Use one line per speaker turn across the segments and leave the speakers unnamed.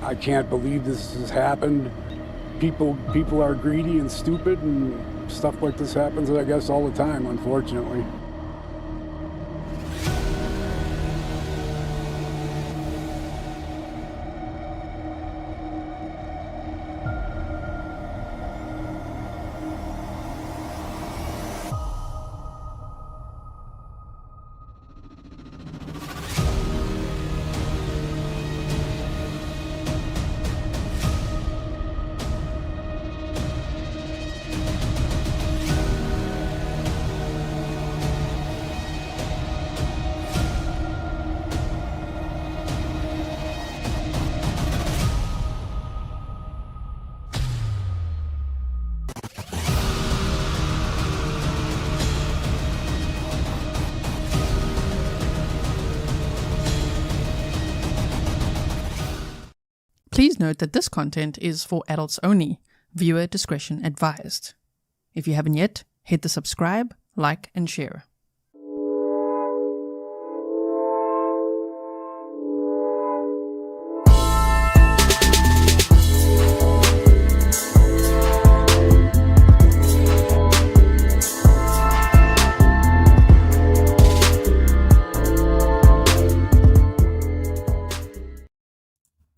I can't believe this has happened. People are greedy and stupid, and stuff like this happens, I guess, all the time, unfortunately.
Please note that this content is for adults only. Viewer discretion advised. If you haven't yet, hit the subscribe, like, and share.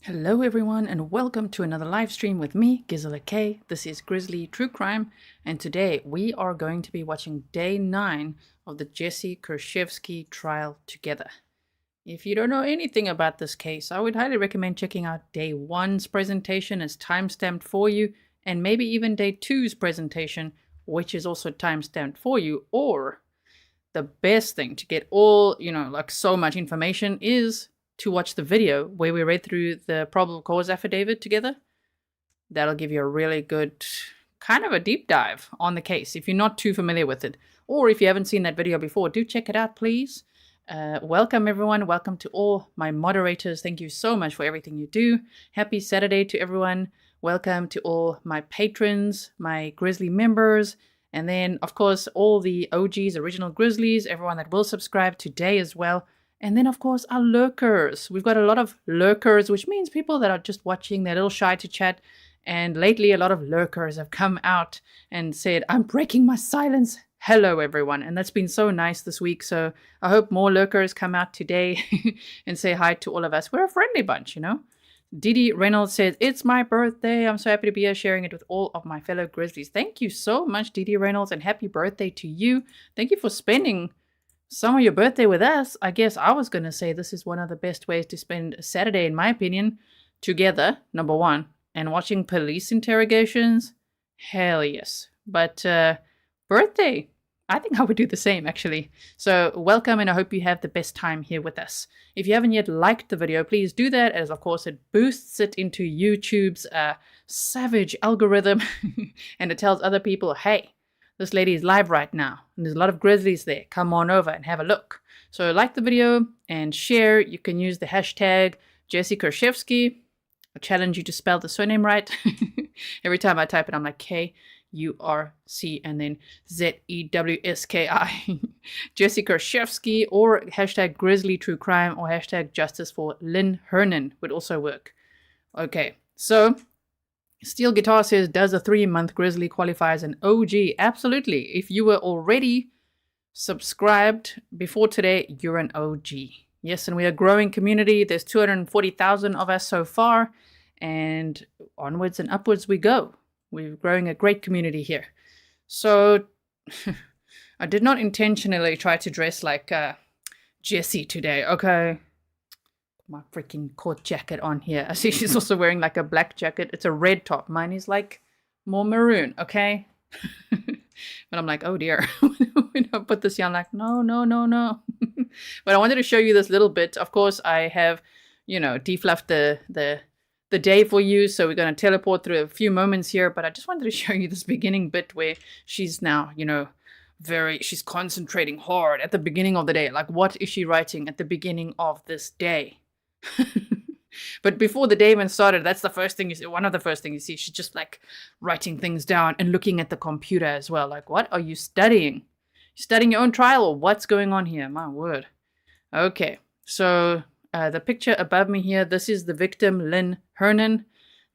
Hello everyone and welcome to another live stream with me, Grizzly K. This is Grizzly True Crime, and today we are going to be watching day 9 of the Jessy Kurczewski trial together. If you don't know anything about this case, I would highly recommend checking out day 1's presentation as timestamped for you, and maybe even day 2's presentation, which is also timestamped for you. Or the best thing to get all, like so much information is to watch the video where we read through the probable cause affidavit together. That'll give you a really good kind of a deep dive on the case if you're not too familiar with it. Or if you haven't seen that video before, do check it out, please. Welcome everyone. Welcome to all my moderators. Thank you so much for everything you do. Happy Saturday to everyone. Welcome to all my patrons, my Grizzly members, and then of course all the OGs, original Grizzlies, everyone that will subscribe today as well. And then, of course, our lurkers. We've got a lot of lurkers, which means people that are just watching, they're a little shy to chat. And lately, a lot of lurkers have come out and said, I'm breaking my silence. Hello, everyone. And that's been so nice this week. So I hope more lurkers come out today and say hi to all of us. We're a friendly bunch, Didi Reynolds says, it's my birthday. I'm so happy to be here sharing it with all of my fellow Grizzlies. Thank you so much, Didi Reynolds, and happy birthday to you. Thank you for spending some of your birthday with us. I guess I was going to say this is one of the best ways to spend a Saturday, in my opinion, together, number one, and watching police interrogations. Hell yes. But birthday, I think I would do the same, actually. So welcome, and I hope you have the best time here with us. If you haven't yet liked the video, please do that, as of course it boosts it into YouTube's savage algorithm, and it tells other people, hey, this lady is live right now, and there's a lot of Grizzlies there. Come on over and have a look. So like the video and share. You can use the hashtag Jessy Kurczewski. I challenge you to spell the surname right. Every time I type it, I'm like K-U-R-C and then Z-E-W-S-K-I. Jessy Kurczewski, or hashtag Grizzly True Crime, or hashtag Justice for Lynn Hernan would also work. Okay, so Steel Guitar says, does a 3-month Grizzly qualify as an OG? Absolutely. If you were already subscribed before today, you're an OG. Yes, and we are a growing community. There's 240,000 of us so far, and onwards and upwards we go. We're growing a great community here. So I did not intentionally try to dress like Jessy today, okay? My freaking court jacket on here. I see she's also wearing like a black jacket. It's a red top. Mine is like more maroon, okay? But I'm like, oh dear. When I put this here, I'm like, no. But I wanted to show you this little bit. Of course, I have, defluffed the day for you. So we're going to teleport through a few moments here. But I just wanted to show you this beginning bit where she's now, she's concentrating hard at the beginning of the day. Like, what is she writing at the beginning of this day? But before the day even started, that's the first thing you see. One of the first things you see, she's just like writing things down and looking at the computer as well. Like, what are you studying? You studying your own trial, or what's going on here? My word. Okay, so The picture above me here, this is the victim, Lynn Hernan.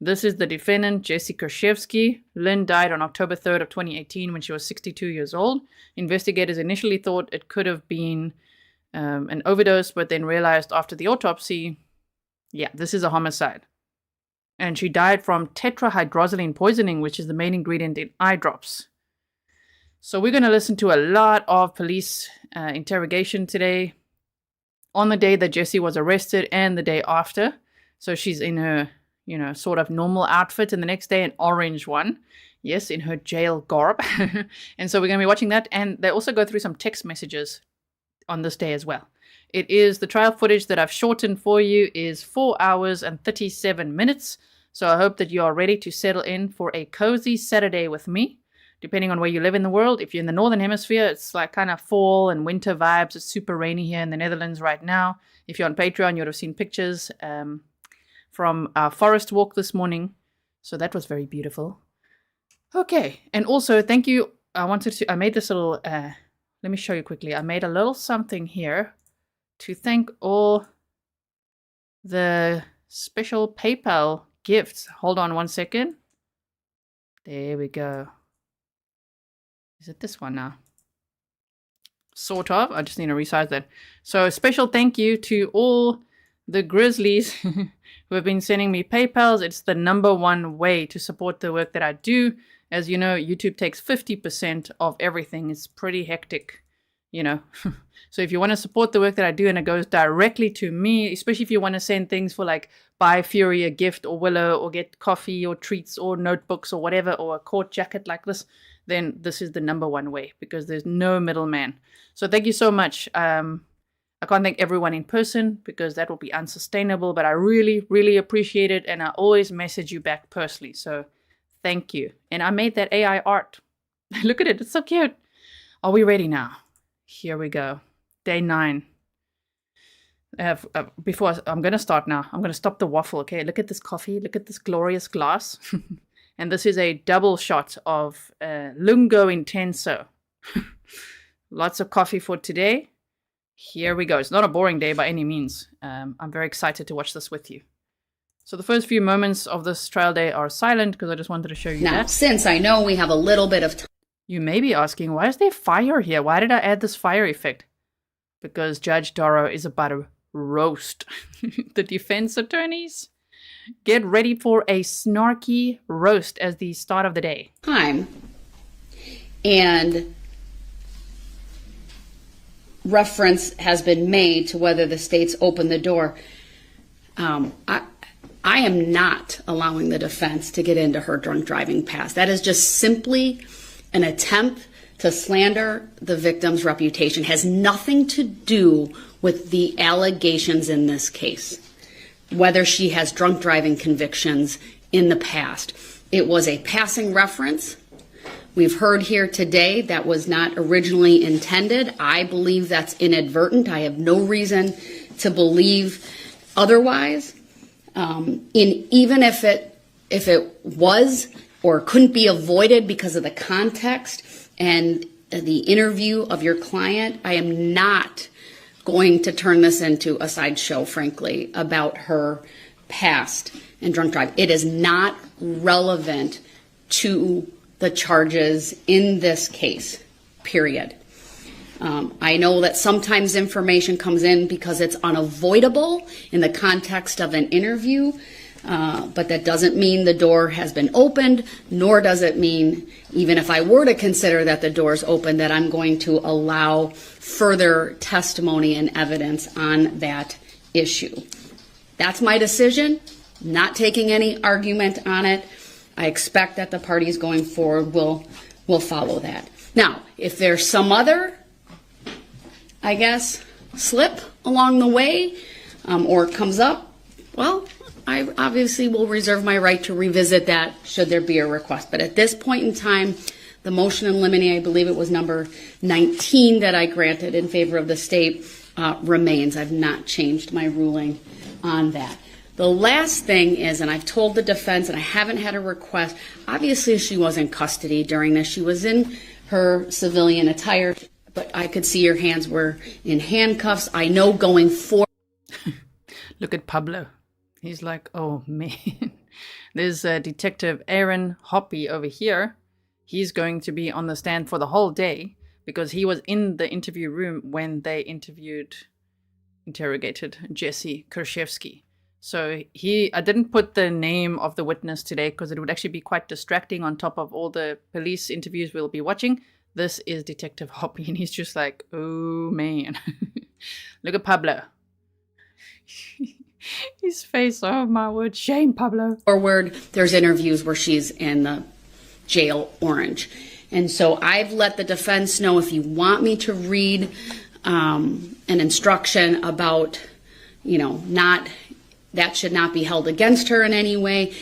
This is the defendant, Jessy Kurczewski. Lynn died on October 3rd of 2018 when she was 62 years old. Investigators initially thought it could have been an overdose, but then realized after the autopsy, yeah, this is a homicide. And she died from tetrahydrozoline poisoning, which is the main ingredient in eye drops. So we're going to listen to a lot of police interrogation today on the day that Jessy was arrested and the day after. So she's in her, sort of normal outfit, and the next day an orange one. Yes, in her jail garb. And so we're going to be watching that. And they also go through some text messages on this day as well. It is the trial footage that I've shortened for you is 4 hours and 37 minutes. So I hope that you are ready to settle in for a cozy Saturday with me. Depending on where you live in the world. If you're in the Northern Hemisphere, it's like kind of fall and winter vibes. It's super rainy here in the Netherlands right now. If you're on Patreon, you would have seen pictures from our forest walk this morning. So that was very beautiful. Okay. And also, thank you. I made this little, let me show you quickly. I made a little something here to thank all the special PayPal gifts. Hold on one second. There we go. Is it this one now? Sort of. I just need to resize that. So a special thank you to all the Grizzlies who have been sending me PayPals. It's the #1 way to support the work that I do. As you know, YouTube takes 50% of everything. It's pretty hectic, So if you want to support the work that I do and it goes directly to me, especially if you want to send things for like buy Fury a gift or Willow or get coffee or treats or notebooks or whatever, or a court jacket like this, then this is the #1 way because there's no middleman. So thank you so much. I can't thank everyone in person because that will be unsustainable, but I really, really appreciate it. And I always message you back personally. So thank you. And I made that AI art. Look at it. It's so cute. Are we ready now? Here we go. Day 9. I'm going to start now. I'm going to stop the waffle. Okay. Look at this coffee. Look at this glorious glass. And this is a double shot of Lungo Intenso. Lots of coffee for today. Here we go. It's not a boring day by any means. I'm very excited to watch this with you. So the first few moments of this trial day are silent because I just wanted to show you
now,
that.
Since I know we have a little bit of time.
You may be asking, why is there fire here? Why did I add this fire effect? Because Judge Dorow is about to roast the defense attorneys. Get ready for a snarky roast as the start of the day.
Time and reference has been made to whether the states open the door. I am not allowing the defense to get into her drunk driving past. That is just simply an attempt to slander the victim's reputation. It has nothing to do with the allegations in this case, whether she has drunk driving convictions in the past. It was a passing reference. We've heard here today that was not originally intended. I believe that's inadvertent. I have no reason to believe otherwise. Even if it was or couldn't be avoided because of the context and the interview of your client, I am not going to turn this into a sideshow, frankly, about her past and drunk drive. It is not relevant to the charges in this case, period. I know that sometimes information comes in because it's unavoidable in the context of an interview, but that doesn't mean the door has been opened, nor does it mean, even if I were to consider that the door is open, that I'm going to allow further testimony and evidence on that issue. That's my decision, not taking any argument on it. I expect that the parties going forward will follow that. Now, if there's some other, I guess, slip along the way or comes up, well, I obviously will reserve my right to revisit that should there be a request. But at this point in time, the motion in limine, I believe it was number 19 that I granted in favor of the state, remains. I've not changed my ruling on that. The last thing is, and I've told the defense, and I haven't had a request, obviously she was in custody during this. She was in her civilian attire, but I could see her hands were in handcuffs. I know going forward.
Look at Pablo. He's like, oh man. There's Detective Aaron Hoppe over here. He's going to be on the stand for the whole day because he was in the interview room when they interrogated Jessy Kurczewski. So I didn't put the name of the witness today because it would actually be quite distracting on top of all the police interviews we'll be watching. This is Detective Hoppe, and he's just like, oh man. Look at Pablo. His face, oh my word, shame, Pablo.
Forward, there's interviews where she's in the jail orange. And so I've let the defense know if you want me to read an instruction about, that should not be held against her in any way,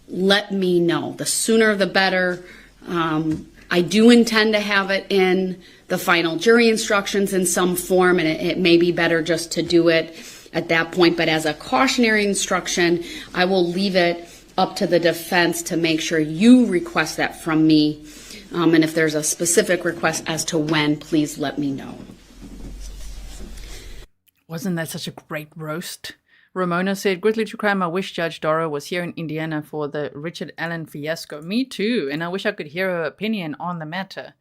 let me know. The sooner the better. I do intend to have it in the final jury instructions in some form, and it may be better just to do it at that point. But as a cautionary instruction, I will leave it up to the defense to make sure you request that from me. And if there's a specific request as to when, please let me know.
Wasn't that such a great roast? Ramona said, Grizzly True Crime, I wish Judge Dorow was here in Indiana for the Richard Allen fiasco. Me too, and I wish I could hear her opinion on the matter.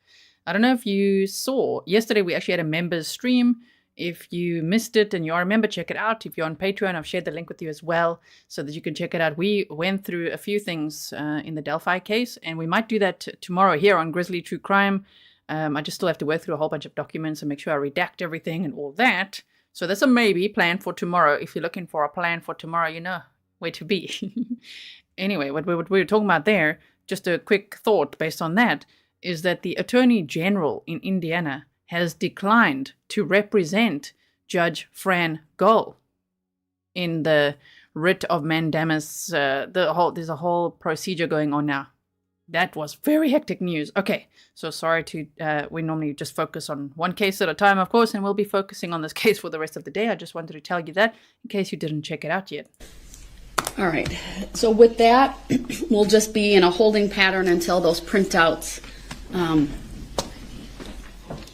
I don't know if you saw, yesterday we actually had a members stream. If you missed it and you are a member, check it out. If you're on Patreon, I've shared the link with you as well so that you can check it out. We went through a few things in the Delphi case, and we might do that tomorrow here on Grizzly True Crime. I just still have to work through a whole bunch of documents and make sure I redact everything and all that. So that's a maybe plan for tomorrow. If you're looking for a plan for tomorrow, you know where to be. Anyway, what we were talking about there, just a quick thought based on that, is that the Attorney General in Indiana has declined to represent Judge Fran Gohl in the writ of mandamus. There's a whole procedure going on now. That was very hectic news. Okay, so sorry we normally just focus on one case at a time, of course, and we'll be focusing on this case for the rest of the day. I just wanted to tell you that in case you didn't check it out yet.
All right, so with that, we'll just be in a holding pattern until those printouts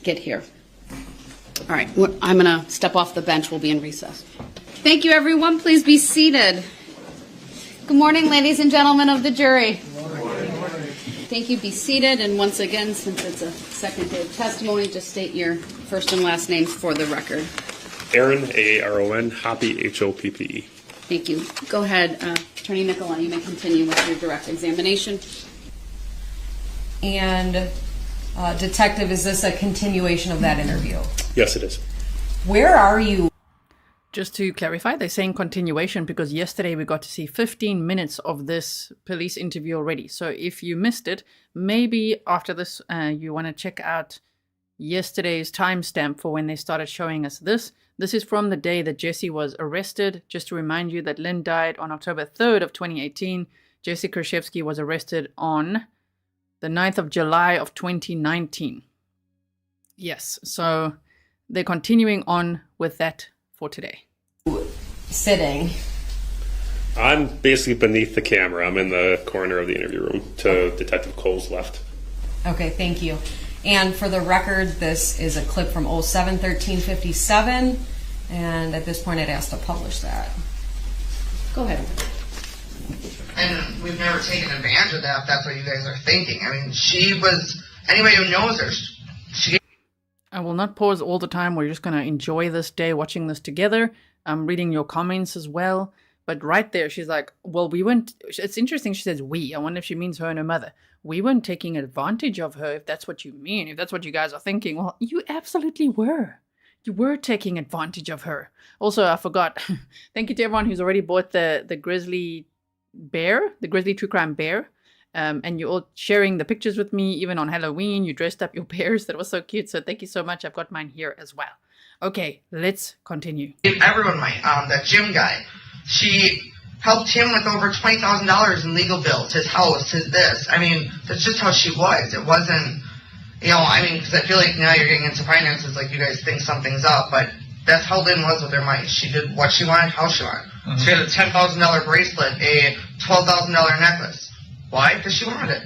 get here. All right, I'm going to step off the bench. We'll be in recess. Thank you, everyone. Please be seated. Good morning, ladies and gentlemen of the jury. Thank you. Be seated. And once again, since it's a second day of testimony, just state your first and last names for the record.
Aaron, Aaron, Hoppe, Hoppe.
Thank you. Go ahead, Attorney Nicola. You may continue with your direct examination.
And Detective, is this a continuation of that interview?
Yes, it is.
Where are you?
Just to clarify, they're saying continuation because yesterday we got to see 15 minutes of this police interview already. So if you missed it, maybe after this you want to check out yesterday's timestamp for when they started showing us this. This is from the day that Jessy was arrested. Just to remind you that Lynn died on October 3rd of 2018. Jessy Kurczewski was arrested on the 9th of July of 2019. Yes, so they're continuing on with that for today.
Sitting.
I'm basically beneath the camera. I'm in the corner of the interview room to Detective Cole's left.
Okay, thank you. And for the record, this is a clip from 07/13/57, and at this point I'd ask to publish that.
Go ahead.
And we've never taken advantage of that, if that's what you guys are thinking. I mean, she was, anybody who knows her, she...
I will not pause all the time. We're just going to enjoy this day watching this together. I'm reading your comments as well. But right there, she's like, well, we weren't... It's interesting she says we. I wonder if she means her and her mother. We weren't taking advantage of her, if that's what you mean. If that's what you guys are thinking. Well, you absolutely were. You were taking advantage of her. Also, I forgot. Thank you to everyone who's already bought the Grizzly bear, the Grizzly True Crime bear. And you're all sharing the pictures with me, even on Halloween. You dressed up your bears. That was so cute. So thank you so much. I've got mine here as well. Okay, let's continue.
Everyone might. That gym guy, she helped him with over $20,000 in legal bills, his house, his this. I mean, that's just how she was. It wasn't, because I feel like now you're getting into finances, like you guys think something's up, but that's how Lynn was with her money. She did what she wanted, how she wanted. Mm-hmm. She had a $10,000 bracelet, a $12,000 necklace. Why? Because she wanted it.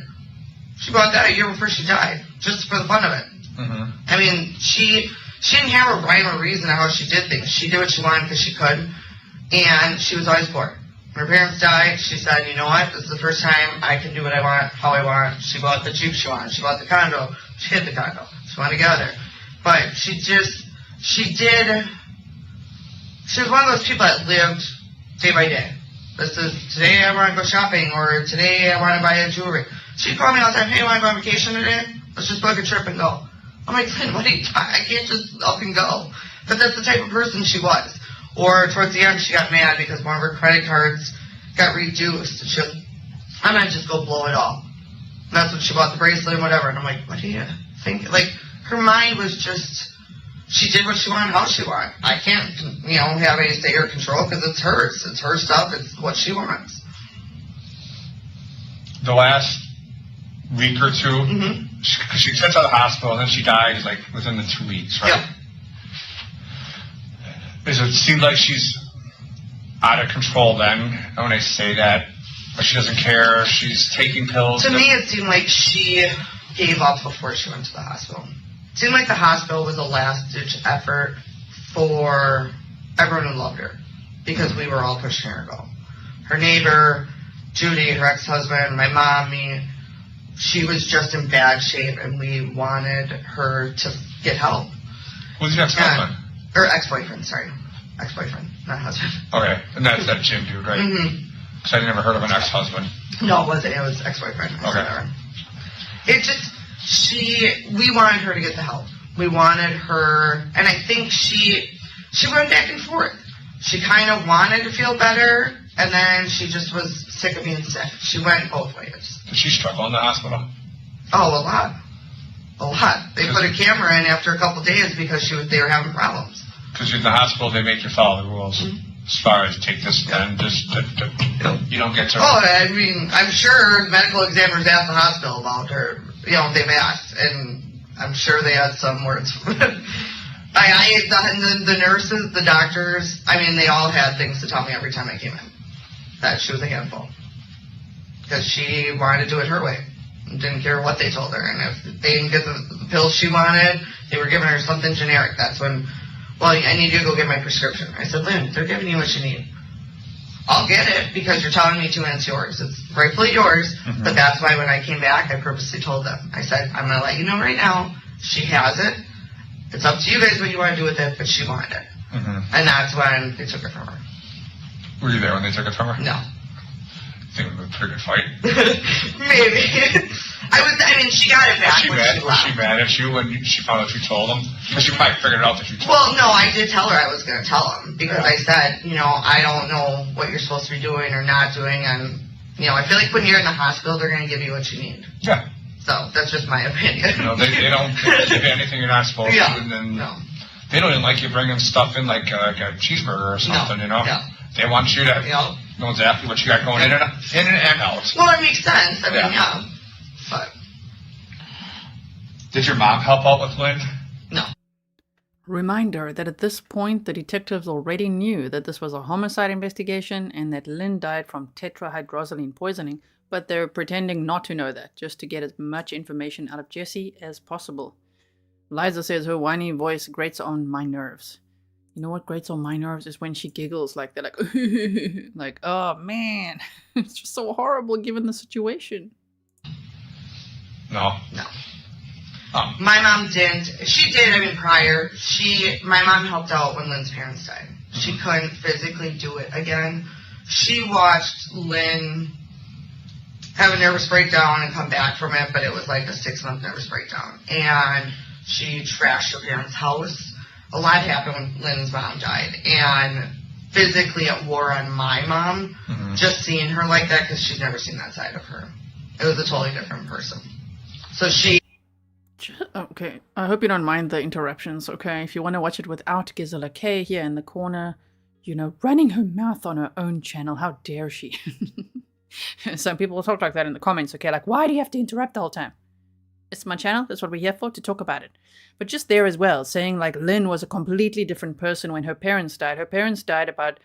She bought that a year before she died, just for the fun of it. Mm-hmm. I mean, she didn't have a rhyme or reason of how she did things. She did what she wanted because she could. And she was always poor. When her parents died, she said, you know what, this is the first time I can do what I want, how I want. She bought the Jeep she wanted. She bought the condo. She hid the condo. She wanted to get out there. But she was one of those people that lived day by day. This is, today I want to go shopping, or today I want to buy a jewelry. She'd call me all the time, hey, you want to go on vacation today? Let's just book a trip and go. I'm like, Lynn, what are you talking? I can't just up and go. But that's the type of person she was. Or towards the end, she got mad because one of her credit cards got reduced. And she goes, I'm going to just go blow it all. And that's when she bought the bracelet and whatever. And I'm like, what do you think? Like, her mind was just, she did what she wanted, how she wanted. I can't, have any say or control because it's hers. It's her stuff. It's what she wants.
The last week or two, she gets out of the hospital and then she dies like within the 2 weeks, right?
Yeah.
Does it seem like she's out of control then when I say that? But she doesn't care, she's taking pills?
To me, it seemed like she gave up before she went to the hospital. It seemed like the hospital was a last-ditch effort for everyone who loved her because we were all pushing her to go. Her neighbor, Judy, her ex-husband, my mom, me, she was just in bad shape and we wanted her to get help.
Who's your ex-husband?
Or ex-boyfriend, sorry. Ex-boyfriend, not husband.
Okay, and that's that Jim dude, right?
Mm-hmm.
Because I never heard of an ex-husband.
No, it wasn't. It was ex-boyfriend.
Okay.
It just, we wanted her to get the help. We wanted her, and I think she went back and forth. She kind of wanted to feel better, and then she just was sick of being sick. She went both ways.
Did she struggle in the hospital?
Oh, a lot. A lot. They put a camera in after a couple days because they were having problems.
Because in the hospital, they make you follow the rules. As far as take this, then you don't get to...
Oh, I mean, I'm sure medical examiners asked the hospital about her. They've asked, and I'm sure they had some words. The nurses, the doctors, I mean, they all had things to tell me every time I came in. That she was a handful. Because she wanted to do it her way. Didn't care what they told her. And if they didn't get the pills she wanted, they were giving her something generic. That's when, well, I need you to go get my prescription. I said, Lynn, they're giving you what you need. I'll get it because you're telling me to, and it's yours. It's rightfully yours. Mm-hmm. But that's why when I came back, I purposely told them. I said, I'm going to let you know right now, she has it. It's up to you guys what you want to do with it, but she wanted it. Mm-hmm. And that's when they took it from her.
Were you there when they took it from her?
No.
I think it was a pretty good fight.
Maybe. She got it back when she left.
Was she mad at you when she found out you told them? Because she probably figured out that you told them.
Well, no, I did tell her I was going to tell them. Because I said, I don't know what you're supposed to be doing or not doing. And, I feel like when you're in the hospital, they're going to give you what you need.
Yeah.
So, that's just my opinion.
They don't give you anything you're not supposed to. And then they don't even like you bringing stuff in like a cheeseburger or something,
No.
They want you to know exactly what you got going in and out.
Well, it makes sense. I mean, But
did your mom help out with Lynn?
No.
Reminder that at this point, the detectives already knew that this was a homicide investigation and that Lynn died from tetrahydrozoline poisoning, but they're pretending not to know that, just to get as much information out of Jessy as possible. Liza says her whiny voice grates on my nerves. You know what grates on my nerves is when she giggles like that, like, oh man, it's just so horrible given the situation.
No.
Oh. My mom didn't. She did, prior. My mom helped out when Lynn's parents died. She couldn't physically do it again. She watched Lynn have a nervous breakdown and come back from it, but it was like a 6-month nervous breakdown. And she trashed her parents' house. A lot happened when Lynn's mom died. And physically it wore on my mom, just seeing her like that, because she's never seen that side of her. It was a totally different person. So
Okay, I hope you don't mind the interruptions, okay? If you want to watch it without Gisela K here in the corner, running her mouth on her own channel, how dare she? Some people will talk like that in the comments, okay? Like, why do you have to interrupt the whole time? It's my channel, that's what we're here for, to talk about it. But just there as well, saying like Lynn was a completely different person when her parents died. Her parents died about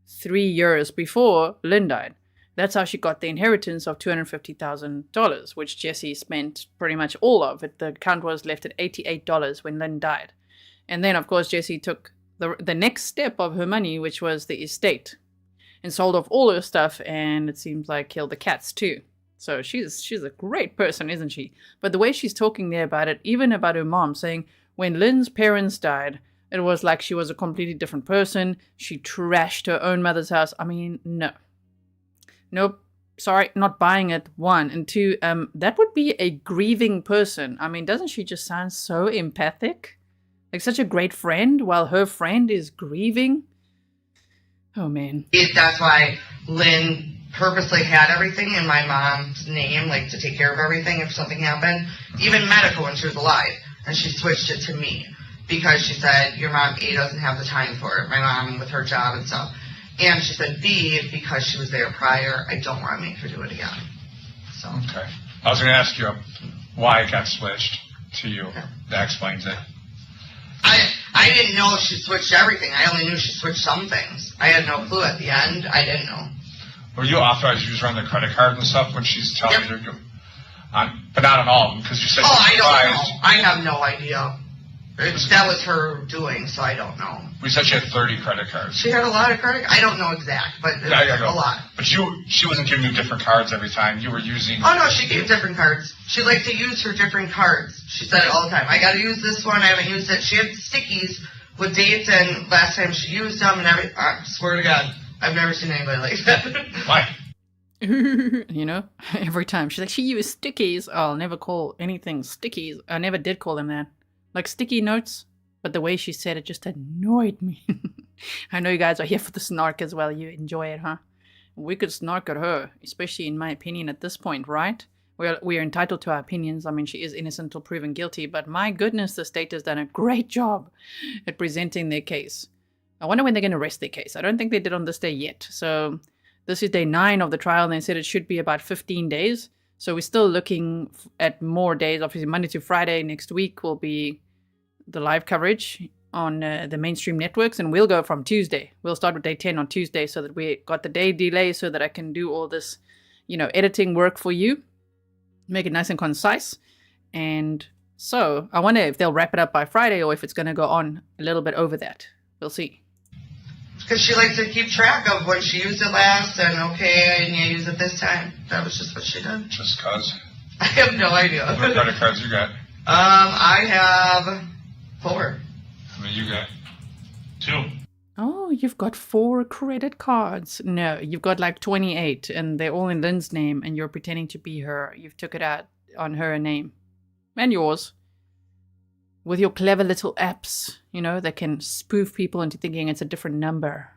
3 years before Lynn died. That's how she got the inheritance of $250,000, which Jessy spent pretty much all of it. The account was left at $88 when Lynn died. And then, of course, Jessy took the next step of her money, which was the estate, and sold off all her stuff, and it seems like killed the cats too. So she's a great person, isn't she? But the way she's talking there about it, even about her mom, saying when Lynn's parents died, it was like she was a completely different person. She trashed her own mother's house. I mean, no. Nope. Sorry, not buying it, one. And two, that would be a grieving person. I mean, doesn't she just sound so empathic? Like such a great friend while her friend is grieving? Oh, man.
That's why Lynn purposely had everything in my mom's name, like to take care of everything if something happened, even medical when she was alive. And she switched it to me because she said, your mom, A, doesn't have the time for it, my mom with her job and stuff. And she said, B, because she was there prior, I don't want to make her do it again. So.
Okay. I was going to ask you why it got switched to you. Okay. That explains it.
I didn't know she switched everything. I only knew she switched some things. I had no clue at the end. I didn't know.
Were you authorized to use her on the credit card and stuff when she's telling you to do but not on all of them, because you said
I don't know. I have no idea. That was her doing, so I don't know.
We said she had 30 credit cards.
She had a lot of credit. I don't know exact, but it was a lot.
But she wasn't giving you different cards every time. You were using...
Oh, no, she gave different cards. She liked to use her different cards. She said it all the time. I got to use this one. I haven't used it. She had stickies with dates, and last time she used them and everything. I swear to God, I've never seen anybody like that.
Why?
You know, every time. She's like, she used stickies. I'll never call anything stickies. I never did call them that. Like sticky notes. But the way she said it just annoyed me. I know you guys are here for the snark as well. You enjoy it, huh? We could snark at her, especially in my opinion at this point, right? We are entitled to our opinions. I mean, she is innocent until proven guilty. But my goodness, the state has done a great job at presenting their case. I wonder when they're going to rest their case. I don't think they did on this day yet. So this is day 9 of the trial, and they said it should be about 15 days. So we're still looking at more days. Obviously, Monday to Friday next week will be the live coverage on the mainstream networks, and we'll go from Tuesday. We'll start with day 10 on Tuesday so that we got the day delay so that I can do all this, editing work for you, make it nice and concise. And so I wonder if they'll wrap it up by Friday or if it's going to go on a little bit over that. We'll see.
Because she likes to keep track of when she used it last and I didn't use it this time. That was just what she did.
Just cause?
I have no idea.
How many credit cards you got?
I have 4.
How many you got? 2.
Oh, you've got 4 credit cards. No, you've got like 28 and they're all in Lynn's name and you're pretending to be her. You've took it out on her name. And yours. With your clever little apps, that can spoof people into thinking it's a different number.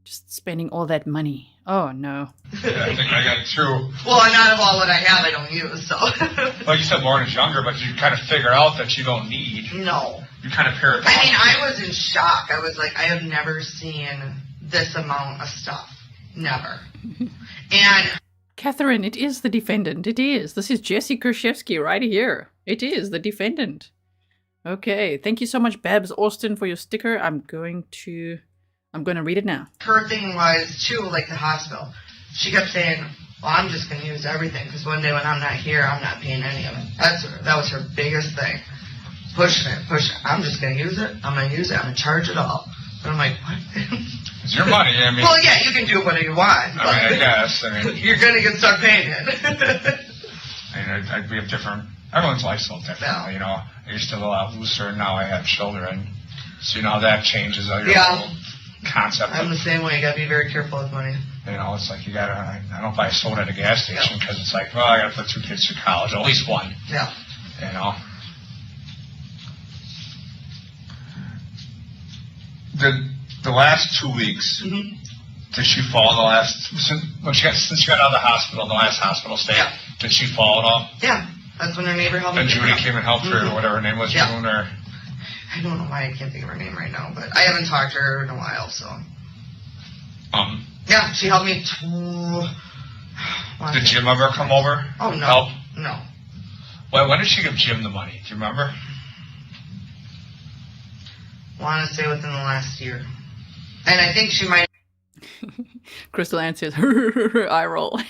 Just spending all that money. Oh, no.
Yeah, I think I got 2.
Well, not of all what I have I don't use, so.
Well, you said Lauren is younger, but you kind of figure out that you don't need.
No.
You kind of pair it.
I mean, I was in shock. I was like, I have never seen this amount of stuff. Never. And...
Catherine, it is the defendant. It is. This is Jessy Kurczewski right here. It is the defendant. Okay, thank you so much, Babs Austin, for your sticker. I'm going to read it now.
Her thing was, too, like the hospital. She kept saying, well, I'm just going to use everything, because one day when I'm not here, I'm not paying any of it. That was her biggest thing. Pushing it. I'm just going to use it. I'm going to use it. I'm going to charge it all. And I'm like, what?
It's your money, I mean.
Well, yeah, you can do whatever you want.
I guess.
You're going to get stuck paying it.
We have different... Everyone's life's a little different,
Yeah.
I used to be a lot looser, and now I have children. So, that changes your whole concept.
I'm the same way. You got to be very careful with money.
It's like you got to... I don't buy a soda at a gas station because it's like, well, I got to put 2 kids through college, at least one.
Yeah.
The last 2 weeks, did she fall since she got out of the hospital, the last hospital stay, did she fall at all?
Yeah. That's when her neighbor helped me.
And Judy came and helped her, or whatever her name was, June, or...
I don't know why I can't think of her name right now, but I haven't talked to her in a while, so... Yeah, she helped me
Did Jim ever come over?
Oh, no.
Help?
No.
When did she give Jim the money? Do you remember?
I want to say within the last year. And I think she might...
Crystal answers, eye roll.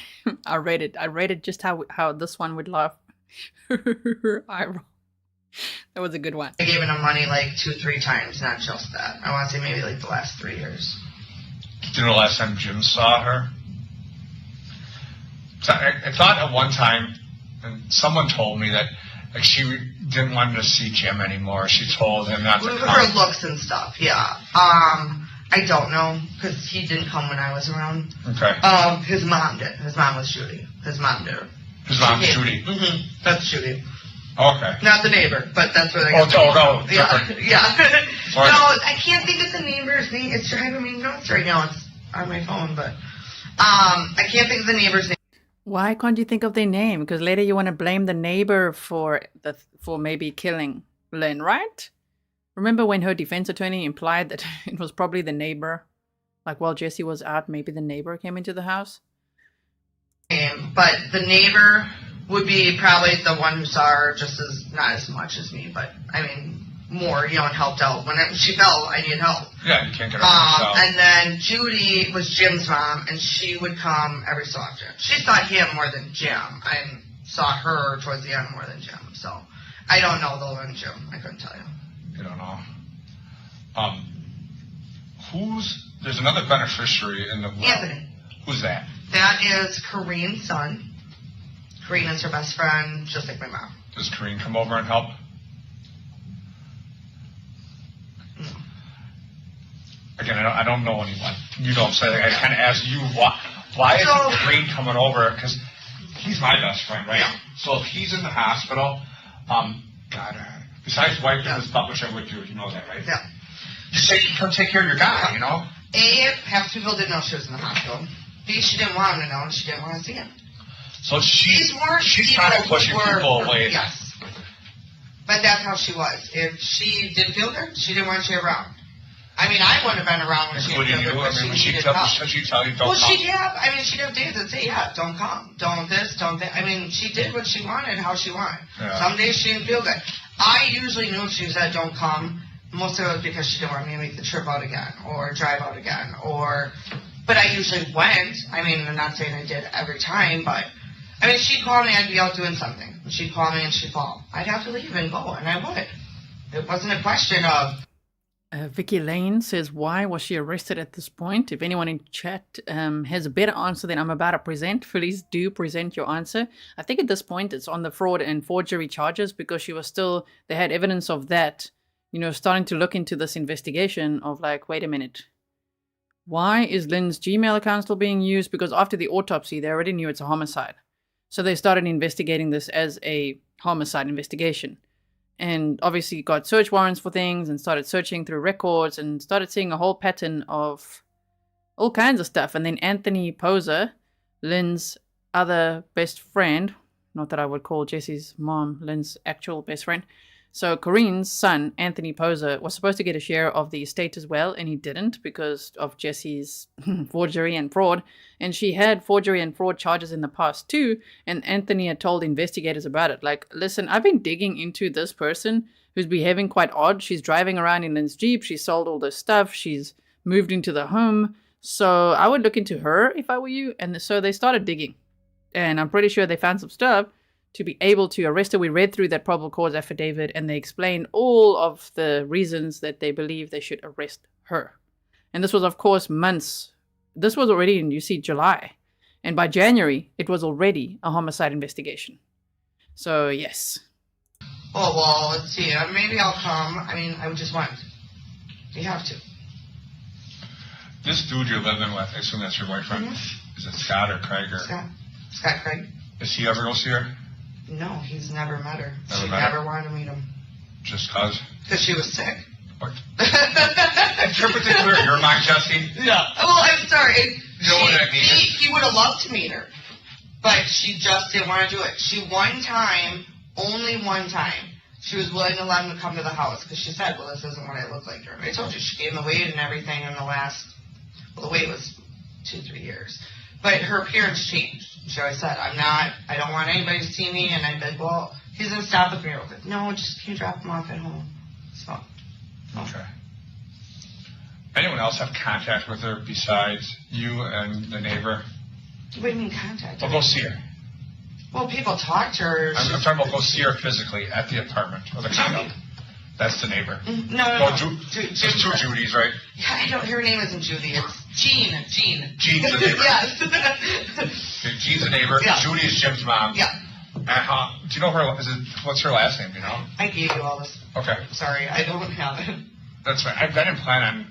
I rated just how this one would laugh. Eye roll. That was a good one.
I gave him money like 2-3 times, not just that. I want to say maybe like the last 3 years.
Do you know the last time Jim saw her? So I thought at one time, and someone told me that like she didn't want to see Jim anymore. She told him not to come.
Her looks and stuff, yeah. I don't know, because he didn't come when I was around.
Okay.
His mom did. His mom was Judy. His mom did.
His mom's Judy?
Mm-hmm. That's Judy.
Okay.
Not the neighbor, but that's where they
got
no. Yeah.
Sorry.
No, I can't think of the neighbor's name. It's driving me nuts right now. It's on my phone, but I can't think of the neighbor's name.
Why can't you think of their name? Because later you want to blame the neighbor for maybe killing Lynn, right? Remember when her defense attorney implied that it was probably the neighbor? Like while Jessy was out, maybe the neighbor came into the house?
But the neighbor would be probably the one who saw her just not as much as me, but I mean, more, and helped out. When she fell, I needed help.
Yeah, you can't get her herself.
And then Judy was Jim's mom, and she would come every so often. She saw him more than Jim. I saw her towards the end more than Jim. So I don't know though than Jim. I couldn't tell you.
You don't know. There's another beneficiary in the will.
Anthony.
Who's that?
That is Kareen's son. Kareen is her best friend, just like my mom.
Does Kareen come over and help?
No.
Again, I don't know anyone. You know what I'm saying? I kind of asked you, why is Kareen coming over? Because he's my best friend, right?
Yeah.
So if he's in the hospital, besides wiping his butt, which I would do, you know that, right?
Yeah.
Just say, come take care of your guy, you know?
A, half the people didn't know she was in the hospital. B, she didn't want him to know, and she didn't want to see him.
So she's kind of pushing people away.
Yes. But that's how she was. If she didn't feel good, she didn't want you around. I mean, I wouldn't have been around when she didn't feel good.
I mean, she'd tell you, don't come.
She'd have days that say, yeah, don't come. Don't this, don't that. I mean, she did what she wanted, how she wanted. Yeah. Some days she didn't feel good. I usually knew if she said don't come, most of it was because she didn't want me to make the trip out again or drive out again. But I usually went. I mean, I'm not saying I did every time, but I mean, she'd call me, I'd be out doing something. She'd call me and she'd fall. I'd have to leave and go, and I would. It wasn't a question of...
Vicky Lane says, why was she arrested at this point? If anyone in chat has a better answer than I'm about to present, please do present your answer. I think at this point it's on the fraud and forgery charges because they had evidence of that, starting to look into this investigation of like, wait a minute. Why is Lynn's Gmail account still being used? Because after the autopsy, they already knew it's a homicide. So they started investigating this as a homicide investigation. And obviously got search warrants for things and started searching through records and started seeing a whole pattern of all kinds of stuff. And then Anthony Poser, Lynn's other best friend, not that I would call Jessy's mom Lynn's actual best friend. So Kareen's son, Anthony Poser, was supposed to get a share of the estate as well, and he didn't because of Jessy's forgery and fraud. And she had forgery and fraud charges in the past too, and Anthony had told investigators about it. Like, listen, I've been digging into this person who's behaving quite odd. She's driving around in Lynn's Jeep. She sold all this stuff. She's moved into the home. So I would look into her if I were you. And so they started digging. And I'm pretty sure they found some stuff to be able to arrest her. We read through that probable cause affidavit and they explained all of the reasons that they believe they should arrest her. And this was, of course, months. This was already in, July. And by January, it was already a homicide investigation. So, yes.
Oh, well, let's see. Maybe I'll come. I mean, I just went. You have to.
This dude you're living with, I assume that's your boyfriend. Mm-hmm. Is it Scott or Craig?
Scott Craig.
Does he ever go see her?
No, he's never met her. She never wanted to meet him.
Just cause?
Because she was sick.
What? Interpret it clear. You're mine, Jessy?
Yeah. Well, I'm sorry.
You know what I mean?
He would have loved to meet her. But she just didn't want to do it. Only one time, she was willing to let him come to the house. Because she said, well, this isn't what I look like. I told you, she gained the weight and everything in the weight was 2-3 years. But her appearance changed. She always said, I don't want anybody to see me. And I'd be like, well, he's going to stop with me real quick. No, just can you drop him off at home? So.
Okay. Anyone else have contact with her besides you and the neighbor?
What do you mean contact?
Well, go see her.
Well, people talk to her.
I'm talking about go see her physically at the apartment or the condo. That's the neighbor.
No.
Well, there's two Judys, right?
Yeah, her name isn't Judy. It's Jean.
Jean's the neighbor.
Yes.
Okay, Jean's the neighbor.
Yeah.
Judy is Jim's mom.
Yeah.
Do you know her? What's her last name? Do you know?
I gave you all this.
Okay.
Sorry, I don't have it.
That's fine. I didn't plan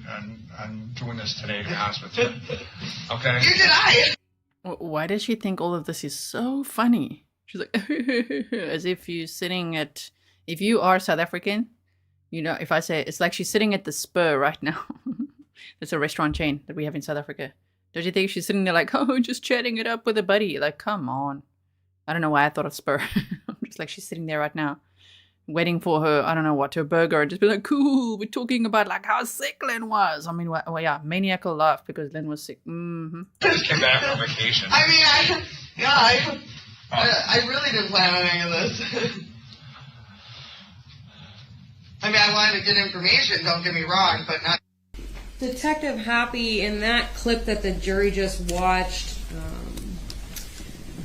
on doing this today, to be honest with you. Okay.
Neither did I.
Why does she think all of this is so funny? She's like, as if if you are South African, you know, if I say, it's like she's sitting at the Spur right now. It's a restaurant chain that we have in South Africa. Don't you think she's sitting there like, oh, just chatting it up with a buddy? Like, come on. I don't know why I thought of Spur. I'm just like, she's sitting there right now, waiting for her, I don't know what, her burger, and just be like, cool, we're talking about like how sick Lynn was. I mean, well, yeah, maniacal laugh because Lynn was sick. Mm-hmm.
I just came back from vacation.
I mean, I really didn't plan on any of this. I mean, I wanted to get information, don't get me wrong, but not...
Detective Hoppe, in that clip that the jury just watched,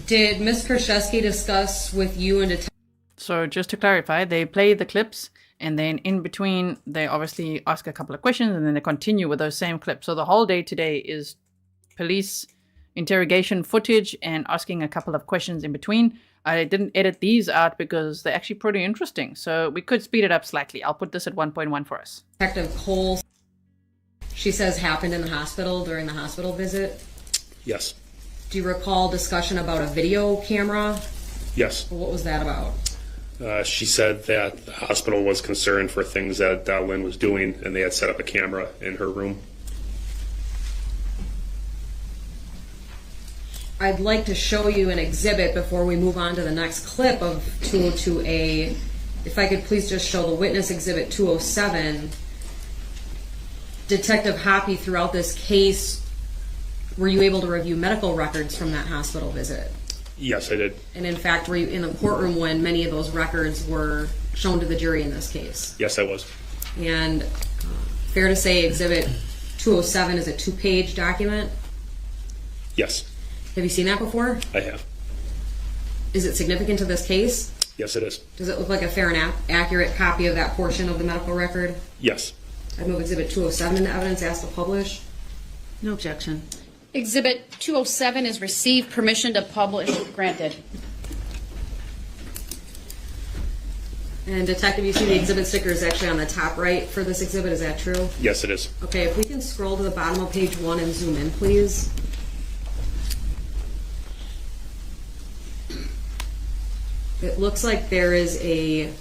did Ms. Kurczewski discuss with you and Detective...
So just to clarify, they play the clips, and then in between, they obviously ask a couple of questions, and then they continue with those same clips. So the whole day today is police interrogation footage and asking a couple of questions in between. I didn't edit these out because they're actually pretty interesting. So we could speed it up slightly. I'll put this at 1.1 for us.
Detective Cole, she says, happened in the hospital during the hospital visit.
Yes.
Do you recall discussion about a video camera?
Yes.
What was that about?
She said that the hospital was concerned for things that Lynn was doing, and they had set up a camera in her room.
I'd like to show you an exhibit before we move on to the next clip of 202A. If I could please just show the witness exhibit 207. Detective Hoppe, throughout this case, were you able to review medical records from that hospital visit?
Yes, I did.
And in fact, were you in the courtroom when many of those records were shown to the jury in this case?
Yes, I was.
And fair to say exhibit 207 is a 2-page document?
Yes.
Have you seen that before?
I have.
Is it significant to this case?
Yes, it is.
Does it look like a fair and accurate copy of that portion of the medical record?
Yes.
I'd move exhibit 207 into evidence, asked to publish.
No objection. Exhibit 207 is received. Permission to publish granted.
And Detective, you see the exhibit sticker is actually on the top right for this exhibit. Is that true?
Yes, it is.
Okay, if we can scroll to the bottom of page 1 and zoom in, please. It looks like there is a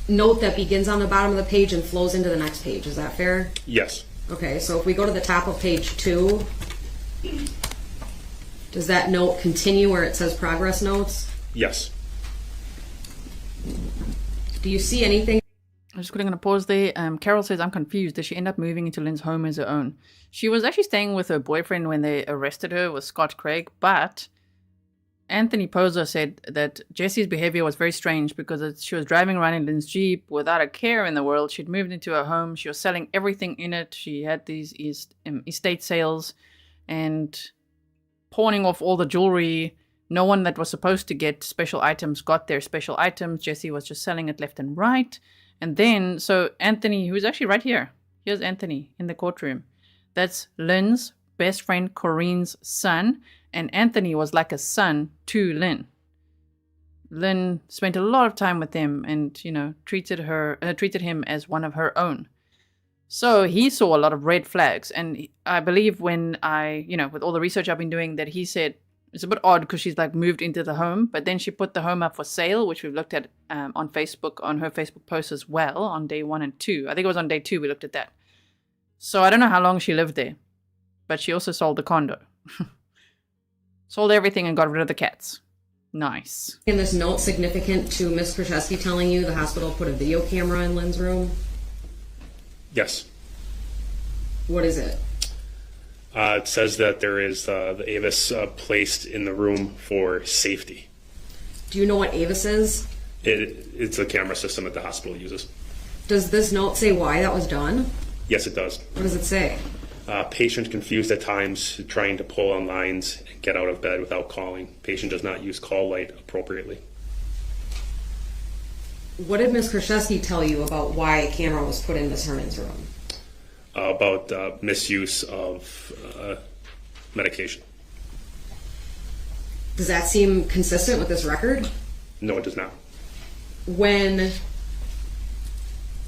note that begins on the bottom of the page and flows into the next page. Is that fair?
Yes.
Okay, so if we go to the top of page 2, does that note continue where it says progress notes?
Yes.
Do you see anything?
I'm just going to pause there. Carol says, I'm confused. Did she end up moving into Lynn's home as her own? She was actually staying with her boyfriend when they arrested her with Scott Craig, but Anthony Poser said that Jessy's behavior was very strange because she was driving around in Lynn's Jeep without a care in the world. She'd moved into her home. She was selling everything in it. She had these estate sales and pawning off all the jewelry. No one that was supposed to get special items got their special items. Jessy was just selling it left and right. And then, so Anthony, who's actually right here. Here's Anthony in the courtroom. That's Lynn's best friend Corinne's son. And Anthony was like a son to Lynn. Lynn spent a lot of time with him and, you know, treated him as one of her own. So he saw a lot of red flags. And I believe when with all the research I've been doing, that he said, it's a bit odd because she's like moved into the home, but then she put the home up for sale, which we've looked at on Facebook, on her Facebook post as well, on day 1 and 2. I think it was on day 2 we looked at that. So I don't know how long she lived there, but she also sold the condo. Sold everything and got rid of the cats. Nice.
And this note significant to Ms. Kurczewski telling you the hospital put a video camera in Lynn's room?
Yes.
What is it?
It says that there is the Avis placed in the room for safety.
Do you know what Avis is?
It's a camera system that the hospital uses.
Does this note say why that was done?
Yes, it does.
What does it say?
Patient confused at times trying to pull on lines and get out of bed without calling. Patient does not use call light appropriately.
What did Ms. Kurczewski tell you about why a camera was put in Ms. Hernan's room?
About misuse of medication.
Does that seem consistent with this record?
No, it does not.
When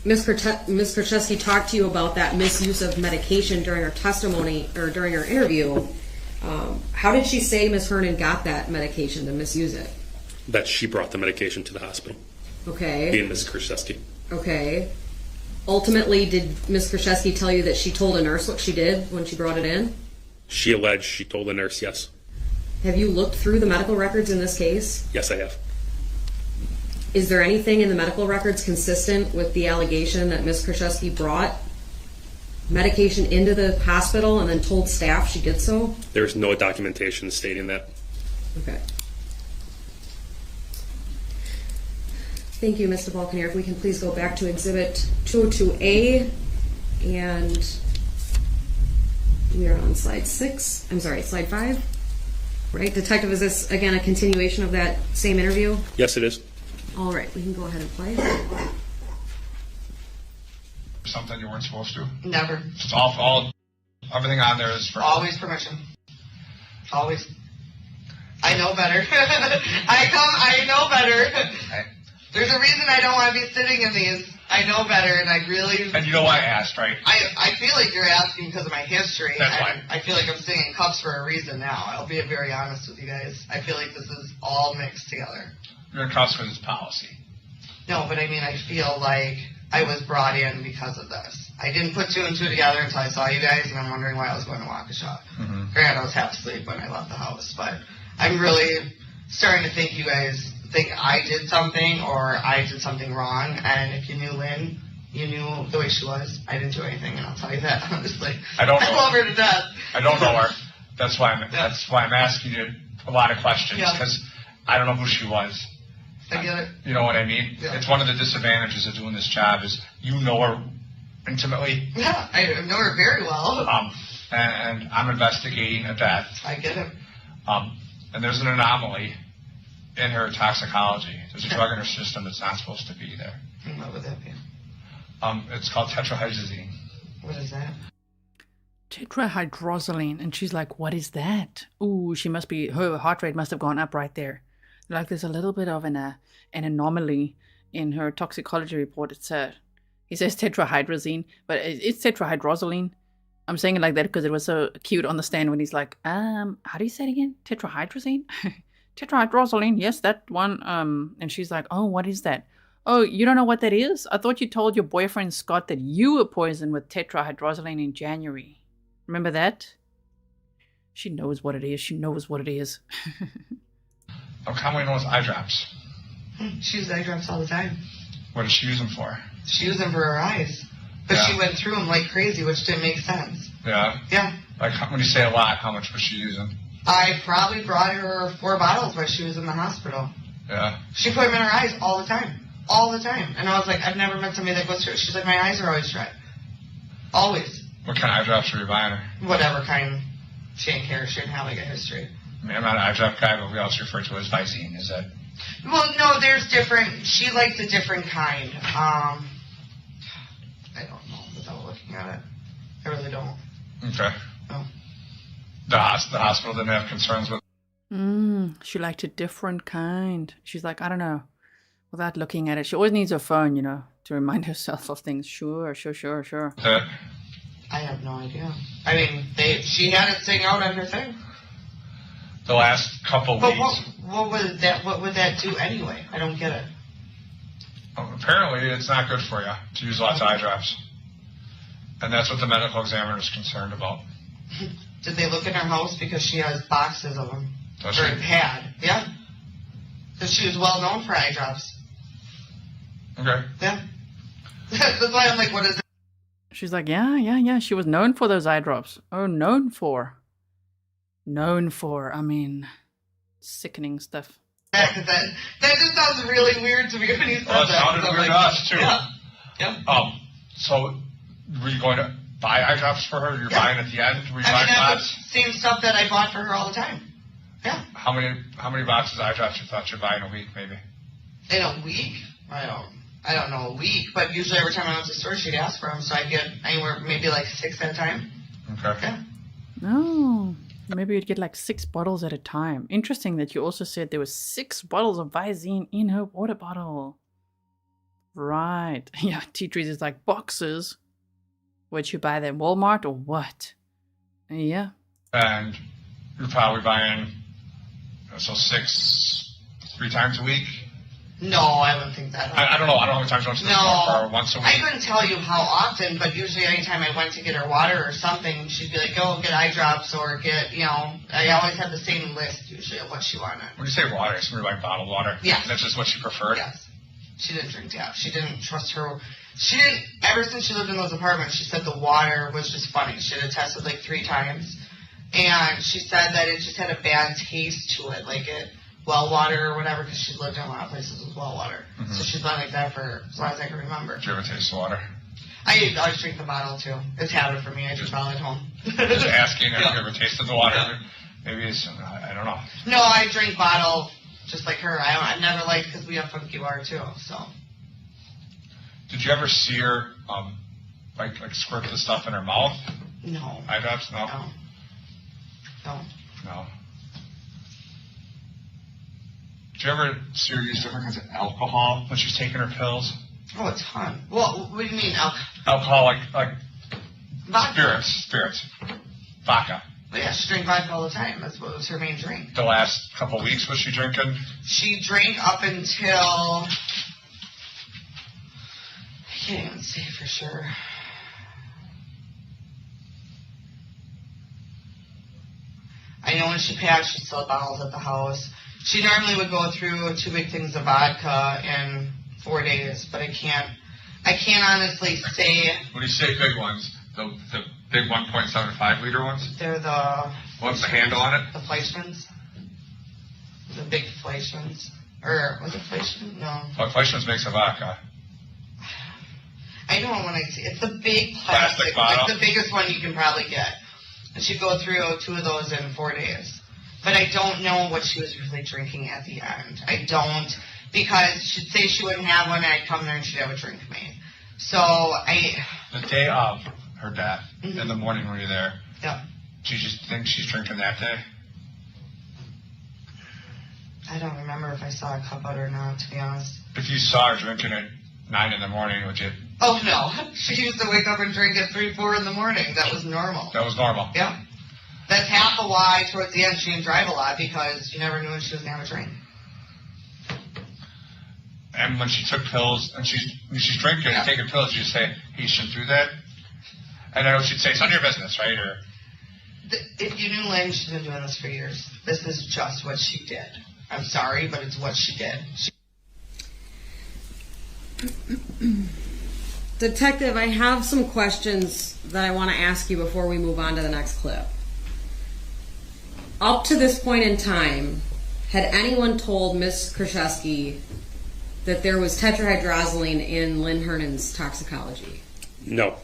Ms. Kurczewski talked to you about that misuse of medication during her testimony or during her interview, how did she say Ms. Hernan got that medication to misuse it?
That she brought the medication to the hospital.
Okay.
Being Ms. Kurczewski.
Okay. Ultimately, did Ms. Kurczewski tell you that she told a nurse what she did when she brought it in?
She alleged she told the nurse, yes.
Have you looked through the medical records in this case?
Yes, I have.
Is there anything in the medical records consistent with the allegation that Ms. Kurczewski brought medication into the hospital and then told staff she did so?
There's no documentation stating that.
Okay. Thank you, Mr. Balconier. If we can please go back to Exhibit 202A, and we are on slide 5. Right, Detective, is this, again, a continuation of that same interview?
Yes, it is.
All right, we can go ahead and play.
Something you weren't supposed to?
Never.
It's all everything on there is for...
Always permission. Always. I know better. I know better. There's a reason I don't want to be sitting in these. I know better, and I really...
And you know why I asked, right?
I feel like you're asking because of my history.
That's why.
I feel like I'm sitting in cuffs for a reason now. I'll be very honest with you guys. I feel like this is all mixed together.
You're in cuffs for this policy.
No, but I mean, I feel like I was brought in because of this. I didn't put two and two together until I saw you guys, and I'm wondering why I was going to Waukesha.
Mm-hmm.
Granted, I was half asleep when I left the house, but I'm really starting to think you guys think I did something or I did something wrong. And if you knew Lynn, you knew the way she was. I didn't do anything, and I'll tell you that honestly.
I don't know.
I love her to death.
I don't know her. That's why I'm asking you a lot of questions, because I don't know who she was.
I get it.
You know what I mean?
Yeah.
It's one of the disadvantages of doing this job is you know her intimately.
Yeah, I know her very well.
And I'm investigating a death.
I get it.
And there's an anomaly in her toxicology. There's a drug in her system that's not supposed to be there.
And what would that be?
It's called tetrahydrazine.
What is that?
Tetrahydrozoline. And she's like, what is that? Ooh, her heart rate must have gone up right there. Like there's a little bit of an anomaly in her toxicology report. He says tetrahydrazine, but it's tetrahydrozoline. I'm saying it like that because it was so cute on the stand when he's like, how do you say it again? Tetrahydrazine? Tetrahydrozoline, yes, that one. And she's like, oh, what is that? Oh, you don't know what that is? I thought you told your boyfriend Scott that you were poisoned with tetrahydrozoline in January. Remember that? She knows what it is. She knows what it is.
How commonly known as eye drops?
She uses eye drops all the time.
What does she use them for?
She used them for her eyes. But she went through them like crazy, which didn't make sense.
Yeah?
Yeah.
Like, when you say a lot, how much was she using?
I probably brought her 4 bottles while she was in the hospital.
Yeah.
She put them in her eyes all the time. All the time. And I was like, I've never met somebody that goes through it. She's like, my eyes are always dry. Always.
What kind of eye drops were you buying her?
Whatever kind. She didn't care. She didn't have like a history.
I mean, I'm not an eye drop guy, but we also refer to it as Visine. Is that...
Well, no, there's different. She likes a different kind. I don't know without looking at it. I really don't.
Okay.
No.
The hospital didn't have concerns with...
She liked a different kind. She's like, I don't know. Without looking at it. She always needs her phone, to remind herself of things. Sure.
That?
I have no idea. I mean, she had it sing out on her thing.
The last couple
But
weeks...
what would that do anyway? I don't get it.
Apparently, it's not good for you to use lots of eye drops. And that's what the medical examiner is concerned about.
Did they look in her house? Because she has boxes of them.
Does
or
she?
had. Yeah. Because she was well known for eye drops.
Okay.
Yeah. That's why I'm like, what is it?
She's like, yeah. She was known for those eye drops. Oh, known for. I mean, sickening stuff.
That just sounds really weird to me when he said that.
It sounded weird to us, too.
Yeah.
So, were you going to buy eye drops for her? You're buying at the end? Were you buying
that's
lots?
the same stuff that I bought for her all the time. Yeah.
How many boxes of eye drops you thought you'd buy in a week, maybe?
In a week? I don't. I don't know, a week, but usually every time I went to the store, she'd ask for them, so I'd get anywhere, maybe like 6 at a time.
Okay.
Yeah.
Oh, maybe you'd get like 6 bottles at a time. Interesting that you also said there was 6 bottles of Visine in her water bottle. Right. Yeah, tea trees is like boxes. Would you buy them at Walmart or what? Yeah.
And you're probably buying, so 6, 3 times a week?
No, I wouldn't think that.
I don't know. I don't know how many times you went to the store, or once a week.
I couldn't tell you how often, but usually anytime I went to get her water or something, she'd be like, "Go get eye drops or get," I always had the same list usually of what she wanted.
When you say water, it's more like bottled water?
Yeah.
That's just what she preferred?
Yes. She didn't drink, She didn't trust her. She didn't, ever since she lived in those apartments, she said the water was just funny. She had tested like 3 times. And she said that it just had a bad taste to it, like well water or whatever, because she's lived in a lot of places with well water. Mm-hmm. So she's been like that for as long as I can remember.
Do you ever taste the water?
I always drink the bottle too. It's habit for me. I drink bottle at home.
Just asking if you ever tasted the water. Yeah. Maybe it's, I don't know.
No, I drink bottle just like her. I've never liked, because we have funky water too, so.
Did you ever see her, like squirt the stuff in her mouth?
No.
Eye drops? No.
No.
Did you ever see her use different kinds of alcohol when she's taking her pills?
Oh, a ton. Well, what do you mean alcohol?
Alcohol, like
vodka.
Spirits. Vodka.
Well, yeah, she drank vodka all the time. That's what was her main drink.
The last couple of weeks was she drinking?
She drank up until, I can't even say for sure. I know when she passed, she still had bottles at the house. She normally would go through 2 big things of vodka in 4 days, but I can't honestly say.
When you say big ones, the big 1.75 liter ones?
They're the.
What's the handle on it?
The Fleischmann's. The big Fleischmann's. Or, was it Fleischmann? No.
Well, Fleischmann's makes a vodka.
I know when I see it's the big plastic
bottle.
Like the biggest one you can probably get. And she'd go through 2 of those in 4 days. But I don't know what she was really drinking at the end. I don't, because she'd say she wouldn't have one, and I'd come there and she'd have a drink made. So
The day of her death, mm-hmm. in the morning when you're there,
yeah.
Do you just think she's drinking that day?
I don't remember if I saw a cup out or not, to be honest.
If you saw her drinking at 9 in the morning, would you?
Oh, no. She used to wake up and drink at 3, 4 in the morning. That was normal.
That was normal?
Yeah. That's half of why, towards the end, she didn't drive a lot, because you never knew when she was going to have a drink.
And when she took pills, and when she's drinking and taking pills, you say, hey, you shouldn't do that? And I know she'd say, it's none of your business, right? Or
if you knew Lynn, she's been doing this for years. This is just what she did. I'm sorry, but it's what she did.
Detective, I have some questions that I want to ask you before we move on to the next clip. Up to this point in time, had anyone told Ms. Kurczewski that there was tetrahydrozoline in Lynn Hernan's toxicology?
No.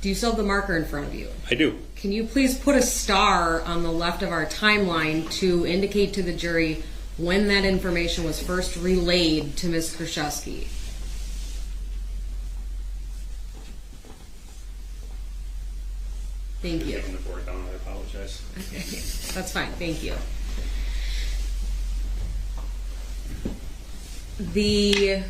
Do you still have the marker in front of you?
I do.
Can you please put a star on the left of our timeline to indicate to the jury when that information was first relayed to Ms. Kurczewski? Thank you.
Taking the board down, I apologize.
Okay, that's fine. Thank you. The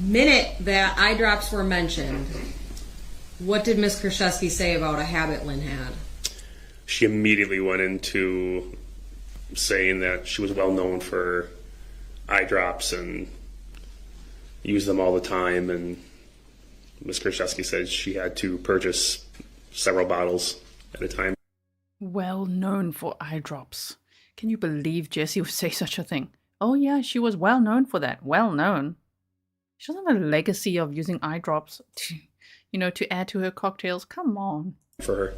minute that eye drops were mentioned, what did Ms. Kurczewski say about a habit Lynn had?
She immediately went into saying that she was well known for eye drops and used them all the time, and Ms. Kurczewski said she had to purchase several bottles at a time.
Well known for eye drops. Can you believe Jessy would say such a thing? Oh yeah, she was well known for that. Well known. She doesn't have a legacy of using eye drops to add to her cocktails. Come on.
For her.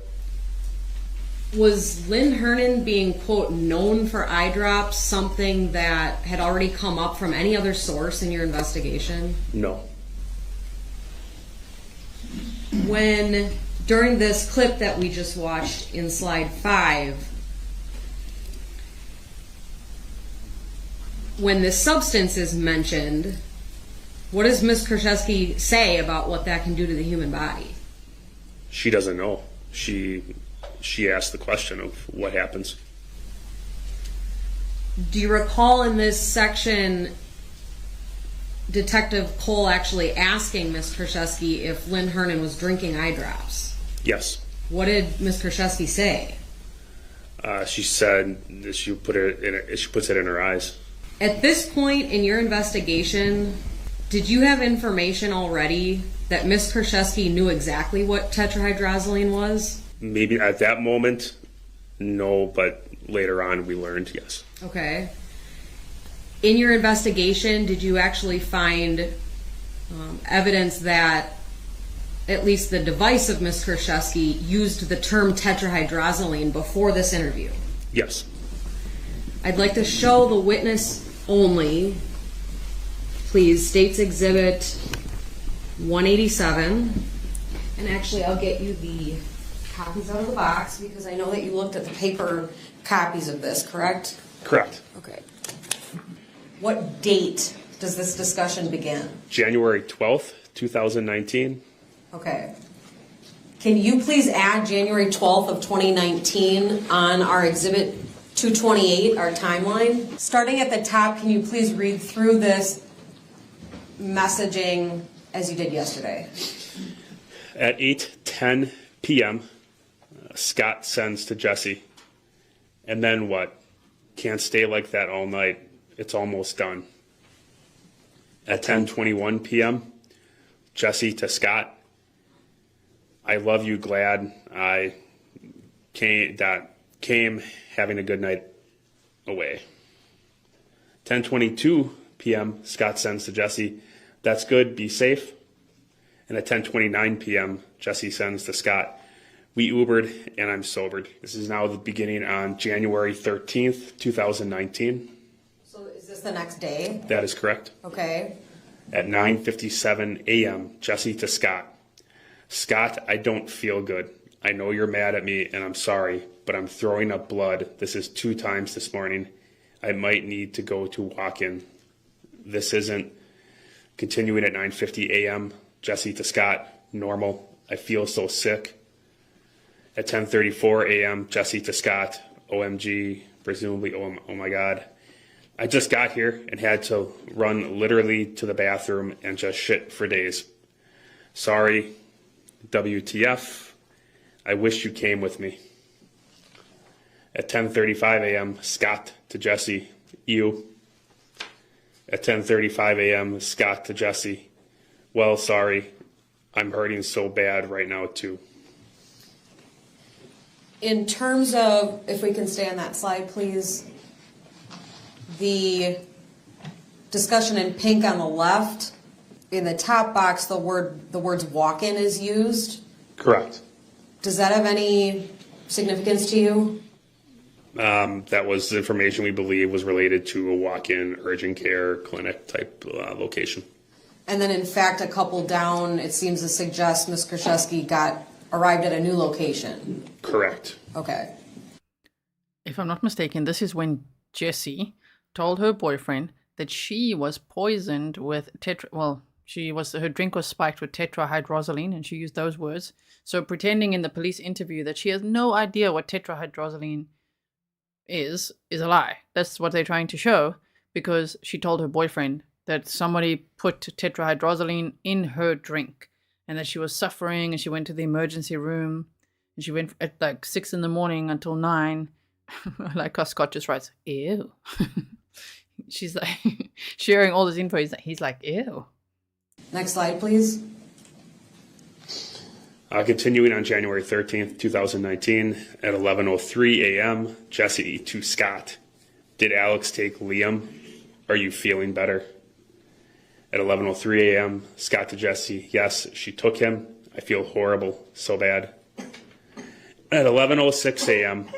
Was Lynn Hernan being, quote, known for eye drops something that had already come up from any other source in your investigation?
No.
When, during this clip that we just watched in slide 5, when this substance is mentioned, what does Ms. Kurczewski say about what that can do to the human body?
She doesn't know. She asked the question of what happens.
Do you recall in this section Detective Cole actually asking Ms. Kurczewski if Lynn Hernan was drinking eye drops?
Yes.
What did Ms. Kurczewski say?
She said that she puts it in her eyes.
At this point in your investigation, did you have information already that Ms. Kurczewski knew exactly what tetrahydrozoline was?
Maybe at that moment, no, but later on we learned, yes.
Okay. In your investigation, did you actually find evidence that at least the device of Ms. Kurczewski used the term tetrahydrozoline before this interview?
Yes.
I'd like to show the witness only, please, State's Exhibit 187. And actually, I'll get you the copies out of the box because I know that you looked at the paper copies of this, correct?
Correct.
Okay. What date does this discussion begin?
January 12th, 2019.
Okay. Can you please add January 12th of 2019 on our Exhibit 228, our timeline? Starting at the top, can you please read through this messaging as you did yesterday?
At 8:10 p.m., Scott sends to Jessy, and then what? Can't stay like that all night. It's almost done. At 10:21 p.m., Jessy to Scott, I love you, glad I came having a good night away. 10:22 p.m., Scott sends to Jessy, that's good, be safe. And at 10:29 p.m., Jessy sends to Scott, we Ubered and I'm sobered. This is now the beginning on January 13th, 2019.
So is this the next day?
That is correct.
Okay.
At 9:57 a.m., Jessy to Scott. Scott, I don't feel good. I know you're mad at me and I'm sorry, but I'm throwing up blood. This is 2 times this morning. I might need to go to walk-in. This isn't. Continuing at 9:50 a.m., Jessy to Scott, normal. I feel so sick. At 10:34 a.m., Jessy to Scott, OMG, presumably, oh my God. I just got here and had to run literally to the bathroom and just shit for days. Sorry, WTF. I wish you came with me. At 10:35 a.m., Scott to Jessy, ew. At 10:35 a.m., Scott to Jessy, well, sorry, I'm hurting so bad right now too.
In terms of, if we can stay on that slide, please, the discussion in pink on the left, in the top box, the words walk-in is used.
Correct.
Does that have any significance to you?
That was the information we believe was related to a walk-in urgent care clinic type location.
And then, in fact, a couple down, it seems to suggest Ms. Kurczewski arrived at a new location.
Correct.
Okay.
If I'm not mistaken, this is when Jessy told her boyfriend that she was poisoned with her drink was spiked with tetrahydrozoline, and she used those words. So pretending in the police interview that she has no idea what tetrahydrozoline is a lie. That's what they're trying to show, because she told her boyfriend that somebody put tetrahydrozoline in her drink and that she was suffering, and she went to the emergency room and she went at like 6 a.m. until 9. Like how Scott just writes, ew. She's like sharing all this info. He's like, ew.
Next slide, please.
Continuing on January 13th, 2019, at 11:03 a.m., Jessy to Scott, did Alex take Liam? Are you feeling better? At 11:03 a.m., Scott to Jessy, yes, she took him. I feel horrible, so bad. At 11:06 a.m.,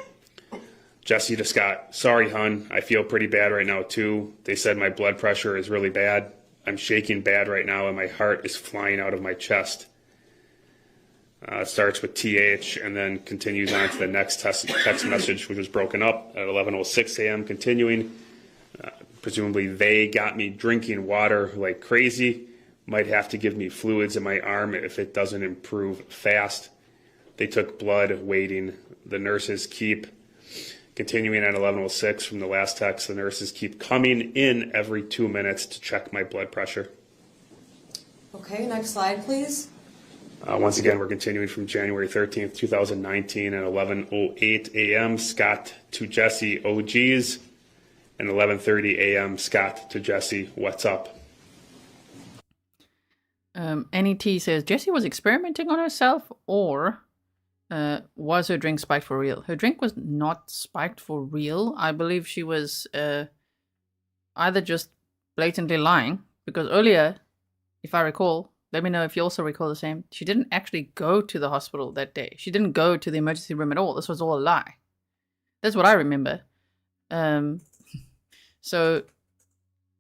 Jessy to Scott, sorry, hun, I feel pretty bad right now, too. They said my blood pressure is really bad. I'm shaking bad right now, and my heart is flying out of my chest. It starts with TH and then continues on to the next text message, which was broken up at 11:06 a.m., continuing. Presumably they got me drinking water like crazy. Might have to give me fluids in my arm if it doesn't improve fast. They took blood, waiting. The nurses keep, continuing at 11:06 from the last text, the nurses keep coming in every 2 minutes to check my blood pressure.
Okay, next slide, please.
Once again, we're continuing from January 13th, 2019 at 11:08 a.m. Scott to Jessy, OGs. And 11:30 a.m. Scott to Jessy, what's up?
NET says, Jessy was experimenting on herself, or was her drink spiked for real? Her drink was not spiked for real. I believe she was either just blatantly lying, because earlier, if I recall, let me know if you also recall the same, she didn't actually go to the hospital that day. She didn't go to the emergency room at all. This was all a lie. That's what I remember. So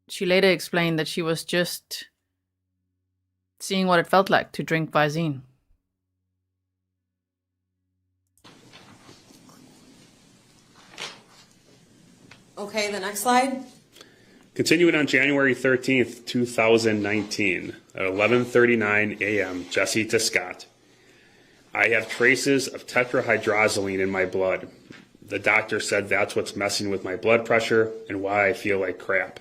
she later explained that she was just seeing what it felt like to drink Visine.
Okay, the next slide.
Continuing on January 13th, 2019 at 11:39 a.m., Jessy to Scott. I have traces of tetrahydrozoline in my blood. The doctor said that's what's messing with my blood pressure and why I feel like crap.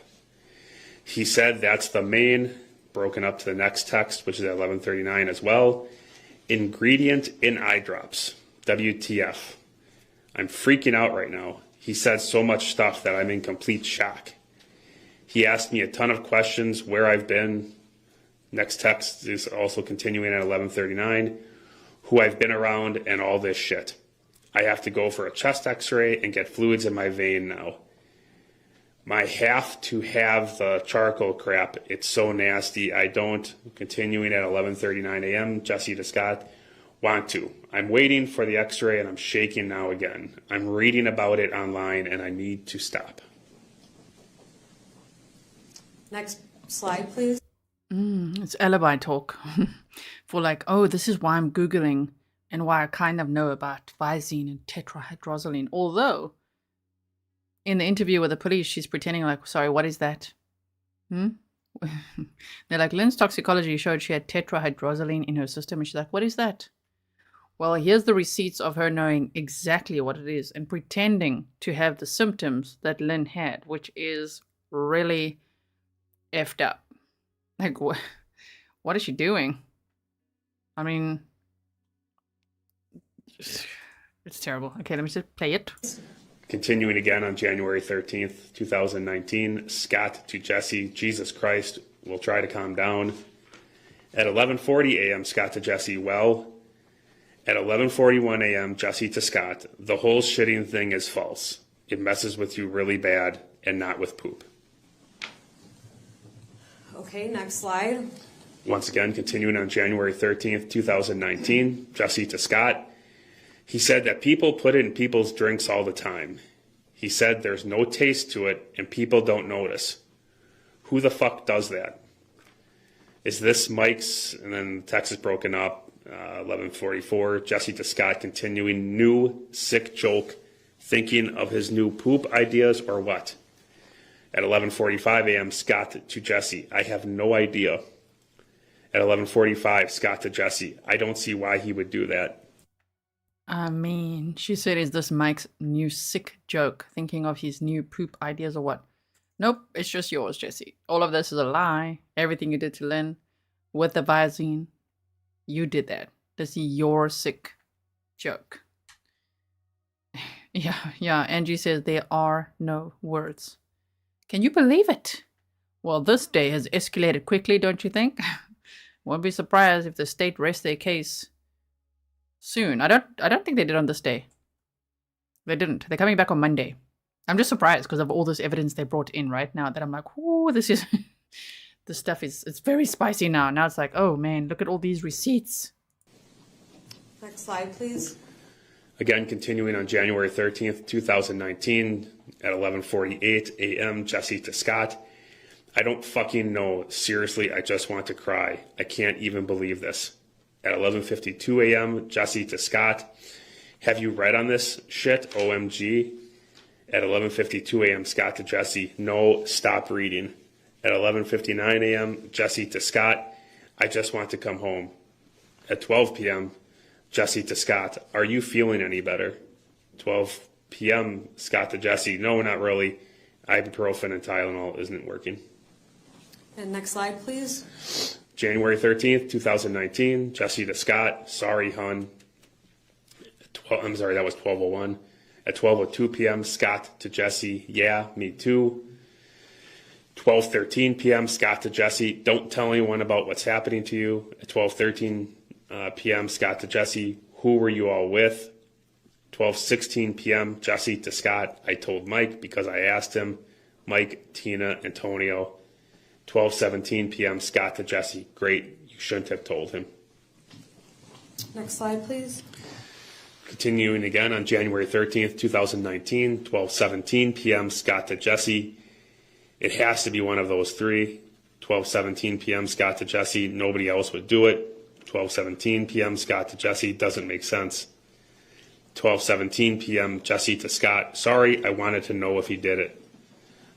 He said that's the main, broken up to the next text, which is at 11:39 as well, ingredient in eyedrops. WTF. I'm freaking out right now. He said so much stuff that I'm in complete shock. He asked me a ton of questions, where I've been. Next text is also continuing at 11:39, who I've been around and all this shit. I have to go for a chest x-ray and get fluids in my vein now. I have to have the charcoal crap. It's so nasty. I don't. Continuing at 11:39 a.m., Jessy to Scott. Want to. I'm waiting for the x-ray and I'm shaking now again. I'm reading about it online and I need to stop.
Next slide, please.
It's alibi talk. For like, oh, this is why I'm Googling and why I kind of know about Visine and tetrahydrozoline. Although, in the interview with the police, she's pretending like, sorry, what is that? They're like, Lynn's toxicology showed she had tetrahydrozoline in her system. And she's like, what is that? Well, here's the receipts of her knowing exactly what it is and pretending to have the symptoms that Lynn had, which is really effed up. Like, what is she doing? I mean, it's terrible. Okay, let me just play it.
Continuing again on January 13th, 2019, Scott to Jessy, Jesus Christ, we'll try to calm down. At 11:40 a.m., Scott to Jessy, well. At 11:41 a.m., Jessy to Scott, the whole shitting thing is false. It messes with you really bad and not with poop.
Okay, next slide.
Once again, continuing on January 13th, 2019, Jessy to Scott. He said that people put it in people's drinks all the time. He said there's no taste to it and people don't notice. Who the fuck does that? Is this Mike's? And then the text is broken up. 11:44, Jessy to Scott continuing new sick joke, thinking of his new poop ideas or what? At 11:45 a.m., Scott to Jessy, I have no idea. At 11:45, Scott to Jessy, I don't see why he would do that.
I mean, she said, is this Mike's new sick joke, thinking of his new poop ideas or what? Nope, it's just yours, Jessy. All of this is a lie. Everything you did to Lynn with the Visine, you did that. This is your sick joke. Yeah, Angie says there are no words. Can you believe it? Well, this day has escalated quickly, don't you think? Won't be surprised if the state rests their case soon. I don't think they did on this day. They didn't. They're coming back on Monday. I'm just surprised because of all this evidence they brought in right now that I'm like, oh, this stuff it's very spicy now. Now it's like, oh man, look at all these receipts.
Next slide, please.
Again, continuing on January 13th, 2019 at 11:48 a.m., Jessy to Scott. I don't fucking know. Seriously, I just want to cry. I can't even believe this. At 11:52 a.m., Jessy to Scott. Have you read on this shit? OMG. At 11:52 a.m., Scott to Jessy, no, stop reading. At 11:59 a.m., Jessy to Scott, I just want to come home. At 12 p.m., Jessy to Scott, are you feeling any better? 12 p.m., Scott to Jessy, no, not really. Ibuprofen and Tylenol isn't working.
And next slide, please.
January 13th, 2019, Jessy to Scott, sorry, hun. I'm sorry, that was 12:01. At 12:02 p.m., Scott to Jessy, yeah, me too. 12:13 p.m., Scott to Jessy, don't tell anyone about what's happening to you. At 12:13 p.m., Scott to Jessy, who were you all with? 12:16 p.m., Jessy to Scott, I told Mike because I asked him. Mike, Tina, Antonio. 12:17 p.m., Scott to Jessy, great, you shouldn't have told him.
Next slide, please.
Continuing again on January 13th, 2019, 12:17 p.m., Scott to Jessy, it has to be one of those three. 12:17 p.m., Scott to Jessy, nobody else would do it. 12:17 p.m., Scott to Jessy, doesn't make sense. 12:17 p.m., Jessy to Scott, sorry, I wanted to know if he did it.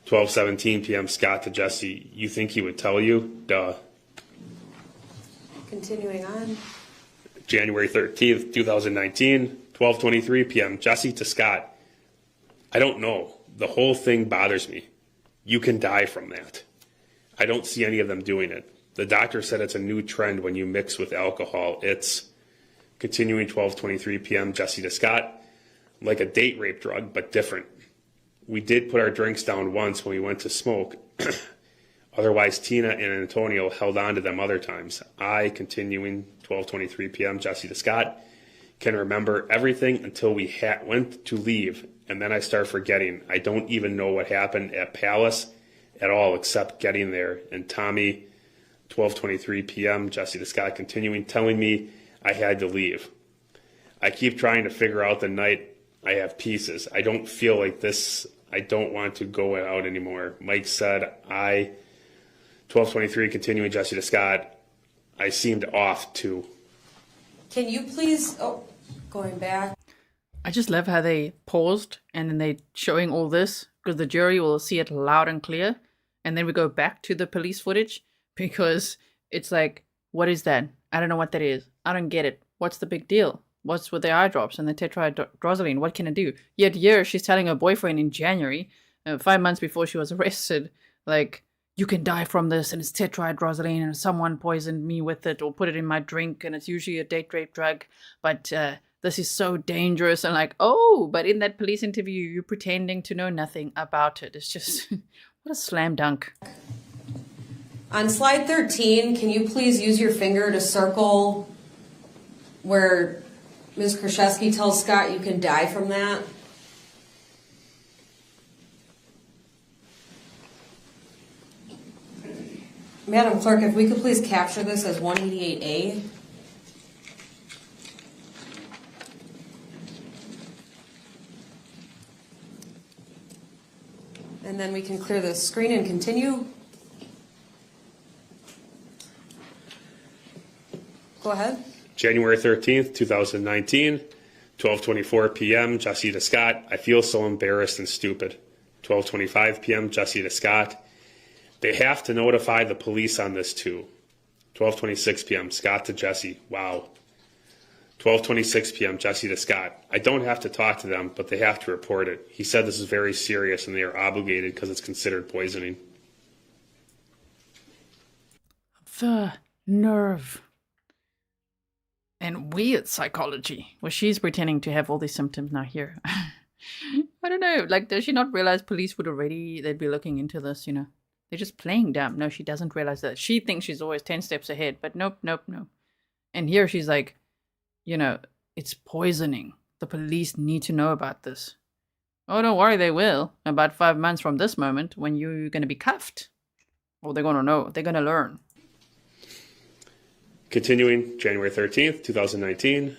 12:17 p.m., Scott to Jessy, you think he would tell you? Duh.
Continuing on.
January 13th, 2019, 12:23 p.m., Jessy to Scott, I don't know. The whole thing bothers me. You can die from that. I don't see any of them doing it. The doctor said it's a new trend when you mix with alcohol. It's continuing 12:23 p.m., Jessy to Scott, like a date rape drug, but different. We did put our drinks down once when we went to smoke. Otherwise, Tina and Antonio held on to them other times. I, continuing 12:23 p.m., Jessy to Scott, can remember everything until we went to leave, and then I start forgetting. I don't even know what happened at Palace at all except getting there. And Tommy, 12:23 p.m., Jessy to Scott, continuing, telling me I had to leave. I keep trying to figure out the night I have pieces. I don't feel like this. I don't want to go out anymore. Mike said 12:23, continuing Jessy to Scott, I seemed off too.
Can you please, going back.
I just love how they paused and then they showing all this because the jury will see it loud and clear. And then we go back to the police footage because it's like, what is that? I don't know what that is. I don't get it. What's the big deal? What's with the eye drops and the tetrahydrozoline? What can I do? Yet here she's telling her boyfriend in January, 5 months before she was arrested, like, you can die from this and it's tetrahydrozoline and someone poisoned me with it or put it in my drink and it's usually a date rape drug. But this is so dangerous. And like, oh, but in that police interview, you're pretending to know nothing about it. It's just, what a slam dunk.
On slide 13, can you please use your finger to circle where Ms. Kurczewski tells Scott you can die from that? Madam Clerk, if we could please capture this as 188A. And then we can clear the screen and continue. Go ahead.
January 13th, 2019, 12:24 p.m., Jessy to Scott, I feel so embarrassed and stupid. 12:25 p.m., Jessy to Scott, they have to notify the police on this too. 12:26 p.m., Scott to Jessy, wow. 12:26 p.m., Jessy to Scott, I don't have to talk to them, but they have to report it. He said this is very serious and they are obligated because it's considered poisoning.
The nerve. And weird psychology, where she's pretending to have all these symptoms now here. I don't know, like, does she not realize police would already, they'd be looking into this, you know? They're just playing dumb. No, she doesn't realize that. She thinks she's always 10 steps ahead, but nope. And here she's like, you know, it's poisoning. The police need to know about this. Oh, don't worry, they will. About 5 months from this moment, when you're going to be cuffed. Or they're going to know. They're going to learn.
Continuing, January 13th, 2019,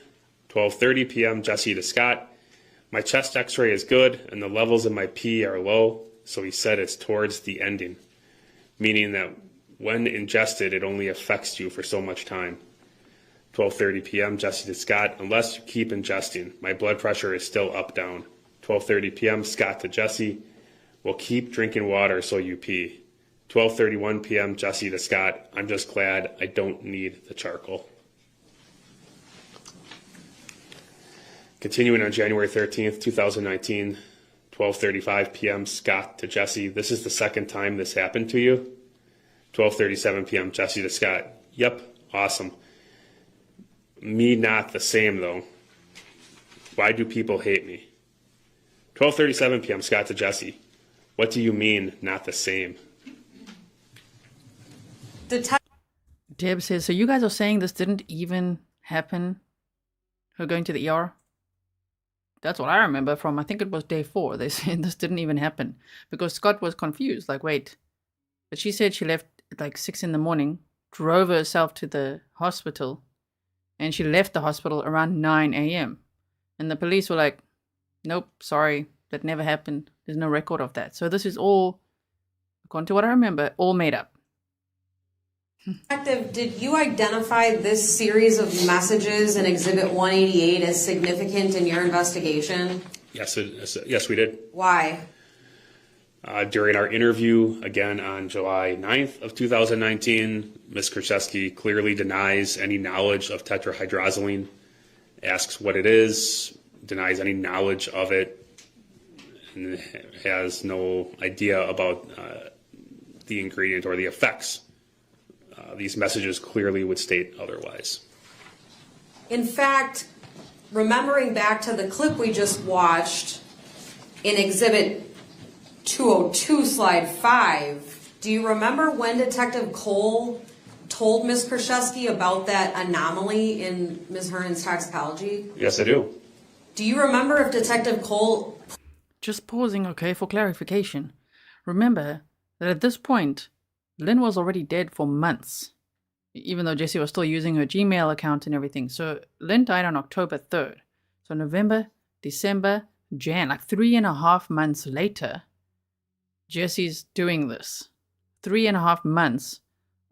12:30 p.m., Jessy to Scott. My chest x-ray is good and the levels in my pee are low, so he said it's towards the ending, meaning that when ingested, it only affects you for so much time. 12:30 p.m., Jessy to Scott, unless you keep ingesting, my blood pressure is still up, down. 12:30 p.m., Scott to Jessy. Well, keep drinking water so you pee. 12:31 p.m., Jessy to Scott. I'm just glad I don't need the charcoal. Continuing on January 13th, 2019, 12:35 p.m., Scott to Jessy. This is the second time this happened to you. 12:37 p.m., Jessy to Scott. Yep, awesome. Me not the same, though. Why do people hate me? 12:37 p.m., Scott to Jessy. What do you mean, not the same?
Deb says, so you guys are saying this didn't even happen? Her going to the ER? That's what I remember from, I think it was day 4. They said this didn't even happen. Because Scott was confused, like, wait. But she said she left at like 6 in the morning, drove herself to the hospital, and she left the hospital around 9 a.m. And the police were like, nope, sorry, that never happened. There's no record of that. So this is all, according to what I remember, all made up.
Detective, did you identify this series of messages in Exhibit 188 as significant in your investigation?
Yes, we did.
Why?
During our interview, again on July 9th of 2019, Ms. Kurczewski clearly denies any knowledge of tetrahydrozoline, asks what it is, denies any knowledge of it, and has no idea about the ingredient or the effects. These messages clearly would state otherwise.
In fact, remembering back to the clip we just watched in Exhibit 202, Slide 5, do you remember when Detective Cole told Ms. Kurczewski about that anomaly in Ms. Hernan's toxicology?
Yes, I do.
Do you remember if Detective Cole...
Just pausing, okay, for clarification. Remember that at this point, Lynn was already dead for months, even though Jessy was still using her Gmail account and everything. So Lynn died on October 3rd. So November, December, Jan, like 3.5 months later, Jessy's doing this. 3.5 months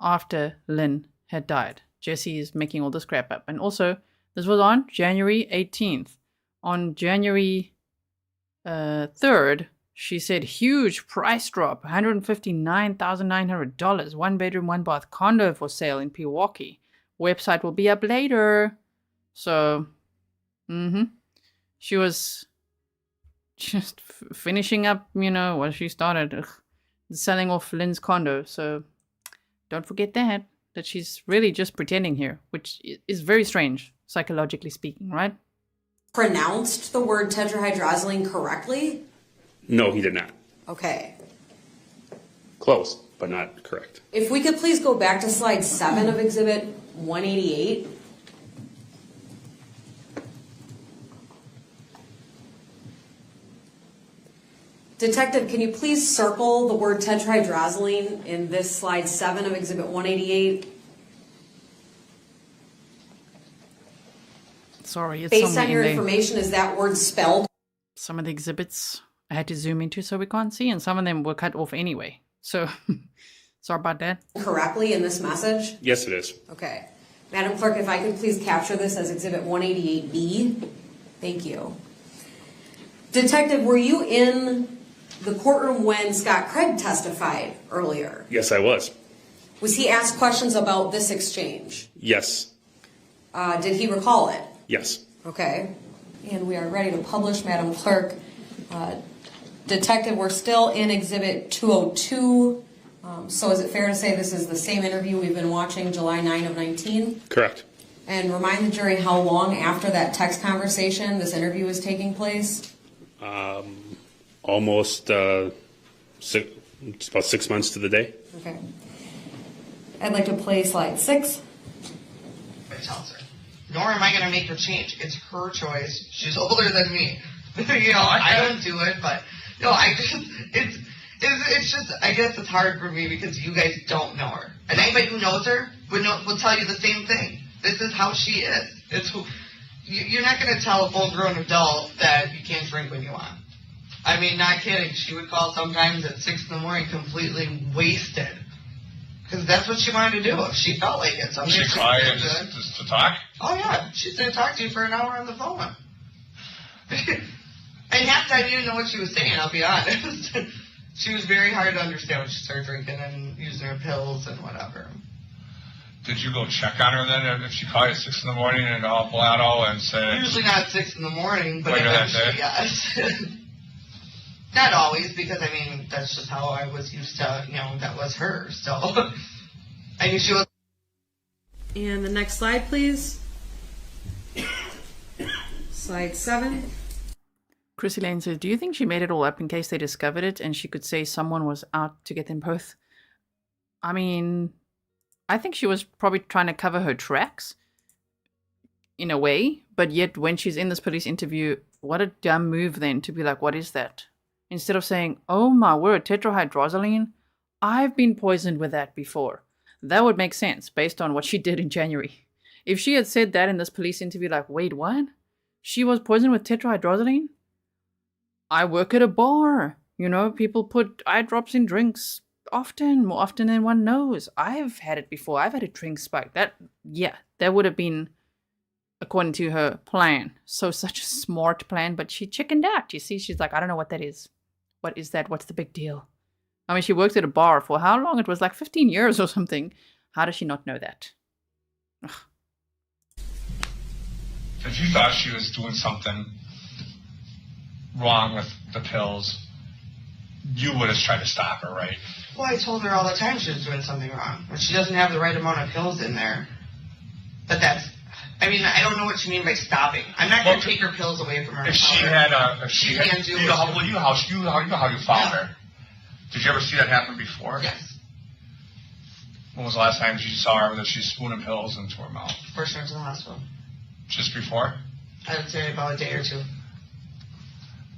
after Lynn had died. Jessy is making all this crap up. And also, this was on January 18th. On January 3rd, she said, huge price drop, $159,900, 1-bedroom, 1-bath condo for sale in Pewaukee. Website will be up later. So, she was just finishing up, what she started, selling off Lynn's condo. So, don't forget that she's really just pretending here, which is very strange, psychologically speaking, right?
Pronounced the word tetrahydrozoline correctly?
No, he did not.
Okay.
Close, but not correct.
If we could please go back to Slide 7 of Exhibit 188. Detective, can you please circle the word tetrahydrozoline in this Slide 7 of Exhibit 188?
Sorry, it's
based on your information, is that word spelled?
Some of the exhibits I had to zoom into so we can't see, and some of them were cut off anyway. So, sorry about that.
Correctly in this message?
Yes, it is.
Okay. Madam Clerk, if I could please capture this as Exhibit 188B. Thank you. Detective, were you in the courtroom when Scott Craig testified earlier?
Yes, I was.
Was he asked questions about this exchange?
Yes.
Did he recall it?
Yes.
Okay. And we are ready to publish, Madam Clerk. Detective, we're still in Exhibit 202. So is it fair to say this is the same interview we've been watching July 9 of 19?
Correct.
And remind the jury how long after that text conversation this interview was taking place?
Almost it's about 6 months to the day.
Okay. I'd like to play Slide 6.
I tells her, nor am I going to make her change. It's her choice. She's older than me. I don't do it, but it's just, I guess it's hard for me because you guys don't know her. And anybody who knows her will tell you the same thing. This is how she is. You're not going to tell a full-grown adult that you can't drink when you want. I mean, not kidding. She would call sometimes at 6 in the morning completely wasted. Because that's what she wanted to do. If she felt like it.
She called you just to talk?
Oh, yeah. She's going to talk to you for an hour on the phone. I And half the time, you didn't know what she was saying, I'll be honest. She was very hard to understand when she started drinking and using her pills and whatever.
Did you go check on her then if she called you at 6 in the morning and all blotto and said...
Usually not 6 in the morning, but
later that
eventually,
day?
yes. Not always, because, I mean, that's just how I was used to, that was her. So I knew she was...
And the next slide, please. Slide 7.
Chrissy Lane says, do you think she made it all up in case they discovered it and she could say someone was out to get them both? I mean, I think she was probably trying to cover her tracks in a way, but yet when she's in this police interview, what a dumb move then to be like, what is that? Instead of saying, oh my word, tetrahydrozoline, I've been poisoned with that before. That would make sense based on what she did in January. If she had said that in this police interview, like, wait, what? She was poisoned with tetrahydrozoline? I work at a bar. People put eye drops in drinks often, more often than one knows. I've had it before. I've had a drink spike. That would have been according to her plan. So such a smart plan, but she chickened out. You see, she's like, I don't know what that is. What is that? What's the big deal? I mean, she worked at a bar for how long? It was like 15 years or something. How does she not know that? Ugh.
If you thought she was doing something wrong with the pills, you would have tried to stop her, right?
Well, I told her all the time she was doing something wrong. But she doesn't have the right amount of pills in there. But I don't know what you mean by stopping. I'm not going to take her pills away from her.
If she had, you know how you found her. Did you ever see that happen before?
Yes.
When was the last time you saw her that she's spooning pills into her mouth?
First went to the hospital.
Just before?
I would say about a day or two.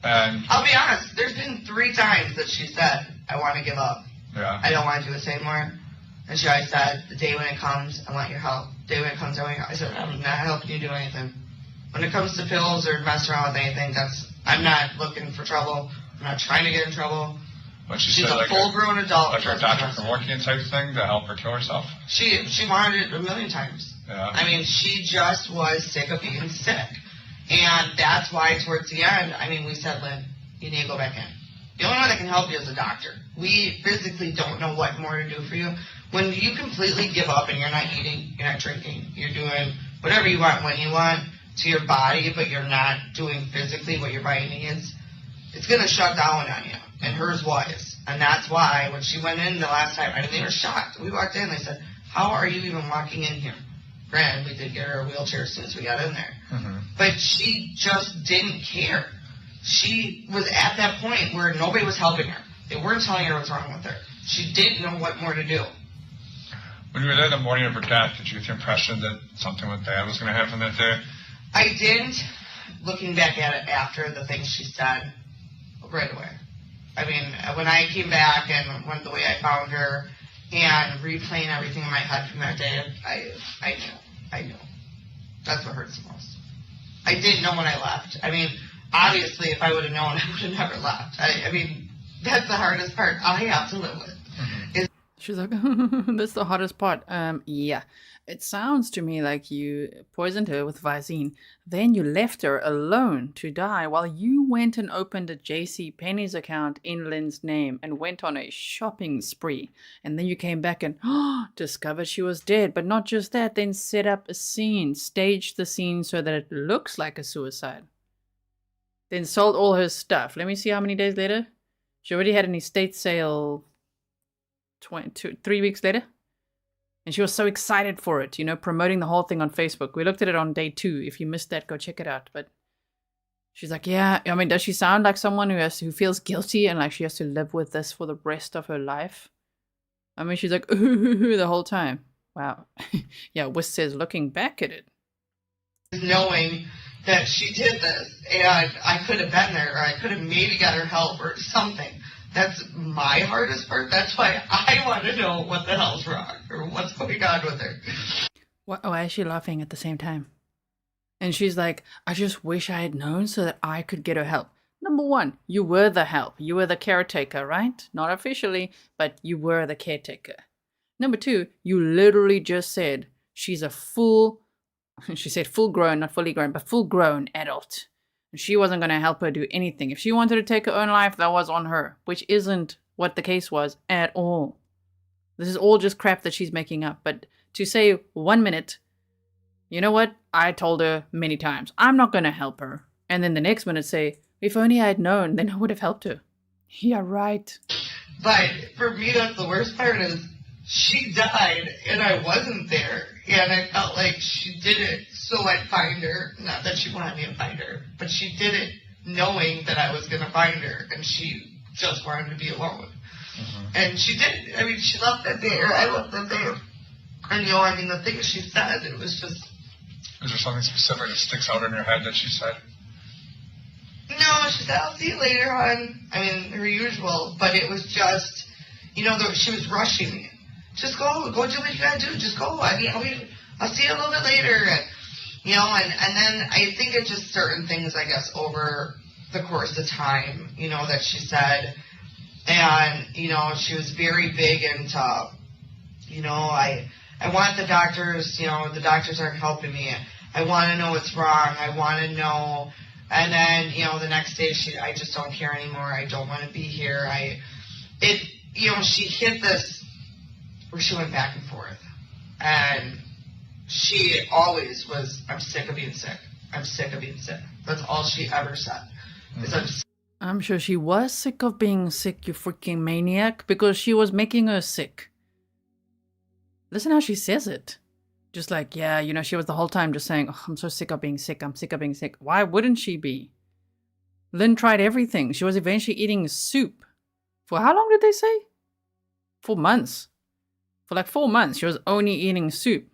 And
I'll be honest, there's been 3 times that she said, I want to give up.
Yeah.
I don't want to do this anymore. And she always said, the day when it comes, I want your help. The day when it comes, I want your help. I said, I'm not helping you do anything. When it comes to pills or messing around with anything, I'm not looking for trouble. I'm not trying to get in trouble.
But she's
a full-grown adult.
Like her Dr. Pewaukee type thing to help her kill herself?
She wanted it a million times.
Yeah.
I mean, she just was sick of being sick. And that's why towards the end, we said, Lynn, you need to go back in. The only one that can help you is a doctor. We physically don't know what more to do for you. When you completely give up and you're not eating, you're not drinking, you're doing whatever you want when you want to your body, but you're not doing physically what your body needs, it's going to shut down on you. And hers was. And that's why when she went in the last time, they were shocked. We walked in, they said, how are you even walking in here? Granted, we did get her a wheelchair as soon as we got in there. Mm-hmm. But she just didn't care. She was at that point where nobody was helping her. They weren't telling her what's wrong with her. She didn't know what more to do.
When you were there the morning of her death, did you get the impression that something with Dad was going to happen that day?
I didn't, looking back at it after the things she said, right away. When I came back and went the way I found her and replaying everything in my head from that day, I knew. That's what hurts the most. I didn't know when I left. Obviously, if I would have known, I would have never left. That's the hardest part I have to live with. Mm-hmm.
She's like, that's the hardest part. Yeah. It sounds to me like you poisoned her with Visine. Then you left her alone to die while you went and opened a JC Penney's account in Lynn's name and went on a shopping spree. And then you came back and discovered she was dead. But not just that, then set up a scene, staged the scene so that it looks like a suicide. Then sold all her stuff. Let me see how many days later. She already had an estate sale 3 weeks later. And she was so excited for it, promoting the whole thing on Facebook. We looked at it on day 2. If you missed that, go check it out. But she's like, yeah, does she sound like someone who feels guilty and like she has to live with this for the rest of her life? She's like, ooh, the whole time. Wow. Yeah, Wiss says, looking back at it.
Knowing that she did this, and I could have been there, or I could have maybe got her help or something. That's my hardest part. That's why I want to know what the hell's wrong or what's going on with her.
Why is she laughing at the same time? And she's like, I just wish I had known so that I could get her help. Number 1, you were the help. You were the caretaker, right? Not officially, but you were the caretaker. Number 2, you literally just said she said full grown, not fully grown, but full grown adult. She wasn't going to help her do anything. If she wanted to take her own life, that was on her, which isn't what the case was at all. This is all just crap that she's making up. But to say 1 minute, you know what? I told her many times, I'm not going to help her. And then the next minute say, if only I had known, then I would have helped her. Yeah, right.
But for me, that's the worst part is she died and I wasn't there. And I felt like she did it so I'd find her. Not that she wanted me to find her, but she did it knowing that I was going to find her. And she just wanted to be alone. Mm-hmm. And she did. I mean, she left that day, or I left that day. And, you know, I mean, the things she said, it was just...
Is there something specific that sticks out in your head that she said?
No, she said, I'll see you later on. I mean, her usual. But it was just, you know, she was rushing me. Just go do what you gotta do. Just go. I mean, I'll see you a little bit later. And, you know, and then I think it's just certain things, I guess, over the course of time, you know, that she said. And, you know, she was very big into, you know, I want the doctors, you know, the doctors aren't helping me. I want to know what's wrong. I want to know. And then, you know, the next day, I just don't care anymore. I don't want to be here. You know, she hit this where she went back and forth. And she always was, I'm sick of being sick. I'm sick of being sick. That's all she ever said.
I'm sure she was sick of being sick, you freaking maniac, because she was making her sick. Listen how she says it. Just like, yeah, you know, she was the whole time just saying, oh, I'm so sick of being sick. I'm sick of being sick. Why wouldn't she be? Lynn tried everything. She was eventually eating soup. For how long did they say? 4 months. For like 4 months, she was only eating soup.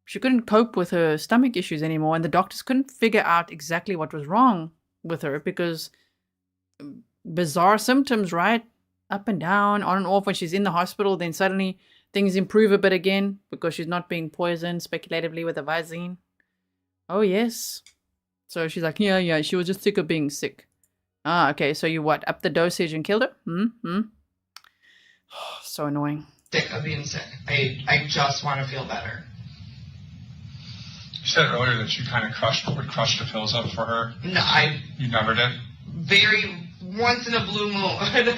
She couldn't cope with her stomach issues anymore, and the doctors couldn't figure out exactly what was wrong with her because bizarre symptoms, right? Up and down, on and off. When she's in the hospital, then suddenly things improve a bit again because she's not being poisoned speculatively with a Visine. Oh, yes. So she's like, yeah, she was just sick of being sick. Ah, okay, so you what? Up the dosage and killed her? So annoying.
Sick of being sick. I just want to feel better.
You said earlier that you kind of would crush the pills up for her.
No,
You never did?
Very once in a blue moon.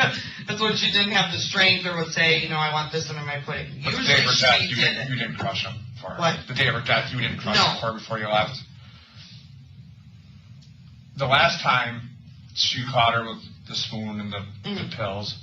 That's when she didn't have the strength or would say, you know, I want this under my pudding.
But the day of her death, you didn't crush them for her.
What?
The day of her death, you didn't crush them for her before you left. The last time you caught her with the spoon and the pills,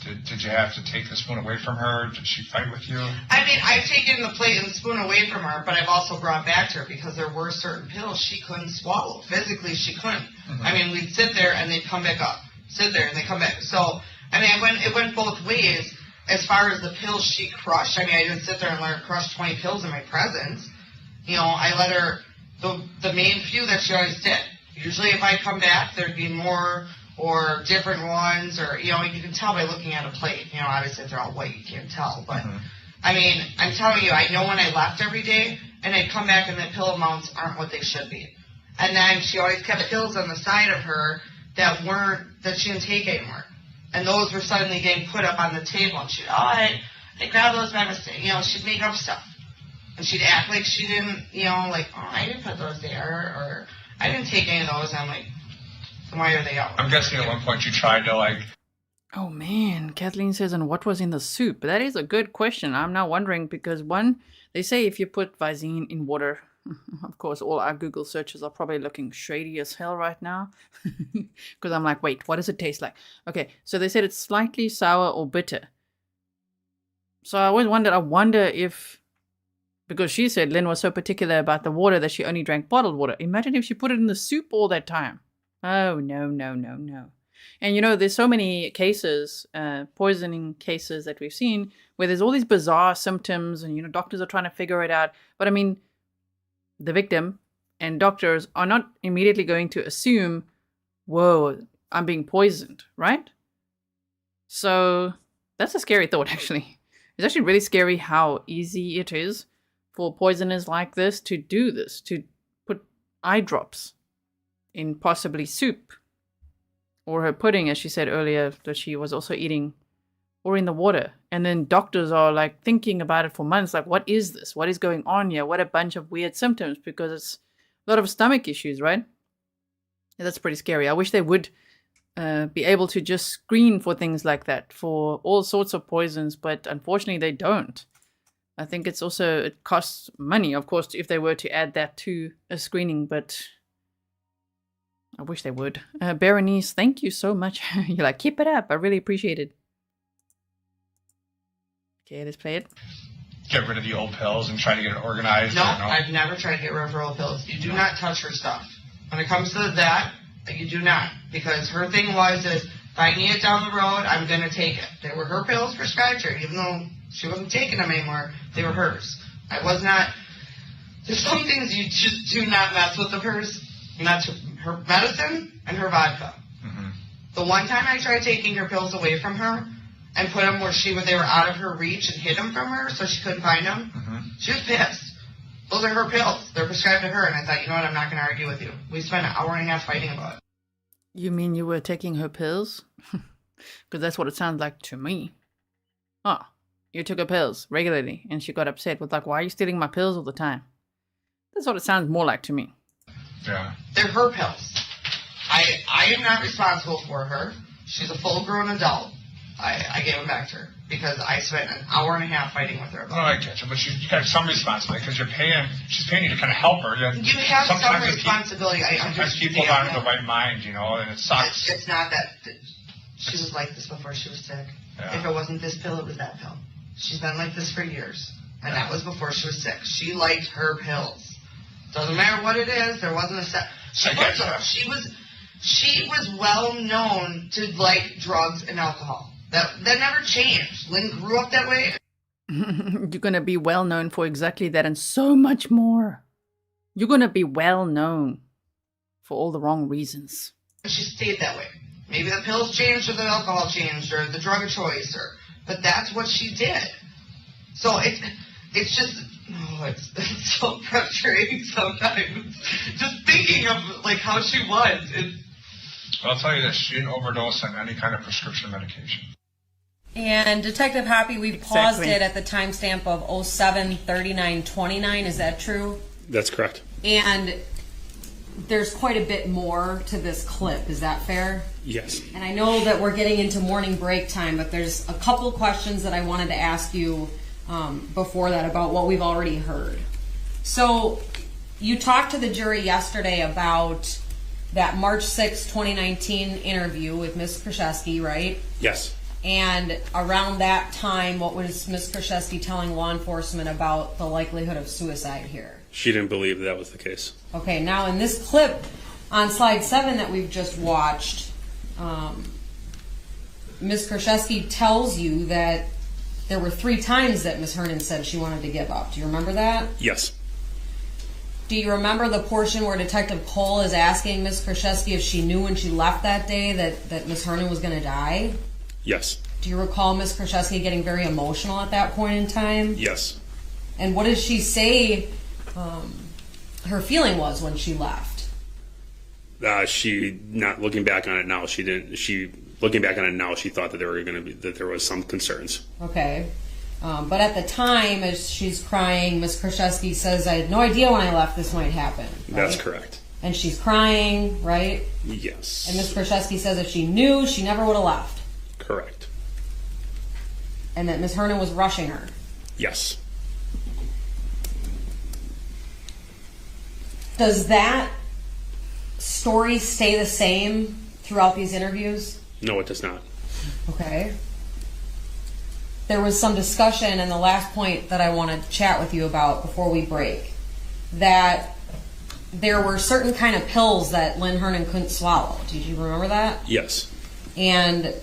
did you have to take the spoon away from her? Did she fight with you? I
mean, I've taken the plate and the spoon away from her, but I've also brought back to her because there were certain pills she couldn't swallow. Physically, she couldn't. Mm-hmm. I mean, we'd sit there and they'd come back up. Sit there and they come back. So, I mean, it went both ways as far as the pills she crushed. I mean, I didn't sit there and let her crush 20 pills in my presence. You know, I let her, the main few that she always did. Usually if I come back, there'd be more or different ones, or, you know, you can tell by looking at a plate. You know, obviously if they're all white, you can't tell. But, I mean, I'm telling you, I know when I left every day, and I'd come back and the pill amounts aren't what they should be. And then she always kept pills on the side of her that she didn't take anymore. And those were suddenly getting put up on the table. And she'd, I grabbed those by mistake. You know, she'd make up stuff. And she'd act like she didn't, you know, like, I didn't put those there, or I didn't take any of those. I'm like, why are they out?
I'm guessing at one point you tried to, like...
Oh, man. Kathleen says, and what was in the soup? That is a good question. I'm now wondering because, one, they say if you put Visine in water, of course, all our Google searches are probably looking shady as hell right now. Because I'm like, wait, what does it taste like? Okay, so they said it's slightly sour or bitter. So I always wondered, I wonder if... Because she said Lynn was so particular about the water that she only drank bottled water. Imagine if she put it in the soup all that time. Oh, no. And, you know, there's so many cases, poisoning cases that we've seen where there's all these bizarre symptoms and, you know, doctors are trying to figure it out. But, I mean, the victim and doctors are not immediately going to assume, whoa, I'm being poisoned, right? So that's a scary thought, actually. It's actually really scary how easy it is for poisoners like this to do this, to put eye drops in possibly soup or her pudding, as she said earlier, that she was also eating, or in the water. And then doctors are like thinking about it for months, like, what is this? What is going on here? What a bunch of weird symptoms, because it's a lot of stomach issues, right? Yeah, that's pretty scary. I wish they would be able to just screen for things like that, for all sorts of poisons, but unfortunately they don't. I think it's also, it costs money, of course, if they were to add that to a screening, but I wish they would. Berenice, thank you so much. You're like, keep it up. I really appreciate it. Okay, let's play it.
Get rid of the old pills and try to get it organized?
No, I've never tried to get rid of her old pills. You do not touch her stuff. When it comes to that, you do not. Because her thing was, if I need it down the road, I'm going to take it. They were her pills prescribed her, even though she wasn't taking them anymore. They were hers. I was not. There's some things you just do not mess with of hers. Not her medicine and her vodka. Mm-hmm. The one time I tried taking her pills away from her and put them where they were out of her reach and hid them from her so she couldn't find them, she was pissed. Those are her pills. They're prescribed to her. And I thought, you know what, I'm not going to argue with you. We spent an hour and a half fighting about it.
You mean you were taking her pills? Because that's what it sounds like to me. Oh, you took her pills regularly and she got upset with like, why are you stealing my pills all the time? That's what it sounds more like to me.
Yeah.
They're her pills. I am not responsible for her. She's a full-grown adult. I gave them back to her because I spent an hour and a half fighting with her about
I get you, but you have some responsibility because she's paying you to kind of help her.
You have some responsibility.
Sometimes people aren't in the right mind, and it sucks.
It's not that she was like this before she was sick. Yeah. If it wasn't this pill, it was that pill. She's been like this for years, and that was before she was sick. She liked her pills. Doesn't matter what it is. There wasn't a set. She was well known to like drugs and alcohol. That never changed. Lynn grew up that way.
You're going to be well known for exactly that and so much more. You're going to be well known for all the wrong reasons.
She stayed that way. Maybe the pills changed or the alcohol changed or the drug of choice, but that's what she did. So it's just, it's so frustrating sometimes. Just thinking of like how she was.
I'll tell you this, she didn't overdose on any kind of prescription medication.
And Detective Hoppe, we paused it at the timestamp of 07:39:29. Is that true?
That's correct.
And there's quite a bit more to this clip. Is that fair?
Yes.
And I know that we're getting into morning break time, but there's a couple questions that I wanted to ask you before that about what we've already heard. So you talked to the jury yesterday about that March 6, 2019 interview with Ms. Kurczewski, right?
Yes.
And around that time, what was Ms. Kurczewski telling law enforcement about the likelihood of suicide here?
She didn't believe that was the case.
Okay, now in this clip on slide 7 that we've just watched, Ms. Kurczewski tells you that there were 3 times that Ms. Hernan said she wanted to give up. Do you remember that?
Yes.
Do you remember the portion where Detective Cole is asking Ms. Kurczewski if she knew when she left that day that Ms. Hernan was going to die?
Yes.
Do you recall Ms. Kurczewski getting very emotional at that point in time?
Yes.
And what did she say her feeling was when she left?
Not looking back on it now, she didn't. Looking back on it now, she thought that there was some concerns.
Okay. But at the time, as she's crying, Ms. Kurczewski says, I had no idea when I left this might happen. Right?
That's correct.
And she's crying, right?
Yes.
And Ms. Kurczewski says if she knew, she never would have left.
Correct.
And that Ms. Hernan was rushing her.
Yes.
Does that story stay the same throughout these interviews?
No, it does not.
Okay. There was some discussion in the last point that I want to chat with you about before we break, that there were certain kind of pills that Lynn Hernan couldn't swallow. Did you remember that?
Yes.
And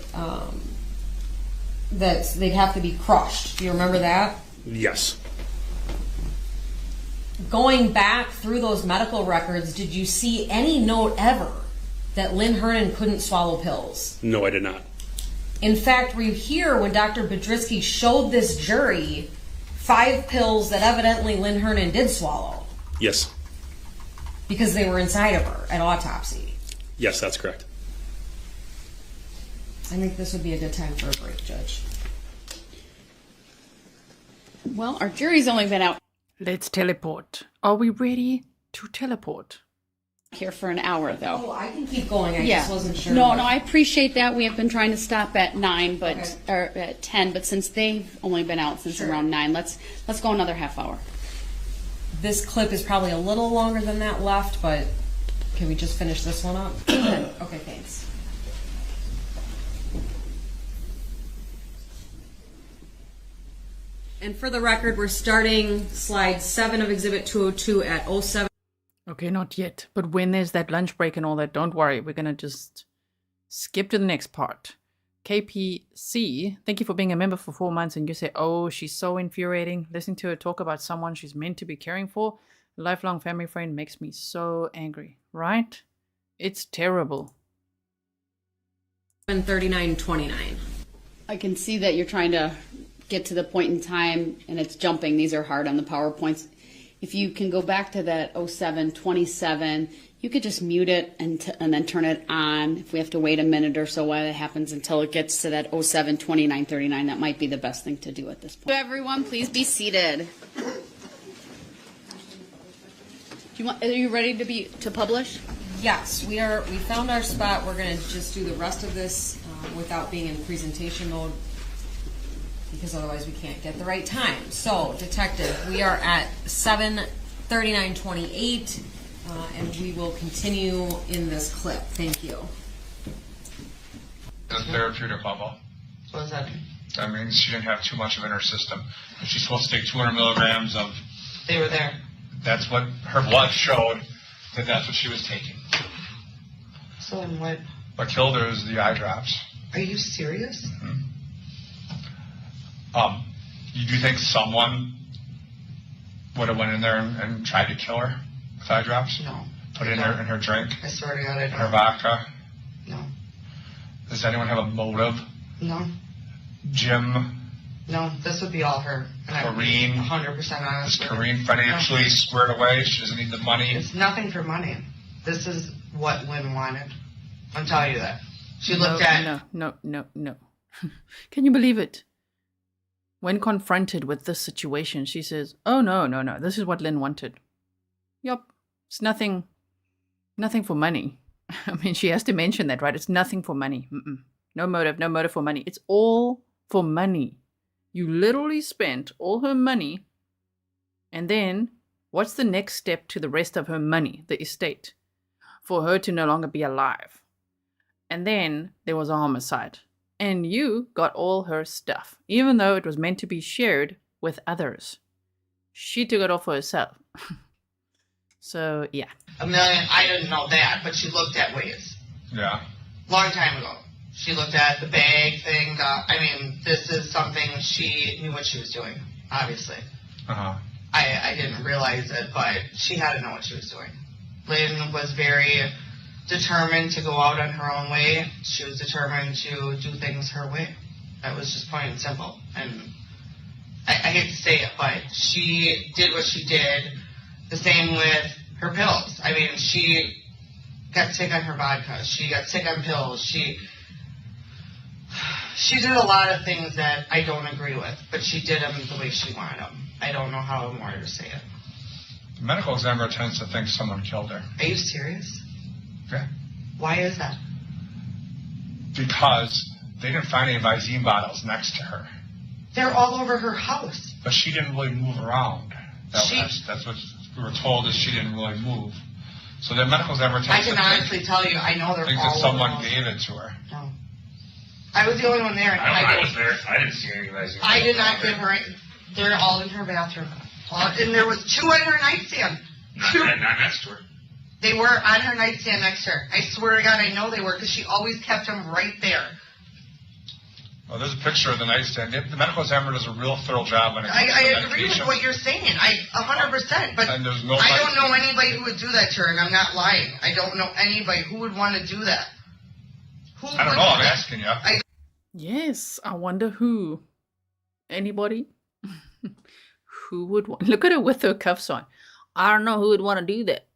that they'd have to be crushed. Do you remember that?
Yes.
Going back through those medical records, did you see any note ever that Lynn Hernan couldn't swallow pills?
No, I did not.
In fact, we hear when Dr. Bedrisky showed this jury 5 pills that evidently Lynn Hernan did swallow.
Yes.
Because they were inside of her at autopsy.
Yes, that's correct.
I think this would be a good time for a break, Judge.
Well, our jury's only been out.
Let's teleport. Are we ready to teleport?
Here for an hour, though.
Oh, I can keep going. I just wasn't sure.
No, I appreciate that. We have been trying to stop at 9, but or at 10, but since they've only been out since around 9, let's go another half hour.
This clip is probably a little longer than that left, but can we just finish this one up? Okay, thanks. And for the record, we're starting slide 7 of Exhibit 202 at 07.
Okay, not yet. But when there's that lunch break and all that, don't worry. We're going to just skip to the next part. KPC, thank you for being a member for 4 months. And you say, oh, she's so infuriating. Listening to her talk about someone she's meant to be caring for, a lifelong family friend, makes me so angry. Right? It's terrible.
39:29.
I can see that you're trying to get to the point in time, and it's jumping. These are hard on the PowerPoints. If you can go back to that 07:27, you could just mute it and then turn it on. If we have to wait a minute or so while it happens until it gets to that 07:29:39, that might be the best thing to do at this point. Everyone, please be seated. Are you ready to publish?
Yes, we are. We found our spot. We're going to just do the rest of this without being in presentation mode, because otherwise we can't get the right time. So, detective, we are at 7:39:28, and we will continue in this clip. Thank you.
The therapeutic level.
What does that mean?
That means she didn't have too much of it in her system. If she's supposed to take 200 milligrams of...
They were there.
That's what her blood showed, that's what she was taking.
So then what?
What killed her is the eye drops.
Are you serious?
Mm-hmm. Do you think someone would have went in there and tried to kill her with eye drops?
No.
Put it in her drink?
I swear to God, I don't.
Her vodka?
No.
Does anyone have a motive?
No.
Jim?
No, this would be all her. And
Corrine?
100% honest.
Is Corrine financially squared away? She doesn't need the money?
It's nothing for money. This is what Lynn wanted. I'm telling you that. She looked at...
No. Can you believe it? When confronted with this situation, she says, oh, no, this is what Lynn wanted. Yup, it's nothing for money. I mean, she has to mention that, right? It's nothing for money. No motive for money. It's all for money. You literally spent all her money, and then what's the next step to the rest of her money, the estate? For her to no longer be alive. And then there was a homicide. And you got all her stuff, even though it was meant to be shared with others. She took it all for herself. So, yeah.
$1 million, I didn't know that, but she looked at ways.
Yeah.
Long time ago. She looked at the bag thing. This is something she knew what she was doing, obviously.
Uh-huh.
I didn't realize it, but she had to know what she was doing. Lynn was very determined to go out on her own way. She was determined to do things her way. That was just plain and simple. And I hate to say it, but she did what she did. The same with her pills. I mean, she got sick on her vodka. She got sick on pills. She did a lot of things that I don't agree with, but she did them the way she wanted them. I don't know how more to say it.
The medical examiner tends to think someone killed her.
Are you serious?
Yeah.
Why is that?
Because they didn't find any Visine bottles next to her.
They're all over her house.
But she didn't really move around. That's what we were told, is she didn't really move. So the medical examiner tends to think...
I can honestly tell you, I know they're all over
that someone
her
gave it to her.
No. I was the only one there.
I was there. I didn't see any Visine.
I did not give her... They're all in her bathroom. And there was 2 on her nightstand. 2.
Not next to her.
They were on her nightstand next to her. I swear to God, I know they were, because she always kept them right there.
Well, there's a picture of the nightstand. The medical examiner does a real thorough job when it comes to
I
medication.
agree with what you're saying. 100%. But
and there's
I don't know anybody who would do that to her, and I'm not lying. I don't know anybody who would want to do that.
I don't know. I'm asking you.
Yes, I wonder who. Anybody? Who would want... Look at her with her cuffs on. I don't know who would want to do that.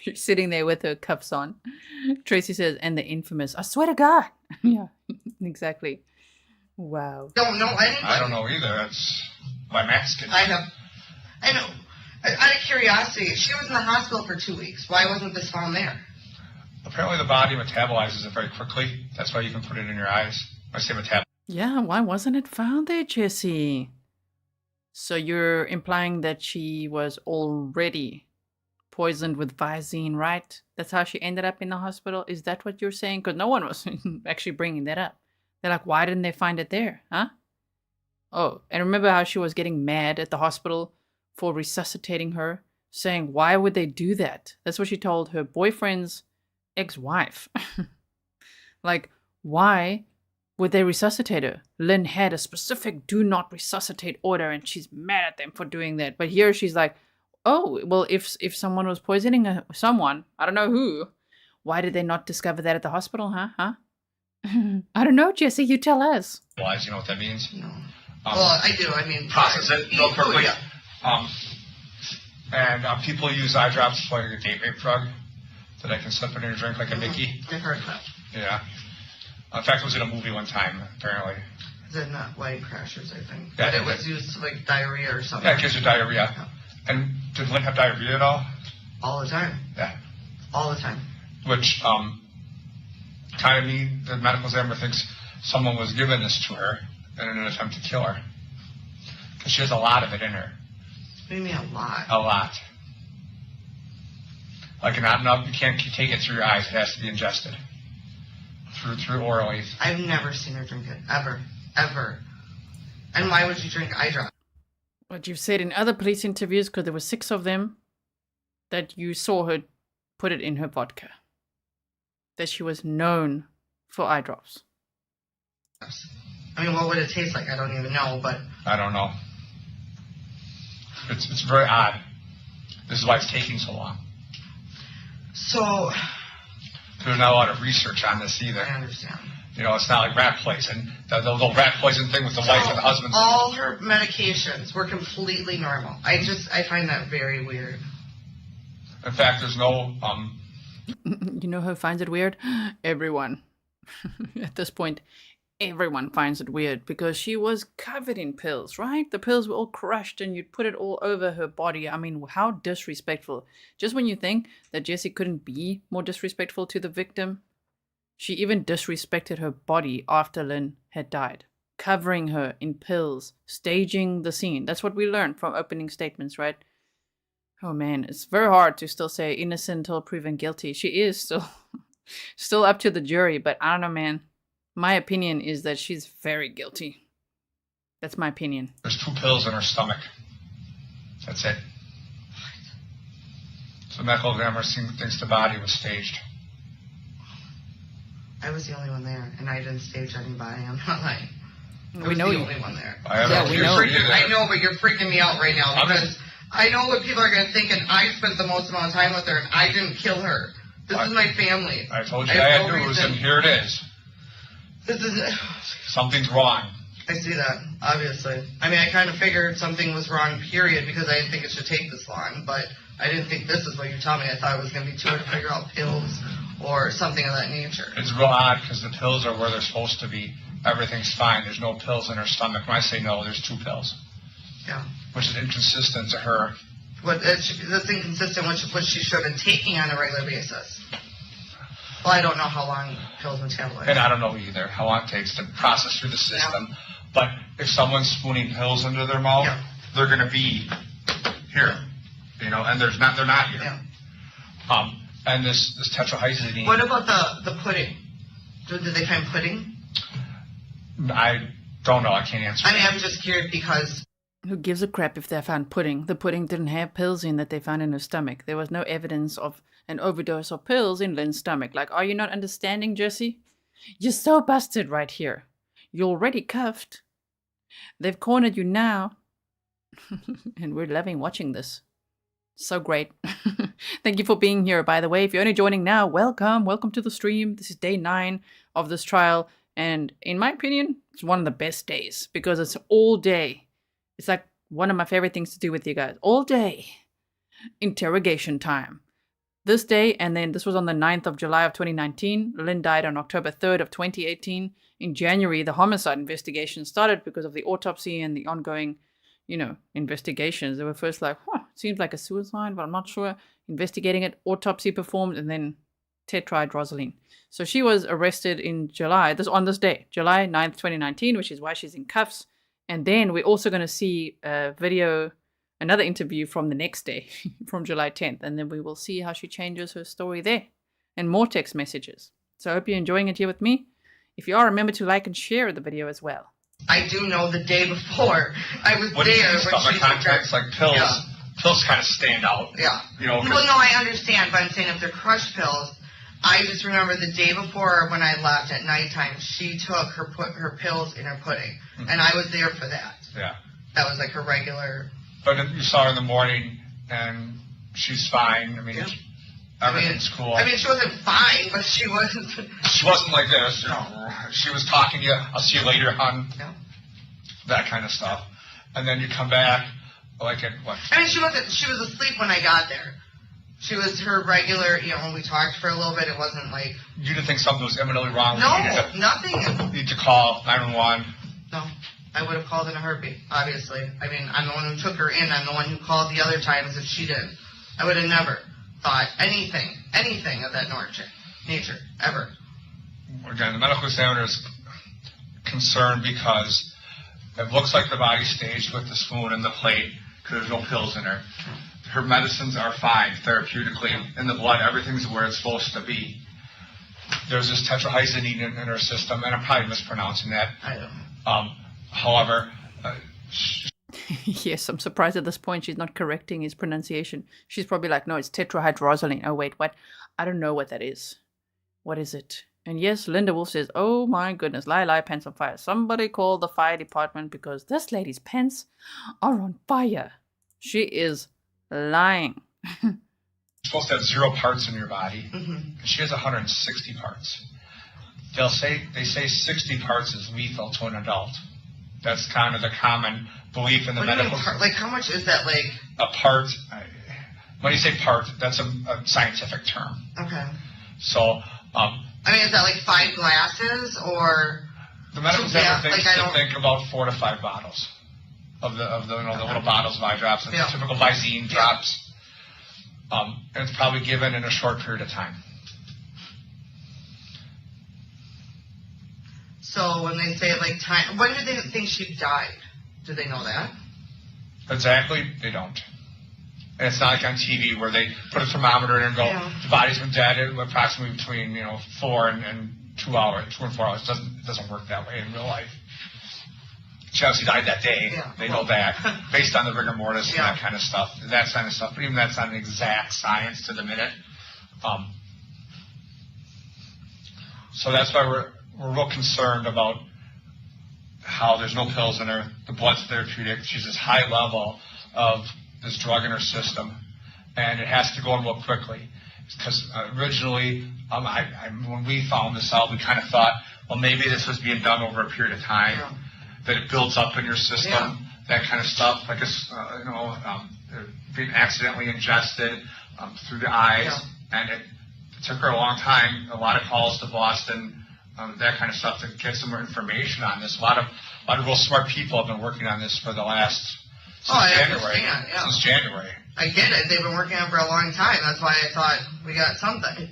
She's sitting there with her cuffs on. Tracy says, and the infamous, I swear to God. Yeah, exactly. Wow.
Don't know anybody.
I don't know either. That's why I'm asking.
I know. Out of curiosity, she was in the hospital for 2 weeks. Why wasn't this found there?
Apparently the body metabolizes it very quickly. That's why you can put it in your eyes. I say metabolize.
Yeah, why wasn't it found there, Jessy? So you're implying that she was already poisoned with Visine, right? That's how she ended up in the hospital? Is that what you're saying? Because no one was actually bringing that up. They're like, why didn't they find it there, huh? Oh, and remember how she was getting mad at the hospital for resuscitating her? Saying, why would they do that? That's what she told her boyfriend's ex-wife. Like, why would they resuscitate her? Lynn had a specific do not resuscitate order and she's mad at them for doing that. But here she's like, oh, well, if someone was poisoning someone, I don't know who, why did they not discover that at the hospital, huh? I don't know, Jessy, you tell us.
You know what that means?
No. Well, I do. I mean,
process it real quickly.
Yeah.
And people use eye drops like a date rape drug that I can slip in your drink like a Mickey.
I heard that.
Yeah. In fact, it was in a movie one time, apparently.
Is it not Wedding Crashers, I think?
Yeah,
but it was used to like diarrhea or something.
Yeah, it gives you diarrhea. Yeah. And did Lynn have diarrhea at all?
All the time.
Yeah.
All the time.
Which kind of mean the medical examiner thinks someone was giving this to her in an attempt to kill her. Because she has a lot of it in her.
What do you mean a lot?
A lot. Like not enough, you can't take it through your eyes. It has to be ingested. Through orally.
I've never seen her drink it. Ever. Ever. And why would you drink eye drops?
What you've said in other police interviews, because there were 6 of them, that you saw her put it in her vodka. That she was known for eye drops.
I mean, what would it taste like? I don't even know, but...
I don't know. It's very odd. This is why it's taking so long.
So...
There's not a lot of research on this either.
I understand.
You know, it's not like rat poison. The little rat poison thing with the wife and the husband.
All her medications were completely normal. I find that very weird.
In fact, there's no...
You know who finds it weird? Everyone. At this point, everyone finds it weird because she was covered in pills, right? The pills were all crushed and you'd put it all over her body. I mean, how disrespectful. Just when you think that Jessy couldn't be more disrespectful to the victim, she even disrespected her body after Lynn had died. Covering her in pills, staging the scene. That's what we learned from opening statements, right? Oh man, it's very hard to still say innocent until proven guilty. She is still up to the jury, but I don't know, man. My opinion is that she's very guilty. That's my opinion.
There's 2 pills in her stomach. That's it. So the medical examiner thinks the body was staged.
I was the only one there, and I didn't stage anybody. I'm not lying.
We know you.
I was the only one there.
Yeah, we know.
I know, but you're freaking me out right now because I know what people are going to think, and I spent the most amount of time with her, and I didn't kill her. This is my family.
I told you I had news, and here it is.
This is...
Something's wrong.
I see that, obviously. I mean, I kind of figured something was wrong, period, because I didn't think it should take this long, but I didn't think this is what you told me. I thought it was going to be to figure out pills or something of that nature.
It's real odd because the pills are where they're supposed to be. Everything's fine. There's no pills in her stomach. When I say no, there's 2 pills.
Yeah.
Which is inconsistent to her.
That's inconsistent with what she should have been taking on a regular basis. Well, I don't know how long pills metabolize.
And I don't know either how long it takes to process through the system. Yeah. But if someone's spooning pills into their mouth, they're going to be here. You know, and they're not here.
Yeah.
And this tetrahydrazine.
What about the pudding? Did they find pudding?
I don't know. I can't answer.
I mean, I'm just curious because...
Who gives a crap if they found pudding? The pudding didn't have pills in that they found in her stomach. There was no evidence of an overdose of pills in Lynn's stomach. Like, are you not understanding, Jessy? You're so busted right here. You're already cuffed. They've cornered you now. And we're loving watching this. So great. Thank you for being here, by the way. If you're only joining now, welcome. Welcome to the stream. This is day 9 of this trial. And in my opinion, it's one of the best days because it's all day. It's like one of my favorite things to do with you guys. All day. Interrogation time. This day, and then this was on the 9th of July of 2019. Lynn died on October 3rd of 2018. In January, the homicide investigation started because of the autopsy and the ongoing, investigations. They were first like, Seems like a suicide, but I'm not sure. Investigating it, autopsy performed, and then tetrahydrozoline. So she was arrested in July, on this day, July 9th, 2019, which is why she's in cuffs. And then we're also going to see a video, another interview from the next day, from July 10th. And then we will see how she changes her story there. And more text messages. So I hope you're enjoying it here with me. If you are, remember to like and share the video as well.
I do know the day before I was
What
there.
do you
when
stuff
she
like contacts, like pills?
Yeah.
Pills kind of stand out.
Yeah.
You know,
Well, no, I understand, but I'm saying if they're crushed pills, I just remember the day before when I left at nighttime, she took her pills in her pudding, and I was there for that.
Yeah.
That was like her regular.
But you saw her in the morning, and she's fine. I mean, everything's cool.
I mean, she wasn't fine, but she wasn't.
She wasn't like this. You know, she was talking to you. I'll see you later, hon.
Yeah.
That kind of stuff. And then you come back, like at what?
I mean, she was asleep when I got there. She was her regular, when we talked for a little bit, it wasn't like...
You didn't think something was imminently wrong?
No, nothing.
You need to call 911?
No, I would have called in a heartbeat, obviously. I mean, I'm the one who took her in. I'm the one who called the other times if she didn't. I would have never thought anything of that nature, ever.
Again, the medical examiner is concerned because it looks like the body's staged with the spoon and the plate because there's no pills in her. Her medicines are fine therapeutically in the blood. Everything's where it's supposed to be. There's this tetrahydrozoline in her system, and I'm probably mispronouncing that.
I don't.
However,
yes, I'm surprised at this point she's not correcting his pronunciation. She's probably like, no, it's tetrahydrozoline. Oh, wait, what? I don't know what that is. What is it? And yes, Linda Wolf says, oh my goodness, lie, pants on fire. Somebody call the fire department because this lady's pants are on fire. She is lying.
You're supposed to have 0 parts in your body.
Mm-hmm.
She has 160 parts. They say 60 parts is lethal to an adult. That's kind of the common belief in the medical.
Like, how much is that? Like
a part. When you say part, that's a scientific term.
Okay.
So.
I mean, is that like 5 glasses or?
The medical examiner thinks
like
to think about 4 to 5 bottles. Of the little bottles of eyedrops, and typical Visine drops. And it's probably given in a short period of time.
So when they say like time, when did they think she died? Do they know that?
Exactly, they don't. And it's not like on TV where they put a thermometer in and go, the body's been dead approximately between 4 and 2 hours, 2 and 4 hours. It doesn't work that way in real life. She obviously died that day. Yeah. They know that, based on the rigor mortis and that kind of stuff. That kind of stuff. But even that's not an exact science to the minute. So that's why we're real concerned about how there's no pills in her. The blood's therapeutic. She's this high level of this drug in her system, and it has to go in real quickly. Because originally, when we found this out, we kind of thought, well, maybe this was being done over a period of time. Yeah. That it builds up in your system, that kind of stuff, like it's, being accidentally ingested through the eyes, and it took her a long time. A lot of calls to Boston, that kind of stuff to get some more information on this. A lot of real smart people have been working on this for the last since January.
I get it. They've been working on it for a long time. That's why I thought we got something.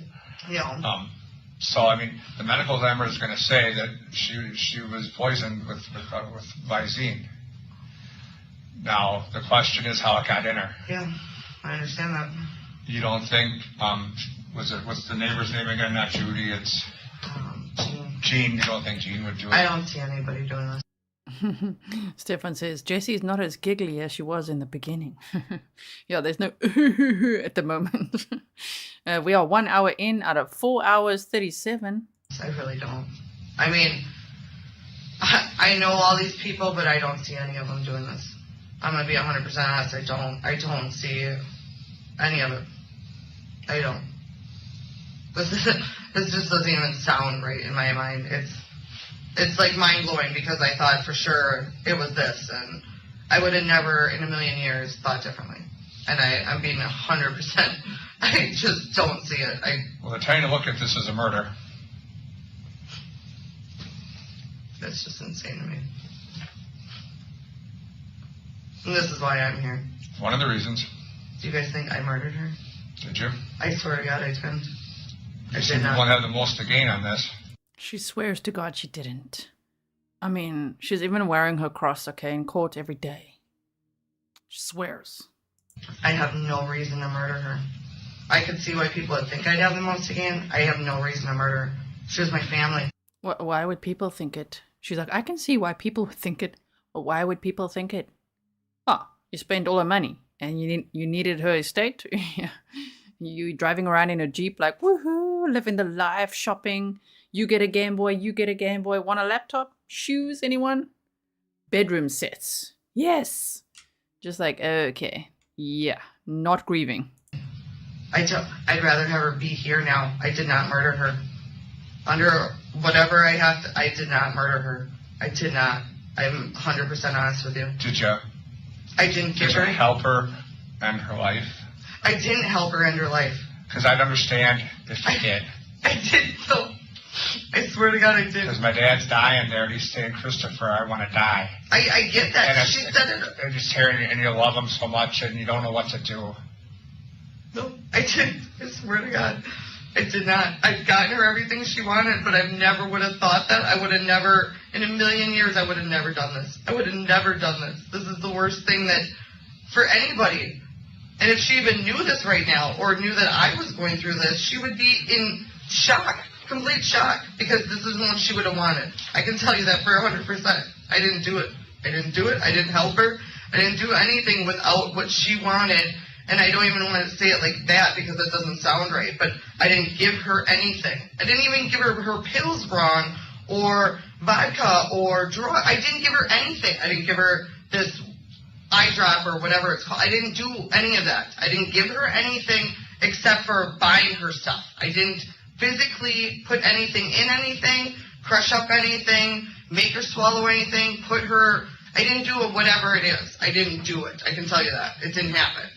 So, I mean, the medical examiner is going to say that she was poisoned with Visine. Now, the question is how it got in her.
Yeah, I understand that.
You don't think, what's the neighbor's name again? Not Judy, it's Jean. You don't think Jean would do it?
I don't see anybody doing this.
Stefan says, Jessie is not as giggly as she was in the beginning. Yeah, there's no at the moment. We are 1 hour in out of 4 hours 37.
I really don't. I mean, I know all these people, but I don't see any of them doing this. I'm going to be 100% honest. I don't see any of it. I don't. This just doesn't even sound right in my mind. It's like mind-blowing because I thought for sure it was this, and I would have never in a million years thought differently. And I'm being 100%. I just don't see it.
Well, they're trying to look at this as a murder.
That's just insane to me. And this is why I'm here.
One of the reasons.
Do you guys think I murdered her?
Did you?
I swear to God I didn't.
You seem to want to have the most to gain on this.
She swears to God she didn't. I mean, she's even wearing her cross, okay, in court every day. She swears.
I have no reason to murder her. I could see why people would think I'd have the most to gain. I have no reason to murder her. She was my family.
Why would people think it? She's like, I can see why people would think it. But why would people think it? Oh, you spent all her money and you needed her estate. You driving around in a Jeep like, woohoo, living the life, shopping. You get a Game Boy, you get a Game Boy. Want a laptop? Shoes, anyone? Bedroom sets. Yes. Just like, okay. Yeah, not grieving.
I'd rather have her be here now. I did not murder her. Under whatever I have to, I did not murder her. I did not. I'm 100% honest with you.
Did you?
I didn't give her...
help her end her life?
I didn't help her end her life.
Because I'd understand if you did.
I did, so... I swear to God I did.
Because my dad's dying there, and he's saying, Christopher, I want to die.
I get that.
And
she said it.
They're just hearing it, and you love him so much, and you don't know what to do.
No, I didn't. I swear to God. I did not. I've gotten her everything she wanted, but I never would have thought that. I would have never, in a million years, I would have never done this. I would have never done this. This is the worst thing that, for anybody. And if she even knew this right now, or knew that I was going through this, she would be in shock. Complete shock, because this isn't what she would have wanted. I can tell you that for 100%. I didn't do it. I didn't do it. I didn't help her. I didn't do anything without what she wanted. And I don't even want to say it like that because it doesn't sound right. But I didn't give her anything. I didn't even give her pills wrong or vodka or drug. I didn't give her anything. I didn't give her this eye drop or whatever it's called. I didn't do any of that. I didn't give her anything except for buying her stuff. I didn't physically put anything in anything, crush up anything, make her swallow anything, put her... I didn't do it, whatever it is. I didn't do it. I can tell you that. It didn't happen.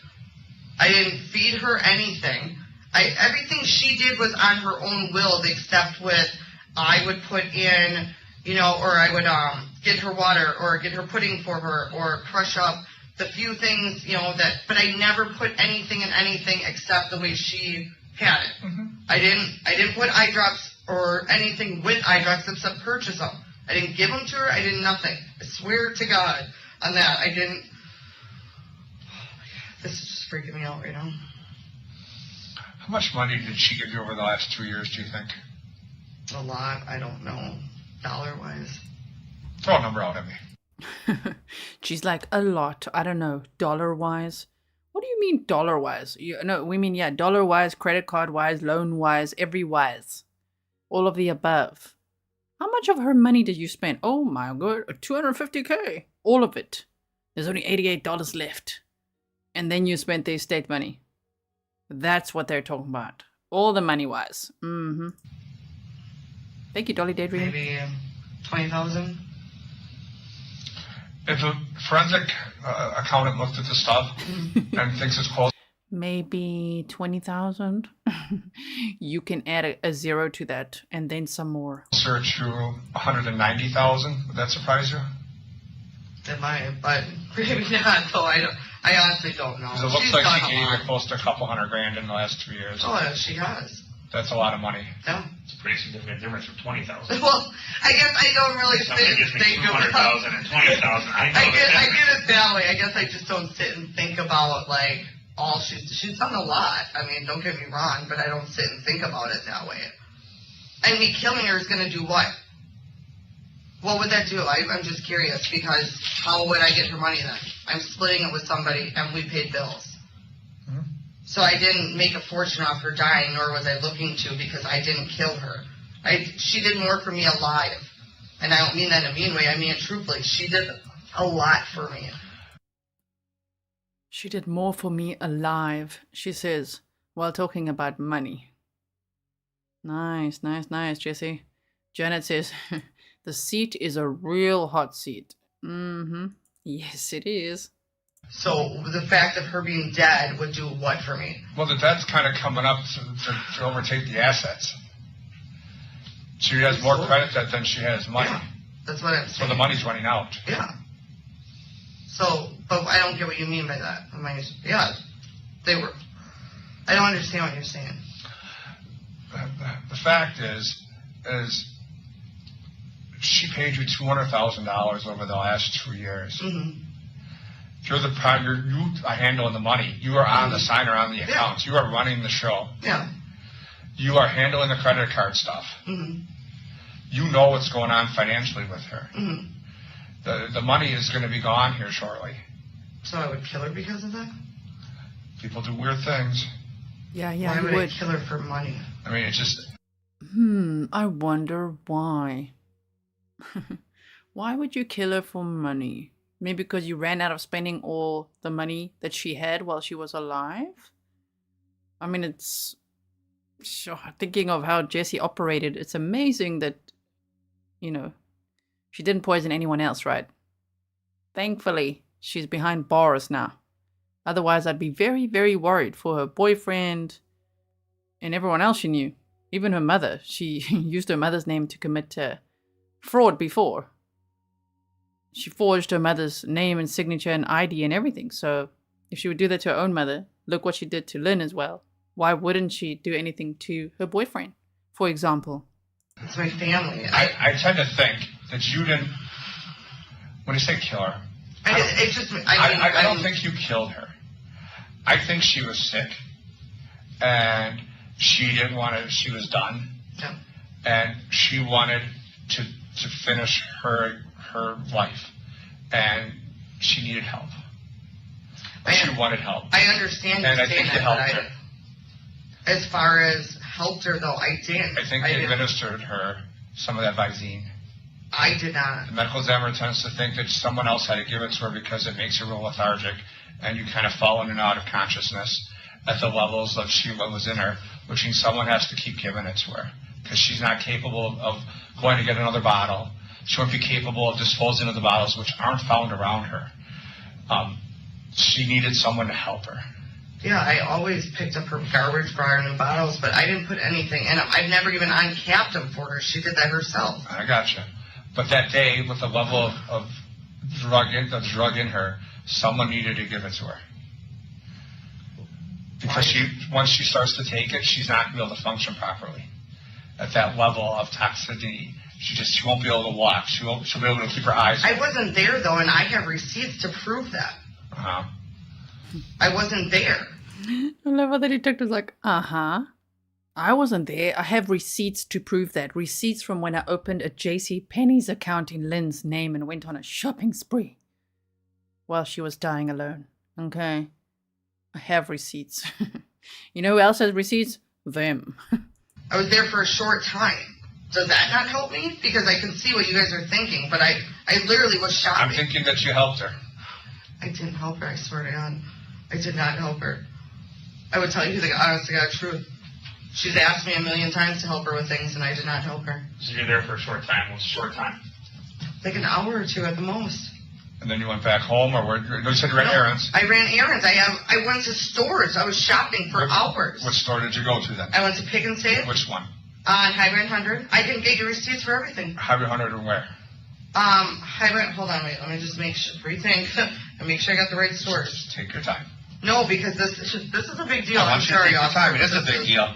I didn't feed her anything. Everything she did was on her own will, except with I would put in, or I would get her water or get her pudding for her or crush up the few things, but I never put anything in anything except the way she had it. Mm-hmm. I didn't put eye drops or anything with eye drops except purchase them. I didn't give them to her. I did nothing. I swear to God on that. I didn't. This is just freaking me out right now.
How much money did she give you over the last 2 years, do you think?
A lot. I don't know. Dollar-wise.
Throw a number out at me.
She's like, a lot. I don't know. Dollar-wise? What do you mean dollar-wise? No, we mean, dollar-wise, credit card-wise, loan-wise, every wise. All of the above. How much of her money did you spend? Oh my God, $250K. All of it. There's only $88 left. And then you spent the estate money. That's what they're talking about. All the money-wise. Mm-hmm. Thank you, Dolly Daydream.
Maybe 20,000.
If a forensic accountant looked at the stuff and thinks it's close,
maybe 20,000. You can add a zero to that, and then some more.
Search to 190,000. Would that surprise you?
It might, but maybe not. So I honestly don't know.
Because it looks like she gave you close to $200,000 in the last 2 years.
Oh, yeah, she has.
That's a lot of money.
Yeah.
It's a pretty significant difference from 20,000.
Well, I guess I don't really think of it.
200,000 and 20,000. I
get it that way. I guess I just don't sit and think about like all she's done a lot. I mean, don't get me wrong, but I don't sit and think about it that way. And me killing her is going to do what? What would that do? I'm just curious because how would I get her money then? I'm splitting it with somebody and we paid bills. Mm-hmm. So I didn't make a fortune off her dying, nor was I looking to because I didn't kill her. She did more for me alive. And I don't mean that in a mean way. I mean it truthfully. She did a lot for me.
She did more for me alive, she says, while talking about money. Nice, Jessy. Janet says, the seat is a real hot seat. Mm-hmm. Yes, it is.
So the fact of her being dead would do what for me?
Well, the debt's kind of coming up to overtake the assets. She has more credit debt than she has money.
Yeah, that's what I'm saying.
So the money's running out.
Yeah. So, but I don't get what you mean by that. Yeah. They were. I don't understand what you're saying.
The fact is she paid you $200,000 over the last 2 years.
Mm-hmm.
You're you are handling the money. You are on the signer on the accounts. You are running the show.
Yeah.
You are handling the credit card stuff.
Mm-hmm.
You know what's going on financially with her.
Mm-hmm.
The money is going to be gone here shortly.
So I would kill her because of that?
People do weird things.
Yeah,
Why would I kill her for money?
I mean, it's just...
I wonder why. Why would you kill her for money? Maybe because you ran out of spending all the money that she had while she was alive? I mean, it's... Thinking of how Jessy operated, it's amazing that, you know, she didn't poison anyone else, right? Thankfully, she's behind bars now. Otherwise, I'd be very, very worried for her boyfriend and everyone else she knew. Even her mother. She used her mother's name to commit fraud before. She forged her mother's name and signature and ID and everything. So if she would do that to her own mother, look what she did to Lynn as well. Why wouldn't she do anything to her boyfriend, for example?
It's my family.
I tend to think that you didn't... When you say kill her... I don't think you killed her. I think she was sick, and she didn't want to. She was done, and she wanted to finish her life, and she needed help. She wanted help.
I understand,
and I think you helped her.
As far as helped her, though, I didn't.
I think you administered her some of that Visine.
I did not.
The medical examiner tends to think that someone else had to give it to her because it makes her real lethargic, and you kind of fall in and out of consciousness at the levels of what was in her, which means someone has to keep giving it to her because she's not capable of going to get another bottle. She won't be capable of disposing of the bottles, which aren't found around her. She needed someone to help her.
Yeah, I always picked up her garbage, brought her new bottles, but I didn't put anything in them. I've never even uncapped them for her. She did that herself.
I gotcha. But that day, with the level of drug in her, someone needed to give it to her. Because once she starts to take it, she's not going to be able to function properly. At that level of toxicity, she won't be able to walk. She'll be able to keep her eyes open.
I wasn't there, though, and I have receipts to prove that.
Uh-huh.
I wasn't there.
I love how the detective's like, I wasn't there. I have receipts to prove that. Receipts from when I opened a JCPenney's account in Lynn's name and went on a shopping spree while she was dying alone. Okay? I have receipts. You know who else has receipts? Them.
I was there for a short time. Does that not help me? Because I can see what you guys are thinking, but I literally was shopping.
I'm thinking that you helped her.
I didn't help her, I swear to God. I did not help her. I would tell you the honest to God truth. She's asked me a million times to help her with things, and I did not help her.
So you're there for a short time. What's a short time?
Like an hour or two at the most.
And then you went back home, or you said you ran errands?
I ran errands. I went to stores. I was shopping for hours.
What store did you go to then?
I went to Pick and Save.
Which one?
On Highway 100. I can get you receipts for everything.
Highway 100 and where?
Hold on, wait. Let me just rethink and make sure I got the right stores.
Just take your time.
No, because this is a big deal.
I'm sorry, officer. It is a big deal.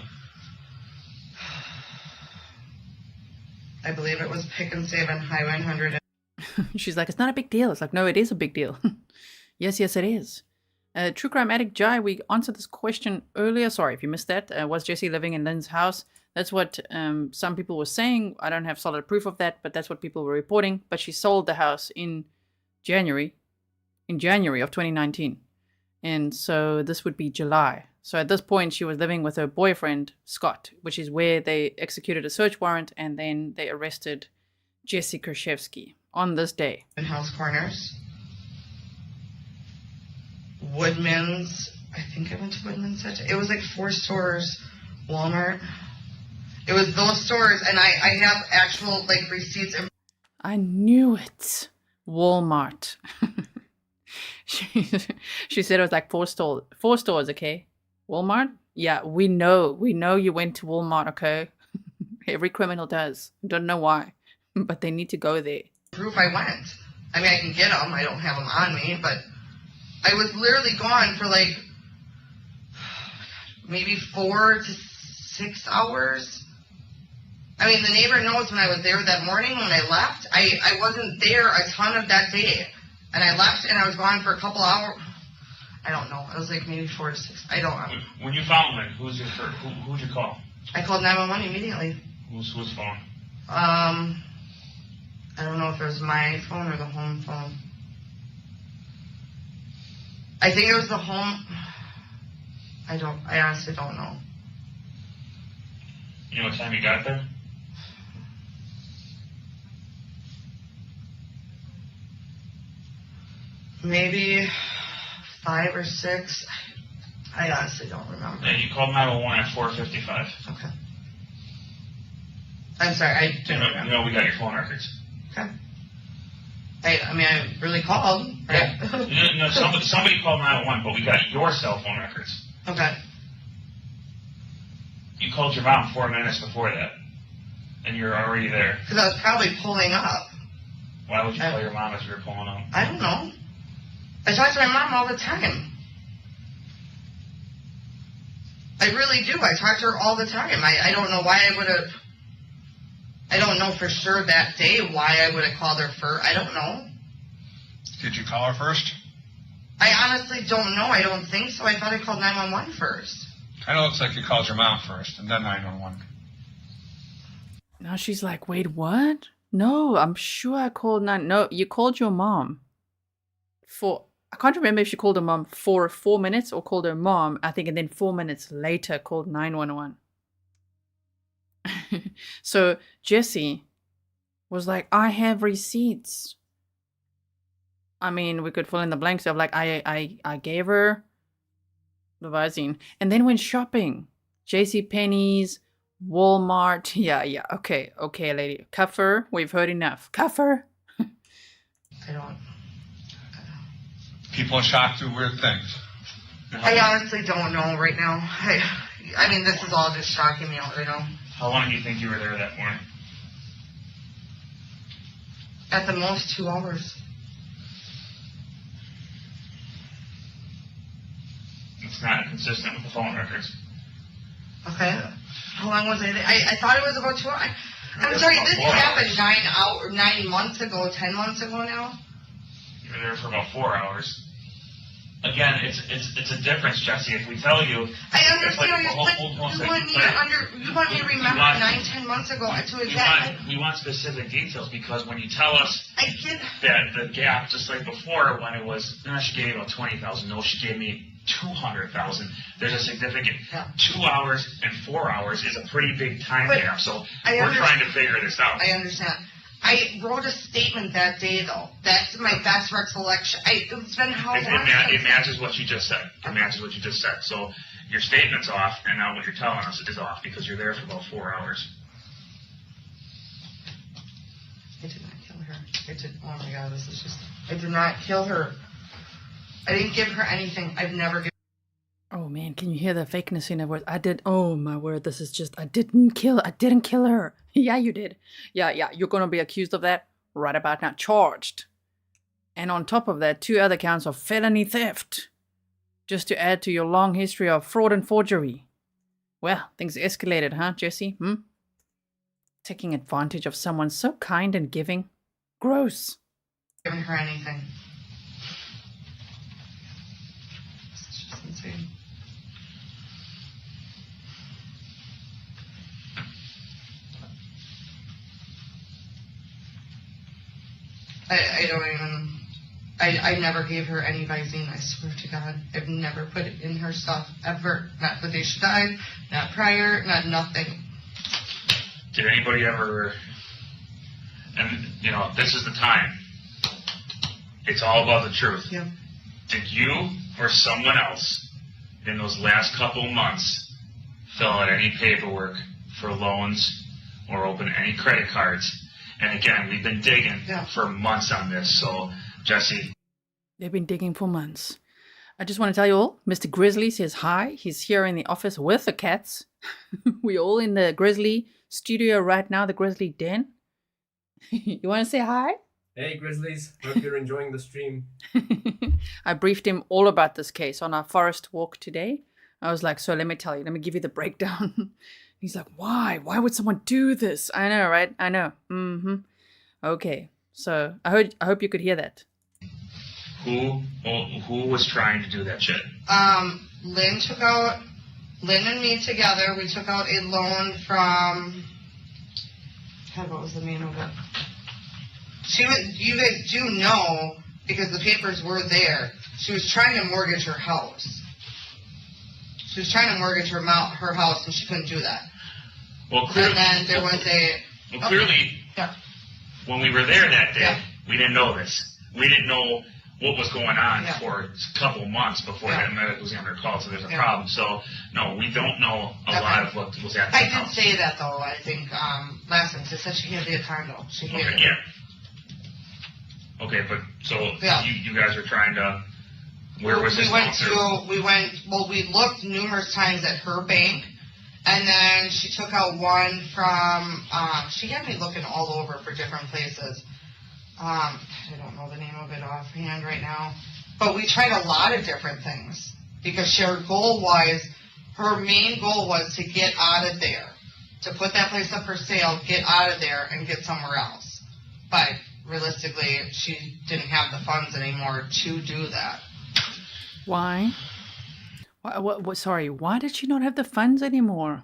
I believe it was Pick and Save on Highway 100.
She's like, it's not a big deal. It's like, no, it is a big deal. Yes, it is. True Crime Addict Jai, we answered this question earlier. Sorry if you missed that. Was Jessy living in Lynn's house? That's what some people were saying. I don't have solid proof of that, but that's what people were reporting. But she sold the house in January of 2019. And so this would be July. So at this point, she was living with her boyfriend, Scott, which is where they executed a search warrant and then they arrested Jessy Kurczewski on this day.
In House Corners. Woodman's. I think I went to Woodman's. It was like 4 stores. Walmart. It was those stores, and I have actual like receipts.
I knew it. Walmart. She said it was like 4 stores, okay? Walmart? Yeah, we know you went to Walmart, okay? Every criminal does. Don't know why, but they need to go there.
Proof I went. I mean, I can get them. I don't have them on me, but I was literally gone for like maybe 4 to 6 hours. I mean, the neighbor knows when I was there that morning when I left. I wasn't there a ton of that day. And I left and I was gone for a couple hours. I don't know. It was like maybe 4 to 6. I don't know.
When you found Lynn, who'd you call?
I called 911 immediately.
Whose phone?
I don't know if it was my phone or the home phone. I think it was the home. I honestly don't know.
You know what time you got there?
Maybe 5 or 6. I honestly don't remember.
And you called 911 at 4:55.
Okay. I'm sorry, I didn't remember.
You know, we got your phone records.
Okay. I mean, I really called. Right?
No, somebody called 911, but we got your cell phone records.
Okay.
You called your mom 4 minutes before that, and you're already there.
Because I was probably pulling up.
Why would you call your mom as you were pulling up?
I don't know. I talk to my mom all the time. I really do. I talk to her all the time. I don't know why I would have... I don't know for sure that day why I would have called her first. I don't know.
Did you call her first?
I honestly don't know. I don't think so. I thought I called 911 first.
Kind of looks like you called your mom first and then 911.
Now she's like, wait, what? No, I'm sure I called No, you called your mom. I can't remember if she called her mom for 4 minutes or called her mom, I think, and then 4 minutes later called 911. So Jessy was like, I have receipts. I mean, we could fill in the blanks of like, I gave her the Visine and then went shopping. JCPenney's, Walmart. Yeah. Okay, lady. Cuff her. We've heard enough. Cuff her.
I don't...
People are shocked through weird things.
I honestly don't know right now. I mean, this is all just shocking me out right now.
How long do you think you were there that morning?
At the most, 2 hours.
It's not consistent with the phone records.
Okay. How long was I there? I thought it was about 2 hours. I'm sorry, this happened 9 months ago, 10 months ago now.
You were there for about 4 hours. Again, it's a difference, Jessy. If we tell you,
I understand. You want me to remember 9, 10 months ago to exactly.
We want specific details because when you tell us that the gap, just like before, when it was, no, she gave me about 20,000. No, she gave me 200,000. There's a significant 2 hours and 4 hours is a pretty big time gap. So we're trying to figure this out.
I understand. I wrote a statement that day, though. That's my best recollection. It's been how long?
It matches what you just said. It matches what you just said. So your statement's off, and now what you're telling us is off because you're there for about 4 hours.
I did not kill her. Oh my God, this is just... I did not kill her. I didn't give her anything. I've never given...
Oh man, can you hear the fakeness in her voice? Oh my word, this is just... I didn't kill her. Yeah, you did. Yeah, you're going to be accused of that right about now. Charged. And on top of that, 2 other counts of felony theft. Just to add to your long history of fraud and forgery. Well, things escalated, huh, Jessy? Taking advantage of someone so kind and giving. Gross.
Given her anything. This is just insane. I don't even... I never gave her any Visine, I swear to God. I've never put it in her stuff, ever. Not the day she died, not prior, not nothing.
Did anybody ever... And, this is the time. It's all about the truth.
Yeah.
Did you or someone else in those last couple months fill out any paperwork for loans or open any credit cards? And again, we've been digging for months on this, so Jessy.
They've been digging for months. I just want to tell you all, Mr. Grizzly says hi. He's here in the office with the cats. We're all in the Grizzly studio right now, the Grizzly den. You want to say hi?
Hey, Grizzlies. Hope you're enjoying the stream.
I briefed him all about this case on our forest walk today. I was like, so let me tell you, let me give you the breakdown. He's like, why? Why would someone do this? I know, right? I know. Mm-hmm. Okay. So I hope you could hear that.
Who was trying to do that shit?
Lynn and me together, we took out a loan from, God, what was the name of it? You guys do know, because the papers were there, she was trying to mortgage her house. She was trying to mortgage her house, and she couldn't do that.
Well, clearly,
and then there was a...
Well, clearly, when we were there that day, we didn't know this. We didn't know what was going on for a couple months before that medic was on her call, so there's a problem. So, no, we don't know a lot of what was happening.
I did say that, though, I think, last time. She said she hated the condo. She hated it.
Yeah. Okay, but so you guys are trying to... Where was this?
We looked numerous times at her bank, and then she took out one from, she had me looking all over for different places. I don't know the name of it offhand right now, but we tried a lot of different things because her main goal was to get out of there, to put that place up for sale, get out of there, and get somewhere else. But realistically, she didn't have the funds anymore to do that.
Why? Sorry, why did she not have the funds anymore?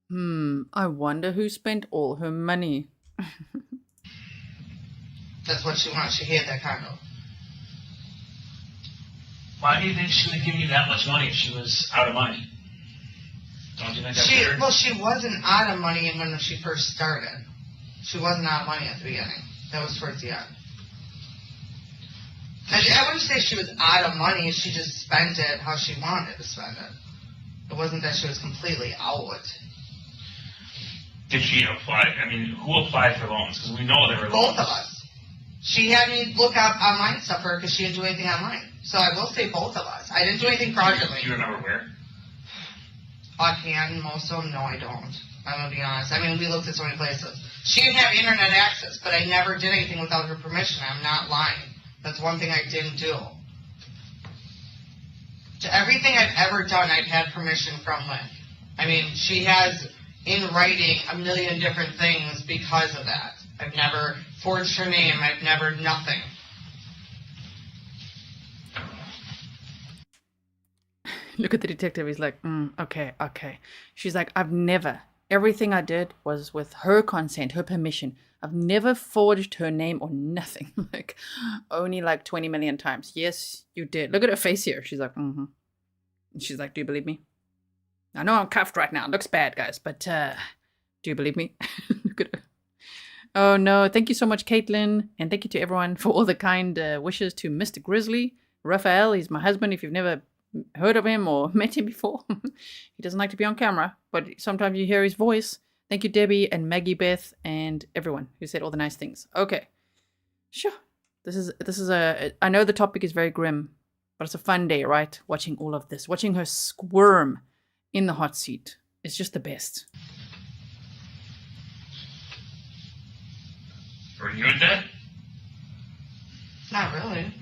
I wonder who spent all her money.
That's what she wants. She hated that condo.
Why do you think she would give you that much money if she was out of money? Don't you think that's weird?
Well, she wasn't out of money when she first started. She wasn't out of money at the beginning. That was towards the end. I wouldn't say she was out of money. She just spent it how she wanted to spend it. It wasn't that she was completely out.
Did she apply? I mean, who applied for loans? Because we know there were loans.
Both of us. She had me look up online stuff for her because she didn't do anything online. So I will say both of us. I didn't do anything fraudulently.
Do you remember where?
Offhand, most of them, no, I don't. I'm going to be honest. I mean, we looked at so many places. She didn't have internet access, but I never did anything without her permission. I'm not lying. That's one thing I didn't do. To everything I've ever done, I've had permission from Lynn. I mean, she has in writing a million different things because of that. I've never forged her name. I've never nothing.
Look at the detective. He's like, okay. She's like, I've never. Everything I did was with her consent, her permission. I've never forged her name or nothing. Like, only like 20 million times. Yes, you did. Look at her face here. She's like, And she's like, do you believe me? I know I'm cuffed right now. It looks bad, guys, but do you believe me? Look at her. Oh, no. Thank you so much, Caitlin. And thank you to everyone for all the kind wishes to Mr. Grizzly. Raphael, he's my husband. If you've never heard of him or met him before, he doesn't like to be on camera, but sometimes you hear his voice. Thank you, Debbie and Maggie Beth and everyone who said all the nice things. Okay. Sure. This is I know the topic is very grim, but it's a fun day, right? Watching all of this. Watching her squirm in the hot seat. It's just the best.
Were you in debt?
Not really.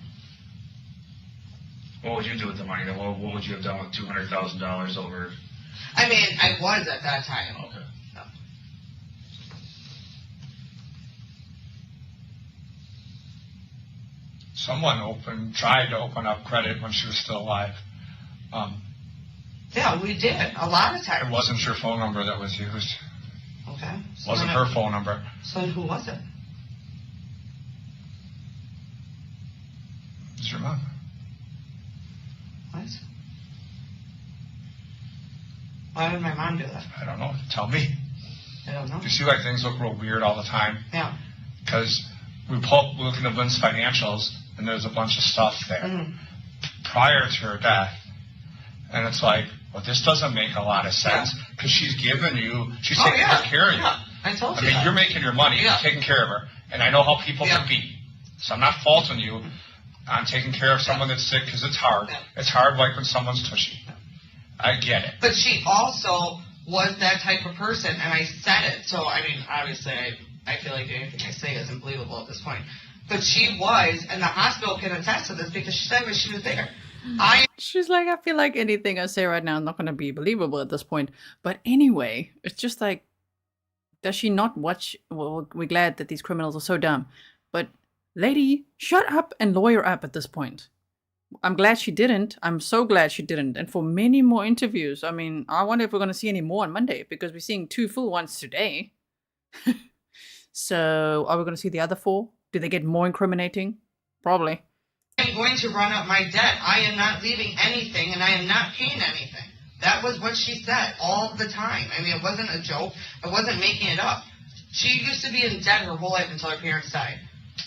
What would you do with the money? What would you have done with $200,000 over?
I mean, I was at that time.
Okay.
No.
Someone tried to open up credit when she was still alive.
Yeah, we did. A lot of times.
It wasn't your phone number that was used.
Okay.
So wasn't her phone number.
So who was it?
It was your mom.
What? Why would my mom do that?
I don't know. Tell me.
I don't know.
Do you see why things look real weird all the time?
Yeah.
Because we look into Lynn's financials, and there's a bunch of stuff there prior to her death. And it's like, well, this doesn't make a lot of sense because she's taking care of you.
Yeah. I told you.
I mean, you're making your money, you're taking care of her. And I know how people can be. So I'm not faulting you on taking care of someone that's sick because it's hard. It's hard like when someone's tushy. I get it.
But she also was that type of person, and I said it. So, I mean, obviously, I feel like anything I say isn't believable at this point. But she was, and the hospital can attest to this because she said when she was there.
She's like, I feel like anything I say right now is not going to be believable at this point. But anyway, it's just like, does she not watch? Well, we're glad that these criminals are so dumb. But lady, shut up and lawyer up at this point. I'm glad she didn't. I'm so glad she didn't. And for many more interviews. I mean, I wonder if we're going to see any more on Monday, because we're seeing 2 full ones today. So are we going to see the other 4? Do they get more incriminating? Probably.
I'm going to run up my debt. I am not leaving anything, and I am not paying anything. That was what she said all the time. I mean, it wasn't a joke. I wasn't making it up. She used to be in debt her whole life until her parents died.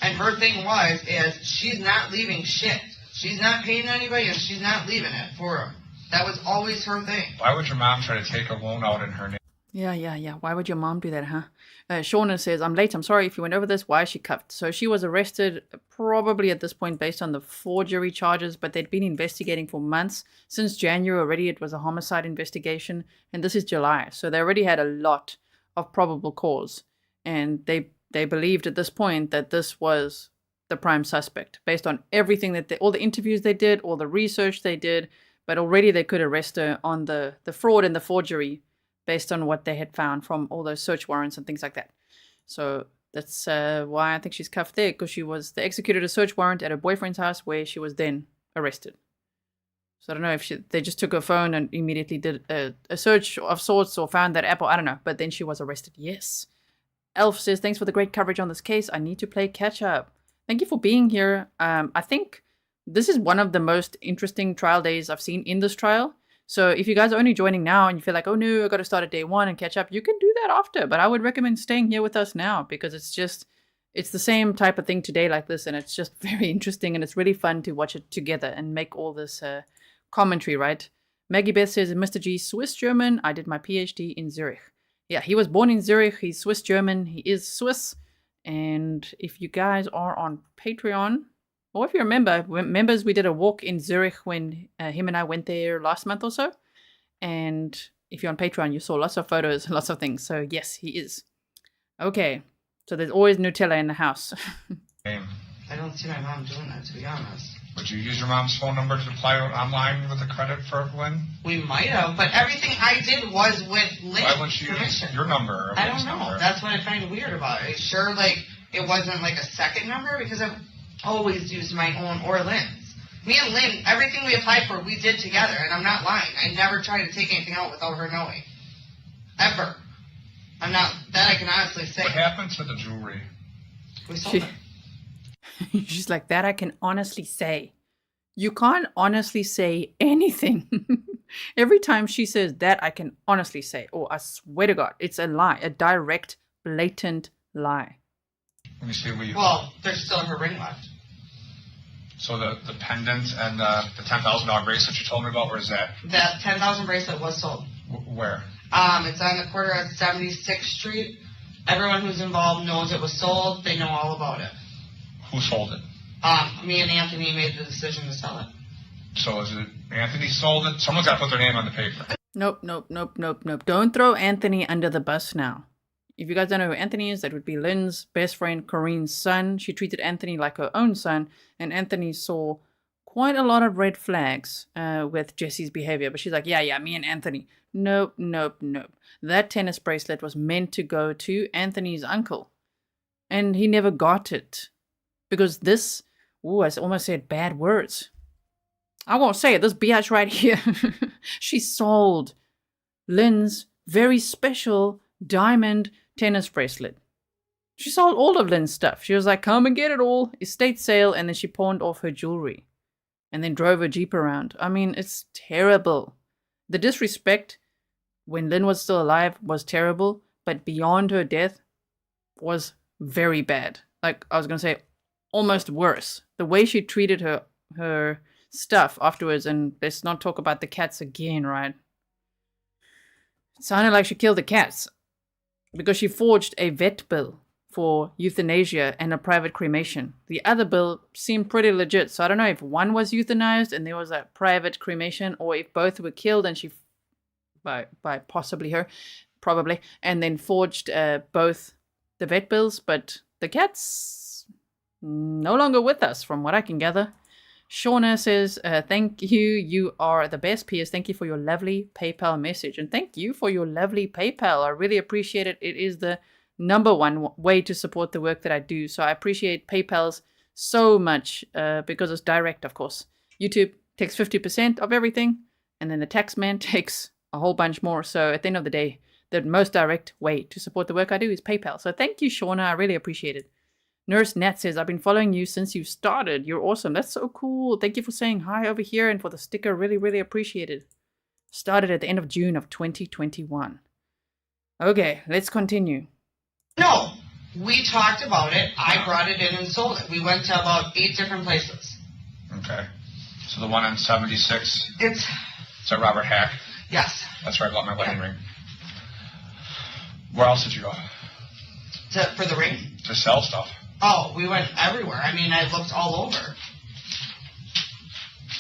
And her thing is she's not leaving shit. She's not paying anybody, and she's not leaving it for them. That was always her thing.
Why would your mom try to take a loan out in her name?
Yeah. Why would your mom do that, huh? Shauna says, I'm late. I'm sorry if you went over this. Why is she cuffed? So she was arrested probably at this point based on the forgery charges, but they'd been investigating for months. Since January already, it was a homicide investigation, and this is July. So they already had a lot of probable cause. And they believed at this point that this was the prime suspect based on everything that all the interviews they did, all the research they did, but already they could arrest her on the fraud and the forgery based on what they had found from all those search warrants and things like that. So that's why I think she's cuffed there, because they executed a search warrant at her boyfriend's house where she was then arrested. So I don't know if they just took her phone and immediately did a search of sorts or found that app, or I don't know, but then she was arrested. Yes. Elf says, thanks for the great coverage on this case. I need to play catch up. Thank you for being here. I think this is one of the most interesting trial days I've seen in this trial. So if you guys are only joining now and you feel like, oh no, I got to start at day 1 and catch up, you can do that after. But I would recommend staying here with us now, because it's the same type of thing today like this. And it's just very interesting, and it's really fun to watch it together and make all this commentary, right? Maggie Beth says, Mr. G, Swiss German. I did my PhD in Zurich. Yeah, he was born in Zurich. He's Swiss German. He is Swiss. And if you guys are on Patreon, or if you remember, members, we did a walk in Zurich when him and I went there last month or so. And if you're on Patreon, you saw lots of photos, lots of things. So yes, he is. Okay, so there's always Nutella in the house.
I don't see my mom doing that, to be honest.
Would you use your mom's phone number to apply online with a credit for Lynn?
We might have, but everything I did was with Lynn's
Why wouldn't you use your number? Or
I don't know.
Number?
That's what I find weird about it. Sure, like, it wasn't like a second number, because I've always used my own or Lynn's. Me and Lynn, everything we applied for, we did together, and I'm not lying. I never tried to take anything out without her knowing. Ever. I'm not, that I can honestly say.
What happened to the jewelry?
We sold it.
She's like, that I can honestly say. You can't honestly say anything. Every time she says that, I can honestly say, oh, I swear to God, it's a lie, a direct, blatant lie.
Let me see what you...
Well, there's still her ring left.
So the pendant and the $10,000 bracelet you told me about, where is that?
That $10,000 bracelet was sold.
Where?
It's on the corner of 76th Street. Everyone who's involved knows it was sold. They know all about it.
Who sold it?
Me and Anthony made the decision to sell it.
So is it Anthony sold it? Someone's got to put their name on the paper.
Nope. Don't throw Anthony under the bus now. If you guys don't know who Anthony is, that would be Lynn's best friend, Corinne's son. She treated Anthony like her own son, and Anthony saw quite a lot of red flags with Jessy's behavior. But she's like, yeah, me and Anthony. Nope. That tennis bracelet was meant to go to Anthony's uncle, and he never got it. Because this, I almost said bad words. I won't say it, this biatch right here. She sold Lynn's very special diamond tennis bracelet. She sold all of Lynn's stuff. She was like, come and get it all. Estate sale. And then she pawned off her jewelry. And then drove her Jeep around. I mean, it's terrible. The disrespect when Lynn was still alive was terrible. But beyond her death was very bad. Like, I was going to say, almost worse. The way she treated her stuff afterwards, and let's not talk about the cats again, right? It sounded like she killed the cats because she forged a vet bill for euthanasia and a private cremation. The other bill seemed pretty legit, so I don't know if one was euthanized and there was a private cremation, or if both were killed and she, by possibly her, probably, and then forged both the vet bills. But the cats no longer with us, from what I can gather. Shauna says, thank you. You are the best. PS, thank you for your lovely PayPal message. And thank you for your lovely PayPal. I really appreciate it. It is the number one way to support the work that I do. So I appreciate PayPal's so much because it's direct, of course. YouTube takes 50% of everything, and then the tax man takes a whole bunch more. So at the end of the day, the most direct way to support the work I do is PayPal. So thank you, Shauna. I really appreciate it. Nurse Nat says, I've been following you since you started. You're awesome. That's so cool. Thank you for saying hi over here and for the sticker. Really, really appreciate it. Started at the end of June of 2021. Okay, let's continue.
No, we talked about it. I brought it in and sold it. We went to about 8 different places.
Okay. So the one on 76?
It's
that Robert Hack?
Yes.
That's where I bought my wedding ring. Where else did you go?
For the ring?
To sell stuff.
Oh, we went everywhere. I mean, I looked all over.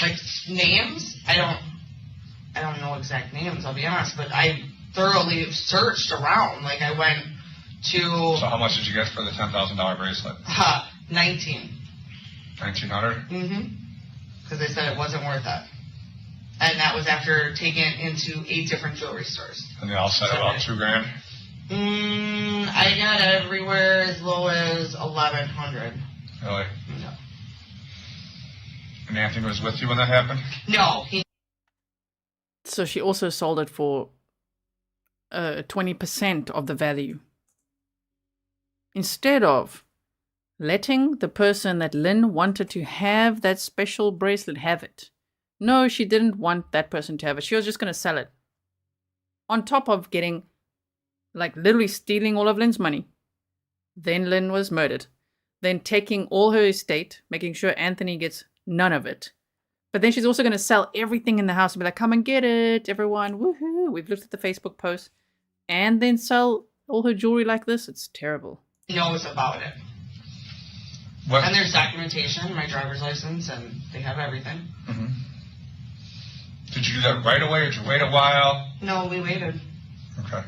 Like names, I don't know exact names, I'll be honest, but I thoroughly searched around. Like I went to.
So how much did you get for the $10,000 bracelet?
19.
1,900?
Mm-hmm. Because they said it wasn't worth it. And that was after taking it into 8 different jewelry stores.
And they all said about $2,000?
I got everywhere as low as 1,100.
Really?
No.
And Anthony was with you when that happened?
No.
So she also sold it for 20% of the value. Instead of letting the person that Lynn wanted to have that special bracelet have it. No, she didn't want that person to have it. She was just going to sell it. On top of getting, like, literally stealing all of Lynn's money. Then Lynn was murdered. Then taking all her estate, making sure Anthony gets none of it. But then she's also going to sell everything in the house and be like, come and get it, everyone. Woohoo. We've looked at the Facebook post. And then sell all her jewelry like this. It's terrible.
He knows about it.
What?
And there's documentation, my driver's license, and they have everything.
Mm-hmm. Did you do that right away, or did you wait a while?
No, we waited.
Okay.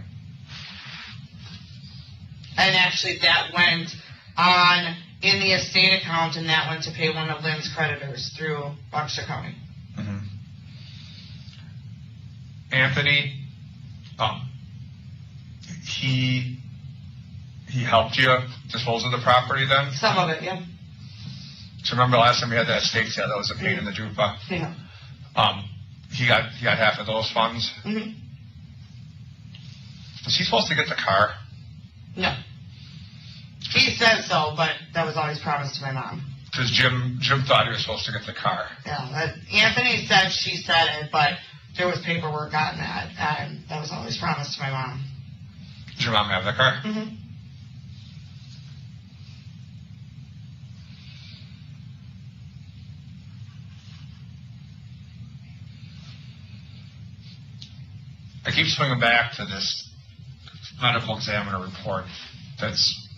And actually that went on in the estate account, and that went to pay one of Lynn's creditors through Waukesha County.
Mm-hmm. Anthony, he helped you dispose of the property then?
Some of it, yeah.
So remember last time we had that estate sale that was a pain in the jupa?
Yeah.
He got half of those funds?
Mm-hmm.
Was he supposed to get the car?
No. He said so, but that was always promised to my mom.
Because Jim thought he was supposed to get the car.
Yeah, Anthony said she said it, but there was paperwork on that, and that was always promised to my mom.
Did your mom have the car?
Mm-hmm.
I keep swinging back to this medical examiner report that's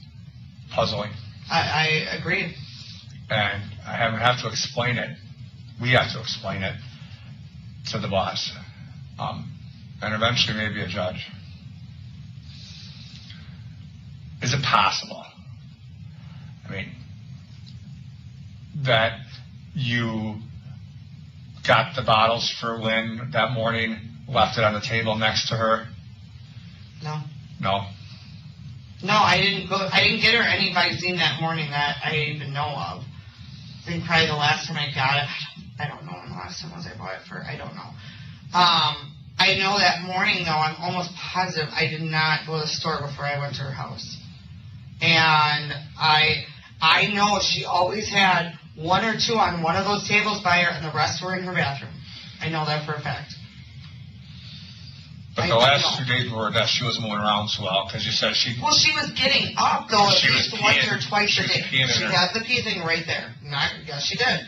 puzzling.
I agree.
And I have to explain it. We have to explain it to the boss. And eventually maybe a judge. Is it possible, I mean, that you got the bottles for Lynn that morning, left it on the table next to her?
No.
No?
No, I didn't get her any Visine that morning that I even know of. I think probably the last time I got it, I don't know when the last time was I bought it for, I don't know. I know that morning though, I'm almost positive I did not go to the store before I went to her house. And I know she always had 1 or 2 on one of those tables by her, and the rest were in her bathroom. I know that for a fact.
But the last 2 days were that she was moving around so well, because you said she...
Well, she was getting up, though, at least once or twice a day. She
her.
got the pee thing right there. Yes, she did.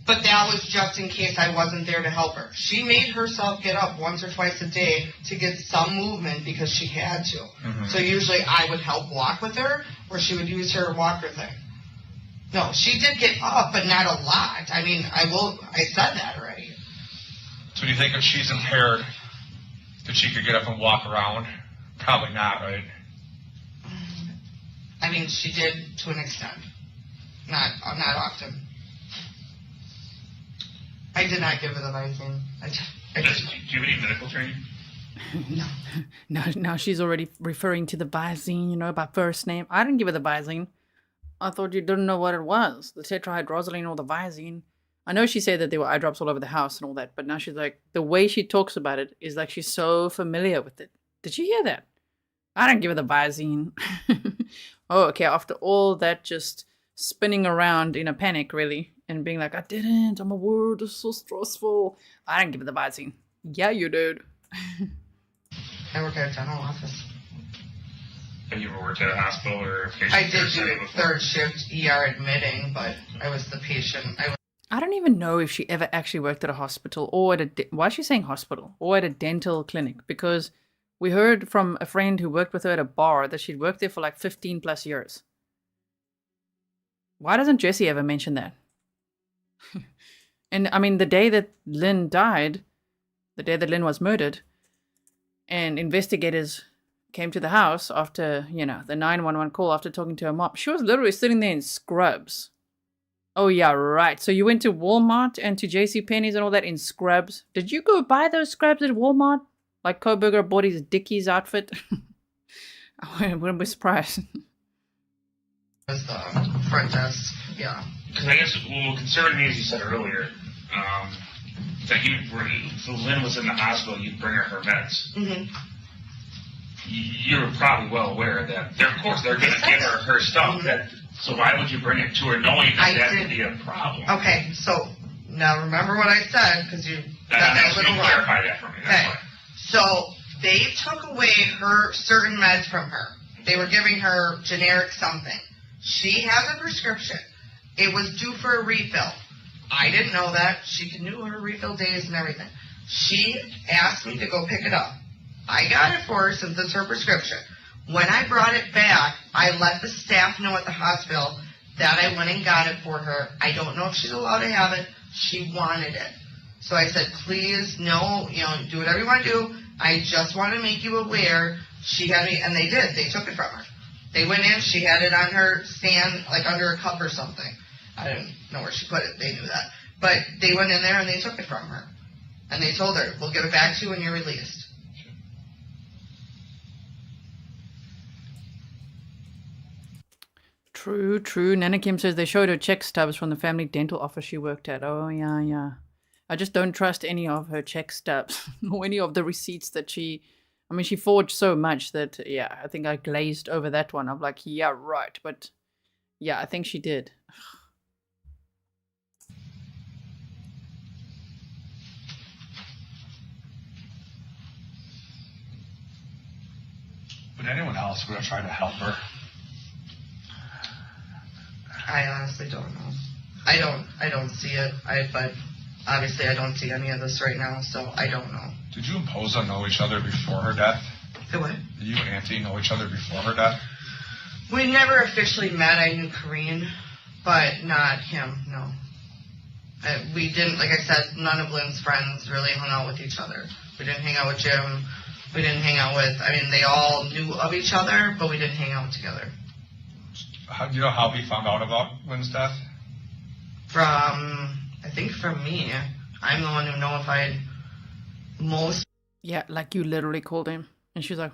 But that was just in case I wasn't there to help her. She made herself get up once or twice a day to get some movement because she had to. Mm-hmm. So usually I would help walk with her, or she would use her walker thing. No, she did get up, but not a lot. I mean, I said that already.
So do you think if she's impaired, that she could get up and walk around? Probably not, right?
I mean, she did to an extent. Not often. I did not give her the Visine.
Do you have any medical training?
No.
Now she's already referring to the Visine, you know, by first name. I didn't give her the Visine. I thought you didn't know what it was. The tetrahydrozoline or the Visine. I know she said that there were eye drops all over the house and all that, but now she's like, the way she talks about it is like she's so familiar with it. Did you hear that? I didn't give her the Visine. Oh, okay, after all that just spinning around in a panic, really, and being like, I didn't, I'm a word, it's so stressful. I didn't give her the Visine. Yeah, you did.
I work at a dental office.
Have you ever worked at a hospital or patient
I
care
did
setting
do
before?
third shift ER admitting, but I was the patient.
I don't even know if she ever actually worked at a hospital or at a... why is she saying hospital? Or at a dental clinic? Because we heard from a friend who worked with her at a bar that she'd worked there for like 15 plus years. Why doesn't Jessy ever mention that? And I mean, the day that Lynn died, the day that Lynn was murdered, and investigators came to the house after, you know, the 911 call after talking to her mom, she was literally sitting there in scrubs. Oh, yeah, right. So you went to Walmart and to JCPenney's and all that in scrubs. Did you go buy those scrubs at Walmart? Like Koberger bought his Dickies outfit? I wouldn't be surprised.
Was the front desk, yeah.
Because I guess what concerned me, as you said earlier, that so Lynn was in the hospital, you'd bring her meds.
Mm-hmm.
You're probably well aware that, of course, they're going to give her stuff.
Mm-hmm.
So why would you bring it to her knowing that could be a problem?
Okay, so now remember what I said, because you got that
You
little wrong.
clarify that for me. That's
Okay,
why.
so they took away her certain meds from her. They were giving her generic something. She has a prescription. It was due for a refill. I didn't know that. She knew her refill days and everything. She asked me to go pick it up. I got it for her since it's her prescription. When I brought it back, I let the staff know at the hospital that I went and got it for her. I don't know if she's allowed to have it. She wanted it. So I said, please, no, do whatever you want to do. I just want to make you aware. She had me, and they did. They took it from her. They went in, she had it on her stand, like under a cup or something. I didn't know where she put it. They knew that. But they went in there and they took it from her. And they told her, we'll give it back to you when you're released.
True. Nana Kim says they showed her check stubs from the family dental office she worked at. Oh, yeah. I just don't trust any of her check stubs or any of the receipts that she forged so much that, yeah, I think I glazed over that one. I'm like, yeah, right. But, yeah, I think she did.
Would anyone else would have tried to help her?
I honestly don't know. I don't see it. But obviously I don't see any of this right now, so I don't know.
Did you and Posa know each other before her death?
The what?
Did you and Auntie know each other before her death?
We never officially met. I knew Kareen, but not him, no. We didn't, like I said, none of Lynn's friends really hung out with each other. We didn't hang out with Jim. We didn't hang out with, they all knew of each other, but we didn't hang out together.
Do you know how he found out about Lynn's death?
I think from me. I'm the one who notified most.
Yeah, like you literally called him. And she was like,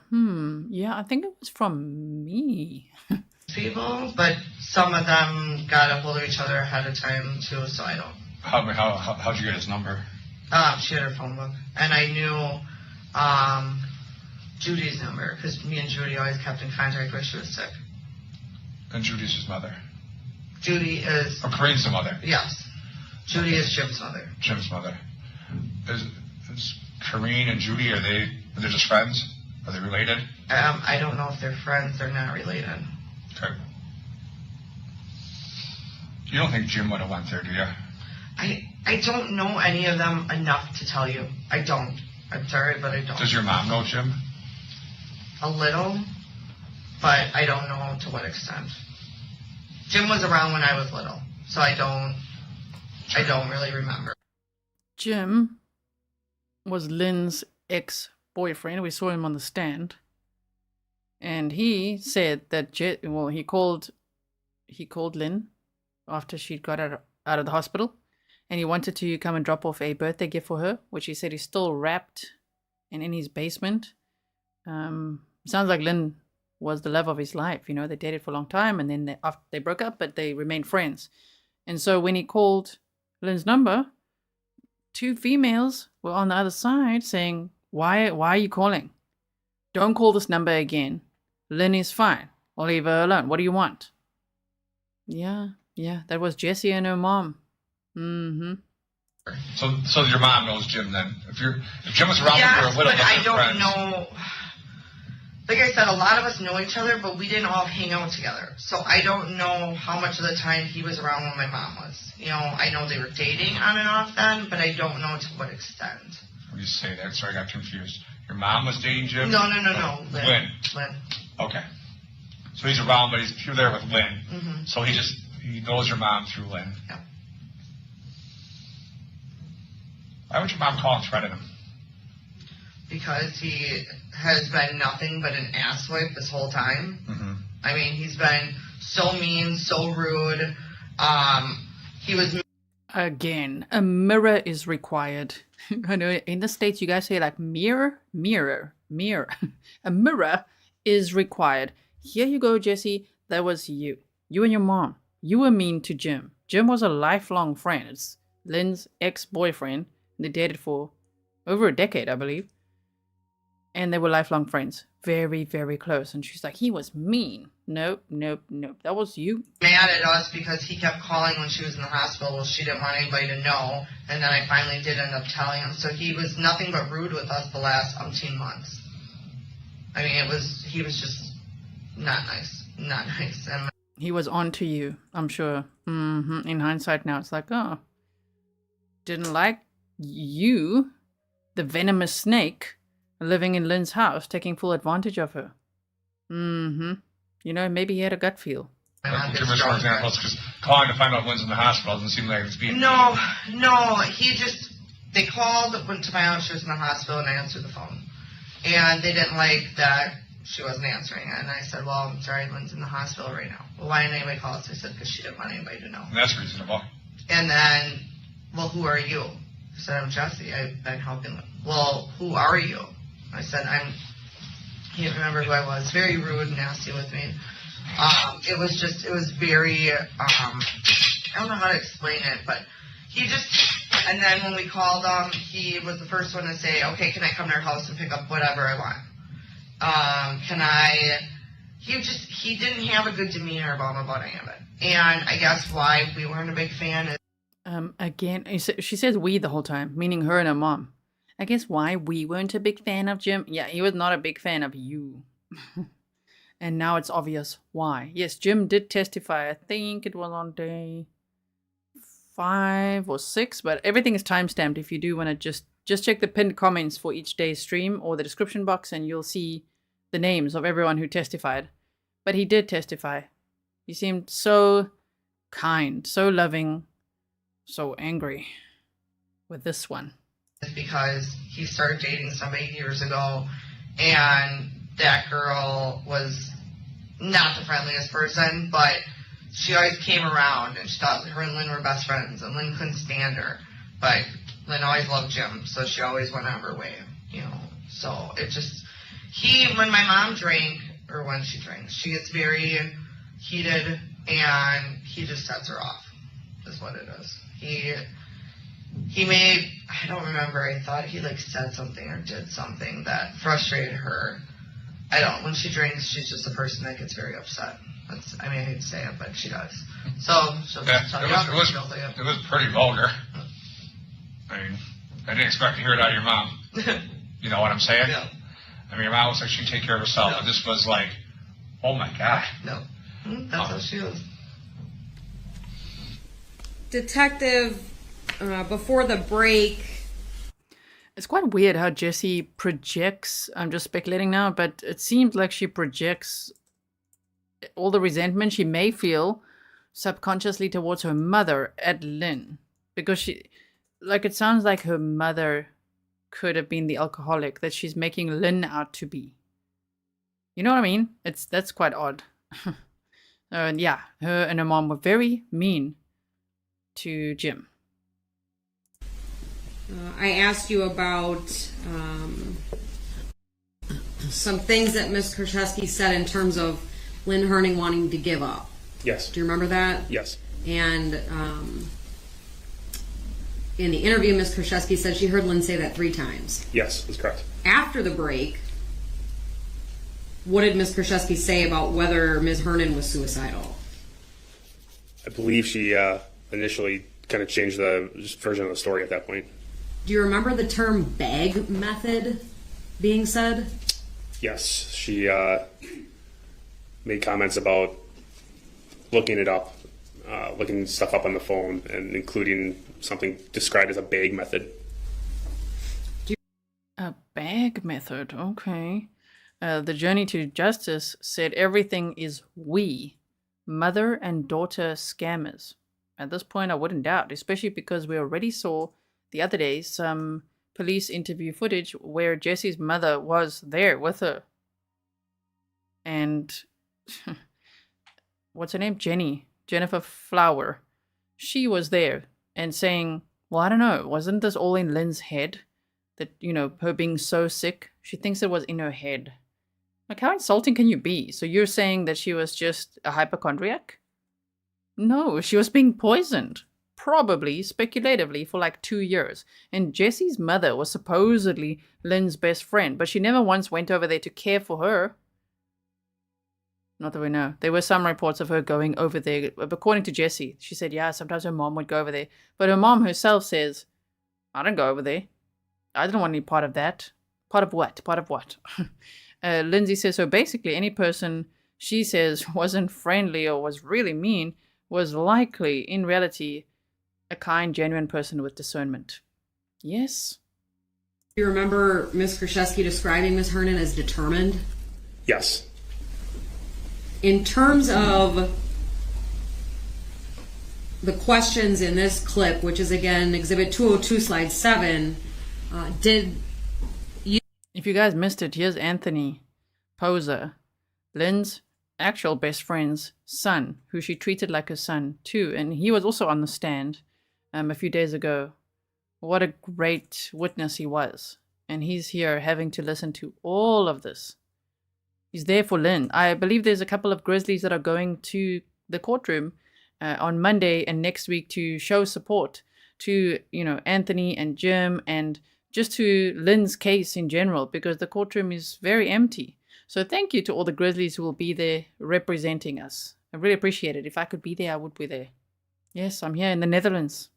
yeah, I think it was from me.
People, but some of them got a hold of each other ahead of time too, so I don't.
How'd you get his number?
She had her phone book. And I knew Judy's number, because me and Judy always kept in contact when she was sick.
And Judy's his mother?
Judy is...
Or Kareen's the mother?
Yes. Judy is Jim's mother.
Jim's mother. Is Kareen and Judy, are they just friends? Are they related?
I don't know if they're friends. They're not related.
Okay. You don't think Jim would have went there, do you?
I don't know any of them enough to tell you. I don't. I'm sorry, but I don't.
Does your mom know Jim?
A little, but I don't know to what extent. Jim was around when I was little, so I don't really remember.
Jim was Lynn's ex-boyfriend. We saw him on the stand. And he said that, he called Lynn after she got out of the hospital. and he wanted to come and drop off a birthday gift for her, which he said is still wrapped and in his basement. Sounds like Lynn was the love of his life. You know, they dated for a long time, and then they broke up, but they remained friends. And so when he called Lynn's number, 2 females were on the other side saying, why are you calling? Don't call this number again. Lynn is fine. I'll leave her alone. What do you want? Yeah, that was Jessy and her mom. Mm-hmm.
So your mom knows Jim then? If Jim was around
yes,
for a little
but
bit,
I don't
friends.
know. Like I said, a lot of us know each other, but we didn't all hang out together. So I don't know how much of the time he was around when my mom was. You know, I know they were dating on and off then, but I don't know to what extent.
When you say that, sorry, I got confused. Your mom was dating Jim?
No.
Lynn. Okay. So he's around, but you're there with Lynn.
Mm-hmm.
So he knows your mom through Lynn.
Yeah.
Why would your mom call and threaten him?
Because he has been nothing but an asswipe this whole time.
Mm-hmm.
I mean, he's been so mean, so rude. He was...
Again, a mirror is required. I know in the States you guys say like mirror. A mirror is required. Here you go, Jessy. That was you. You and your mom. You were mean to Jim. Jim was a lifelong friend. It's Lynn's ex-boyfriend. They dated for over a decade, I believe. And they were lifelong friends. Very, very close. And she's like, he was mean. Nope. That was you.
Mad at us because he kept calling when she was in the hospital. Well, she didn't want anybody to know. And then I finally did end up telling him. So he was nothing but rude with us the last umpteen months. I mean, he was just not nice. Not nice. And
he was on to you, I'm sure. Mm-hmm. In hindsight now, it's like, oh, didn't like you, the venomous snake, living in Lynn's house, taking full advantage of her. Mm-hmm. You know, maybe he had a gut feel.
Give me some examples, because calling to find out Lynn's in the hospital doesn't seem like it's being...
No, they called, went to my house, she was in the hospital, and I answered the phone. And they didn't like that she wasn't answering it. And I said, well, I'm sorry, Lynn's in the hospital right now. Well, why didn't anybody call us? I said, because she didn't want anybody to know.
And that's reasonable.
And then, well, who are you? I said, I'm Jessy. I've been helping them. Well, who are you? I said, he didn't remember who I was. Very rude and nasty with me. It was very, I don't know how to explain it, but and then when we called him, he was the first one to say, okay, can I come to your house and pick up whatever I want? He didn't have a good demeanor about any of it. And I guess why we weren't a big fan is...
Again, she says we the whole time, meaning her and her mom. I guess why we weren't a big fan of Jim. Yeah, he was not a big fan of you. And now it's obvious why. Yes, Jim did testify. I think it was on day 5 or 6, but everything is timestamped. If you do want to just check the pinned comments for each day's stream or the description box, and you'll see the names of everyone who testified. But he did testify. He seemed so kind, so loving, so angry with this one.
Because he started dating somebody years ago, and that girl was not the friendliest person, but she always came around, and she thought her and Lynn were best friends, and Lynn couldn't stand her. But Lynn always loved Jim, so she always went on her way, you know. So it just, when my mom drank, or when she drinks, she gets very heated, and he just sets her off, is what it is. He made, I don't remember, I thought he said something or did something that frustrated her. When she drinks, she's just a person that gets very upset. I hate to say it, but she does. So, she'll just tell you
it was pretty vulgar. I mean, I didn't expect to hear it out of your mom. You know what I'm saying?
No.
I mean, your mom looks like she'd take care of herself, but this was like, oh my God.
No. That's how she is.
Detective, before the break...
It's quite weird how Jessy projects, I'm just speculating now, but it seems like she projects all the resentment she may feel subconsciously towards her mother at Lynn. Because it sounds like her mother could have been the alcoholic that she's making Lynn out to be. You know what I mean? That's quite odd. Yeah, her and her mom were very mean to Jim.
I asked you about some things that Ms. Kurczewski said in terms of Lynn Hernan wanting to give up.
Yes.
Do you remember that?
Yes.
And in the interview, Ms. Kurczewski said she heard Lynn say that 3 times.
Yes, that's correct.
After the break, what did Ms. Kurczewski say about whether Ms. Hernan was suicidal?
I believe she initially kind of changed the version of the story at that point.
Do you remember the term bag method being said?
Yes, she made comments about looking it up, looking stuff up on the phone, and including something described as a bag method.
A bag method, okay. The Journey to Justice said everything is we, mother and daughter scammers. At this point, I wouldn't doubt, especially because we already saw the other day some police interview footage where Jessy's mother was there with her. And what's her name? Jennifer Flower. She was there and saying, well, I don't know, wasn't this all in Lynn's head? That, you know, her being so sick, she thinks it was in her head. Like, how insulting can you be? So you're saying that she was just a hypochondriac? No, she was being poisoned. Probably, speculatively, for like 2 years. And Jessy's mother was supposedly Lynn's best friend, but she never once went over there to care for her. Not that we know. There were some reports of her going over there. According to Jessy, she said, yeah, sometimes her mom would go over there. But her mom herself says, I don't go over there. I didn't want any part of that. Part of what? Part of what? Lindsay says, so basically any person she says wasn't friendly or was really mean was likely, in reality, a kind, genuine person with discernment. Yes.
Do you remember Ms. Kurczewski describing Ms. Hernan as determined?
Yes.
In terms of the questions in this clip, which is again Exhibit 202, Slide 7, did you...
If you guys missed it, here's Anthony Poser, Lynn's actual best friend's son, who she treated like her son too, and he was also on the stand a few days ago. What a great witness he was, and he's here having to listen to all of this. He's there for Lynn. I believe there's a couple of Grizzlies that are going to the courtroom on Monday and next week to show support to, you know, Anthony and Jim and just to Lynn's case in general, because the courtroom is very empty. So thank you to all the Grizzlies who will be there representing us. I really appreciate it. If I could be there, I would be there. Yes, I'm here in the Netherlands.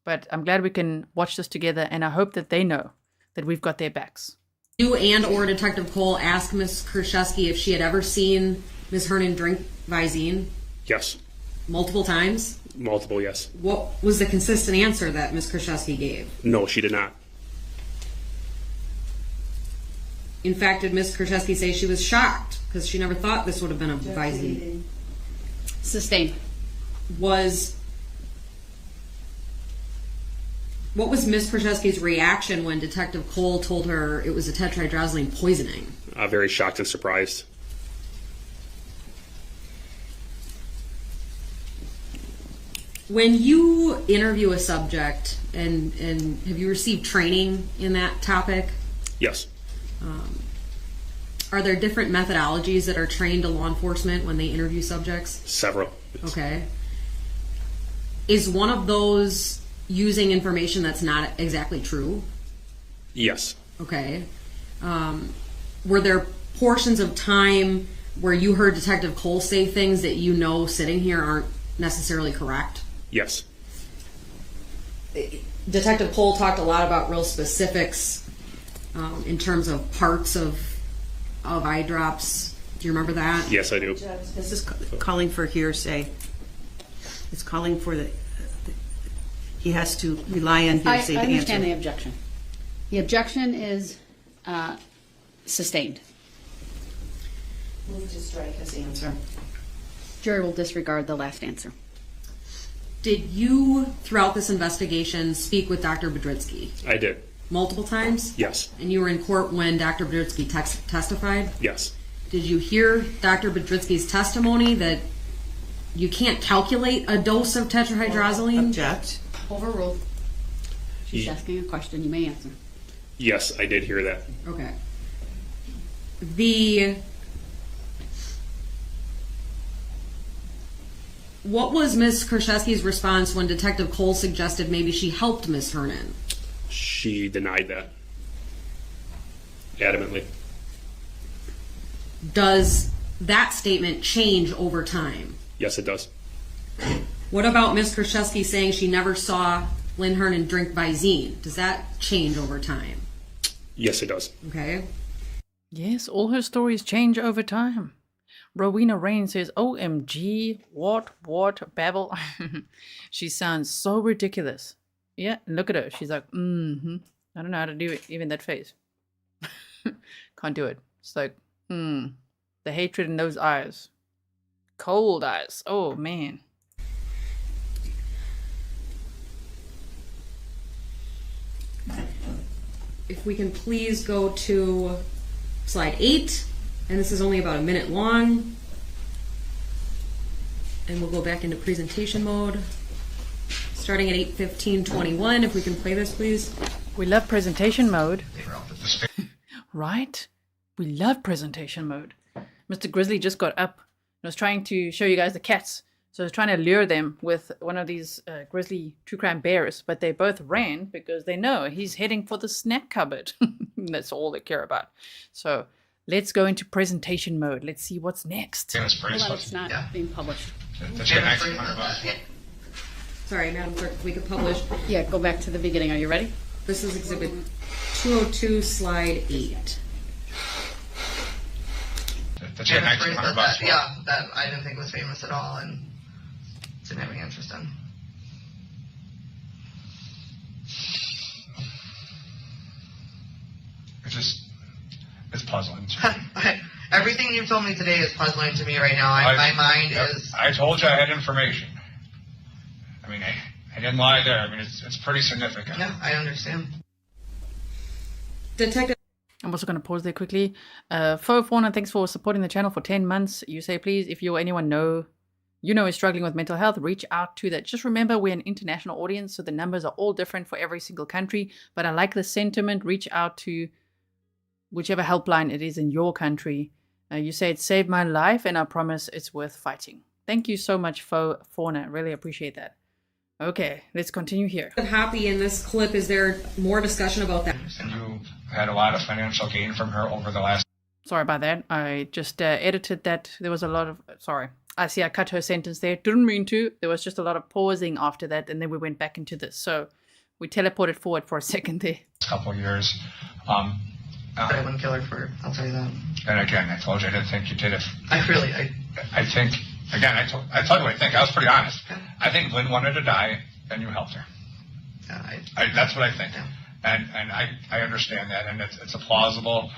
But I'm glad we can watch this together, and I hope that they know that we've got their backs.
You and or Detective Cole asked Ms. Kurczewski if she had ever seen Ms. Hernan drink Visine?
Yes.
Multiple times?
Multiple, yes.
What was the consistent answer that Ms. Kurczewski gave?
No, she did not.
In fact, did Ms. Kurczewski say she was shocked because she never thought this would have been a Visine?
Sustained.
What was Ms. Kurczewski's reaction when Detective Cole told her it was a tetrahydrozoline poisoning?
Very shocked and surprised.
When you interview a subject, and have you received training in that topic?
Yes.
Are there different methodologies that are trained to law enforcement when they interview subjects?
Several. Yes.
Okay. Is one of those using information that's not exactly true?
Yes.
Okay. Were there portions of time where you heard Detective Cole say things that you know sitting here aren't necessarily correct?
Yes.
Detective Cole talked a lot about real specifics in terms of parts of eyedrops. Do you remember that?
Yes, I do.
This is calling for hearsay. It's calling for he has to rely on hearsay to
I understand
answer.
the objection. The objection is sustained.
Move to strike his answer.
Jury will disregard the last answer.
Did you, throughout this investigation, speak with Dr. Budritsky?
I did.
Multiple times?
Yes.
And you were in court when Dr. Budritsky testified?
Yes.
Did you hear Dr. Budritsky's testimony that you can't calculate a dose of tetrahydrozoline?
Object.
Overruled. She's asking a question. You may answer.
Yes, I did hear that.
Okay. What was Ms. Kurczewski's response when Detective Cole suggested maybe she helped Ms. Hernan?
She denied that adamantly.
Does that statement change over time?
Yes, it does.
What about Ms. Kurczewski saying she never saw Lynn Hernan drink Visine? Does that change over time?
Yes, it does.
Okay.
Yes, all her stories change over time. Rowena Rain says, OMG, what, babble. She sounds so ridiculous. Yeah, look at her. She's like, I don't know how to do it, even that face. Can't do it. It's like, the hatred in those eyes. Cold eyes. Oh, man.
If we can please go to slide 8, and this is only about a minute long. And we'll go back into presentation mode. Starting at 8:15:21, if we can play this, please.
We love presentation mode. Right? We love presentation mode. Mr. Grizzly just got up and was trying to show you guys the cats. So I was trying to lure them with one of these grizzly true crime bears, but they both ran because they know he's heading for the snack cupboard. That's all they care about. So let's go into presentation mode. Let's see what's next.
It's not being published.
Sorry, Madam Clerk, if we could publish.
Yeah, go back to the beginning. Are you ready?
This is exhibit 202, slide 8.
That I didn't think was famous at all and didn't have any interest in.
It's puzzling.
Everything you've told me today is puzzling to me right now. My mind is...
I told you I had information. I mean, I didn't lie there. I mean, it's pretty significant.
Yeah, I understand.
Detective...
I'm also going to pause there quickly. Fo Fauna, thanks for supporting the channel for 10 months. You say, please, if you or anyone is struggling with mental health, reach out to that. Just remember, we're an international audience, so the numbers are all different for every single country. But I like the sentiment. Reach out to whichever helpline it is in your country. You say, it saved my life, and I promise it's worth fighting. Thank you so much, Fo Fauna. Really appreciate that. Okay, let's continue here.
Hoppe in this clip, is there more discussion about that?
And you had a lot of financial gain from her over the last...
Sorry about that. I just edited that. There was a lot of... Sorry. I see I cut her sentence there. Didn't mean to. There was just a lot of pausing after that, and then we went back into this. So we teleported forward for a second there.
Couple years.
I wouldn't kill her for it, I'll tell you that.
And again, I told you I didn't think you did it.
I
think... Again, I told you what I think. I was pretty honest. I think Lynn wanted to die, and you helped her. That's what I think.
Yeah.
And I understand that, and it's a plausible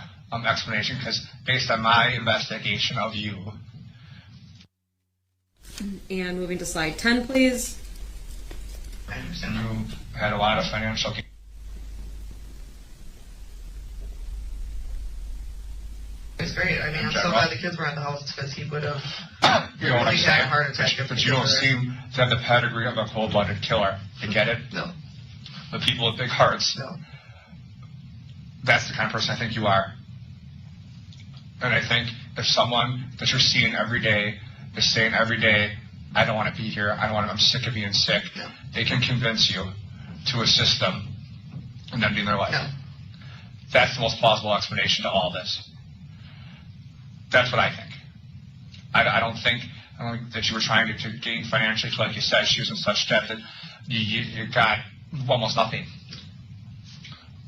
explanation, because based on my investigation of you.
And moving to slide 10, please.
I understand.
You had a lot of financial gain.
It's great. I mean, I'm so glad the kids were at the house because he would have
really had a heart attack. But you don't seem to have the pedigree of a cold-blooded killer. You get it?
No.
The people with big hearts.
No.
That's the kind of person I think you are. And I think if someone that you're seeing every day is saying every day, I don't want to be here, I'm sick of being sick,
no.
They can convince you to assist them in ending their life.
No.
That's the most plausible explanation to all this. That's what I think. I don't think that you were trying to gain financially. Like you said, she was in such debt that you got almost nothing.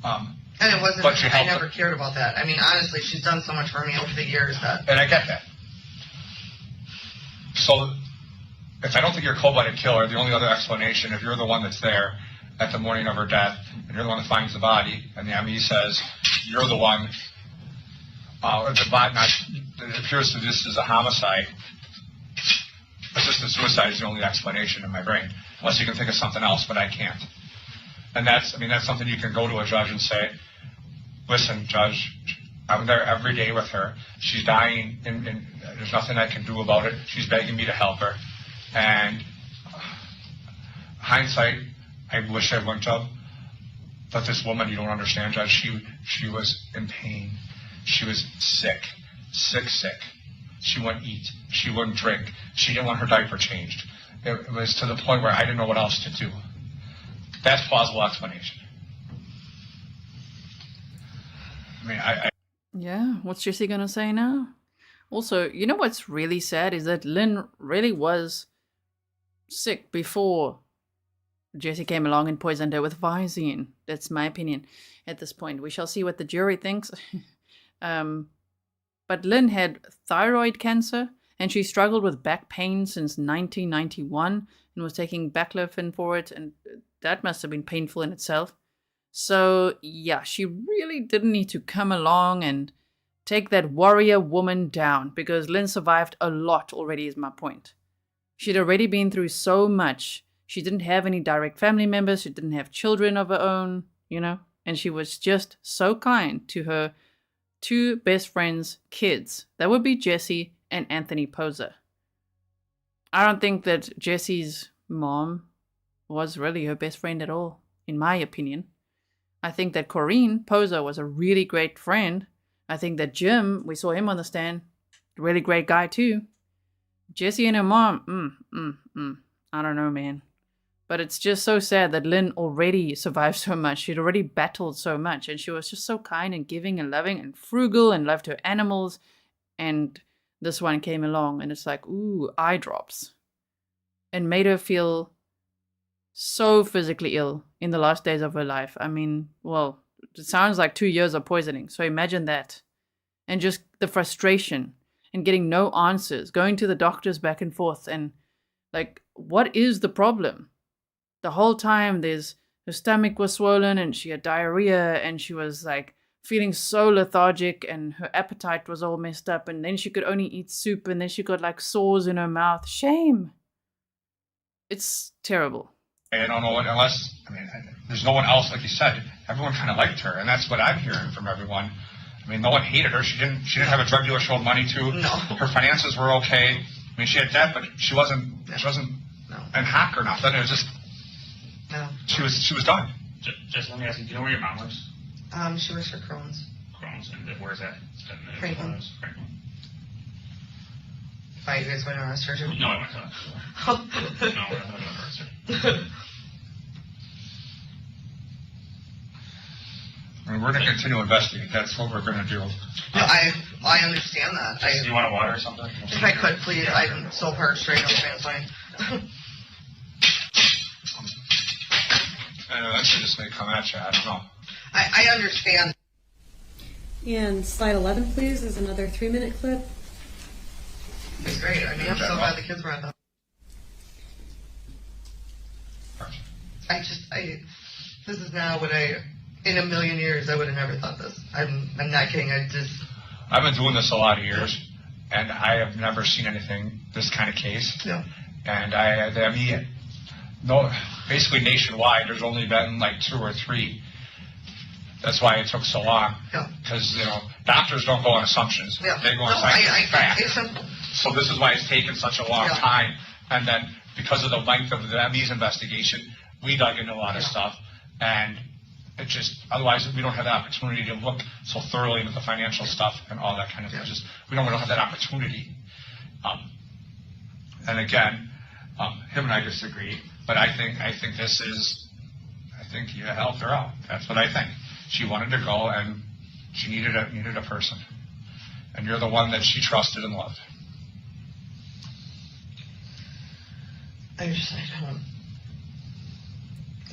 And it wasn't, I never cared about that. I mean, honestly, she's done so much for me over the years that...
And I get that. So, if I don't think you're a cold-blooded killer, the only other explanation, if you're the one that's there at the morning of her death, and you're the one that finds the body, and the ME says, you're the one... it appears that this is a homicide. Assisted suicide is the only explanation in my brain, unless you can think of something else, but I can't. And that's something you can go to a judge and say, listen, Judge, I'm there every day with her. She's dying, and there's nothing I can do about it. She's begging me to help her. And hindsight, I wish I wouldn't have. But this woman, you don't understand, Judge, she was in pain. She was sick. She wouldn't eat. She wouldn't drink. She didn't want her diaper changed. It was to the point where I didn't know what else to do. That's plausible explanation. I mean,
Yeah, what's Jessy gonna say now? Also, you know what's really sad is that Lynn really was sick before Jessy came along and poisoned her with Visine. That's my opinion at this point. We shall see what the jury thinks. But Lynn had thyroid cancer, and she struggled with back pain since 1991 and was taking baclofen for it, and that must have been painful in itself. So, yeah, she really didn't need to come along and take that warrior woman down, because Lynn survived a lot already, is my point. She'd already been through so much. She didn't have any direct family members. She didn't have children of her own, you know, and she was just so kind to her two best friends' kids. That would be Jessy and Anthony Poser. I don't think that Jessy's mom was really her best friend at all, in my opinion. I think that Corinne Poser was a really great friend. I think that Jim, we saw him on the stand, really great guy too. Jessy and her mom, I don't know, man. But it's just so sad that Lynn already survived so much. She'd already battled so much, and she was just so kind and giving and loving and frugal and loved her animals. And this one came along and it's like, ooh, eye drops. And made her feel so physically ill in the last days of her life. I mean, well, it sounds like 2 years of poisoning. So imagine that. And just the frustration and getting no answers, going to the doctors back and forth. And like, what is the problem? The whole time her stomach was swollen and she had diarrhea and she was like feeling so lethargic and her appetite was all messed up, and then she could only eat soup, and then she got like sores in her mouth. Shame. It's terrible.
I don't know what, unless, I mean, there's no one else, like you said, everyone kind of liked her, and that's what I'm hearing from everyone. I mean, no one hated her. She didn't have a drug dealer she owed money to.
No.
Her finances were okay. I mean, she had debt, but she wasn't an hack or nothing. It was just,
no.
She was done.
Just let me ask you, do you know where your mom lives?
She works for Crohn's.
Crohn's, and where's that?
Franklin.
Franklin.
Why, you guys want to arrest her too?
No, I want to. No, we're not going to arrest her.
I mean, we're going to continue to investigate. That's what we're going to do.
No, I understand that.
Do you want a water or something?
If I could, please. I'm so parched right now, translating.
I know that shit just may come at you. I don't know.
I understand.
And slide 11, please, is another 3-minute clip.
It's great. I mean, I'm so glad the kids were at that. This is now what in a million years, I would have never thought this. I'm not kidding.
I've been doing this a lot of years, and I have never seen anything, this kind of case.
No.
And basically nationwide, there's only been like 2 or 3. That's why it took so long.
Yeah.
Because, doctors don't go on assumptions.
Yeah.
They go on scientific facts.
It's simple.
So this is why it's taken such a long time. And then because of the length of the ME's investigation, we dug into a lot of stuff. And it just, otherwise we don't have the opportunity to look so thoroughly into the financial stuff and all that kind of thing. We don't have that opportunity. And again, him and I disagree. But I think you helped her out. That's what I think. She wanted to go, and she needed a person. And you're the one that she trusted and loved.
I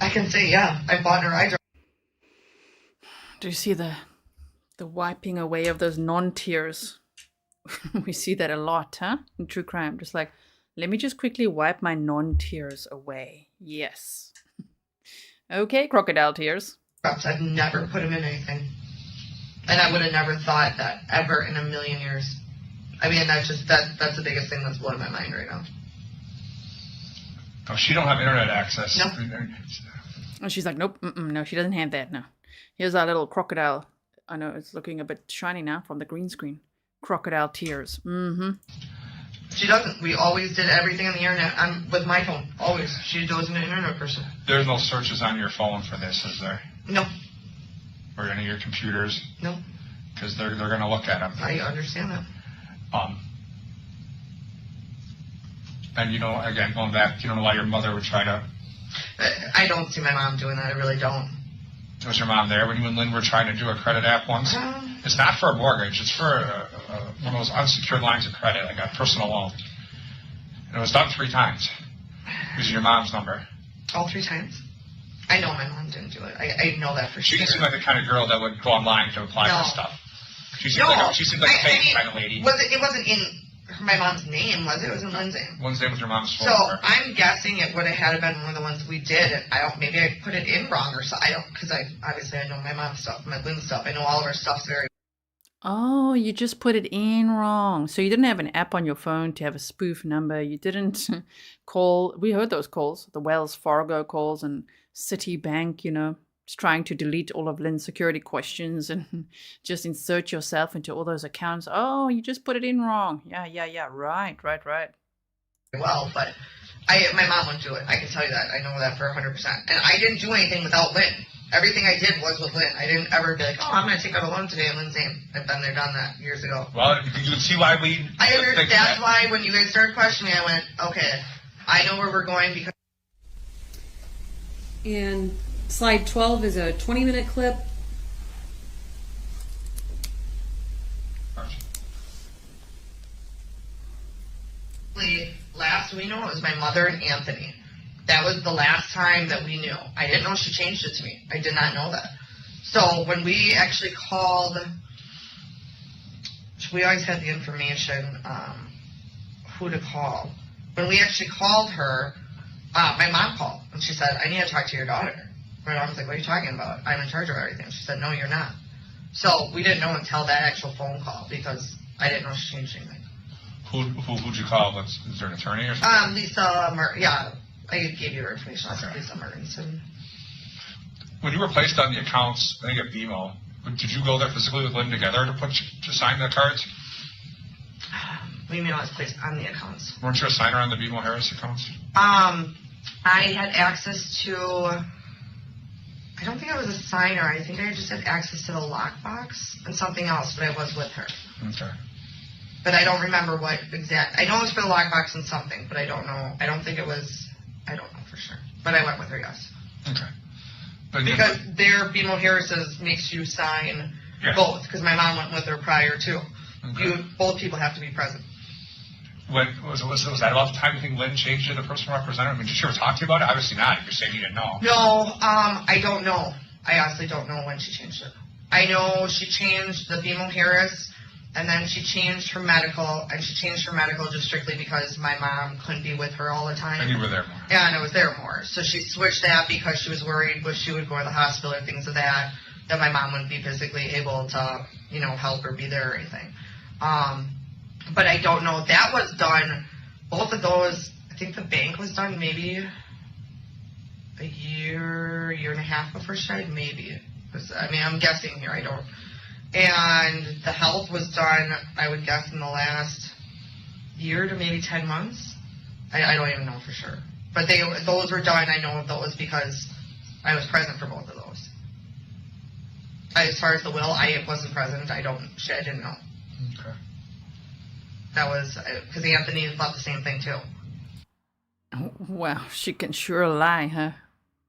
can say, yeah, I bought her eyedrops.
Do you see the wiping away of those non-tears? We see that a lot, huh? In true crime. Just like, let me just quickly wipe my non-tears away. Yes. Okay, crocodile tears.
I've never put them in anything. And I would have never thought that ever in a million years. I mean, that's the biggest thing that's blowing my mind right now.
Oh, she don't have internet access.
No.
And she's like, nope, no, she doesn't have that, no. Here's our little crocodile. I know it's looking a bit shiny now from the green screen. Crocodile tears. Mm-hmm.
She doesn't. We always did everything on the internet with my phone. Always. She wasn't an internet person.
There's no searches on your phone for this, is there?
No.
Or any of your computers?
No.
Because they're going to look at them.
I understand that.
And, again, going back, you don't know why your mother would try to...
I don't see my mom doing that. I really don't.
Was your mom there when you and Lynn were trying to do a credit app once? It's not for a mortgage. It's for one of those unsecured lines of credit, like a personal loan. And it was done 3 times using your mom's number.
All 3 times? I know my mom didn't do it. I know that for sure.
She didn't seem like the kind of girl that would go online to apply for stuff. She seemed like a fake kind of lady.
It wasn't in my mom's name, was it? It was in Lynn's name.
Lynn's name was your mom's phone
So
number.
I'm guessing it would have had been one of the ones we did. Maybe I put it in wrong or so. I don't, because obviously I know my mom's stuff, my Lynn's stuff. I know all of our stuff's very.
Oh, you just put it in wrong. So you didn't have an app on your phone to have a spoof number. You didn't call. We heard those calls, the Wells Fargo calls and Citibank, just trying to delete all of Lynn's security questions and just insert yourself into all those accounts. Oh, you just put it in wrong. Yeah. Right.
Well, but my mom wouldn't do it. I can tell you that. I know that for 100%. And I didn't do anything without Lynn. Everything I did was with Lynn. I didn't ever be like, I'm going to take out a loan today in Lynn's name. I've been there, done that years ago.
Well, you can see why we...
That's why when you guys started questioning me, I went, okay, I know where we're going because...
And slide 12 is a 20-minute clip.
Last we knew it was my mother and Anthony. That was the last time that we knew. I didn't know she changed it to me. I did not know that. So when we actually called, we always had the information who to call. When we actually called her, my mom called and she said, I need to talk to your daughter. My mom was like, what are you talking about? I'm in charge of everything. She said, no, you're not. So we didn't know until that actual phone call because I didn't know she changed anything.
Who'd you call? Is there an attorney or something?
Lisa, I gave you her information. Okay. Lisa Martinson.
When you were placed on the accounts, I think at BMO, did you go there physically with Lynn together to sign the cards?
What do you mean I was placed on the accounts?
Weren't you a signer on the BMO Harris accounts?
I had access to, I don't think I was a signer. I think I just had access to the lockbox and something else, but I was with her.
Okay.
But I don't remember what exact. I know it was for the lockbox and something, but I don't know. I don't think it was. I don't know for sure. But I went with her, yes.
Okay. But
because their BMO Harris's makes you sign both. Because my mom went with her prior too. Okay. Both people have to be present.
When was that about the time you think Lynn changed to the personal representative? I mean, did she ever talk to you about it? Obviously not. You're saying you didn't know.
No, I don't know. I honestly don't know when she changed it. I know she changed the BMO Harris. And then she changed her medical, and she changed her medical just strictly because my mom couldn't be with her all the time.
And you were there more.
Yeah, and I was there more. So she switched that because she was worried when she would go to the hospital or things of that my mom wouldn't be physically able to, help or be there or anything. But I don't know. That was done, both of those, I think the bank was done maybe a year and a half before she died, maybe. I'm guessing here, I don't. And the health was done, I would guess, in the last year to maybe 10 months. I don't even know for sure. But those were done. I know of those because I was present for both of those. As far as the will, I wasn't present. I didn't know.
Okay.
That was because Anthony thought the same thing too.
Wow, she can sure lie, huh?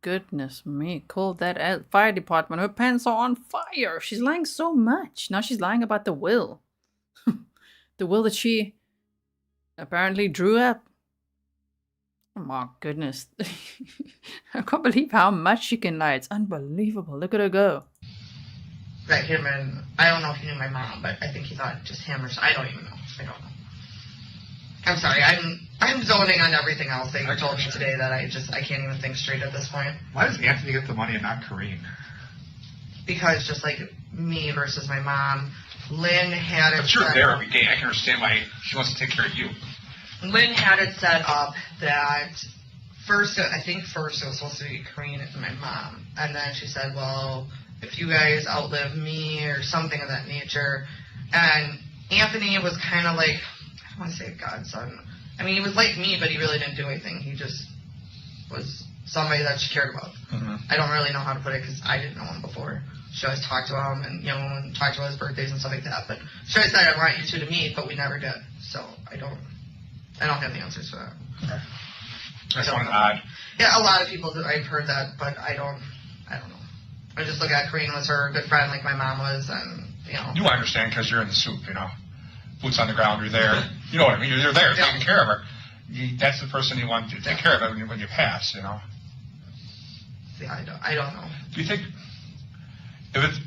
Goodness me, call that fire department. Her pants are on fire. She's lying so much. Now she's lying about the will. The will that she apparently drew up. Oh my goodness. I can't believe how much she can lie. It's unbelievable. Look at her go.
That him and, I don't know if he knew my mom, but I think he thought just him or I don't even know. I don't know. I'm sorry, I'm zoning on everything else that you told me today that I can't even think straight at this point.
Why does Anthony get the money and not Kareem?
Because just like me versus my mom, Lynn had it.
But you're there every day. I can understand why she wants to take care of you.
Lynn had it set up that first it was supposed to be Kareem and my mom, and then she said, well, if you guys outlive me or something of that nature, and Anthony was kind of like, I don't want to say a godson. I mean, he was like me, but he really didn't do anything. He just was somebody that she cared about. I don't really know how to put it because I didn't know him before. She always talked to him and, and talked about his birthdays and stuff like that. But she always said, I want you two to meet, but we never did. So I don't have the answers for that.
Okay. That's odd.
Yeah, a lot of people, I've heard that, but I don't know. I just look at Karina was her good friend like my mom was, and,
You understand because you're in the soup, Boots on the ground, you're there. You know what I mean? You're there taking care of her. That's the person you want to take care of when you pass,
Yeah, I don't know.
Do you think, if it's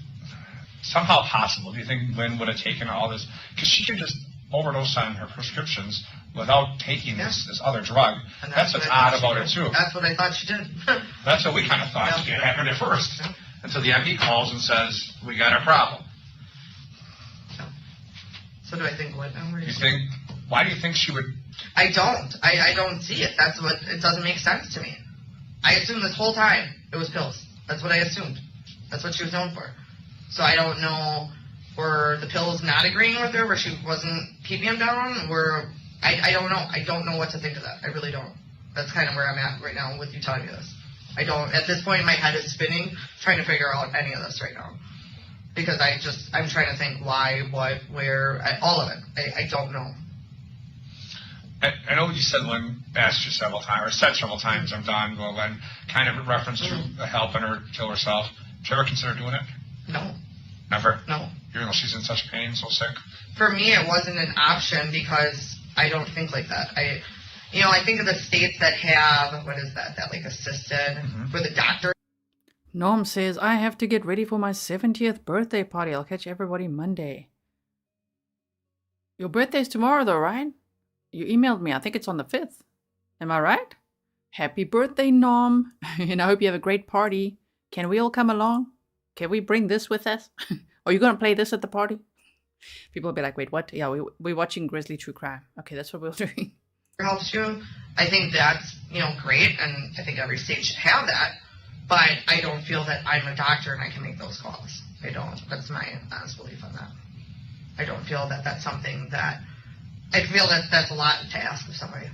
somehow possible, do you think Lynn would have taken all this? Because she can just overdose on her prescriptions without taking this other drug.
And
that's what's odd about it, too.
That's what I thought she did.
That's what we kind of thought happened at first. Until the MD calls and says, we got a problem.
So do I think what?
Why do you think she would?
I don't. I don't see it. It doesn't make sense to me. I assumed this whole time it was pills. That's what I assumed. That's what she was known for. So I don't know, were the pills not agreeing with her, where she wasn't keeping them down, I don't know. I don't know what to think of that. I really don't. That's kind of where I'm at right now with you telling me this. I don't, at this point my head is spinning, trying to figure out any of this right now. Because I'm trying to think why, what, where, all of it. I don't know.
I know you said Lynn asked you several times, or said several times, I'm done, well, Lynn, kind of in reference to helping her kill herself. Did you ever consider doing it?
No.
Never?
No.
Even though she's in such pain, so sick?
For me, it wasn't an option because I don't think like that. I think of the states that have, what is that like assisted, for the doctor.
Norm says, I have to get ready for my 70th birthday party. I'll catch everybody Monday. Your birthday's tomorrow though, right? You emailed me. I think it's on the 5th. Am I right? Happy birthday, Norm. And I hope you have a great party. Can we all come along? Can we bring this with us? Are you going to play this at the party? People will be like, wait, what? Yeah, we're watching Grizzly True Crime. Okay, that's what we're doing.
Helps you. I think that's, great, and I think every state should have that. But I don't feel that I'm a doctor and I can make those calls. I don't. That's my honest belief on that. I don't feel that that's something that... I feel that that's a lot to ask of somebody.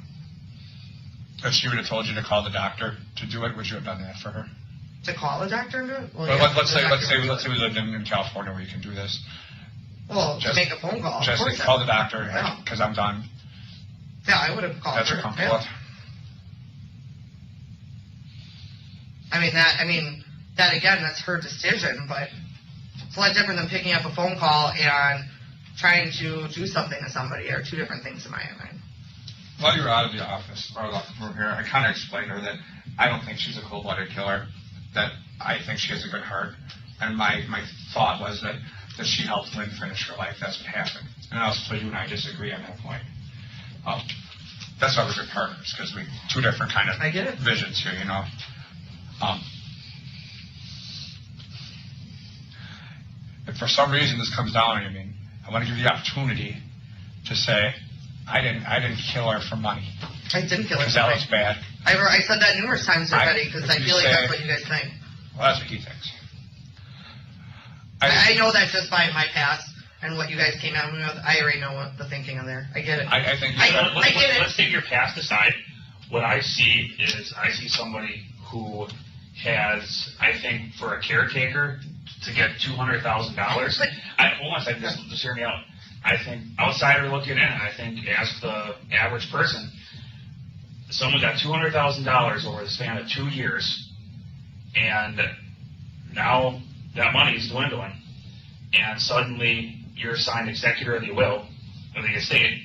If she would have told you to call the doctor to do it, would you have done that for her?
To call a doctor and do it? Well,
let's say we lived in California where you can do this.
Well, just make a phone call.
Just call the doctor because I'm done.
Yeah, I would have called her.
That's your comfortable with.
That again, that's her decision, but it's a lot different than picking up a phone call and trying to do something to somebody, are two different things in my mind.
While you were out of the office, or from here, I kind of explained to her that I don't think she's a cold-blooded killer, that I think she has a good heart, and my thought was that she helped Lynn finish her life. That's what happened. And also, you and I disagree on that point. That's why we're good partners, because we two different kind of visions here, If for some reason this comes down, I want to give you the opportunity to say, I didn't kill her for money.
I didn't kill her for money.
Because that was bad.
I said that numerous times already, because I feel like that's what you guys think.
Well, that's what he thinks.
I know that just by my past and what you guys came at me with. I already know what the thinking in there. I get it.
I think
I get it.
Let's take your past aside. What I see is somebody who has, I think, for a caretaker to get $200,000. Hold on a second, just hear me out. I think outsider looking in, I think ask the average person, someone got $200,000 over the span of 2 years, and now that money is dwindling, and suddenly you're assigned executor of the will of the estate,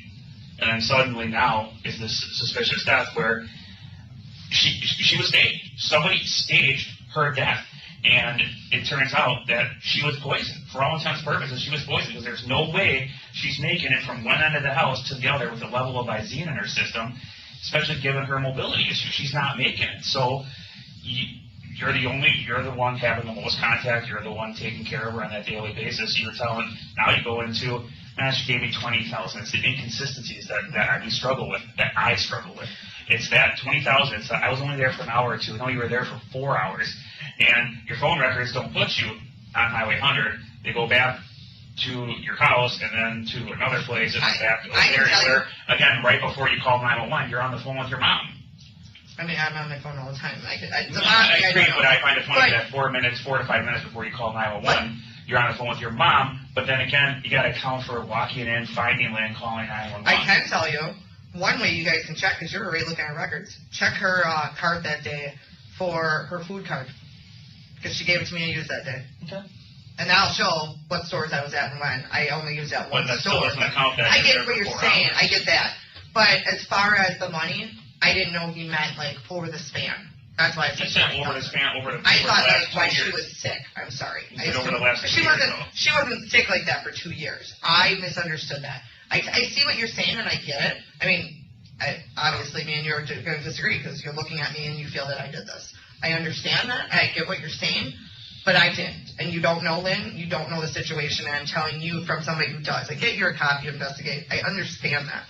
and then suddenly now is this suspicious death where she was staged. Somebody staged her death, and it turns out that she was poisoned. For all intents and purposes, she was poisoned because there's no way she's making it from one end of the house to the other with a level of Visine in her system, especially given her mobility issue. She's not making it. So you're the one having the most contact. You're the one taking care of her on that daily basis. You're telling, now you go into, she gave me $20,000. It's the inconsistencies that I struggle with. It's that $20,000. It's that I was only there for an hour or two. No, you were there for 4 hours. And your phone records don't put you on Highway 100. They go back to your house and then to another place and back to there. Again, right before you call 911, you're on the phone with your mom.
I mean, I'm on my phone all the time. I
agree, but I find it funny that 4 to 5 minutes before you call 911, you're on the phone with your mom, but then again, you got to account for walking in, finding Lynn, calling 911.
I can tell you, one way you guys can check, because you're already looking at records, check her card that day for her food card, because she gave it to me to use that day.
Okay.
And that'll show what stores I was at and when. I only used that one
that
store.
Still doesn't count that
I get what you're saying. I get that. But as far as the money, I didn't know he meant, like, over the span. That's why I said
over the span, over the
I thought
last
that's why
2
she
years.
was sick. I'm sorry.
Over the last 2
she
years,
she wasn't sick like that for 2 years. I misunderstood that. I see what you're saying, and I get it. I mean, obviously, me and you are going to disagree because you're looking at me and you feel that I did this. I understand that. I get what you're saying, but I didn't. And you don't know, Lynn. You don't know the situation, and I'm telling you from somebody who does. I get you're a cop. You investigate. I understand that.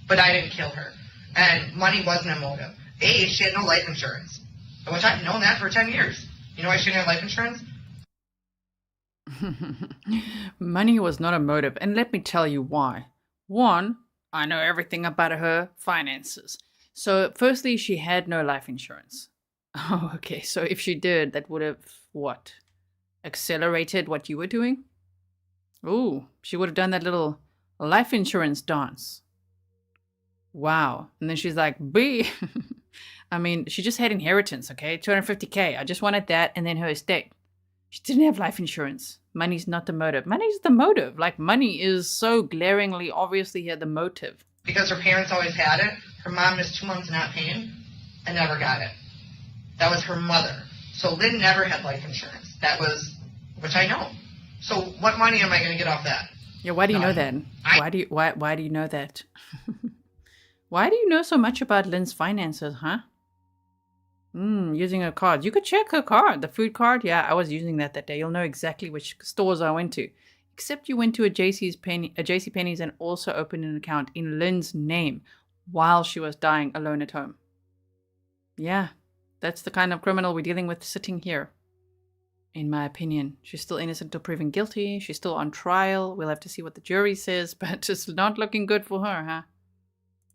But I didn't kill her. And money wasn't a motive. She had no life insurance, which I've known that for 10 years. You know why she didn't have life insurance?
Money was not a motive, and let me tell you why. One, I know everything about her finances. So, firstly, she had no life insurance. Oh, okay. So if she did, that would have, what? Accelerated what you were doing? Ooh, she would have done that little life insurance dance. Wow. And then she's like, B. I mean, she just had inheritance, okay? $250K. I just wanted that and then her estate. She didn't have life insurance. Money's not the motive. Money's the motive. Like, money is so glaringly, obviously here, the motive.
Because her parents always had it. Her mom missed 2 months not paying and never got it. That was her mother. So Lynn never had life insurance. That was, which I know. So what money am I going to get off that?
Yeah, why do you know that? Why do you know that? Why do you know so much about Lynn's finances, huh? Using her card. You could check her card. The food card. Yeah, I was using that day. You'll know exactly which stores I went to. Except you went to a JCPenney's and also opened an account in Lynn's name while she was dying alone at home. Yeah, that's the kind of criminal we're dealing with sitting here. In my opinion. She's still innocent until proven guilty. She's still on trial. We'll have to see what the jury says, but it's not looking good for her, huh?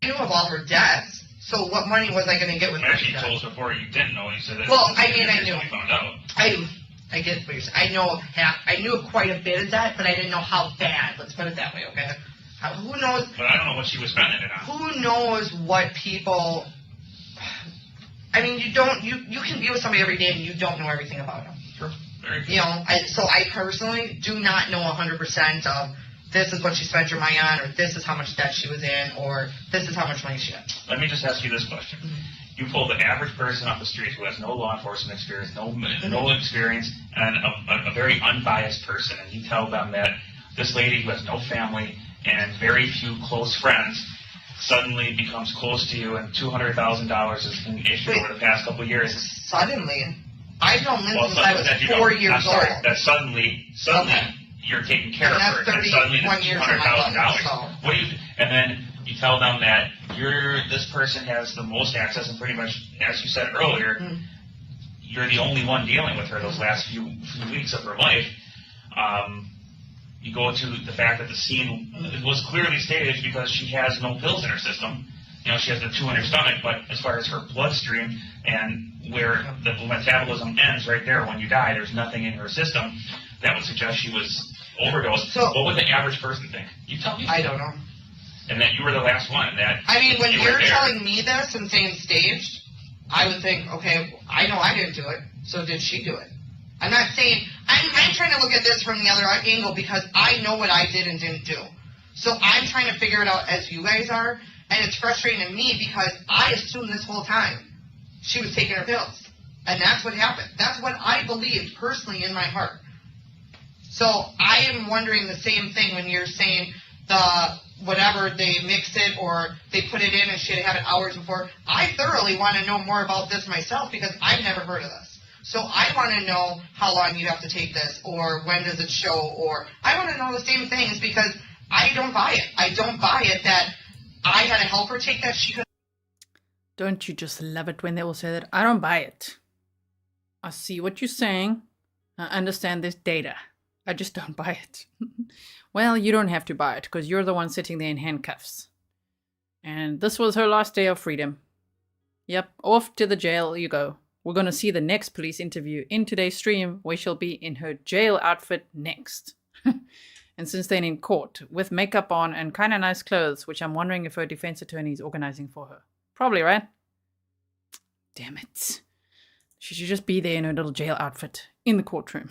I knew of all her debts. So what money was I going to get with her?
Actually, you told us before you didn't know. You said that.
Well, I mean, I knew.
We found out.
I get what you're saying. I knew of quite a bit of that, but I didn't know how bad. Let's put it that way, okay? Who knows?
But I don't know what she was spending it on.
Who knows what people? I mean, you can be with somebody every day and you don't know everything about them.
Sure. Very good.
You know, so I personally do not know 100% of this is what she spent her money on, or this is how much debt she was in, or this is how much money she had.
Let me just ask you this question. You pull the average person off the street who has no law enforcement experience, no experience, and a very unbiased person, and you tell them that this lady who has no family and very few close friends suddenly becomes close to you, and $200,000 has been issued over the past couple of years.
Suddenly? I've known Lynn since I was 4 years old.
That suddenly
okay.
You're taking care of her, and suddenly that's $200,000. What do you? And then you tell them that this person has the most access, and pretty much, as you said earlier, you're the only one dealing with her those last few weeks of her life. You go to the fact that the scene was clearly staged because she has no pills in her system. You know, she has the 2 in her stomach, but as far as her bloodstream and where the metabolism ends right there when you die, there's nothing in her system that would suggest she was overdosed. So, what would the average person think? You tell me.
I don't know.
And that you were the last one. That
I mean, when you're telling me this and saying staged, I would think, okay, I know I didn't do it, so did she do it? I'm not saying, I'm trying to look at this from the other angle because I know what I did and didn't do. So I'm trying to figure it out as you guys are, and it's frustrating to me because I assumed this whole time she was taking her pills. And that's what happened. That's what I believed personally in my heart. So I am wondering the same thing when you're saying whatever, they mixed it or they put it in and she had to have it hours before. I thoroughly want to know more about this myself because I've never heard of this. So I want to know how long you have to take this or when does it show, or I want to know the same things because I don't buy it. I don't buy it that I had to help her take that. She could.
Don't you just love it when they all say that? I don't buy it. I see what you're saying. I understand this data. I just don't buy it. Well, you don't have to buy it because you're the one sitting there in handcuffs. And this was her last day of freedom. Yep, off to the jail you go. We're going to see the next police interview in today's stream, where she'll be in her jail outfit next. And since then in court, with makeup on and kind of nice clothes, which I'm wondering if her defense attorney is organizing for her. Probably, right? Damn it. She should just be there in her little jail outfit in the courtroom.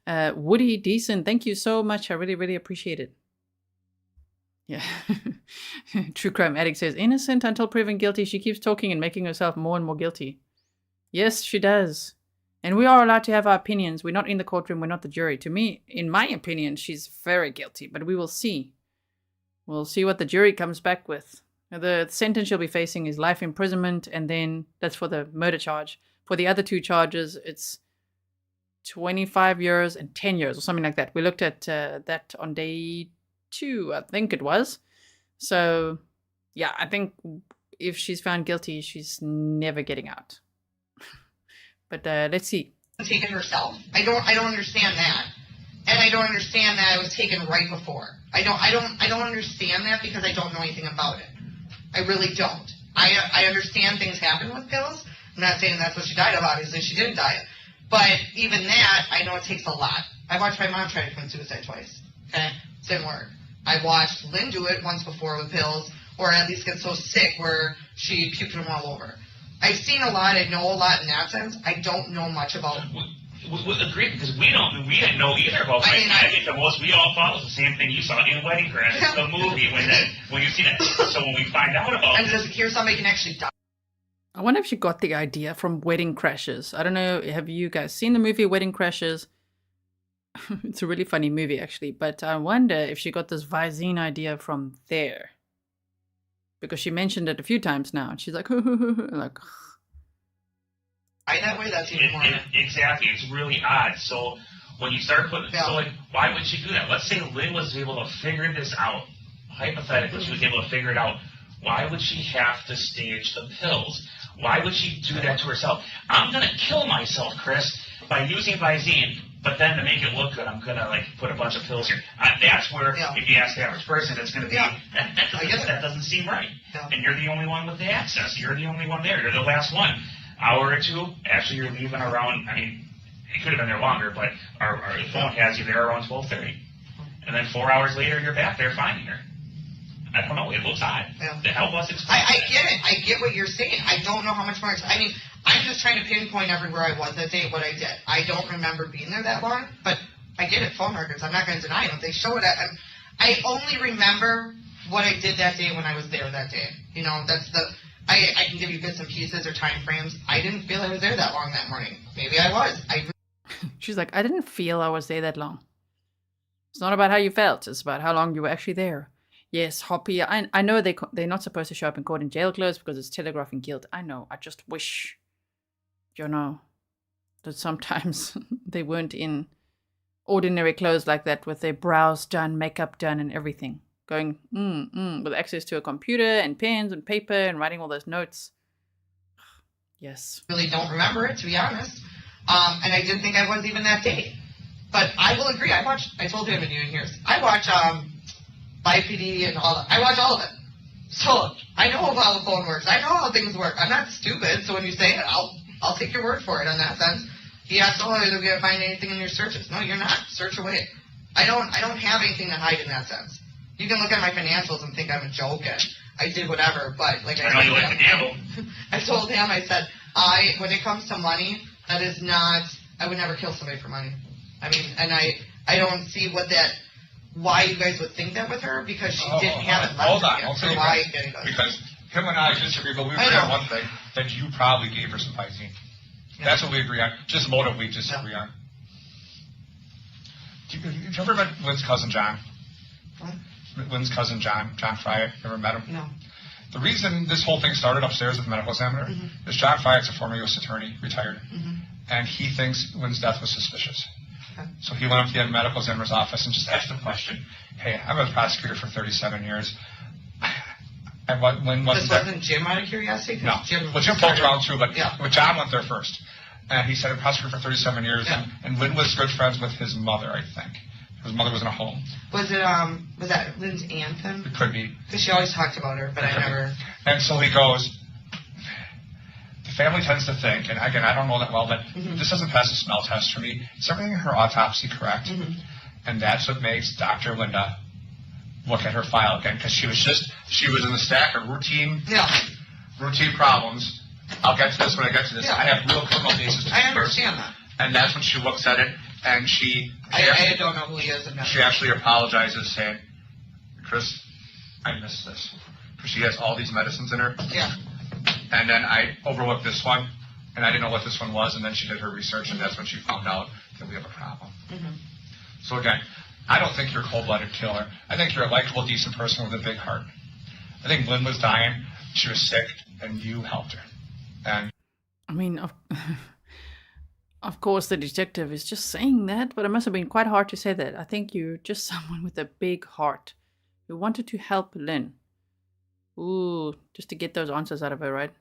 Woody Decent, thank you so much. I really, really appreciate it. Yeah. True Crime Addict says, innocent until proven guilty. She keeps talking and making herself more and more guilty. Yes, she does. And we are allowed to have our opinions. We're not in the courtroom. We're not the jury. To me, in my opinion, she's very guilty. But we will see. We'll see what the jury comes back with. The sentence she'll be facing is life imprisonment. And then that's for the murder charge. For the other 2 charges, it's 25 years and 10 years or something like that. We looked at that on day 2, I think it was. So, yeah, I think if she's found guilty, she's never getting out. But let's see.
Taken herself. I don't understand that, and I don't understand that it was taken right before. I don't understand that because I don't know anything about it. I really don't. I understand things happen with pills. I'm not saying that's what she died of. Obviously, she didn't die. But even that, I know it takes a lot. I watched my mom try to commit suicide twice. Okay, it didn't work. I watched Lynn do it once before with pills, or at least get so sick where she puked them all over. I've seen a lot. I know a lot in that sense. I don't know much about.
We agree because we didn't know either about. I think the most we all thought was the same thing you saw in Wedding Crash, the movie when you see it. So when we find out about
and does it hear somebody can actually die?
I wonder if she got the idea from Wedding Crashers. I don't know. Have you guys seen the movie Wedding Crashers? It's a really funny movie, actually. But I wonder if she got this Visine idea from there. Because she mentioned it a few times now. And she's like, like...
That way, that's even more.
Exactly. It's really odd. So when you start putting... Yeah. So, like, why would she do that? Let's say Lynn was able to figure this out. Hypothetically, she was able to figure it out. Why would she have to stage the pills? Why would she do that to herself? I'm going to kill myself, Chris, by using Visine, but then to make it look good, I'm going to, like, put a bunch of pills here. That's where, if you ask the average person, it's going to be, that doesn't seem right. Yeah. And you're the only one with the access. You're the only one there. You're the last one. Hour or 2, actually you're leaving around, I mean, it could have been there longer, but our phone has you there around 12:30. And then 4 hours later, you're back there finding her. I don't know. It looks odd. Yeah. The help us explain.
I get it. I get what you're saying. I don't know how much more. I mean, I'm just trying to pinpoint everywhere I was that day, what I did. I don't remember being there that long, but I get it. Phone records. I'm not going to deny them. They show it. I only remember what I did that day when I was there that day. You know, that's the. I can give you bits and pieces or time frames. I didn't feel I was there that long that morning. Maybe I was.
She's like, I didn't feel I was there that long. It's not about how you felt. It's about how long you were actually there. Yes, Hoppe. I know they're not supposed to show up in court in jail clothes because it's telegraphing guilt. I know. I just wish, that sometimes they weren't in ordinary clothes like that with their brows done, makeup done, and everything. Going, with access to a computer and pens and paper and writing all those notes. Yes.
Really don't remember it, to be honest. And I didn't think I was even that day. But I will agree. I told you I've been doing here. I watch BIPD and all that. I watch all of it. So I know how the phone works. I know how things work. I'm not stupid, so when you say it, I'll take your word for it in that sense. You ask, oh, are you going to find anything in your searches? No, you're not. Search away. I don't have anything to hide in that sense. You can look at my financials and think I'm a joke and I did whatever, but like I
know you like to gamble.
I told him, I said, when it comes to money, that is not, I would never kill somebody for money. I mean, and I don't see why you guys would think that with her, because she didn't have it left.
Hold on, I'll tell you because him and I disagree, but we agree on one thing, that you probably gave her some Visine. Yeah. That's what we agree on. Just motive we disagree on. Did you ever met Lynn's cousin John? What? Lynn's cousin John Fryatt. Ever met him?
No.
The reason this whole thing started upstairs with the medical examiner is John Fryatt's a former U.S. attorney, retired, and he thinks Lynn's death was suspicious. Okay. So he went up to the medical examiner's office and just asked the question, hey, I'm a prosecutor for 37 years. And Lynn wasn't there.
This wasn't Jim out of curiosity?
No. Jim poked around too, but John went there first. And he said, I'm a prosecutor for 37 years, and Lynn was good friends with his mother, I think. His mother was in a home.
Was it, was that Lynn's aunt then?
It could be.
Because she always talked about her, but I never...
And so he goes, family tends to think, and again, I don't know that well, but this doesn't pass a smell test for me. Is everything in her autopsy correct? And that's what makes Dr. Linda look at her file again, because she was in the stack of routine problems. I'll get to this when I get to this. I have real criminal cases to
I understand that.
And that's when she looks at it, and
I don't know who he is.
She actually apologizes, saying, Chris, I missed this. Because she has all these medicines in her.
Yeah.
And then I overlooked this one, and I didn't know what this one was, and then she did her research, and that's when she found out that we have a problem. So again, I don't think you're a cold-blooded killer. I think you're a likable, decent person with a big heart. I think Lynn was dying, she was sick, and you helped her. And
I mean, of course, the detective is just saying that, but it must have been quite hard to say that. I think you're just someone with a big heart who wanted to help Lynn. Ooh, just to get those answers out of her, right?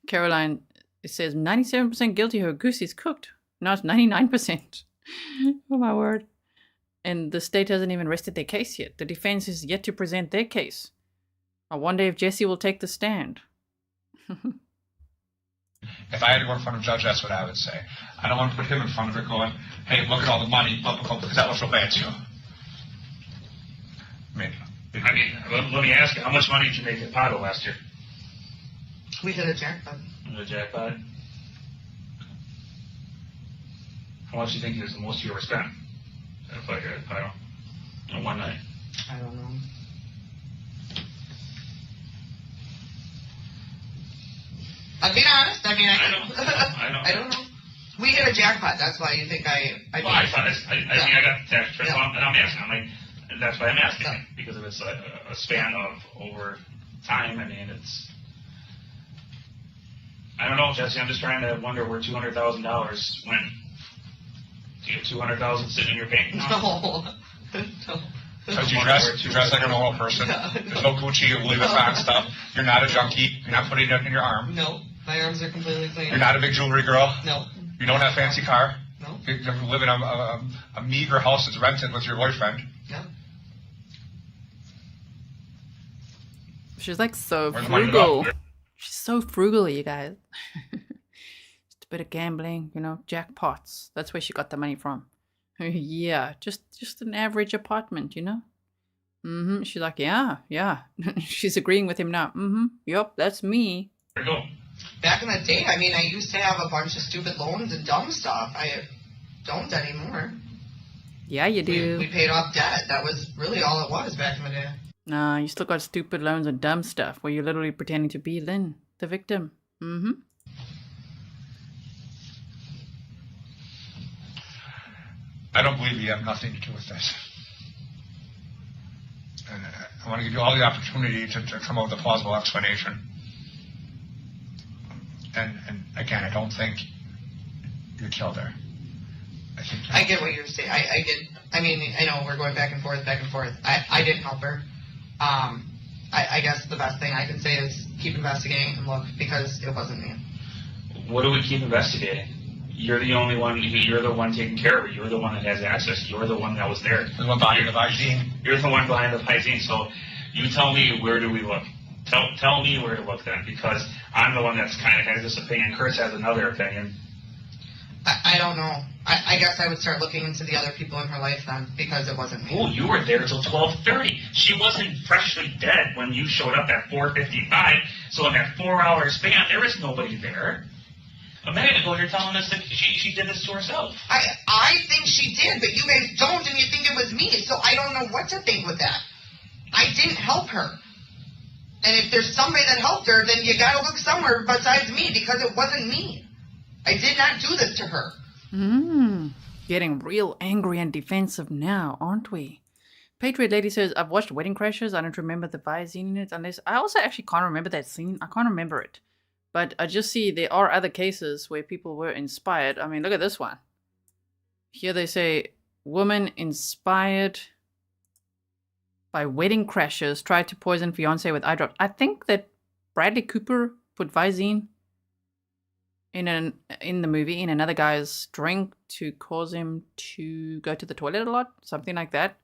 Caroline, it says 97% guilty, her goose is cooked. Now it's 99%. Oh my word. And the state hasn't even rested their case yet. The defense is yet to present their case. I wonder if Jessy will take the stand.
if I had to go in front of a judge, that's what I would say. I don't want to put him in front of it going, hey, look at all the money, because that looks real bad to you.
I mean, let me ask you, how much money did you make at Potto last year?
We hit a jackpot.
A jackpot? How much do you think is the most you ever spent at Potto in one night?
I don't know. I'm being honest. I mean, I know. I don't know. We hit a jackpot. That's why you think I
mean, I got the tax return, and I'm asking. I'm like, that's why I'm asking, because if it's a span of over time, I mean, it's. I don't know, Jesse. I'm just trying to wonder where $200,000 went. Do you have $200,000 sitting in your bank account?
No.
Because you dress like a normal person. There's no Gucci or Louis Vuitton stuff. You're not a junkie. You're not putting it in your arm.
No, my arms are completely clean.
You're not a big jewelry girl.
No.
You don't have a fancy car.
No.
You live in a meager house that's rented with your boyfriend.
No.
She's like so frugal. She's so frugal, you guys. Just a bit of gambling, jackpots. That's where she got the money from. Yeah, just an average apartment, She's like, yeah. She's agreeing with him now. Yep, that's me.
Back in the day, I mean, I used to have a bunch of stupid loans and dumb stuff. I don't anymore.
Yeah, you do.
We paid off debt. That was really all it was back in the day.
Nah, you still got stupid loans and dumb stuff where you're literally pretending to be Lynn, the victim.
I don't believe you have nothing to do with this. And I want to give you all the opportunity to come up with a plausible explanation. And again, I don't think you killed her.
I get what you're saying. I mean, I know we're going back and forth. I didn't help her. I guess the best thing I can say is keep investigating and look, because it wasn't me.
What do we keep investigating? You're the only one. You're the one taking care of it. You're the one that has access. You're the one that was there.
The one behind the Visine.
You're the one behind the Visine. So you tell me, where do we look? Tell me where to look then, because I'm the one that's kind of has this opinion. Kurtz has another opinion.
I don't know. I guess I would start looking into the other people in her life then, because it wasn't me.
Oh, you were there till 12:30. She wasn't freshly dead when you showed up at 4:55. So in that 4-hour span, there was nobody there. A minute ago, you're telling us that she did this to herself.
I think she did, but you guys don't, and you think it was me. So I don't know what to think with that. I didn't help her. And if there's somebody that helped her, then you gotta look somewhere besides me, because it wasn't me. I did not do this to her.
Getting real angry and defensive now, aren't we? Patriot Lady says, I've watched Wedding Crashers. I don't remember the Visine in it, unless... I also actually can't remember that scene. I can't remember it. But I just see there are other cases where people were inspired. I mean, look at this one. Here they say, woman inspired by wedding crashers tried to poison fiancé with eyedrops. I think that Bradley Cooper put Visine in the movie in another guy's drink to cause him to go to the toilet a lot, something like that.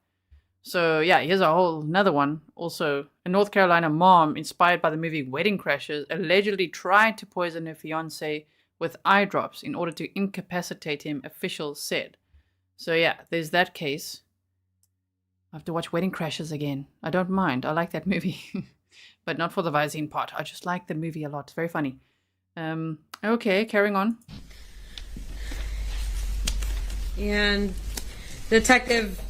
So yeah, here's another one also A North Carolina mom, inspired by the movie Wedding Crashers, allegedly tried to poison her fiancé with eye drops in order to incapacitate him, officials said. So yeah, there's that case. I have to watch Wedding Crashers again. I don't mind. I like that movie. But not for the Visine part. I just like the movie a lot. It's very funny. Okay, carrying on.
And Detective,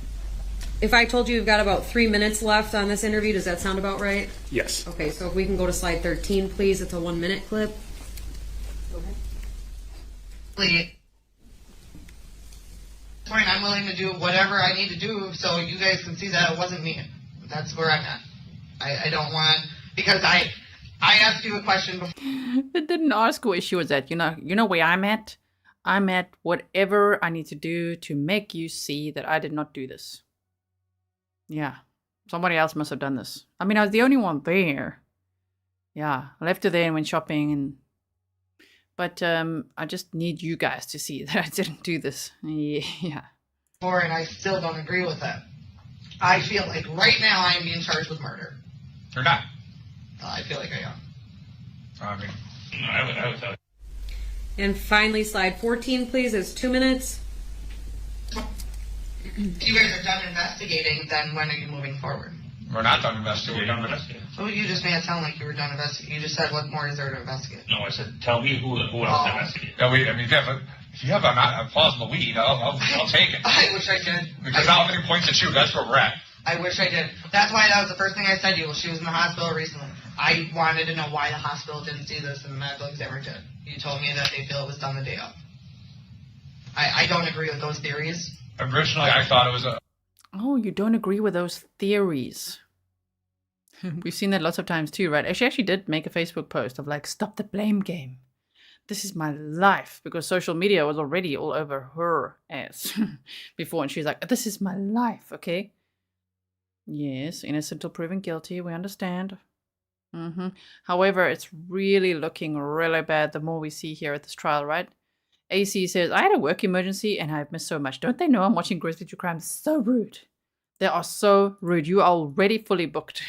if I told you you've got about 3 minutes left on this interview, does that sound about right?
Yes.
Okay, so if we can go to slide 13, please. It's a 1 minute clip. Go ahead.
Point, I'm willing to do whatever I need to do so you guys can see that it wasn't me. That's where I'm at. I don't want, because I asked you a question before.
It didn't ask where she was at. You know where I'm at? I'm at whatever I need to do to make you see that I did not do this. Yeah. Somebody else must have done this. I mean, I was the only one there. Yeah. I left her there and went shopping. But I just need you guys to see that I didn't do this. Yeah.
And I still don't agree with that. I feel like right now I am being charged with murder.
You're not.
I feel like I am.
I mean,
I would tell you.
And finally, slide 14, please. It's 2 minutes.
If you guys are done investigating, then when are you moving forward?
we're not done investigating.
Well, you just made it sound like you were done investigating. You just said, what more is there to investigate?
No, I said, tell me who else to investigate.
Yeah, if you have a plausible lead, I'll take it.
I wish I did.
Because now everything points at you. That's where we're at.
I wish I did. That's why that was the first thing I said to you. Well, she was in the hospital recently. I wanted to know why the hospital didn't see this and the medical examiner did. You told me that they feel it was done the day of. I don't agree with those theories.
Originally, I thought it was a...
Oh, you don't agree with those theories. We've seen that lots of times too, right? She actually did make a Facebook post of like, stop the blame game. This is my life. Because social media was already all over her ass before. And she's like, this is my life, okay? Yes, innocent till proven guilty. We understand. However, it's really looking really bad the more we see here at this trial, right? AC says, I had a work emergency and I've missed so much. Don't they know I'm watching Grizzly True Crime? So rude. They are so rude. You are already fully booked.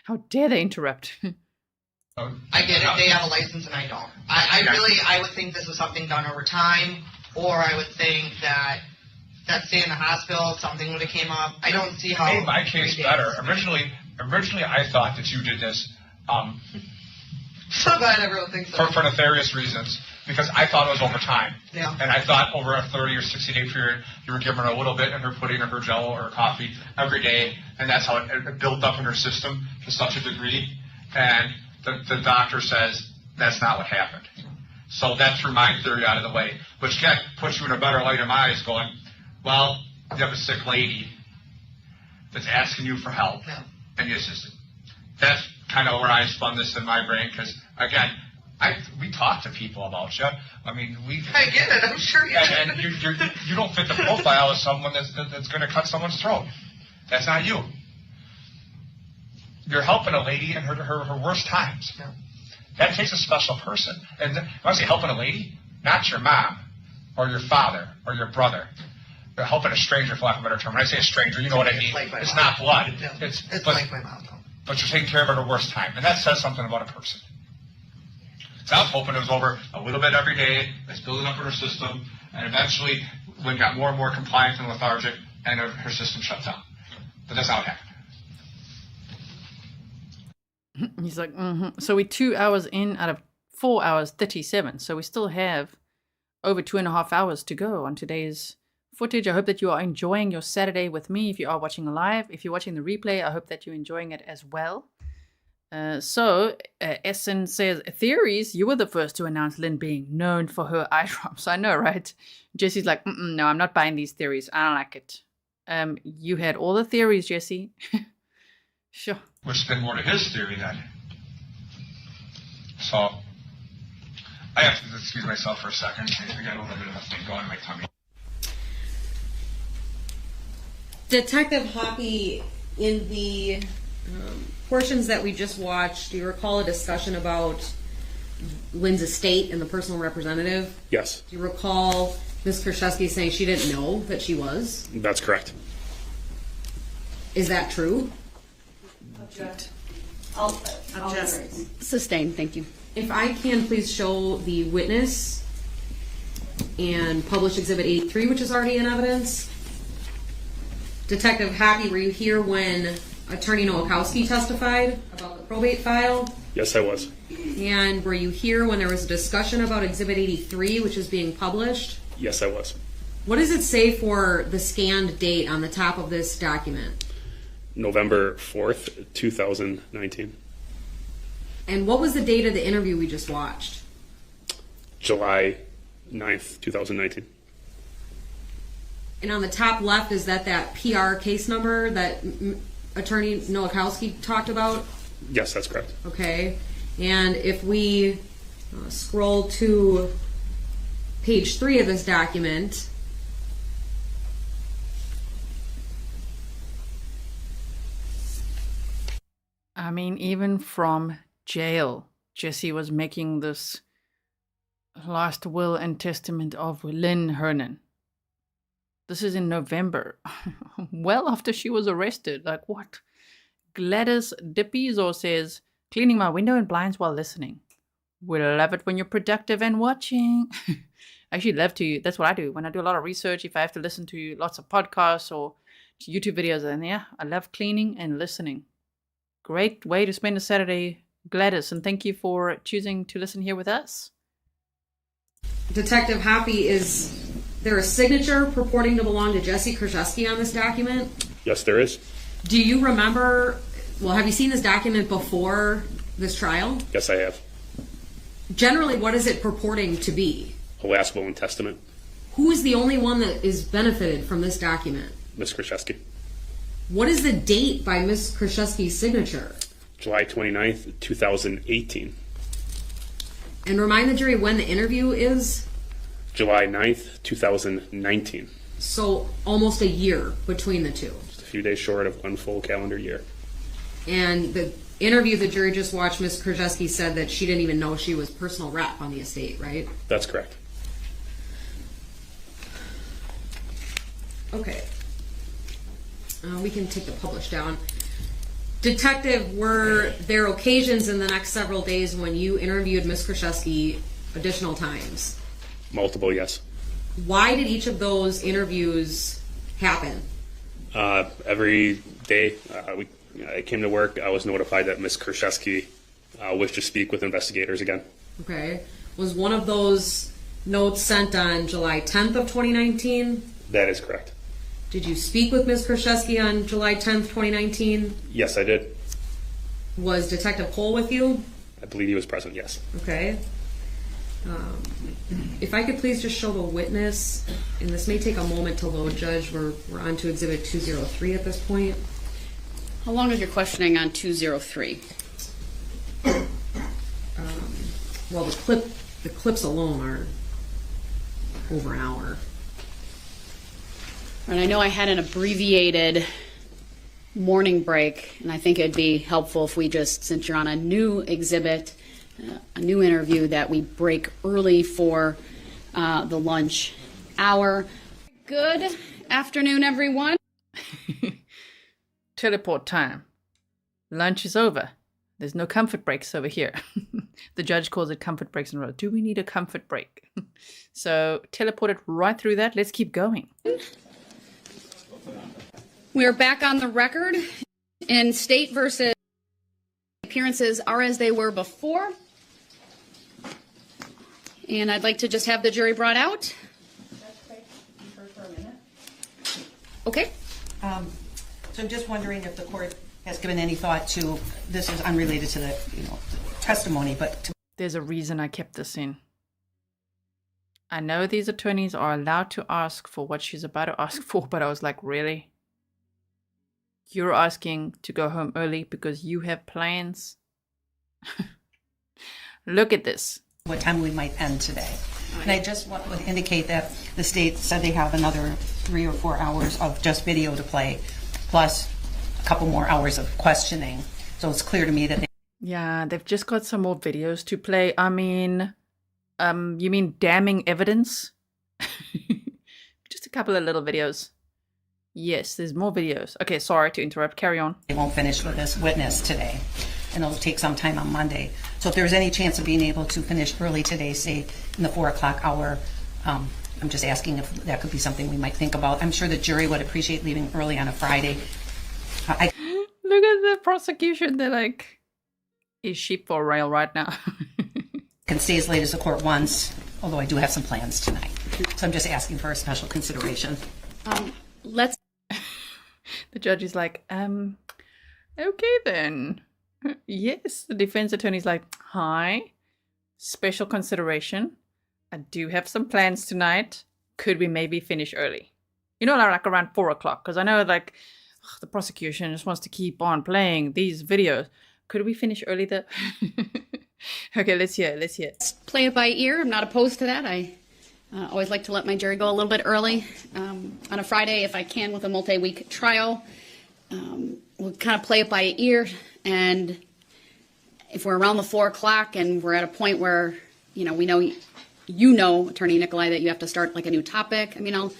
How dare they interrupt?
I get it. They have a license and I don't. I would think this was something done over time, or I would think that stay in the hospital, something would have came up. I don't see how...
It made my case better. Originally, I thought that you did this
so glad everyone thinks so.
For nefarious reasons, because I thought it was over time.
Yeah.
And I thought over a 30 or 60-day period, you were giving her a little bit in her pudding or her jello or her coffee every day, and that's how it built up in her system to such a degree. And the doctor says that's not what happened. So that threw my theory out of the way, which puts you in a better light in my eyes going, well, you have a sick lady that's asking you for help, and you assist. That's kind of where I spun this in my brain, because, again, we talk to people about you. I mean,
I get it. I'm sure you do.
And you don't fit the profile of someone that's going to cut someone's throat. That's not you. You're helping a lady in her worst times.
Yeah.
That takes a special person. And when I say helping a lady, not your mom or your father or your brother. You're helping a stranger, for lack of a better term. When I say a stranger, you know what I mean. It's not blood.
Yeah. It's like my mom, though.
But you're taking care of her at her worst time. And that says something about a person. So I was hoping it was over a little bit every day. It's building up in her system. And eventually, when it got more and more compliant and lethargic, and her system shut down. But that's not what happened.
He's like, So we're 2 hours in out of 4 hours, 37. So we still have over 2.5 hours to go on today's footage. I hope that you are enjoying your Saturday with me. If you are watching live, if you're watching the replay, I hope that you're enjoying it as well. Essen says, theories, you were the first to announce Lynn being known for her eye drops. I know, right? Jesse's like, no, I'm not buying these theories. I don't like it. You had all the theories, Jesse. Sure.
Which has been more to his theory then. So, I have to excuse myself for a second. I got a little bit of a thing going in my tummy.
Detective Hoppe, in the portions that we just watched, do you recall a discussion about Lynn's estate and the personal representative?
Yes.
Do you recall Ms. Kurczewski saying she didn't know that she was?
That's correct.
Is that true? I'll
Object.
Sustained, thank you.
If I can, please show the witness and publish Exhibit 83, which is already in evidence. Detective Hoppe, were you here when Attorney Nowakowski testified about the probate file?
Yes, I was.
And were you here when there was a discussion about Exhibit 83, which is being published?
Yes, I was.
What does it say for the scanned date on the top of this document?
November 4th, 2019.
And what was the date of the interview we just watched?
July 9th, 2019.
And on the top left, is that PR case number that Attorney Nowakowski talked about?
Yes, that's correct.
Okay. And if we scroll to page 3 of this document,
I mean, even from jail, Jessy was making this last will and testament of Lynn Hernan. This is in November, well after she was arrested. Like, what? Gladys Dipizo says, cleaning my window and blinds while listening. We'll love it when you're productive and watching. I actually love to, that's what I do. When I do a lot of research, if I have to listen to lots of podcasts or YouTube videos, and yeah, I love cleaning and listening. Great way to spend a Saturday, Gladys, and thank you for choosing to listen here with us.
Detective Hoppe, is there a signature purporting to belong to Jessy Kurczewski on this document?
Yes, there is.
Do you remember, well, have you seen this document before this trial?
Yes, I have.
Generally, what is it purporting to be?
A last will and testament.
Who is the only one that is benefited from this document?
Ms. Kurczewski.
What is the date by Ms. Kurczewski's signature?
July 29th, 2018.
And remind the jury when the interview is?
July 9th, 2019.
So almost a year between the two.
Just a few days short of one full calendar year.
And the interview the jury just watched, Ms. Kurczewski said that she didn't even know she was personal rep on the estate, right?
That's correct.
Okay. We can take the publish down. Detective, were there occasions in the next several days when you interviewed Ms. Kurczewski additional times?
Multiple, yes.
Why did each of those interviews happen?
Every day I came to work, I was notified that Ms. Kurczewski wished to speak with investigators again.
Okay. Was one of those notes sent on July 10th of 2019?
That is correct.
Did you speak with Ms. Kurczewski on July 10th, 2019?
Yes, I did.
Was Detective Cole with you?
I believe he was present, yes.
Okay. If I could please just show the witness, and this may take a moment to load, Judge. We're on to Exhibit 203 at this point.
How long is your questioning on 203?
Well, the clips alone are over an hour.
And I know I had an abbreviated morning break, and I think it'd be helpful if we just, since you're on a new exhibit, a new interview, that we break early for the lunch hour. Good afternoon, everyone.
Teleport time. Lunch is over. There's no comfort breaks over here. The judge calls it comfort breaks in a row. Do we need a comfort break? So teleported right through that. Let's keep going.
We are back on the record, and state versus appearances are as they were before. And I'd like to just have the jury brought out. Okay.
So I'm just wondering if the court has given any thought to, this is unrelated to the testimony, but
There's a reason I kept this in. I know these attorneys are allowed to ask for what she's about to ask for, but I was like, really? You're asking to go home early because you have plans? Look at this.
what time we might end today. And I just would indicate that the state said they have another 3 or 4 hours of just video to play, plus a couple more hours of questioning. So it's clear to me that
Yeah, they've just got some more videos to play. I mean, you mean damning evidence? Just a couple of little videos. Yes, there's more videos. Okay, sorry to interrupt. Carry on.
they won't finish with this witness today. and it'll take some time on Monday. So if there's any chance of being able to finish early today, say in the 4 o'clock hour, I'm just asking if that could be something we might think about. I'm sure the jury would appreciate leaving early on a Friday.
Look at the prosecution. They're like, is sheep for rail right now?
Can stay as late as the court wants, although I do have some plans tonight. So I'm just asking for a special consideration.
Let's.
The judge is like, okay then. Yes. The defense attorney's like, hi, special consideration. I do have some plans tonight. Could we maybe finish early? You know, like around 4 o'clock. Because I know like the prosecution just wants to keep on playing these videos. Could we finish early though? Okay, let's hear it.
Let's play it by ear. I'm not opposed to that. I always like to let my jury go a little bit early on a Friday if I can with a multi-week trial. We'll kind of play it by ear. And if we're around the 4 o'clock and we're at a point where, we know, Attorney Nikolai, that you have to start like a new topic, I'll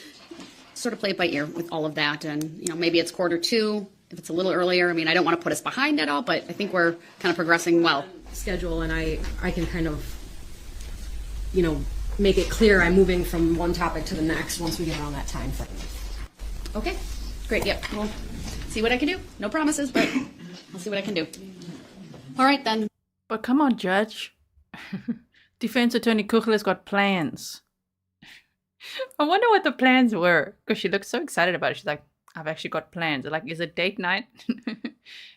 sort of play it by ear with all of that. And, maybe it's 1:45. If it's a little earlier, I don't want to put us behind at all, but I think we're kind of progressing well.
Schedule, and I can kind of, make it clear I'm moving from one topic to the next once we get around that time frame.
Okay, great. Yep, we'll see what I can do. No promises, but I'll see what I can do. All right, then.
But come on, Judge. Defense Attorney Kuchel's got plans. I wonder what the plans were, because she looks so excited about it. She's like, I've actually got plans. Like, is it date night?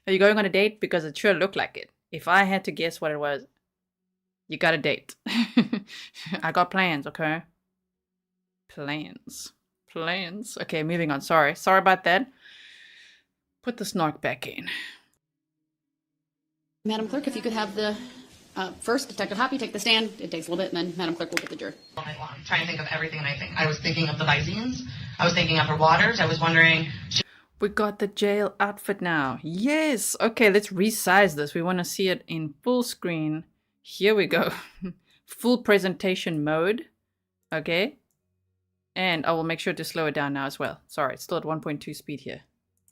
Are you going on a date? Because it sure looked like it. If I had to guess what it was, you got a date. I got plans, okay? Plans. Okay, moving on. Sorry about that. Put the snark back in.
Madam Clerk, if you could have the first Detective Hoppe take the stand. It takes a little bit, and then Madam Clerk will get the jury.
All night long, trying to think of everything, and I was thinking of the Visines. I was thinking of her waters. I was wondering.
We got the jail outfit now. Yes. Okay, let's resize this. We want to see it in full screen. Here we go. Full presentation mode. Okay. And I will make sure to slow it down now as well. Sorry, it's still at 1.2 speed here.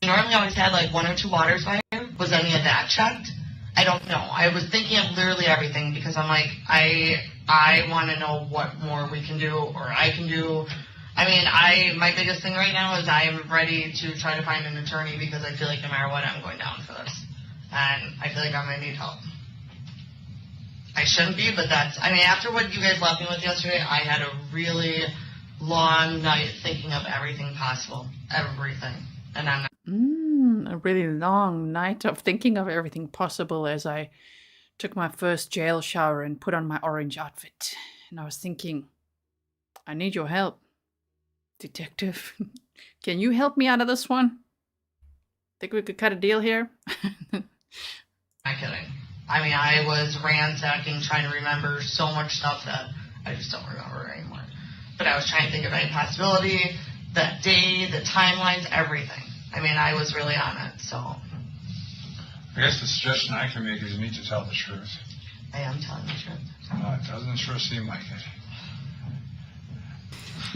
Normally I always had like 1 or 2 waters by her. Was any of that checked? I don't know. I was thinking of literally everything because I'm like, I want to know what more we can do or I can do. My biggest thing right now is I am ready to try to find an attorney because I feel like no matter what, I'm going down for this. And I feel like I'm going to need help. I shouldn't be, but after what you guys left me with yesterday, I had a really long night thinking of everything possible. Everything. And I'm not.
A really long night of thinking of everything possible as I took my first jail shower and put on my orange outfit. And I was thinking, I need your help. Detective, can you help me out of this one? Think we could cut a deal here?
Not kidding. I was ransacking, trying to remember so much stuff that I just don't remember anymore. But I was trying to think of any possibility, that day, the timelines, everything. I was really on it, so.
I guess the suggestion I can make is you need to tell the truth.
I am telling the truth.
It doesn't sure seem like it.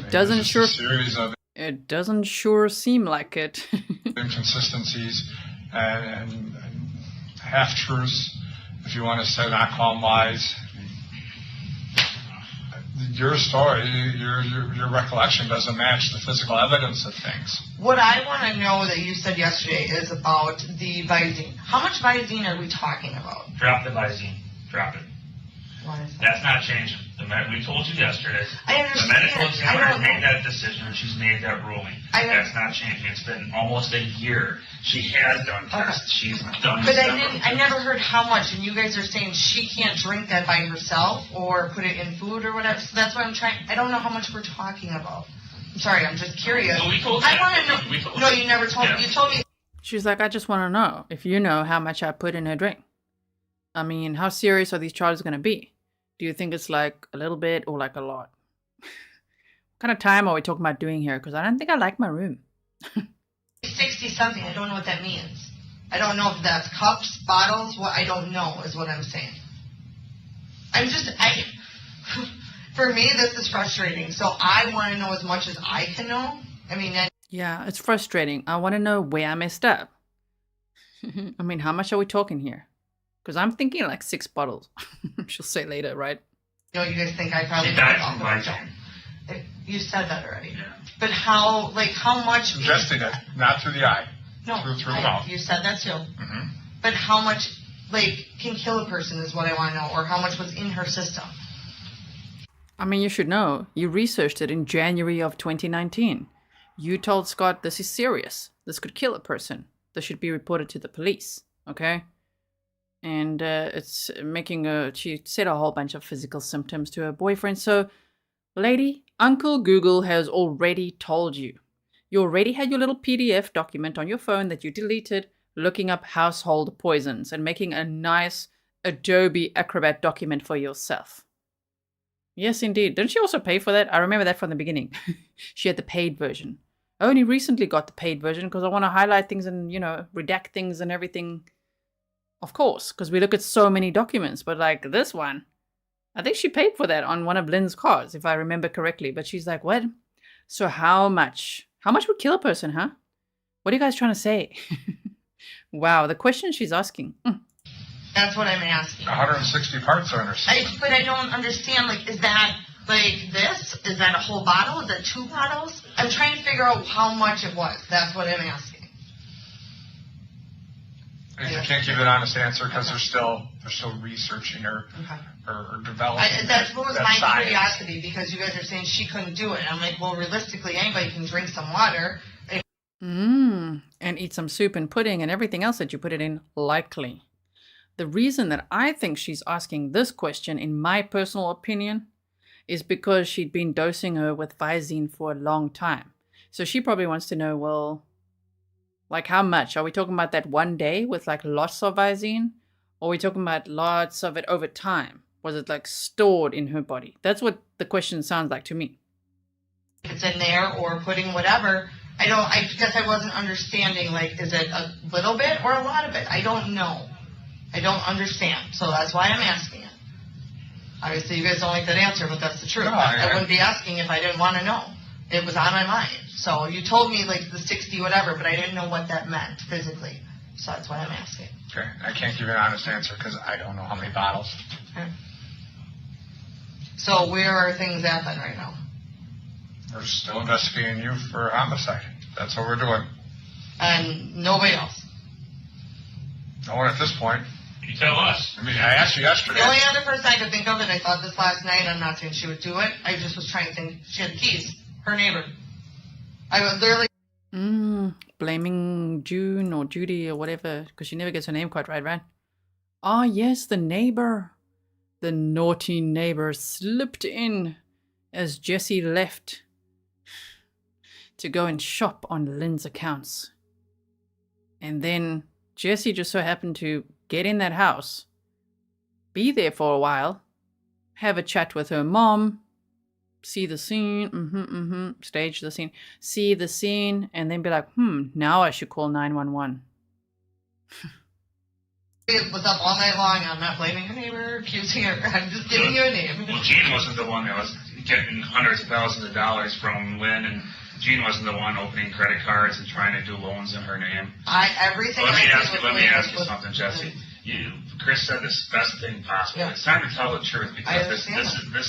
It doesn't sure.
Series of
it doesn't sure seem like it.
inconsistencies and half truths, if you want to say, not call them lies. Your story, your recollection doesn't match the physical evidence of things.
What I want to know that you said yesterday is about the Visine. How much Visine are we talking about?
Drop the Visine. Drop it.
Why is that?
That's not changing. We told you yesterday.
I understand.
The medical examiner made that decision and she's made that ruling. That's not changing. It's been almost a year. She has done tests. She's done.
But I never heard how much, and you guys are saying she can't drink that by herself or put it in food or whatever. So that's what I'm trying. I don't know how much we're talking about. I'm sorry. I'm just curious.
No, we told you.
I want to know. No, you never told me. You told me.
She's like, I just want to know if you know how much I put in her drink. How serious are these charges going to be? Do you think it's like a little bit or like a lot? What kind of time are we talking about doing here? Because I don't think I like my room.
60-something. I don't know what that means. I don't know if that's cups, bottles. What I don't know is what I'm saying. For me, this is frustrating. So I want to know as much as I can know.
Yeah, it's frustrating. I want to know where I messed up. How much are we talking here? Because I'm thinking like 6 bottles. She'll say later, right?
You know, you guys think I probably
She died from Visine.
You said that already.
Yeah.
But how much?
Ingesting it, not through the eye.
No,
through the mouth.
you said that too.
Mm-hmm.
But how much, can kill a person is what I want to know, or how much was in her system?
I mean, you should know. You researched it in January of 2019. You told Scott this is serious. This could kill a person. This should be reported to the police. Okay? And it's making she said a whole bunch of physical symptoms to her boyfriend. So, lady, Uncle Google has already told you. You already had your little PDF document on your phone that you deleted, looking up household poisons and making a nice Adobe Acrobat document for yourself. Yes, indeed. Didn't she also pay for that? I remember that from the beginning. She had the paid version. I only recently got the paid version because I want to highlight things and, redact things and everything. Of course, because we look at so many documents. But like this one, I think she paid for that on one of Lynn's cars, if I remember correctly. But she's like, what? So how much? How much would kill a person, huh? What are you guys trying to say? Wow, the question she's asking.
That's what I'm asking.
160 parts are in her system.
But I don't understand, is that this? Is that a whole bottle? Is that 2 bottles? I'm trying to figure out how much it was. That's what I'm asking.
I can't give you an honest answer because they're still researching or developing.
That was my
science.
curiosity, because you guys are saying she couldn't do it. I'm like, well, realistically, anybody can drink some water.
And eat some soup and pudding and everything else that you put it in, likely. The reason that I think she's asking this question, in my personal opinion, is because she'd been dosing her with Visine for a long time. So she probably wants to know, well, how much? Are we talking about that one day with lots of Visine? Or are we talking about lots of it over time? Was it stored in her body? That's what the question sounds like to me.
If it's in there or putting whatever, I guess I wasn't understanding, is it a little bit or a lot of it? I don't know. I don't understand. So that's why I'm asking it. Obviously, you guys don't like that answer, but that's the truth.
No,
I wouldn't be asking if I didn't want to know. It was on my mind. So you told me the 60 whatever, but I didn't know what that meant physically. So that's why I'm asking.
Okay, I can't give you an honest answer because I don't know how many bottles.
Okay. So where are things at then right now?
We're still investigating you for homicide. That's what we're doing.
And nobody else?
No one at this point.
You tell us.
I mean, I asked you yesterday.
The only other person I could think of, and I thought this last night, I'm not saying she would do it, I just was trying to think, she had the keys. Her neighbor. I was literally...
Blaming June or Judy or whatever, because she never gets her name quite right? Ah, yes, the neighbor. The naughty neighbor slipped in as Jessy left to go and shop on Lynn's accounts. And then Jessy just so happened to get in that house, be there for a while, have a chat with her mom, see the scene, stage the scene, see the scene, and then be like, now I should call 911.
It was up all night long. I'm not blaming her neighbor, accusing her. I'm just giving you a name.
Well, Gene wasn't the one that was getting hundreds of thousands of dollars from Lynn, and Gene wasn't the one opening credit cards and trying to do loans in her name.
Everything.
Let me ask you something, Jessy. Chris said this best thing possible. Yeah. It's time to tell the truth, because this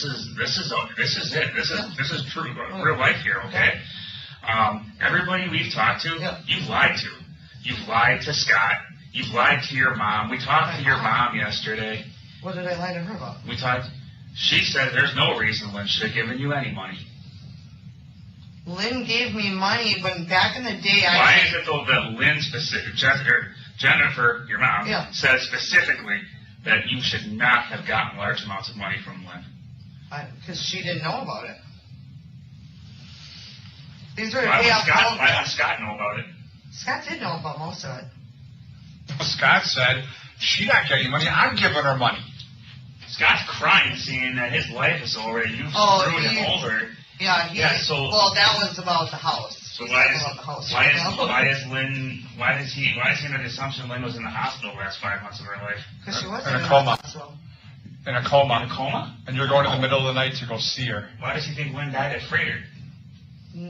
is it. This is true, real life here. Okay. Everybody we've talked to, you've lied to. You've lied to Scott. You've lied to your mom. We talked to your mom yesterday.
What did I lie to her about?
She said there's no reason Lynn should have given you any money.
Lynn gave me money, but back in the day,
Why is it though that Lynn Jennifer, your mom, said specifically that you should not have gotten large amounts of money from Lynn?
Because she didn't know about it.
Why would Scott know about it?
Scott did know about most of it.
Scott said, she's not getting money, I'm giving her money.
Scott's crying, seeing that his life is over. You've screwed him over.
Well, that was about the house.
So why is he under the assumption Lynn was in the hospital the last 5 months of her life?
Because she was
in a coma.
In a coma?
And you're going in the middle of the night to go see her.
Why does he think Lynn died at Freighter?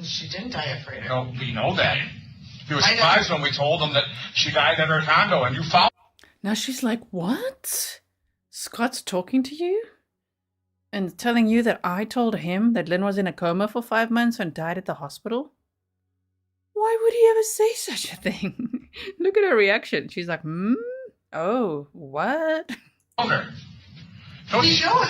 She didn't die at Freighter.
No, we know that. He was surprised when we told him that she died at her condo, and you found.
Now she's like, what? Scott's talking to you? And telling you that I told him that Lynn was in a coma for 5 months and died at the hospital? Why would he ever say such a thing? Look at her reaction. She's like, oh, what?
Okay. No,
He knows.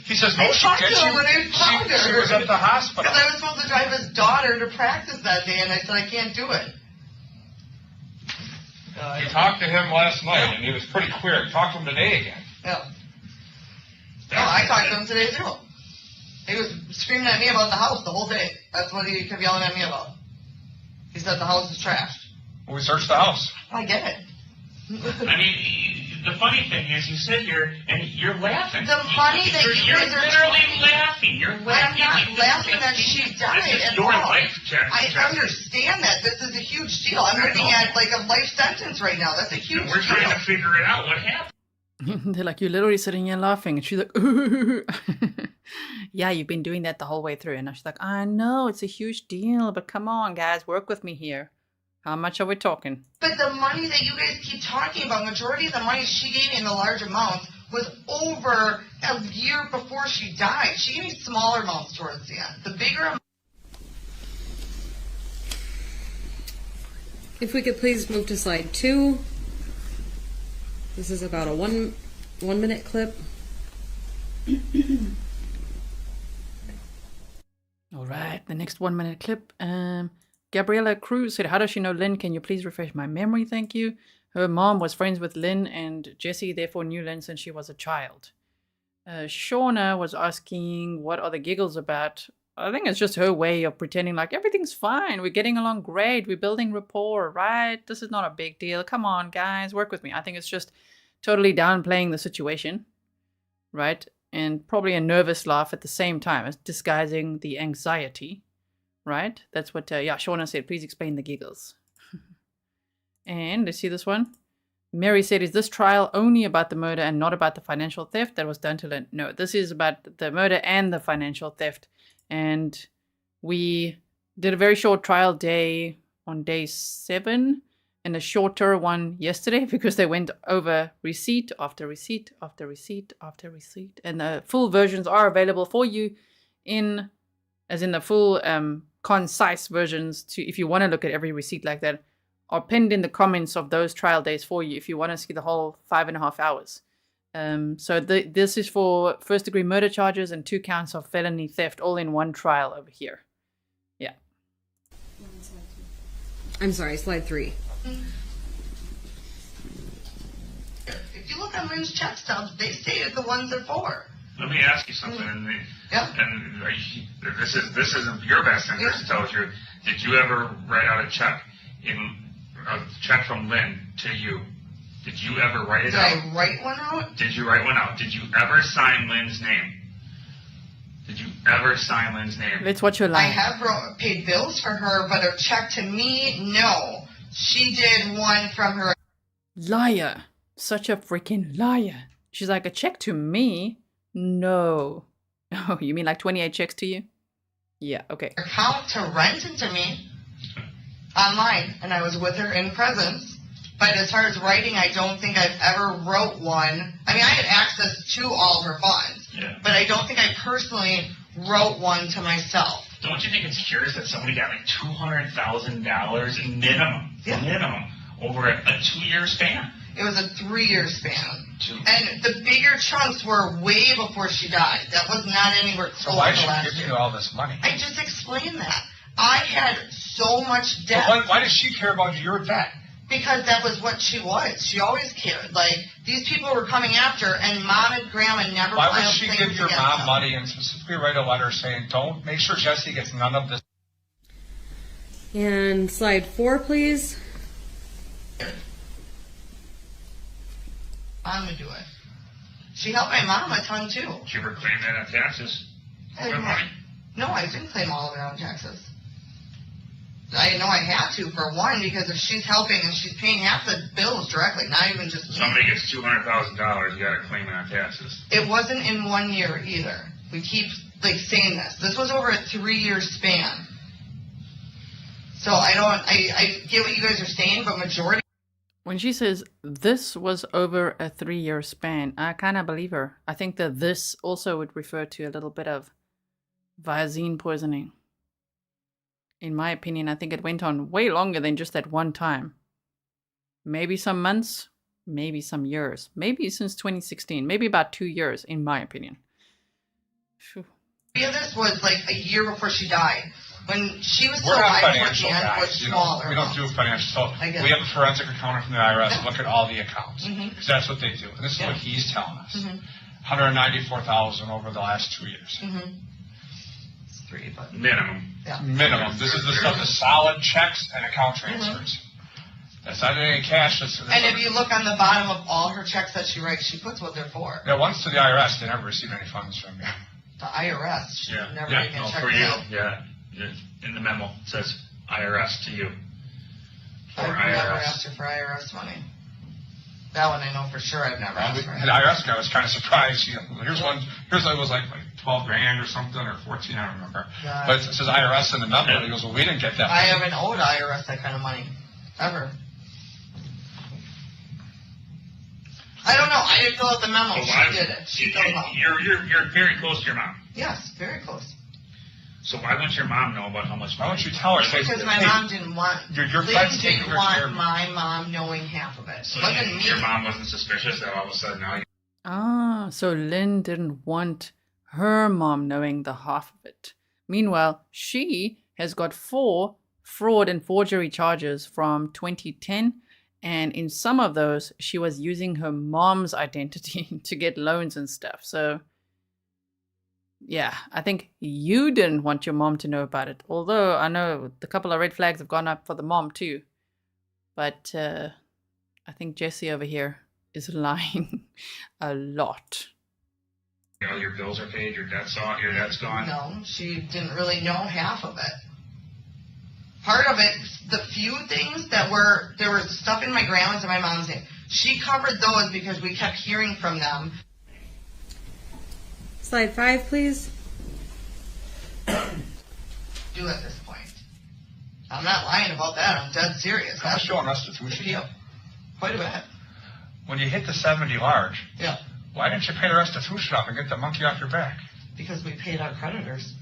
he says,
I
no, she
talked
did.
to him when I found her.
She was at the hospital.
Because I was supposed to drive his daughter to practice that day, and I said, I can't do it.
You talked to him last night, and he was pretty clear. Talk to him today again.
Yeah. No, I talked to him today, too. He was screaming at me about the house the whole day. That's what he kept yelling at me about. He said the house is trashed.
Well, we searched the house.
I get it.
I mean, the funny thing is, you sit here and you're laughing.
The funny that you
you're
guys are
literally
talking-
laughing. You're laughing.
I'm not laughing that she died
This is
at
your
all.
life, Jess.
I understand that. This is a huge deal. I'm looking at like a life sentence right now. That's a huge
We're
deal.
trying to figure it out. What happened?
They're like, you're literally sitting here laughing. And she's like, yeah, you've been doing that the whole way through. And she's like, I know, it's a huge deal, but come on, guys, work with me here. How much are we talking?
But the money that you guys keep talking about, majority of the money she gave me in the large amounts was over a year before she died. She gave me smaller amounts towards the end. The bigger amount.
If we could please move to slide 2. This is about a one minute clip.
All right, the next 1 minute clip. Gabriella Cruz said, how does she know Lynn? Can you please refresh my memory? Thank you. Her mom was friends with Lynn, and Jessy therefore knew Lynn since she was a child. Shauna was asking, what are the giggles about? I think it's just her way of pretending like everything's fine. We're getting along great. We're building rapport, right? This is not a big deal. Come on, guys, work with me. I think it's just totally downplaying the situation, right? And probably a nervous laugh at the same time as disguising the anxiety. Right? That's what, Shauna said. Please explain the giggles. And let's see this one. Mary said, is this trial only about the murder and not about the financial theft that was done to Lynn? No, this is about the murder and the financial theft. And we did a very short trial day on day 7 and a shorter one yesterday because they went over receipt after receipt after receipt after receipt. And the full versions are available for you in the full concise versions to, if you want to look at every receipt like that, are pinned in the comments of those trial days for you if you want to see the whole 5.5 hours. So this is for first degree murder charges and 2 counts of felony theft all in one trial over here. Yeah.
I'm sorry, slide 3.
If you look at Lynn's check stubs, they stated the ones they're for.
Let me ask you something. And this isn't your best interest to tell the truth. Did you ever write out a check from Lynn to you? Did you ever write it out?
Did I write one out?
Did you write one out? Did you ever sign Lynn's name? Did you ever sign Lynn's name?
Let's watch your line.
I have paid bills for her, but a check to me, no. She did one from her.
Liar. Such a freaking liar. She's like, a check to me? No. Oh, you mean like 28 checks to you? Yeah, okay.
Account to rent it to me online, and I was with her in presence. But as far as writing, I don't think I've ever wrote one. I mean, I had access to all of her funds, but I don't think I personally wrote one to myself.
Don't you think it's curious that somebody got like $200,000 minimum over a 2-year span?
It was a 3-year span. And the bigger chunks were way before she died. That was not anywhere close to last year.
So why is she giving you all this money?
I just explained that. I had so much debt.
So why does she care about your debt?
Because that was what she was. She always cared. Like, these people were coming after, and Mom and Grandma never
Why
filed
would she
things
give your
against
mom
them.
money and specifically write a letter saying, don't, make sure Jessy gets none of this?
And slide 4, please.
I'm going to do it. She helped my mom a ton, too.
Did you ever claim that on taxes? All that money?
No, I didn't claim all of it on taxes. I know I had to, for one, because if she's helping and she's paying half the bills directly, not even just me.
Somebody gets $200,000, you got to claim it on taxes.
It wasn't in 1 year either. We keep saying this. This was over a 3-year span. So I get what you guys are saying, but majority.
When she says this was over a 3-year span, I kind of believe her. I think that this also would refer to a little bit of Visine poisoning. In my opinion, I think it went on way longer than just that one time. Maybe some months, maybe some years, maybe since 2016, maybe about 2 years, in my opinion. Phew.
This was like a year before she died. When she was
We're
still
not
alive,
financial guys,
was
you know.
smaller.
We don't do financial. So
I get
we
it.
have a forensic accountant from the IRS look at all the accounts.
Mhm.
Because that's what they do. And this is
Yeah.
what he's telling us.
Mhm.
$194,000 over the last 2 years.
Mm-hmm. It's 3, but
Minimum.
yeah.
Minimum. This is the stuff, the solid checks and account transfers. That's not any cash. That's
And if you look on the bottom of all her checks that she writes, she puts what they're for.
yeah, once to the IRS, they never receive any funds from you.
The IRS. She
Yeah.
never
Yeah.
even
No,
checked
for
it
you.
out.
Yeah. In the memo it says IRS to you. For
I've never
IRS.
asked her for IRS money. That one I know for sure I've never asked for.
The IRS guy was kind of surprised. Here's one. Here's it was like 12 grand or something, or 14. I don't remember.
God.
But it says IRS in the memo. He goes, well, we didn't get that.
I haven't owed IRS that kind of money. Ever. I don't know. I didn't fill out the memo.
But
She did it. She filled it out.
You're very close to your mom.
Yes, very close.
So why wouldn't your mom know about how much?
Why don't you tell her? Say,
Because my
hey,
mom didn't want.
Your
Lynn
friends
didn't
taking her
want
care.
my mom knowing half of it.
So
It wasn't me.
your mom wasn't suspicious that all of a sudden now you
Ah, so Lynn didn't want her mom knowing the half of it. Meanwhile, she has got 4 fraud and forgery charges from 2010, and in some of those, she was using her mom's identity to get loans and stuff. So, yeah, I think you didn't want your mom to know about it. Although I know the couple of red flags have gone up for the mom too. But I think Jessy over here is lying a lot.
know your bills are paid, your debt's gone.
No, she didn't really know half of it. Part of it, the few things that there was stuff in my grandma's and my mom's name. She covered those because we kept hearing from them.
Slide 5, please.
Do at this point. I'm not lying about that. I'm dead serious.
How much you owe restitution?
Yep. Quite a bit.
When you hit the 70 large,
Yeah.
why didn't you pay the restitution off and get the monkey off your back?
Because we paid our creditors.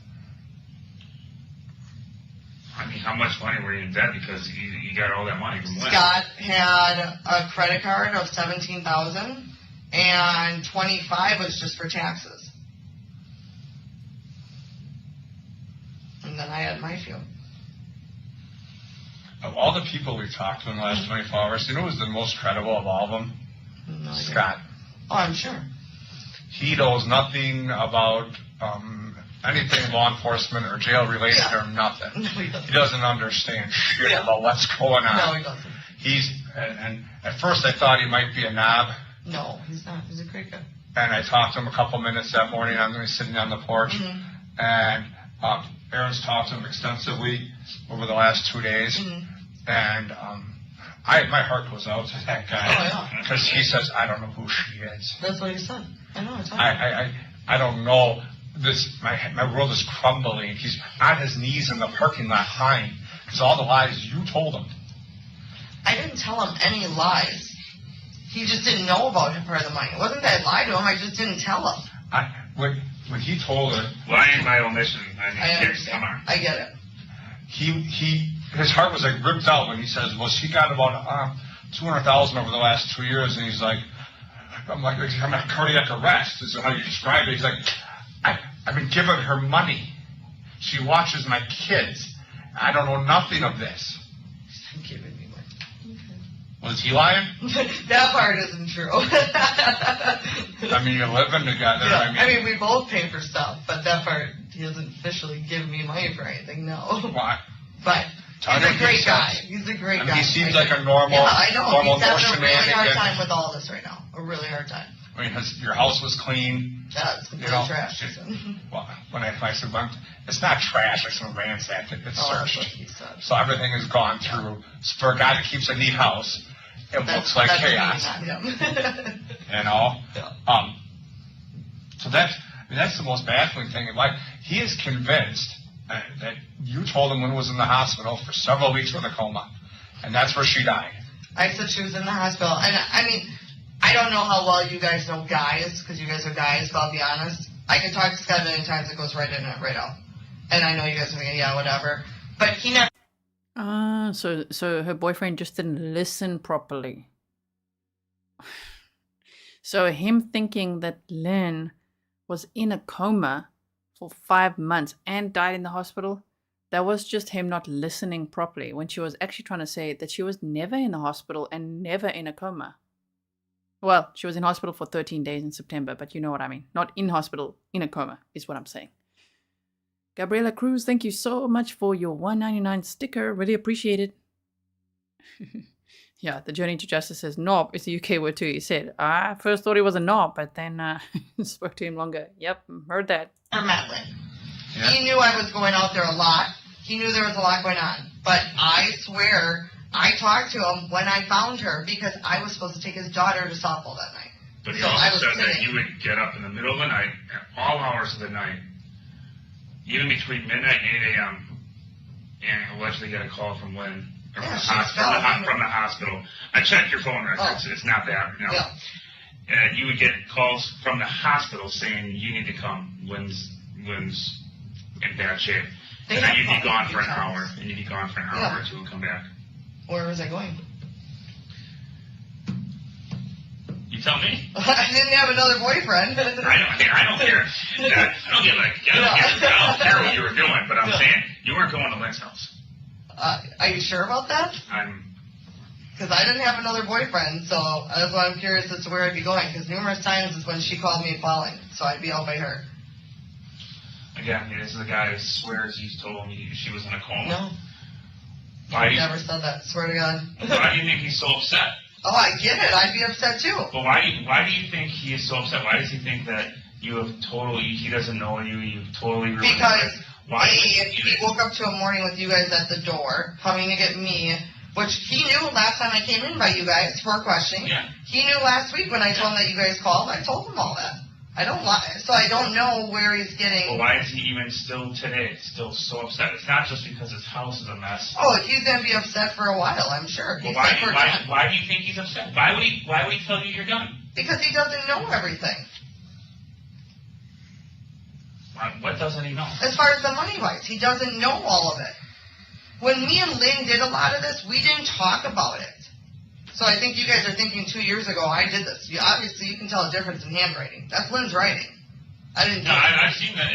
I mean, how much money were you in debt because you got all that money from when?
Scott had a credit card of $17,000 and $25,000 was just for taxes. And then I had my few.
Of all the people we've talked to in the last 24 hours, you know who's the most credible of all of them?
No idea.
Scott.
Oh, I'm sure.
He knows nothing about anything law enforcement or jail related or nothing.
No, he doesn't.
He doesn't understand shit
Yeah.
about what's going on.
No, he doesn't.
And at first I thought he might be a knob.
No, he's not. He's a great guy.
And I talked to him a couple minutes that morning. I'm going to be sitting on the porch.
Mhm.
And Aaron's talked to him extensively over the last 2 days.
Mhm.
And my heart goes out to that
Oh,
guy.
yeah.
Because he says, I don't know who she is.
That's what he said. I know. It's
I don't know. My world is crumbling. He's on his knees in the parking lot crying because all the lies you told him.
I didn't tell him any lies. He just didn't know about her the money. It wasn't that I lied to him. I just didn't tell him.
When he told her,
Lying by omission. I mean,
I
kids,
understand.
come on.
I get it.
his heart was like ripped out when he says, well, she got about $200,000 over the last 2 years, and he's like, I'm at cardiac arrest, is how you describe it. He's like, I've been giving her money. She watches my kids. I don't know nothing of this.
He's giving me money.
Was he lying?
That part isn't true.
I mean, you're living together.
Yeah, I mean, we both pay for stuff, but that part, he doesn't officially give me money for anything, no.
Why?
But he's a great guy. He's a great guy.
He seems like a normal,
yeah, I know.
normal
He's having a really hard
shenanigan.
time with all this right now. A really hard time.
I mean, your house was clean.
Yeah, it's completely trash.
Well, when I said, it's not trash, it's been ransacked, it's
That's what
searched.
he said.
So everything has gone through. For a guy that keeps a neat house, it looks like chaos.
Him.
You know?
Yeah.
So that's the most baffling thing. Like, he is convinced that you told him when he was in the hospital for several weeks with a coma. And that's where she died.
I said she was in the hospital. And I mean, I don't know how well you guys know guys, because you guys are guys, but I'll be honest. I can talk to Scott many times, it goes right in and right out. And I know you guys are thinking, yeah, whatever. But he never...
So her boyfriend just didn't listen properly. So him thinking that Lynn was in a coma for 5 months and died in the hospital, that was just him not listening properly when she was actually trying to say that she was never in the hospital and never in a coma. Well, she was in hospital for 13 days in September, but you know what I mean. Not in hospital, in a coma is what I'm saying. Gabriela Cruz, thank you so much for your $1.99 sticker. Really appreciate it. Yeah, the Journey to Justice says knob is the UK word too. He said, I first thought it was a knob, but then spoke to him longer. Yep, heard that.
Metlin. Yeah. He knew I was going out there a lot. He knew there was a lot going on. But I swear, I talked to him when I found her because I was supposed to take his daughter to softball that night.
But he also said that you would get up in the middle of the night, at all hours of the night, even between midnight and 8 a.m., and allegedly get a call from Lynn, or from the hospital. I checked your phone records. It's not that. No. Yeah. You would get calls from the hospital saying you need to come. Lynn's in bad shape. And then you'd be gone for an hour. And you'd be gone for an hour or two and come back.
Where was I going?
You tell me.
I didn't have another boyfriend.
I don't care. I don't care what you were doing, but I'm saying you weren't going to Lynn's house.
Are you sure about that? Because I didn't have another boyfriend, so that's why I'm curious as to where I'd be going. Because numerous times is when she called me falling, so I'd be out by her.
Again, this is the guy who swears he's told me she was in a coma.
No. I never said that. Swear to God.
Why do you think he's so upset?
Oh, I get it. I'd be upset too.
But why do you think he is so upset? Why does he think that he doesn't know you've totally ruined his life?
Because he woke up to a morning with you guys at the door, coming to get me, which he knew last time I came in by you guys for a question.
Yeah.
He knew last week when I told him that you guys called. I told him all that. I don't lie, so I don't know where he's getting...
Well, why is he even still today still so upset? It's not just because his house is a mess.
Oh, he's going to be upset for a while, I'm sure.
Well, why do you think he's upset? Why would he tell you you're done?
Because he doesn't know everything.
What doesn't he know?
As far as the money-wise, he doesn't know all of it. When me and Lynn did a lot of this, we didn't talk about it. So I think you guys are thinking 2 years ago I did this. Obviously, you can tell a difference in handwriting. That's Lynn's writing. I didn't.
No, I've seen that.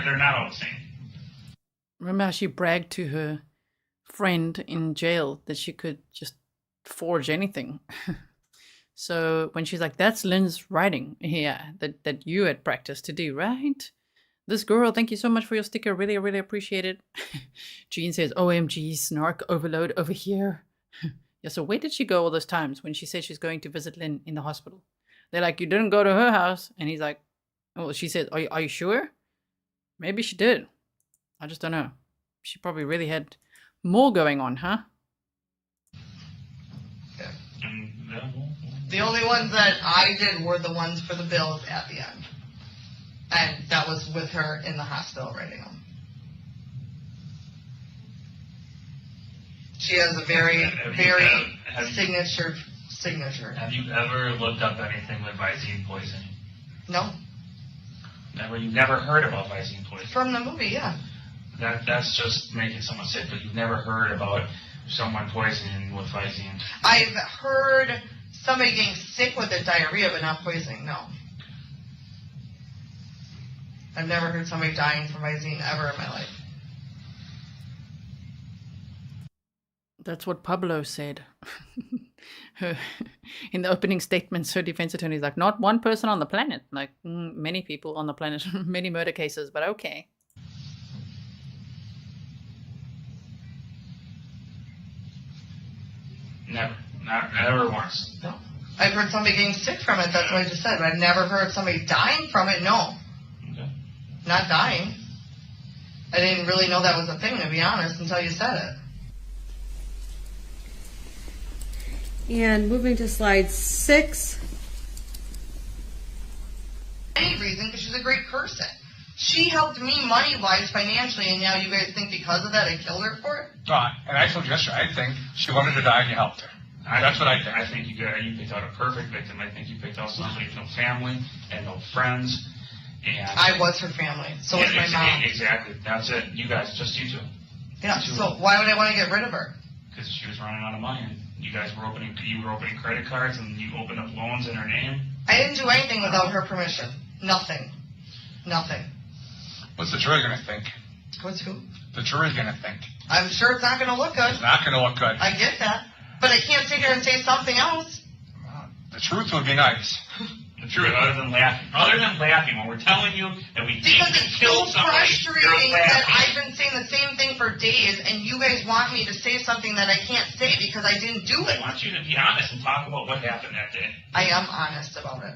They're not all the same.
Remember how she bragged to her friend in jail that she could just forge anything. So when she's like, "That's Lynn's writing, yeah, that you had practiced to do, right?" This girl, thank you so much for your sticker. Really, really appreciate it. Jean says, "OMG, snark overload over here." Yeah, so where did she go all those times when she said she's going to visit Lynn in the hospital? They're like, "You didn't go to her house." And he's like, "Oh," she said, are you sure? Maybe she did. I just don't know. She probably really had more going on, huh?
Yeah. The only ones that I did were the ones for the bills at the end. And that was with her in the hospital writing them. She has a very signature.
Have you ever looked up anything with Visine poisoning?
No.
You've never heard about Visine poisoning?
From the movie, yeah.
That's just making someone sick, but you've never heard about someone poisoning with Visine?
I've heard somebody getting sick with diarrhea, but not poisoning, no. I've never heard somebody dying from Visine ever in my life.
That's what Pablo said. In the opening statements, her defense attorney is like, not one person on the planet. Like, many people on the planet, many murder cases, but okay.
Never once.
No. I've heard somebody getting sick from it, that's what I just said. But I've never heard somebody dying from it, no.
Okay.
Not dying. I didn't really know that was a thing, to be honest, until you said it.
And moving to slide 6.
Any reason, because she's a great person. She helped me money-wise, financially, and now you guys think because of that I killed her for it?
And I told you yesterday, I think she wanted to die and you helped her. That's what I think.
I think you picked out a perfect victim. I think you picked out somebody with no family and no friends. And
I was her family. So was my mom.
Exactly. That's it. You guys, just you two.
Yeah. So why would I want to get rid of her?
Because she was running out of money. And you were opening credit cards and you opened up loans in her name.
I didn't do anything without her permission. Nothing.
What's the jury going to think?
What's who?
The jury's going to think.
I'm sure it's not going to look good.
It's not going to look good.
I get that. But I can't sit here and say something else.
The truth would be nice.
The truth, other than laughing, when we're telling you that we
Because
didn't
it's
kill
so
somebody,
frustrating
you're
that
laughing.
I've been saying the same thing for days, and you guys want me to say something that I can't say because I didn't do it.
I want you to be honest and talk about what happened that day.
I am honest about it.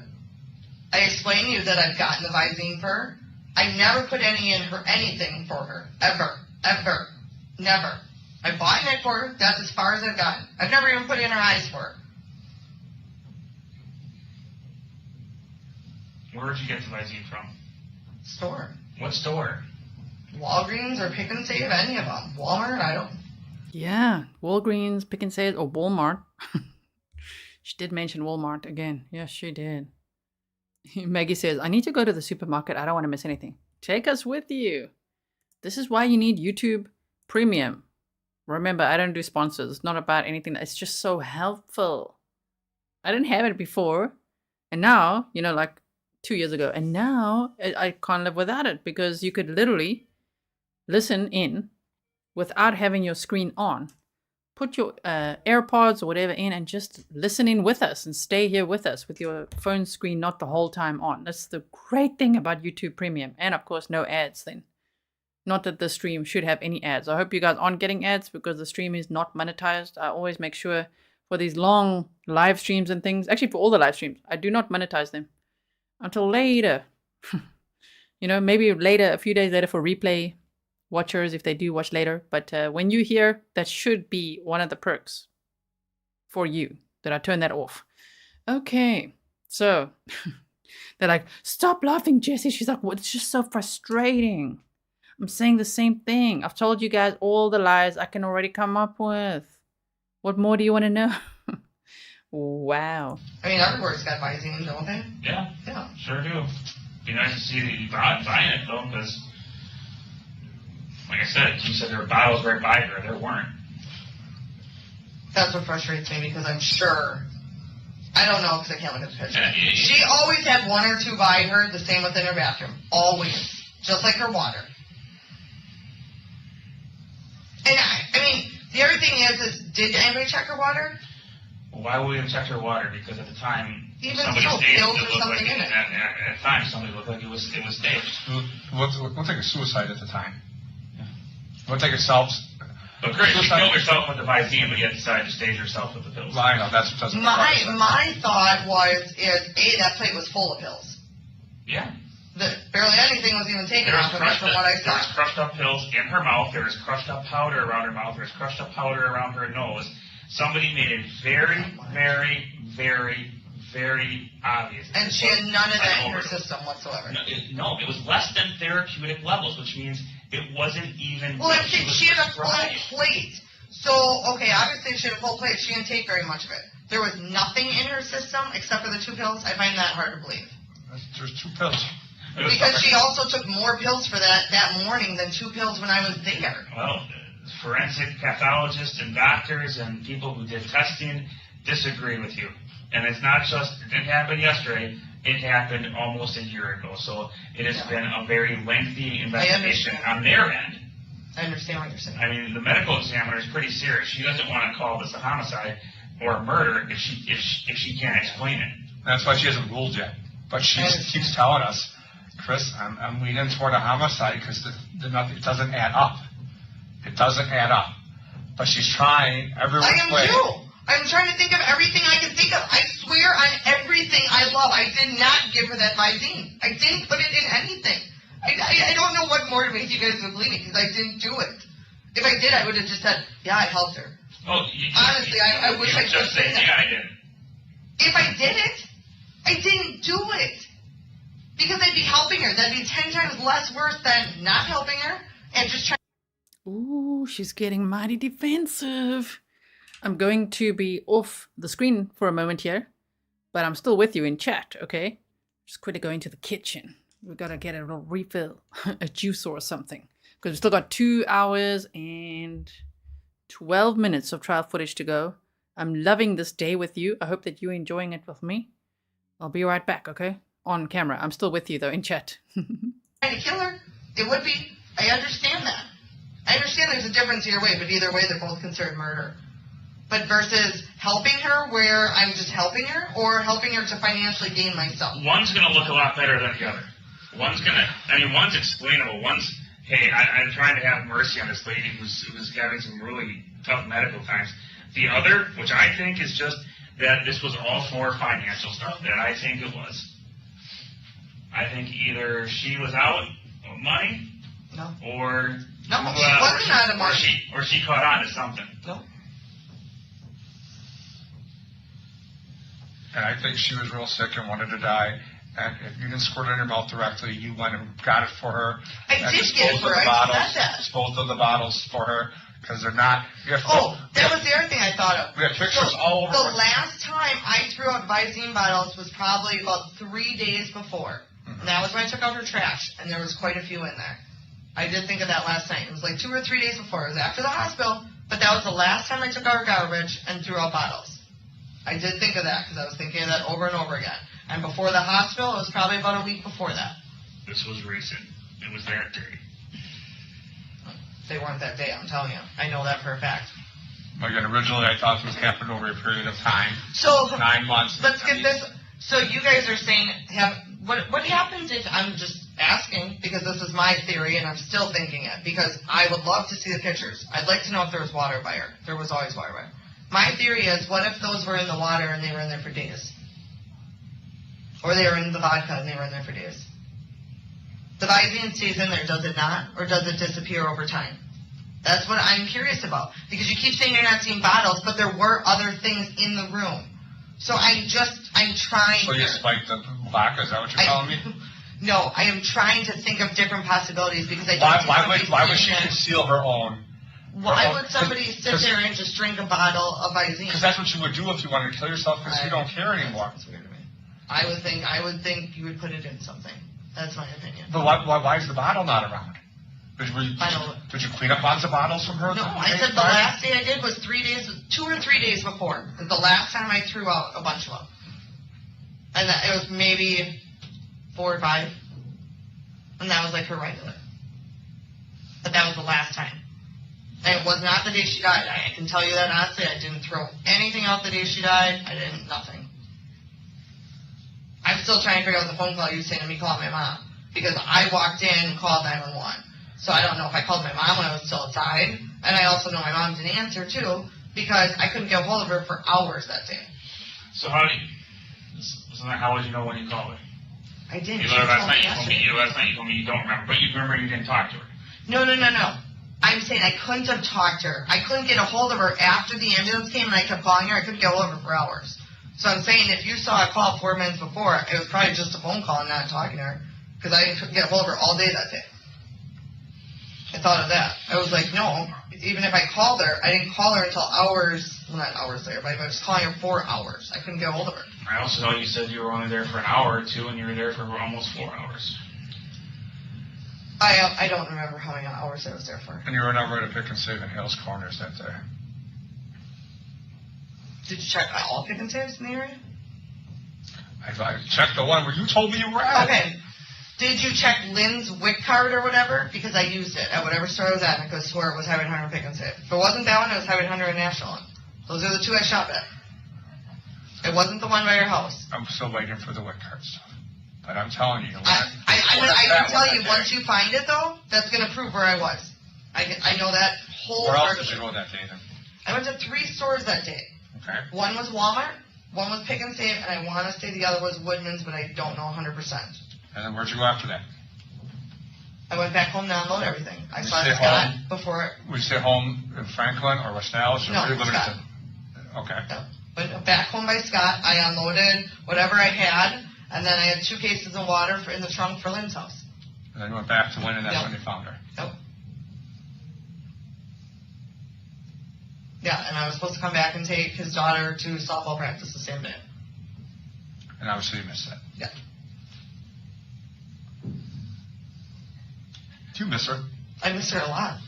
I explained to you that I've gotten the Visine for her. I never put anything for her. Ever. Never. I bought neck for her. That's as far as I've gotten. I've never even put in her eyes for her.
Where did you get the Visine from?
Store.
What store?
Walgreens or Pick and Save, any of them. Walmart, I don't.
Yeah, Walgreens, Pick and Save, or Walmart. She did mention Walmart again. Yes, she did. Maggie says, I need to go to the supermarket. I don't want to miss anything. Take us with you. This is why you need YouTube Premium. Remember, I don't do sponsors. It's not about anything. It's just so helpful. I didn't have it before. And now, like 2 years ago. And now I can't live without it because you could literally listen in without having your screen on. Put your AirPods or whatever in and just listen in with us and stay here with us with your phone screen not the whole time on. That's the great thing about YouTube Premium. And of course, no ads then. Not that the stream should have any ads. I hope you guys aren't getting ads because the stream is not monetized. I always make sure for these long live streams and things, actually for all the live streams, I do not monetize them until later. Maybe later, a few days later for replay watchers if they do watch later. But when you hear, that should be one of the perks for you that I turn that off. Okay, so they're like, stop laughing, Jessy. She's like, well, it's just so frustrating. I'm saying the same thing. I've told you guys all the lies I can already come up with. What more do you want to know? Wow.
I mean, everywhere's got Visine, don't they?
Yeah.
Yeah.
Sure do. Be nice to see that you buying it, though, because, like I said, you said there were bottles right by her. There weren't.
That's what frustrates me because I'm sure. I don't know because I can't look at the picture. She always had one or two by her, the same within her bathroom. Always. Just like her water. And I mean, the other thing is did anybody check her water?
Well, why would we have checked her water? Because at the time,
even
somebody
so,
staged
pills
it
or
looked
something
like
in it.
At the time, somebody looked like it was staged.
We'll take a suicide at the time. Yeah. We'll take ourselves.
But Chris, she killed herself with the Visine, but yet decided to stage herself with the pills.
Well, I know, that's what doesn't.
My thought was, that plate was full of pills.
Yeah.
Barely anything was even taken off of it from what I saw.
There was crushed up pills in her mouth. There was crushed up powder around her mouth. There was crushed up powder around her nose. Somebody made it very, very, very, very obvious.
And she had none of that in her system whatsoever.
No, it was less than therapeutic levels, which means it wasn't even.
Well, she had a full plate. So, okay, obviously if she had a full plate, she didn't take very much of it. There was nothing in her system except for the 2 pills. I find that hard to believe.
There's 2 pills.
Because she also took more pills for that morning than 2 pills when I was there.
Well, forensic pathologists and doctors and people who did testing disagree with you. And it's not just, it didn't happen yesterday, it happened almost a year ago. So it has been a very lengthy investigation on their end.
I understand what you're saying.
I mean, the medical examiner is pretty serious. She doesn't want to call this a homicide or a murder if she can't explain it.
That's why she hasn't ruled yet. But she keeps telling us, Chris, I'm leaning toward a homicide because it doesn't add up. It doesn't add up. But she's trying every way.
I am too. I'm trying to think of everything I can think of. I swear on everything I love, I did not give her that Visine. I didn't put it in anything. I don't know what more to make you guys believe me because I didn't do it. If I did, I would have just said, yeah, I helped her.
Oh,
honestly, I wish I could say that.
Yeah, I did.
If I did it, I didn't do it. Because I'd be helping her. That'd be 10 times less worse than not helping her and just trying.
Ooh, she's getting mighty defensive. I'm going to be off the screen for a moment here, but I'm still with you in chat, okay? Just quickly going to the kitchen. We've got to get a little refill, a juice or something. Because we've still got 2 hours and 12 minutes of trial footage to go. I'm loving this day with you. I hope that you're enjoying it with me. I'll be right back, okay? On camera. I'm still with you, though, in chat.
Trying to kill her? It would be. I understand that. I understand there's a difference either way, but either way, they're both considered murder. But versus helping her where I'm just helping her, or helping her to financially gain myself.
One's going to look a lot better than the other. One's explainable. One's, hey, I'm trying to have mercy on this lady who's having some really tough medical times. The other, which I think is just that this was all for financial stuff, that I think it was. I think either she was out of money, or...
No, she wasn't out of money.
Or she caught on to something.
No.
And I think she was real sick and wanted to die. And if you didn't squirt it in your mouth directly, you went and got it for her.
I did get it for her. I said that.
Disposed of the bottles for her, because they're not...
that was the other thing I thought of.
We have pictures all over.
The last time I threw out Visine bottles was probably about 3 days before. Mm-hmm. And that was when I took out her trash, and there was quite a few in there. I did think of that last night. It was like 2 or 3 days before. It was after the hospital, but that was the last time I took out her garbage and threw out bottles. I did think of that because I was thinking of that over and over again. And before the hospital, it was probably about a week before that.
This was recent. It was that day.
They weren't that day, I'm telling you. I know that for a fact.
Again, originally I thought this happened over a period of time.
So
9 months.
Let's get this. So you guys are saying, what happens if, I'm just asking, because this is my theory and I'm still thinking it, because I would love to see the pictures. I'd like to know if there was water by her. There was always water by her. My theory is, what if those were in the water and they were in there for days? Or they were in the vodka and they were in there for days? The Visine stays in there, does it not? Or does it disappear over time? That's what I'm curious about. Because you keep saying you're not seeing bottles, but there were other things in the room. So I'm trying
So you spiked the vodka, is that what you're telling me?
No, I am trying to think of different possibilities because I don't
Why would she conceal her own?
Why would somebody sit there and just drink a bottle of Visine?
Because that's what you would do if you wanted to kill yourself, because you don't care anymore.
That's weird to me. I would think you would put it in something. That's my opinion.
But why is the bottle not around? Did you clean up lots of bottles from her?
No, I said the last day I did was 2 or 3 days before. It was the last time I threw out a bunch of them. And it was maybe 4 or 5. And that was like her regular. But that was the last time. And it was not the day she died. I can tell you that honestly. I didn't throw anything out the day she died. I didn't, nothing. I'm still trying to figure out the phone call you saying to me, call my mom. Because I walked in and called 911. So I don't know if I called my mom when I was still outside. And I also know my mom didn't answer too, because I couldn't get a hold of her for hours that day.
So how would you know when you called her?
I didn't.
Last night you told me you don't remember, but you remember you didn't talk to her.
No. I'm saying I couldn't have talked to her. I couldn't get a hold of her after the ambulance came and I kept calling her. I couldn't get a hold of her for hours. So I'm saying if you saw a call 4 minutes before, it was probably just a phone call and not talking to her, because I couldn't get a hold of her all day that day. I thought of that. I was like, no, even if I called her, I didn't call her until not hours later, but I was calling her 4 hours. I couldn't get a hold of her.
I also know you said you were only there for an hour or two, and you were there for almost 4 hours.
I don't remember how many hours I was there for.
And you were never at a Pick and Save in Hales Corners that day.
Did you check all Pick and Saves in the area?
I checked the one where you told me you were at.
Okay. Did you check Lynn's WIC card or whatever? Because I used it at whatever store I was at, and I could swear it was Highway 100 Pick and Save. If it wasn't that one, it was Highway 100 and National. Those are the 2 I shop at. It wasn't the one by your house.
I'm still waiting for the WIC card stuff. But I'm telling you.
I can tell you, once you find it, though, that's going to prove where I was. I know that whole
Where else did you go that day, then?
I went to 3 stores that day.
Okay.
One was Walmart, one was Pick and Save, and I want to say the other was Woodman's, but I don't know 100%.
And then where'd you go after that?
I went back home to unload everything. I saw Scott before.
Would you stay home in Franklin or West Dallas?
No, Scott.
Okay.
No. Went back home by Scott. I unloaded whatever I had, and then I had 2 cases of water in the trunk for Lynn's house.
And then you went back to Lynn, and that's when you found her.
Nope. Yeah, and I was supposed to come back and take his daughter to softball practice the same day.
And obviously you missed that.
Yeah.
Do you miss her?
I miss her a lot.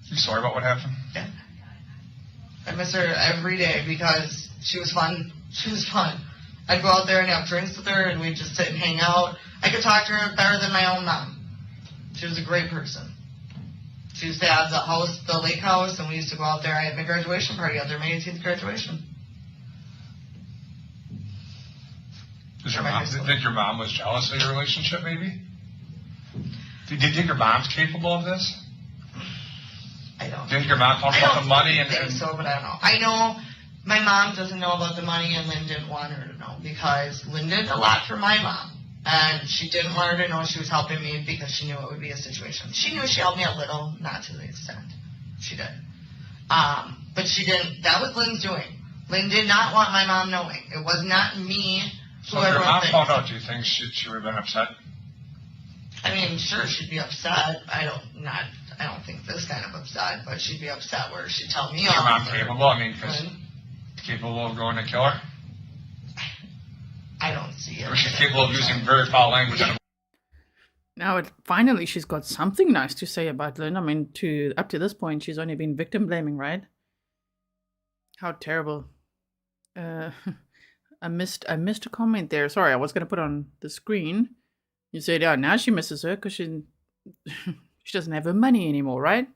You sorry about what happened?
Yeah. I miss her every day because she was fun. She was fun. I'd go out there and have drinks with her, and we'd just sit and hang out. I could talk to her better than my own mom. She was a great person. She used to have the house, the lake house, and we used to go out there. I had my graduation party out there, my 18th graduation.
Did you think your mom was jealous of your relationship, maybe? Do you think your mom's capable of this?
I don't.
Do you think your mom talked about the money?
I think so, but I don't know. I know my mom doesn't know about the money, and Lynn didn't want her to know because Lynn did a lot for my mom. And she didn't want her to know she was helping me because she knew it would be a situation. She knew she helped me a little, not to the extent. She did. But she didn't. That was Lynn's doing. Lynn did not want my mom knowing. It was not me.
So if your mom found out, do you think she would have been upset?
I mean, sure, she'd be upset. I don't think this kind of upset, but she'd be upset where she'd tell me.
Is your mom capable? I mean, capable of going to kill her?
I don't see it.
Or she's capable of using very foul language.
Now, finally, she's got something nice to say about Lynn. I mean, up to this point, she's only been victim blaming, right? How terrible. I missed a comment there. Sorry, I was going to put on the screen. You said, yeah, now she misses her because she doesn't have her money anymore, right?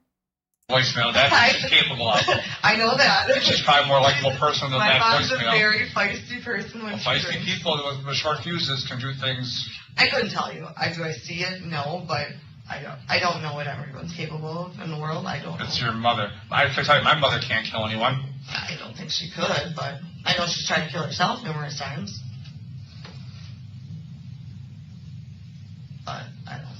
Voicemail, that's what she's capable of.
I know that.
She's probably a more likable person than that voicemail.
My mom's a very feisty person when she
feisty
drinks.
People with short fuses can do things.
I couldn't tell you. Do I see it? No, but I don't know what everyone's capable of in the world. I don't know.
It's your mother. I can tell you, my mother can't kill anyone.
I don't think she could, but I know she's tried to kill herself numerous times. But I don't know.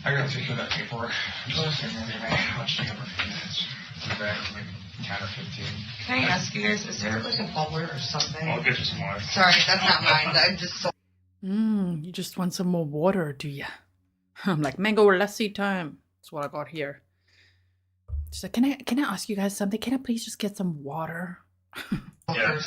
I gotta take care of that paperwork. I'll take over a few minutes. Be back in maybe 10 or 15.
Can I ask you guys, is there like a bubbler or something?
I'll get you some water.
Sorry, that's not mine. I'm just so...
You just want some more water, do ya? I'm like, mango lassi time. That's what I got here. She's like, can I ask you guys something? Can I please just get some water?
Yeah.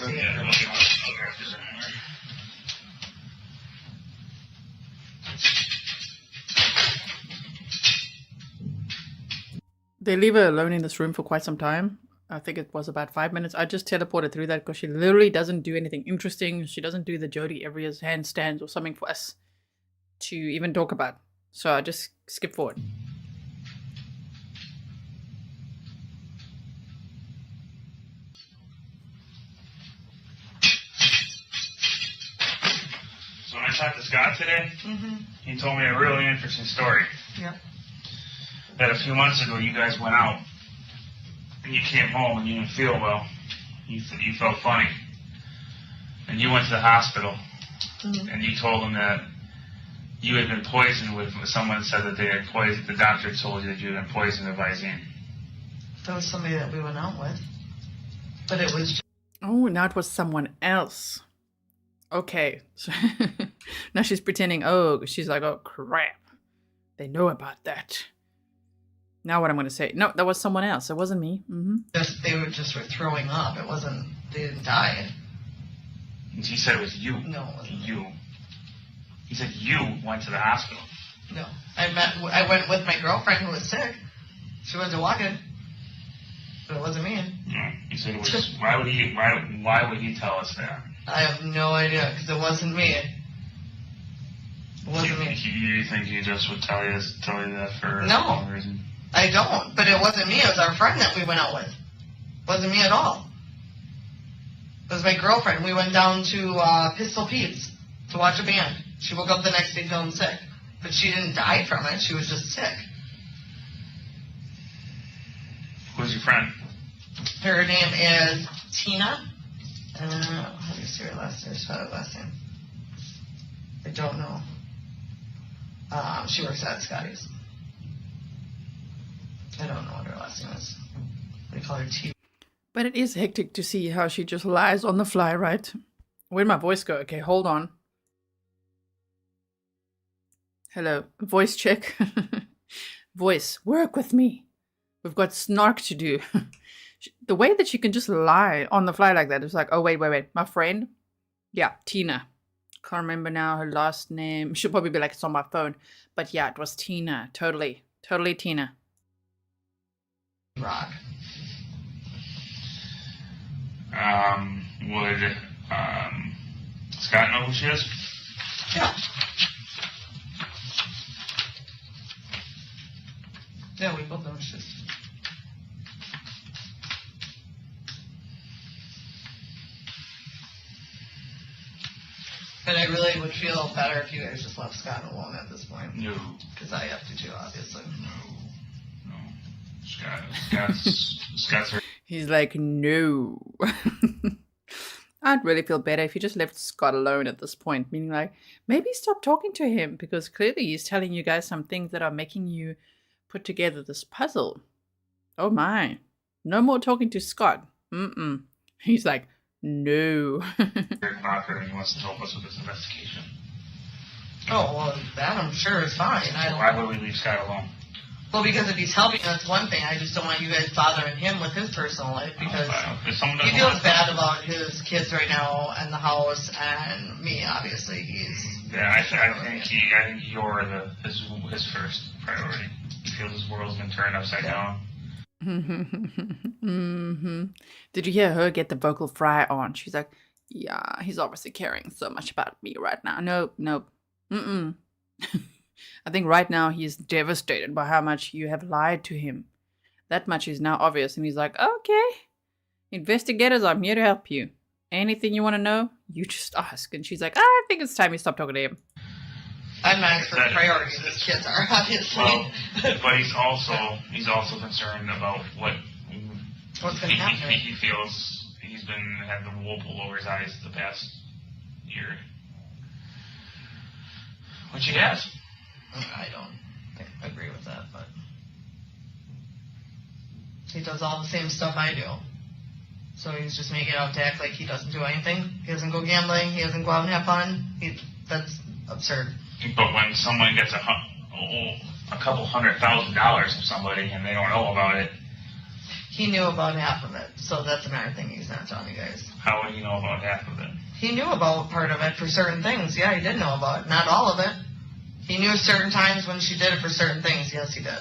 They leave her alone in this room for quite some time. I think it was about 5 minutes. I just teleported through that because she literally doesn't do anything interesting. She doesn't do the Jody Arias handstands or something for us to even talk about. So I just skip forward.
So when I talked to Scott today, he told me a really interesting story.
Yeah.
That a few months ago you guys went out and you came home and you didn't feel well. You felt funny. And you went to the hospital and you told them that you had been poisoned with, someone said that they had poisoned, the doctor told you that you had been poisoned with Visine.
That was somebody that we went out with. But it was...
Oh, now it was someone else. Okay. So now she's pretending, she's like, oh crap. They know about that. Now what I'm going to say. No, that was someone else. It wasn't me.
They were throwing up. It wasn't, they didn't die.
He said it was you.
No, it wasn't.
You. He said you went to the hospital.
No. I went with my girlfriend who was sick. She went to Waukesha. But it wasn't me.
No, he said it was, why would he tell us that?
I have no idea, because it wasn't me. It wasn't me.
You think he just would tell you that for
no
reason?
I don't, but it wasn't me. It was our friend that we went out with. It wasn't me at all. It was my girlfriend. We went down to Pistol Pete's to watch a band. She woke up the next day feeling sick, but she didn't die from it. She was just sick.
Who's your friend?
Her name is Tina. How do you say her last name? Spell her last name. I don't know. She works at Scotty's. I don't know what her last name is. They call her T.
But it is hectic to see how she just lies on the fly, right? Where'd my voice go? Okay, hold on. Hello, voice check. Voice, work with me. We've got snark to do. The way that she can just lie on the fly like that, it's like, oh, wait. My friend? Yeah, Tina. Can't remember now her last name. She'll probably be like, it's on my phone. But yeah, it was Tina. Totally Tina.
Rock.
Would Scott know who she is?
Yeah. Yeah, we both know she is. And I really would feel better if you guys just left Scott alone at this point.
No.
Because I have to too, obviously.
No. Scott's her.
He's like, no. I'd really feel better if you just left Scott alone at this point. Meaning like, maybe stop talking to him. Because clearly he's telling you guys some things that are making you put together this puzzle. Oh my. No more talking to Scott. He's like, no.
Doctor, and he wants to help us with this investigation.
Oh, well, that I'm sure is fine.
Why would we leave Scott alone?
Well, because if he's helping, that's one thing. I just don't want you guys bothering him with his personal life because he feels bad about his kids right now and the house and me, obviously.
I think you're his first priority. He feels his world's been turned upside down.
Did you hear her get the vocal fry on? She's like, yeah, he's obviously caring so much about me right now. Nope. I think right now he's devastated by how much you have lied to him. That much is now obvious. And he's like, okay, investigators, I'm here to help you. Anything you want to know, you just ask. And she's like, I think it's time you stop talking to him.
I'm not for priorities. His kids are, obviously.
Well, but he's also concerned about
what's going to happen.
He feels he's had the wool pulled over his eyes the past year. Which he has.
I don't agree with that, but he does all the same stuff I do. So he's just making out to act like he doesn't do anything. He doesn't go gambling. He doesn't go out and have fun. That's absurd.
But when someone gets a couple $100,000 from somebody and they don't know about it.
He knew about half of it, so that's another thing he's not telling you guys.
How would he know about half of it?
He knew about part of it for certain things. Yeah, he did know about it. Not all of it. He knew certain times when she did it for certain things. Yes, he did.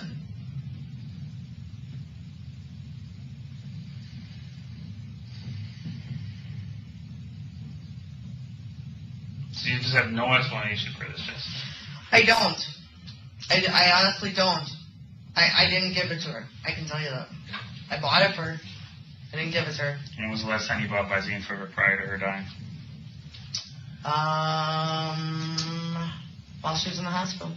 So you just have no explanation for this, Jess?
I don't. I honestly don't. I didn't give it to her. I can tell you that. I bought it for her. I didn't give it to her.
When was the last time you bought Visine for her prior to her dying?
While she was in the hospital.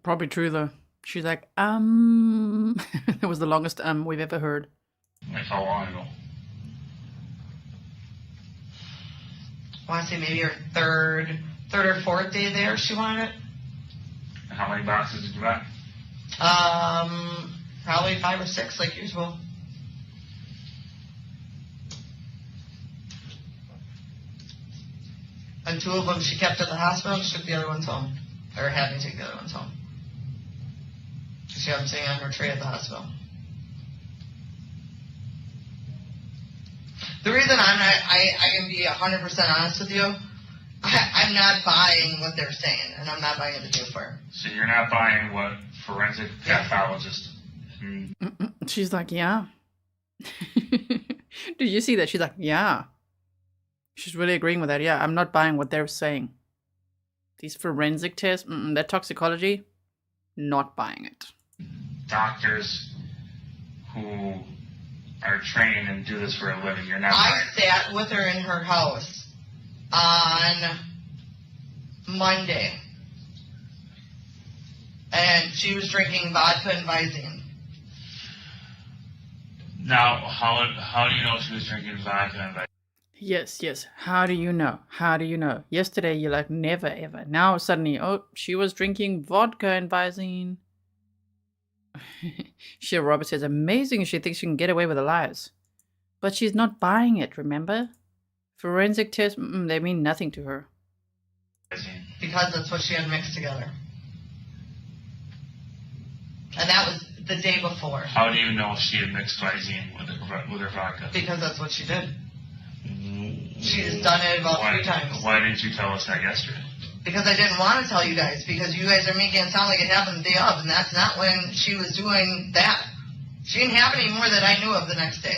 Probably true though. She's like, It was the longest we've ever heard.
Like how long ago?
I want to say maybe her third or fourth day there she wanted it.
And how many boxes did you buy?
Probably 5 or 6 like usual. And 2 of them she kept at the hospital and she took the other ones home. Or had me take the other ones home. She had them sitting on her tray at the hospital. The reason I can be 100% honest with you, I'm not buying what they're saying, and I'm not buying the deal for her.
So you're not buying what forensic pathologist...
She's like, yeah. Did you see that? She's like, yeah. She's really agreeing with that. Yeah, I'm not buying what they're saying. These forensic tests, that toxicology, not buying it.
Doctors who are trained and do this for a living, you're not
I
buying.
sat with her in her house on Monday, and she was drinking vodka and Visine.
Now, how do you know she was drinking vodka and Visine?
Yes. How do you know? Yesterday you're like, never ever. Now suddenly, she was drinking vodka and Visine. Sheila Roberts says, amazing she thinks she can get away with the lies. But she's not buying it, remember? Forensic tests, they mean nothing to her.
Because that's what she had mixed together. And that was the day before.
How do you know she had mixed Visine with her vodka?
Because that's what she did. She's done it about 3 times.
Why didn't you tell us that yesterday?
Because I didn't want to tell you guys, because you guys are making it sound like it happened the day of, and that's not when she was doing that. She didn't have any more that I knew of the next day.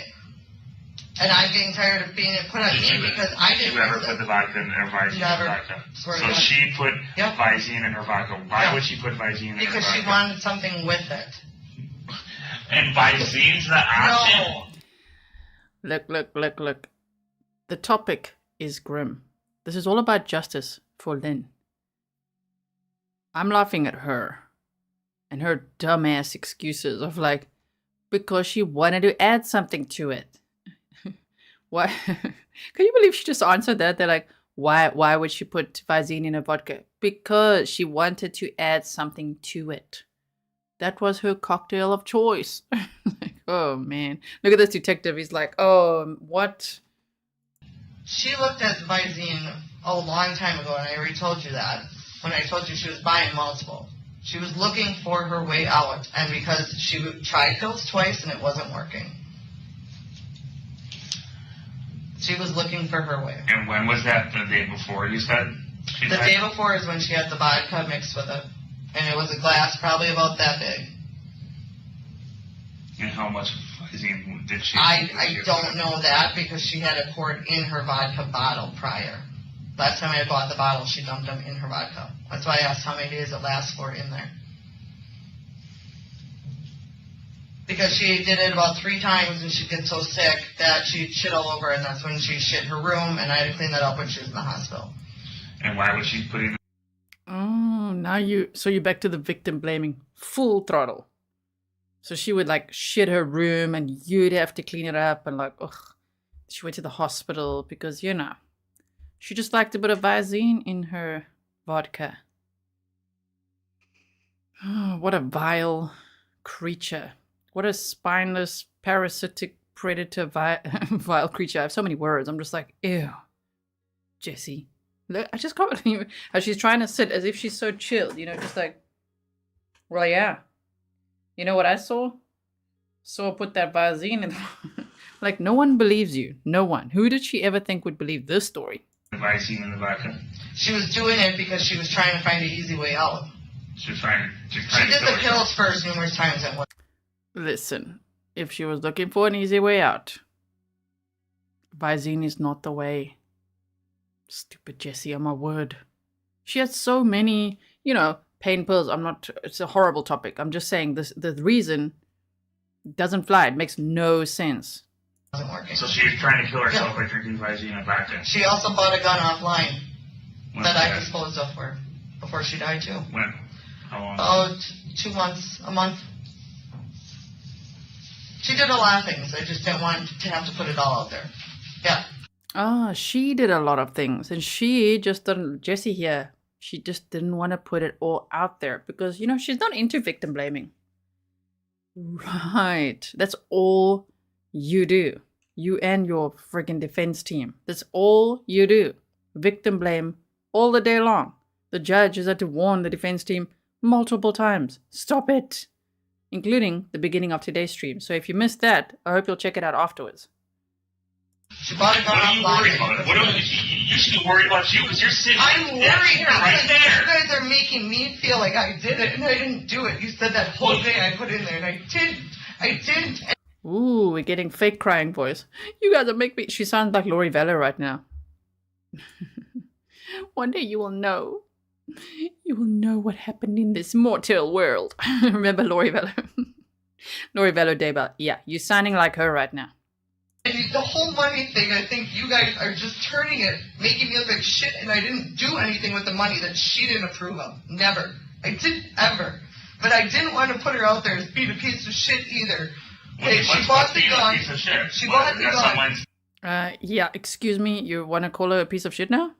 And I'm getting tired of being put on me because I didn't.
Did you ever put the vodka in her Visine?
Never.
Vodka? So
God.
she put Visine in her vodka. Why would she put Visine in her vodka?
Because she wanted something with it.
And Visine's the option?
No. Look. The topic is grim. This is all about justice for Lynn. I'm laughing at her and her dumbass excuses of like, because she wanted to add something to it. Why? Can you believe she just answered that? They're like, why would she put Visine in her vodka? Because she wanted to add something to it. That was her cocktail of choice. Like, oh man. Look at this detective. He's like, oh, what?
She looked at Visine a long time ago, and I already told you that. When I told you she was buying multiple. She was looking for her way out, and because she tried pills twice and it wasn't working. She was looking for her way.
And when was that? The day before, you said?
The day before is when she had the vodka mixed with it. And it was a glass probably about that big.
And how much Visine did she?
I don't know that because she had a quart in her vodka bottle prior. Last time I had bought the bottle, she dumped them in her vodka. That's why I asked how many days it lasts for in there. Because she did it about 3 times and she'd get so sick that she'd shit all over, and that's when she shit her room, and I had to clean that up when she was in the hospital.
And why was she putting...
Oh, now you're back to the victim blaming. Full throttle. So she would like shit her room and you'd have to clean it up, and like, ugh. She went to the hospital because, you know, she just liked a bit of Visine in her vodka. Oh, what a vile creature. What a spineless, parasitic, predator, vile creature. I have so many words. I'm just like, ew. Jessy. Look, I just can't believe how she's trying to sit as if she's so chilled, you know, just like, well, yeah. You know what I saw? Saw her put that Visine in. Like, no one believes you. No one. Who did she ever think would believe this story?
The Visine in the vodka?
She was doing it because she was trying to find an easy way out.
She was trying
She did the pills first numerous times at once.
Listen, if she was looking for an easy way out, Visine is not the way. Stupid Jessy, on my word. She had so many, you know, pain pills. It's a horrible topic. I'm just saying the reason doesn't fly. It makes no sense.
Wasn't working.
So she was trying to kill herself by drinking Visine and vodka.
She also bought a gun offline that I disposed of for before she died too.
When? How long?
Oh, 2 months, a month. She did a lot of things. I just didn't want to have to put it all out there. Yeah.
Ah, she did a lot of things, and she just didn't. Jessy here, she just didn't want to put it all out there because, you know, she's not into victim blaming. Right. That's all you do. You and your friggin' defense team. That's all you do. Victim blame all the day long. The judge has had to warn the defense team multiple times. Stop it. Including the beginning of today's stream. So if you missed that, I hope you'll check it out afterwards.
She bought a gun offline.
What are you worried about? You should be worried about you because you're sitting
I'm worried
right
because
there.
you guys are making me feel like I did it and I didn't do it. You said that whole thing I put in there and I didn't.
Ooh, we're getting fake crying voice. You guys are making me... She sounds like Lori Vallow right now. One day you will know. You will know what happened in this mortal world. Remember Lori Vallow? Lori Vallow Daybell. Yeah, you're sounding like her right now.
And the whole money thing, I think you guys are just turning it, making me look like shit, and I didn't do anything with the money that she didn't approve of. Never. I didn't ever. But I didn't want to put her out there as being a piece of shit either. Okay, she bought the gun. She bought the gun.
Yeah, excuse me, you want to call her a piece of shit now?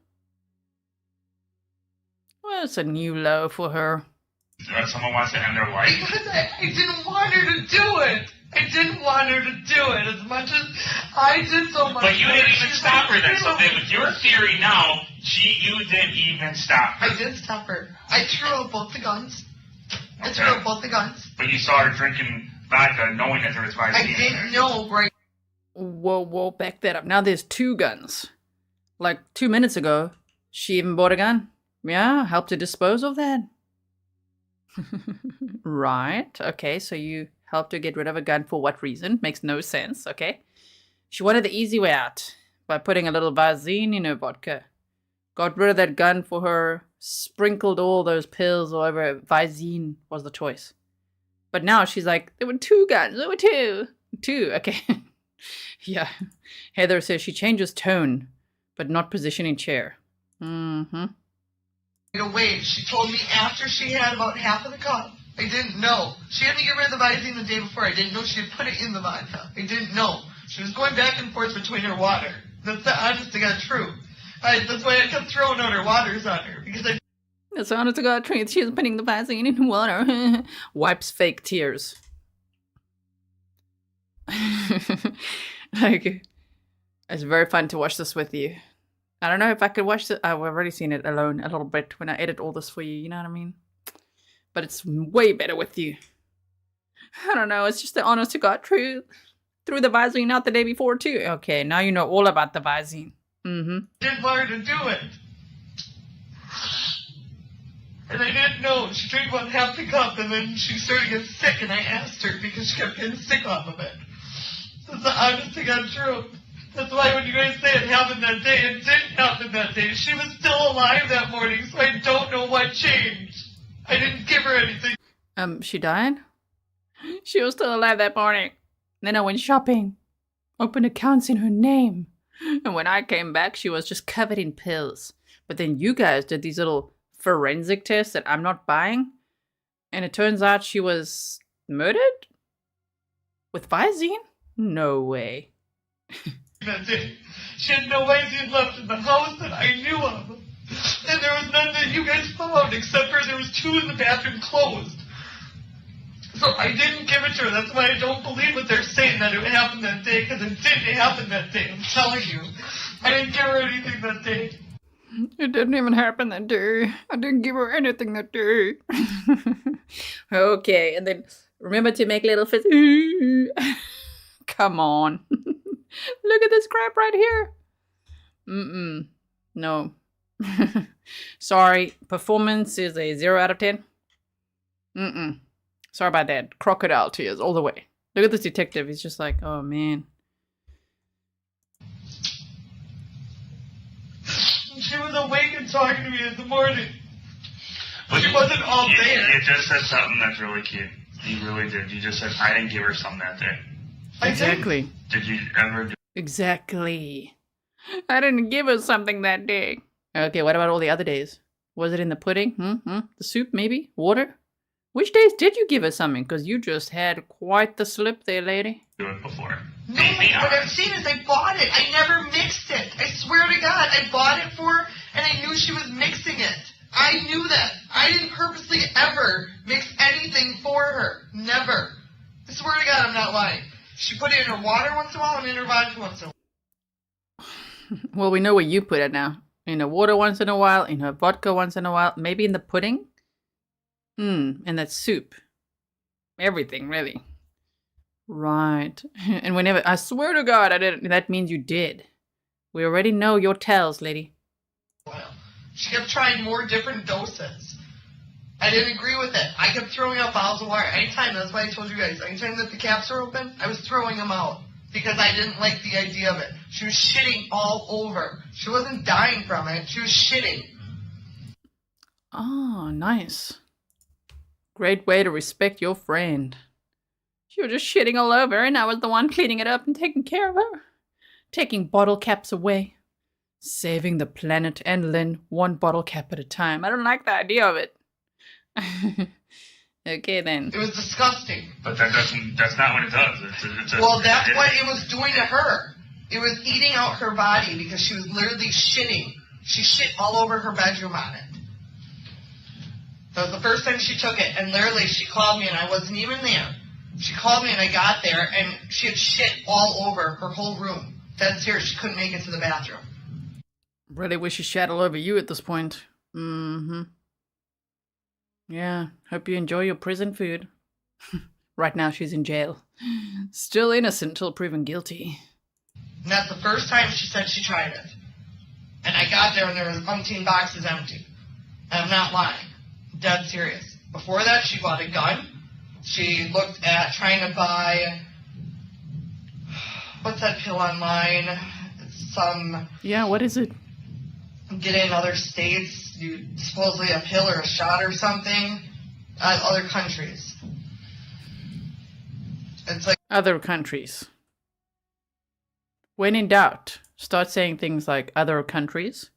Well, it's a new low for her.
someone wants to end their life?
Because I didn't want her to do it. I didn't want her to do it as much as I did so much.
But you didn't even stop her then. So then with your theory now, you didn't even stop her.
I did stop her. I threw out both the guns. I threw out both the guns.
But you saw her drinking vodka knowing that there was Visine.
I didn't know, right?
Whoa, back that up. Now there's 2 guns. Like 2 minutes ago, she even bought a gun. Yeah, helped to dispose of that. Right. Okay, so you helped her get rid of a gun for what reason? Makes no sense. Okay. She wanted the easy way out by putting a little Visine in her vodka. Got rid of that gun for her, sprinkled all those pills all over. Visine was the choice. But now she's like, there were 2 guns. There were 2. 2, okay. Yeah. Heather says she changes tone, but not positioning chair. Mm-hmm.
Away. She told me after she had about half of the cup. I didn't know. She had to get rid of the Visine the day before. I didn't know she had put it in the vodka. I didn't know. She was going back and forth between her water. That's the honest to God truth. That's why I kept throwing out her waters on her. Because
that's the honest to God truth. She was putting the Visine in water. Wipes fake tears. Like, it's very fun to watch this with you. I don't know if I could watch it. I've already seen it alone a little bit when I edit all this for you. You know what I mean? But it's way better with you. I don't know. It's just the honest to God truth. Threw the Visine out the day before too. Okay, now you know all about the Visine. Mm-hmm.
Didn't want her to do it. And I didn't know. She drank about half the cup and then she started to get sick and I asked her because she kept getting sick off of it. That's the honest to God truth. That's why when you guys say it happened that day, it didn't happen that day. She was still alive that morning, so I don't know what changed. I didn't give her anything.
She died? She was still alive that morning. Then I went shopping. Opened accounts in her name. And when I came back, she was just covered in pills. But then you guys did these little forensic tests that I'm not buying. And it turns out she was murdered? With Visine? No way.
That day. She had no Visine left in the house that I knew of. And there was none that you guys found, except for there was 2 in the bathroom closed. So I didn't give it to her. That's why I don't believe what they're saying that it happened that day, because it didn't happen that day. I'm telling you. I didn't give her anything that day.
It didn't even happen that day. I didn't give her anything that day. Okay, and then remember to make little fist. Come on. Look at this crap right here. No. Sorry, performance is a 0 out of 10. Sorry about that. Crocodile tears all the way. Look at this detective. He's just like, oh man.
She was awake and talking to me in the morning. But she wasn't all there.
You just said something that's really cute. You really did. You just said, I didn't give her something that day.
Exactly.
Did you ever do?
Exactly. I didn't give her something that day. Okay, what about all the other days? Was it in the pudding? The soup, maybe? Water? Which days did you give her something? Because you just had quite the slip there, lady.
Do it before.
No, what I'm saying is I bought it. I never mixed it. I swear to God, I bought it for her, and I knew she was mixing it. I knew that. I didn't purposely ever mix anything for her. Never. I swear to God, I'm not lying. She put it in her water once in a while and in her vodka once in a while.
Well, we know where you put it now. In her water once in a while, in her vodka once in a while, maybe in the pudding? And that soup. Everything, really. Right. And whenever, I swear to God, I didn't, that means you did. We already know your tells, lady.
Well, she kept trying more different doses. I didn't agree with it. I kept throwing out bottles of water. Anytime, that's why I told you guys, anytime that the caps were open, I was throwing them out. Because I didn't like the idea of it. She was shitting all over. She wasn't dying from it. She was shitting.
Oh, nice. Great way to respect your friend. She was just shitting all over, and I was the one cleaning it up and taking care of her. Taking bottle caps away. Saving the planet and Lynn one bottle cap at a time. I don't like the idea of it. Okay, then.
It was disgusting.
But that's not what it does.
Well, that's what it was doing to her. It was eating out her body because she was literally shitting. She shit all over her bedroom on it. That was the first time she took it, and literally she called me, and I wasn't even there. She called me, and I got there, and she had shit all over her whole room. Dead serious. She couldn't make it to the bathroom.
Really wish she shat all over you at this point. Mm-hmm. Yeah, hope you enjoy your prison food. Right now she's in jail. Still innocent till proven guilty.
And that's the first time she said she tried it. And I got there and there was umpteen boxes empty. And I'm not lying. Dead serious. Before that, she bought a gun. She looked at trying to buy... What's that pill online? It's some...
Yeah, what is it?
Get in other states. Supposedly a pill or a shot or something. Other countries. It's like...
Other countries. When in doubt, start saying things like other countries.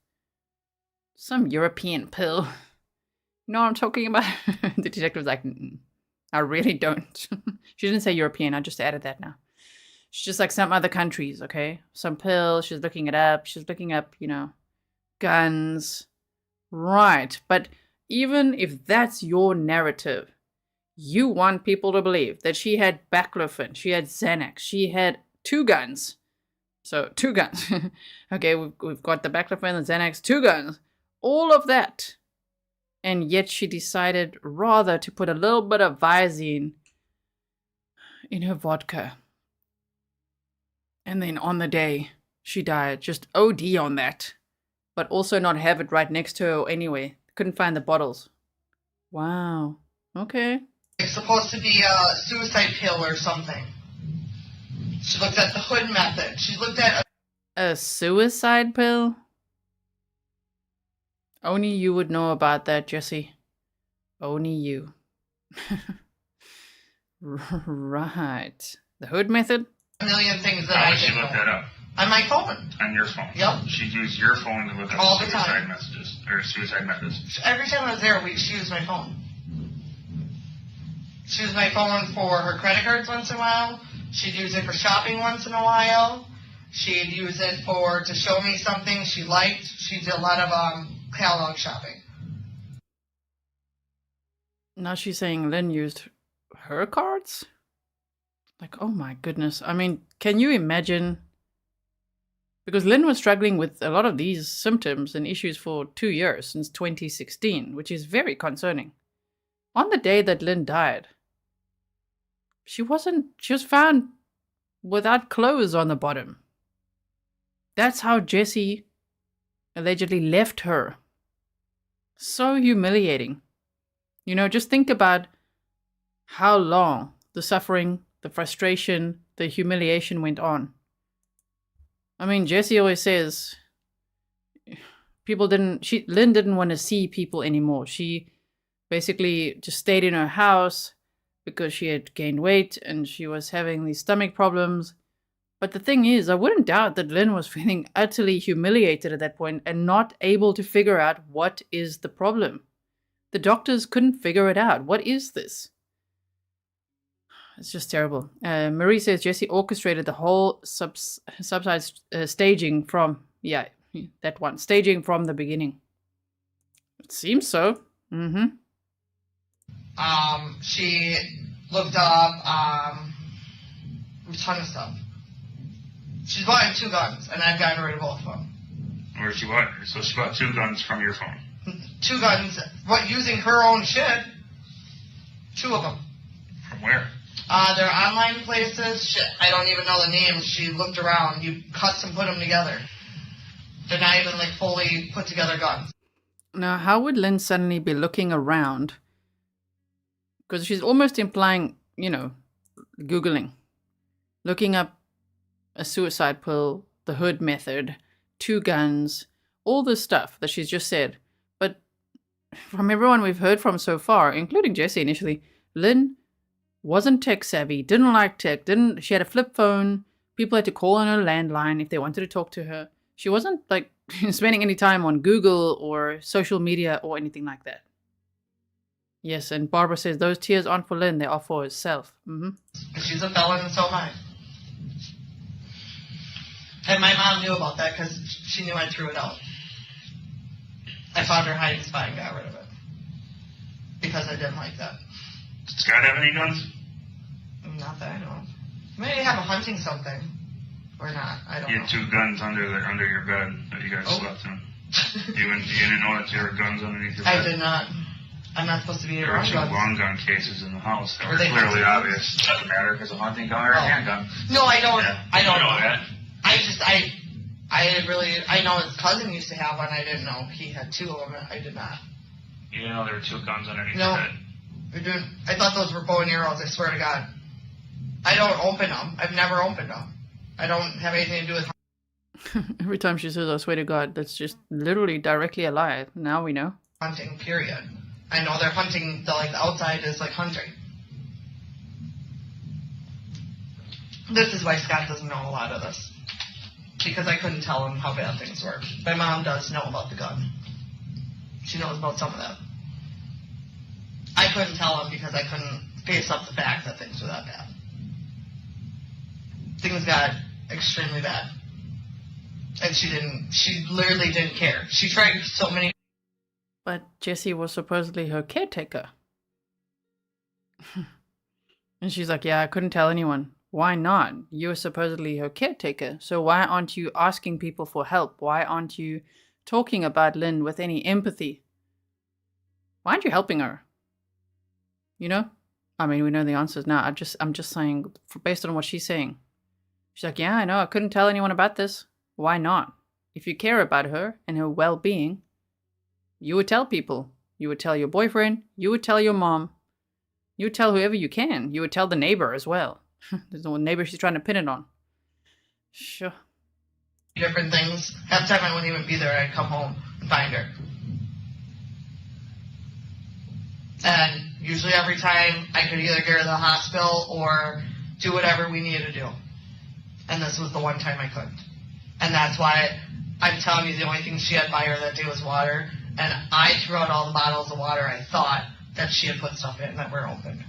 Some European pill. You know what I'm talking about? The detective's like, I really don't. She didn't say European, I just added that now. She's just like some other countries, okay? Some pill, she's looking it up. She's looking up, guns. Right, but even if that's your narrative, you want people to believe that she had baclofen, she had Xanax, she had 2 guns. So 2 guns. Okay, we've got the baclofen, the Xanax, 2 guns. All of that. And yet she decided rather to put a little bit of Visine in her vodka. And then on the day she died, just OD on that. But also not have it right next to her anyway. Couldn't find the bottles. Wow. Okay.
It's supposed to be a suicide pill or something. She looked at the hood method. She looked at...
A suicide pill? Only you would know about that, Jessy. Only you. Right. The hood method?
A million things that
How
I
would she
didn't
look
know.
that up?
On my phone.
On your phone?
Yep.
She'd use your phone to look up
All the
suicide
time.
messages, or suicide methods.
Every time I was there, she used my phone. She used my phone for her credit cards once in a while. She'd use it for shopping once in a while. She'd use it to show me something she liked. She did a lot of catalog shopping.
Now she's saying Lynn used her cards? Like, oh my goodness. I mean, can you imagine? Because Lynn was struggling with a lot of these symptoms and issues for 2 years, since 2016, which is very concerning. On the day that Lynn died, she was found without clothes on the bottom. That's how Jessy allegedly left her. So humiliating. Just think about how long the suffering, the frustration, the humiliation went on. I mean, Jessy always says Lynn didn't want to see people anymore. She basically just stayed in her house because she had gained weight and she was having these stomach problems. But the thing is, I wouldn't doubt that Lynn was feeling utterly humiliated at that point and not able to figure out what is the problem. The doctors couldn't figure it out. What is this? It's just terrible. Marie says Jessy orchestrated the whole staging from, staging from the beginning. It seems so. Mm-hmm.
She looked up a ton of stuff. She's bought 2 guns, and I've gotten rid of both of them.
Where'd she buy? So she bought 2 guns from your phone.
2 guns, using her own shit. 2 of them.
From where?
They're online places. Shit, I don't even know the names. She looked around. You custom put them together. They're not even fully put together guns.
Now, how would Lynn suddenly be looking around? Because she's almost implying, Googling. Looking up a suicide pill, the hood method, 2 guns, all this stuff that she's just said. But from everyone we've heard from so far, including Jessy initially, Lynn wasn't tech savvy, didn't like tech, she had a flip phone, people had to call on her landline if they wanted to talk to her. She wasn't spending any time on Google or social media or anything like that. Yes, and Barbara says those tears aren't for Lynn, they are for herself. Mm-hmm.
She's a felon and so am I. And my mom knew about that because she knew I threw it out. I found her hiding spot and got rid of it. because I didn't like that.
Does Scott have any guns?
Not that I know of. Maybe have a hunting something. Or not. I don't know.
You had 2 guns under your bed that you guys slept in. You didn't know that there were guns underneath your bed?
I did not. I'm not supposed to be
There were
around
2
guns.
long gun cases in the house that
Were
were
they
clearly
hunting
obvious. Doesn't matter if it's a hunting gun or a handgun.
No, I don't.
Yeah.
I don't
You know that.
I know his cousin used to have one. I didn't know he had 2 of them. I did not.
You didn't know there were 2 guns underneath
No.
your bed?
I didn't. I thought those were bow and arrows. I swear to God. I don't open them. I've never opened them. I don't have anything to do with
Every time she says, I swear to God, that's just literally directly a lie. Now we know.
hunting, period. I know they're hunting, the outside is like hunting. This is why Scott doesn't know a lot of this. Because I couldn't tell him how bad things were. My mom does know about the gun. She knows about some of that. I couldn't tell him because I couldn't face up the fact that things were that bad. Things got extremely bad. And she literally didn't care. She tried so many.
But Jessy was supposedly her caretaker. And she's like, yeah, I couldn't tell anyone. Why not? You're supposedly her caretaker. So why aren't you asking people for help? Why aren't you talking about Lynn with any empathy? Why aren't you helping her? You know? I mean, we know the answers now. I'm just saying, based on what she's saying. She's like, yeah, I know. I couldn't tell anyone about this. Why not? If you care about her and her well-being, you would tell people. You would tell your boyfriend. You would tell your mom. You would tell whoever you can. You would tell the neighbor as well. There's no neighbor she's trying to pin it on. Sure.
Different things. Half the time I wouldn't even be there. I'd come home and find her. And usually every time I could either get her to the hospital or do whatever we needed to do. And this was the one time I couldn't. And that's why I'm telling you the only thing she had by her that day was water. And I threw out all the bottles of water I thought that she had put stuff in that were opened.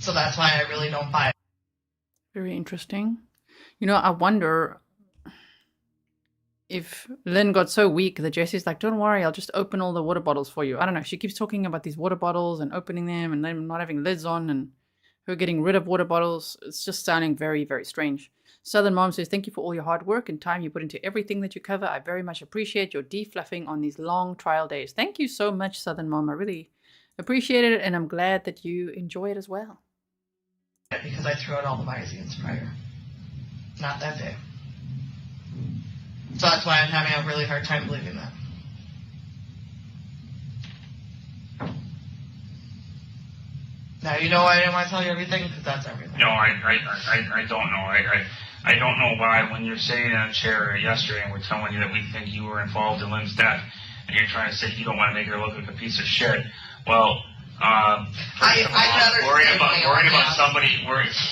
So that's why I really don't buy it.
Very interesting. You know, I wonder if Lynn got so weak that Jessy's like, don't worry, I'll just open all the water bottles for you. I don't know. She keeps talking about these water bottles and opening them and them not having lids on and her getting rid of water bottles. It's just sounding very, very strange. Southern Mom says, thank you for all your hard work and time you put into everything that you cover. I very much appreciate your defluffing on these long trial days. Thank you so much, Southern Mom. I really appreciate it, and I'm glad that you enjoy it as well.
Because I threw out all the Visines prior. Not that day. So that's why I'm having a really hard time believing that. Now, you know why I didn't want to tell you everything? Because that's everything.
No, I don't know. I don't know why when you're sitting in a chair yesterday and we're telling you that we think you were involved in Lynn's death and you're trying to say you don't want to make her look like a piece of shit. Well, worrying about somebody.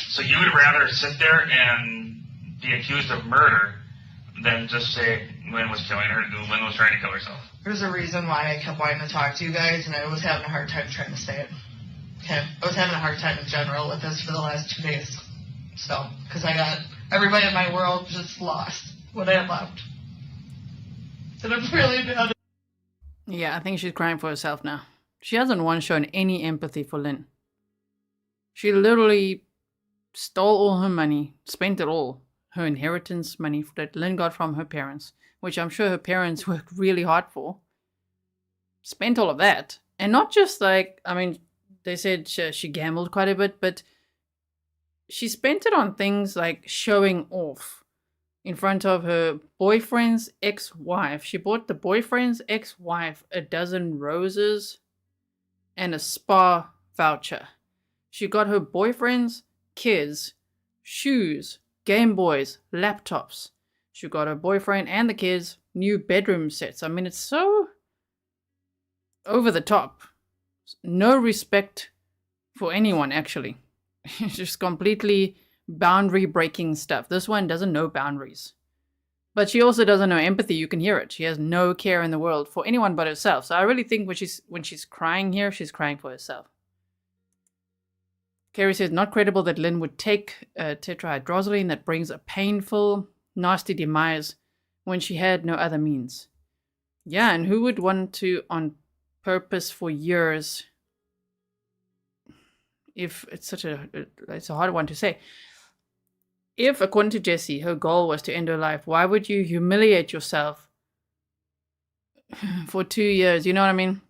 So you would rather sit there and be accused of murder than just say Lynn was killing her, Lynn was trying to kill herself.
There's a reason why I kept wanting to talk to you guys, and I was having a hard time trying to say it. Okay, I was having a hard time in general with this for the last 2 days. So, because I got everybody in my world just lost what I had left. And I'm really bad.
Yeah, I think she's crying for herself now. She hasn't once shown any empathy for Lynn. She literally stole all her money, spent it all. Her inheritance money that Lynn got from her parents, which I'm sure her parents worked really hard for. Spent all of that. And not just like, I mean, they said she gambled quite a bit, but she spent it on things like showing off in front of her boyfriend's ex-wife. She bought the boyfriend's ex-wife a dozen roses and a spa voucher. She got her boyfriend's kids shoes, Game Boys, laptops. She got her boyfriend and the kids new bedroom sets. I mean, it's so over the top. No respect for anyone, actually. It's just completely boundary breaking stuff. This one doesn't know boundaries. But she also doesn't know empathy. You can hear it. She has no care in the world for anyone but herself. So I really think when she's crying here, she's crying for herself. Carrie says, not credible that Lynn would take tetrahydrozoline that brings a painful, nasty demise when she had no other means. Yeah, and who would want to, on purpose for years. If it's it's a hard one to say. If, according to Jessy, her goal was to end her life, why would you humiliate yourself for 2 years? You know what I mean?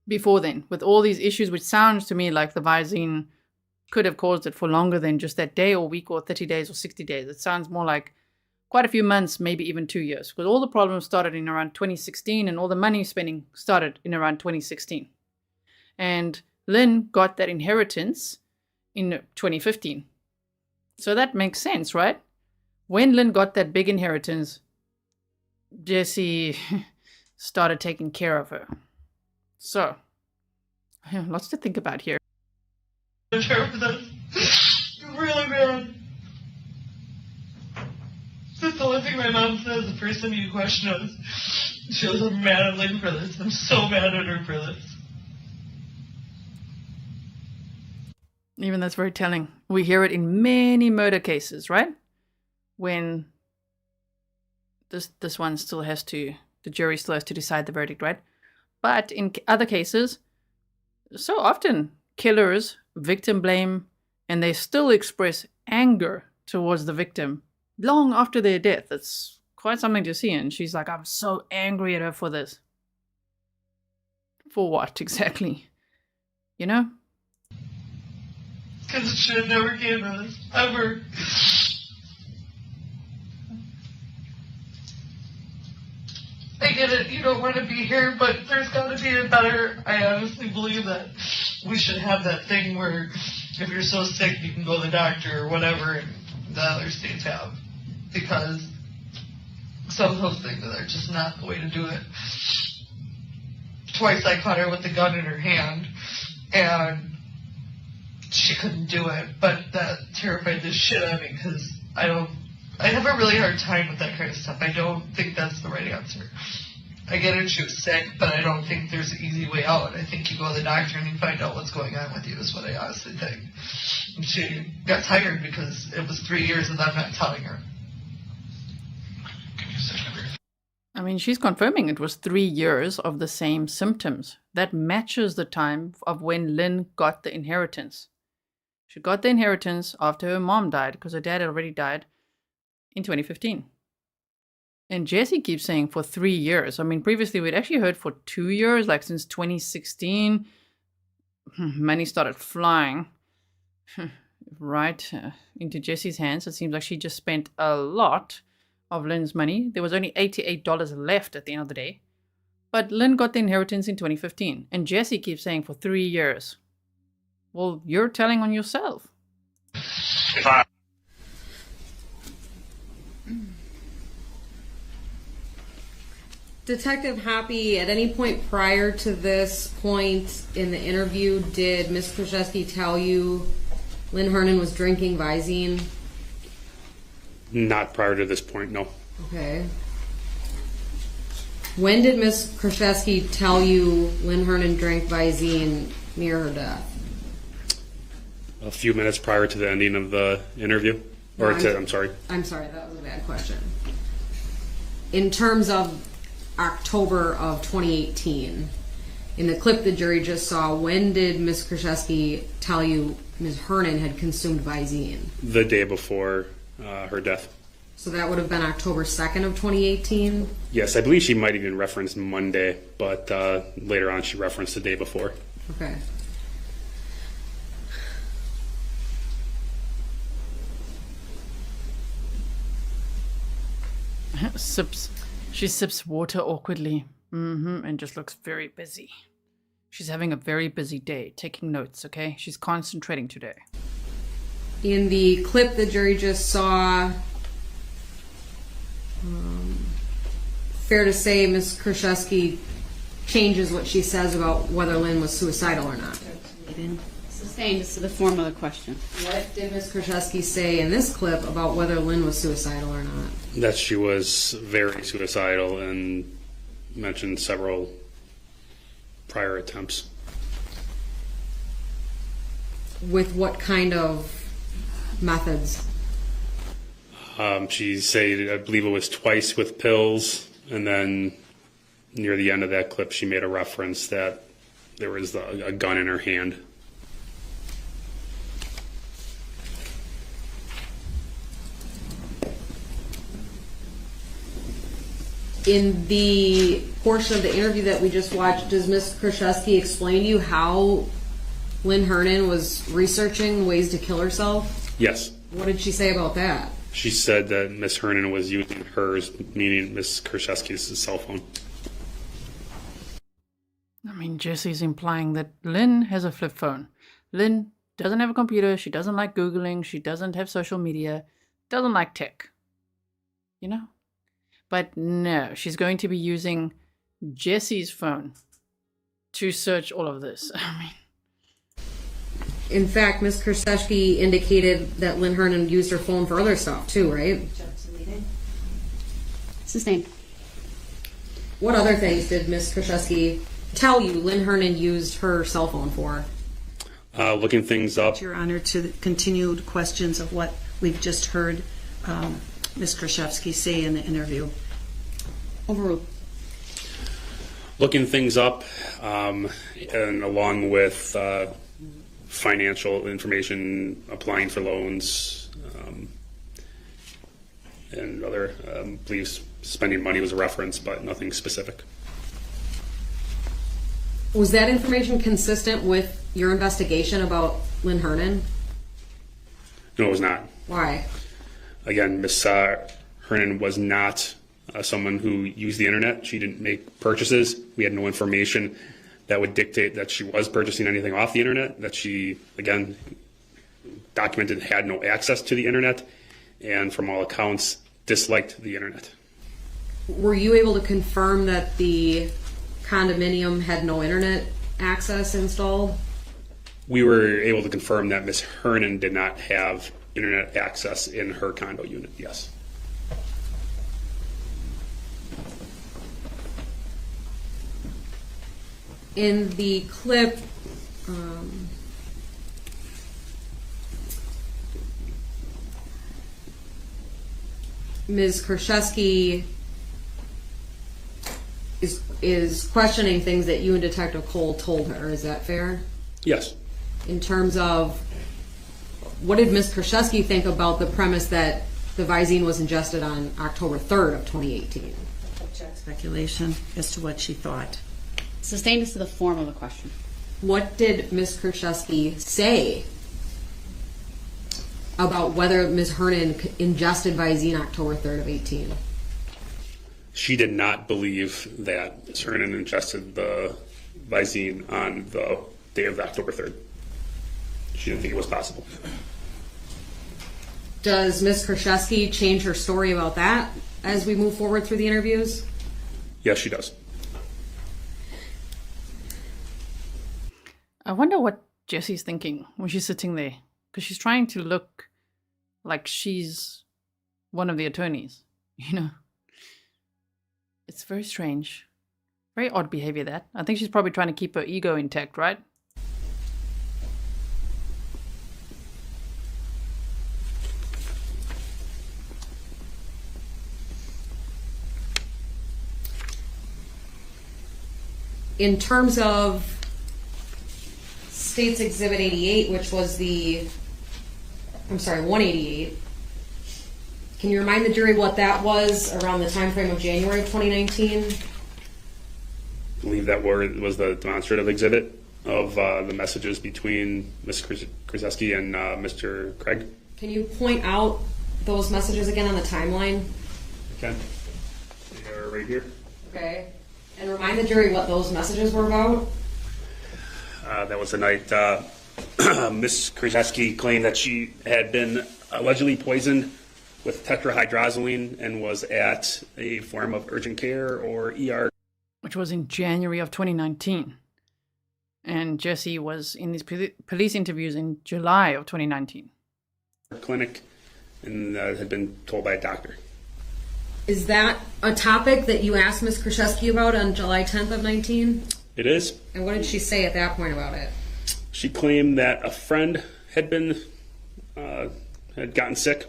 Before then, with all these issues, which sounds to me like the Visine could have caused it for longer than just that day or week or 30 days or 60 days. It sounds more like quite a few months, maybe even 2 years, because all the problems started in around 2016 and all the money spending started in around 2016. And Lynn got that inheritance in 2015. So that makes sense, right? When Lynn got that big inheritance, Jessy started taking care of her. So, lots to think about here.
Really bad. That's the only thing my mom says the first time you question us. She was mad at Lynn for this. I'm so mad at her for this.
Even that's very telling. We hear it in many murder cases, right? When this one still has to, the jury still has to decide the verdict, right? But in other cases, so often killers victim blame and they still express anger towards the victim long after their death. It's quite something to see. And she's like, I'm so angry at her for this. For what exactly? You know?
Because it should have never came to this, ever. I get it, you don't want to be here, but there's got to be a better. I honestly believe that we should have that thing where if you're so sick, you can go to the doctor or whatever, and the other states have. Because some of those things are just not the way to do it. Twice I caught her with the gun in her hand, and she couldn't do it, but that terrified the shit out of me because I have a really hard time with that kind of stuff. I don't think that's the right answer. I get it, she was sick, but I don't think there's an easy way out. I think you go to the doctor and you find out what's going on with you is what I honestly think. And she got tired because it was 3 years of them not telling her.
I mean, she's confirming it was 3 years of the same symptoms. That matches the time of when Lynn got the inheritance. She got the inheritance after her mom died, because her dad had already died in 2015. And Jessy keeps saying for 3 years. I mean, previously we'd actually heard for 2 years, like since 2016. Money started flying right into Jessy's hands. It seems like she just spent a lot of Lynn's money. There was only $88 left at the end of the day. But Lynn got the inheritance in 2015. And Jessy keeps saying for 3 years. Well, you're telling on yourself.
Detective Hoppe, at any point prior to this point in the interview, did Ms. Kurczewski tell you Lynn Hernan was drinking Visine?
Not prior to this point, no.
Okay. When did Ms. Kurczewski tell you Lynn Hernan drank Visine near her death?
A few minutes prior to the ending of the interview. I'm sorry.
I'm sorry, that was a bad question. In terms of October of 2018, in the clip the jury just saw, when did Ms. Kurczewski tell you Ms. Hernan had consumed Visine?
The day before her death.
So that would have been October 2nd of 2018?
Yes, I believe she might even reference Monday, but later on she referenced the day before.
Okay.
She sips water awkwardly and just looks very busy. She's having a very busy day, taking notes, okay? She's concentrating today.
In the clip the jury just saw, fair to say Ms. Kurczewski changes what she says about whether Lynn was suicidal or not.
Sustained is to the form of the question.
What did Ms. Kurczewski say in this clip about whether Lynn was suicidal or not?
That she was very suicidal and mentioned several prior attempts.
With what kind of methods?
She said, I believe it was twice with pills, and then near the end of that clip, she made a reference that there was a gun in her hand.
In the portion of the interview that we just watched, does Ms. Kurczewski explain to you how Lynn Hernan was researching ways to kill herself?
Yes.
What did she say about that?
She said that Ms. Hernan was using hers, meaning Ms. Kurczewski's cell phone.
I mean, Jessy's implying that Lynn has a flip phone. Lynn doesn't have a computer. She doesn't like Googling. She doesn't have social media. Doesn't like tech. You know? But no, she's going to be using Jessy's phone to search all of this. I mean,
in fact, Ms. Kurczewski indicated that Lynn Hernan used her phone for other stuff too, right?
Sustained.
What other things did Ms. Kurczewski tell you Lynn Hernan used her cell phone for?
Looking things up.
Your Honor, to the continued questions of what we've just heard Ms. Kurczewski say in the interview.
Overruled.
Looking things up, and along with financial information, applying for loans, and other, I believe spending money was a reference, but nothing specific.
Was that information consistent with your investigation about Lynn Hernan?
No, it was not.
Why?
Again, Ms. Hernan was not someone who used the internet. She didn't make purchases. We had no information that would dictate that she was purchasing anything off the internet, that she, again, documented had no access to the internet, and from all accounts, disliked the internet.
Were you able to confirm that the condominium had no internet access installed?
We were able to confirm that Ms. Hernan did not have internet access in her condo unit, yes.
In the clip, Ms. Kurczewski is questioning things that you and Detective Cole told her. Is that fair?
Yes.
In terms of, what did Ms. Kurczewski think about the premise that the Visine was ingested on October 3rd of 2018?
Speculation as to what she thought.
Sustained as to the form of the question.
What did Ms. Kurczewski say about whether Ms. Hernan ingested Visine October 3rd of 18?
She did not believe that Ms. Hernan ingested the Visine on the day of October 3rd. She didn't think it was possible.
Does Ms. Kurczewski change her story about that as we move forward through the interviews?
Yes, she does.
I wonder what Jessy's thinking when she's sitting there, because she's trying to look like she's one of the attorneys, you know. It's very strange. Very odd behavior, that. I think she's probably trying to keep her ego intact, right?
In terms of State's Exhibit 88, which was 188, can you remind the jury what that was around the time frame of January of 2019?
I believe that was the demonstrative exhibit of the messages between Ms. Kurczewski and Mr. Craig.
Can you point out those messages again on the timeline?
Okay. They are right here.
Okay. And remind the jury what those messages were about.
That was the night Ms. Kurczewski claimed that she had been allegedly poisoned with tetrahydrozoline and was at a form of urgent care or ER.
Which was in January of 2019. And Jessy was in these police interviews in July of 2019.
Clinic, and had been told by a doctor.
Is that a topic that you asked Ms. Kurczewski about on July 10th of 19?
It is.
And what did she say at that point about it?
She claimed that a friend had been had gotten sick.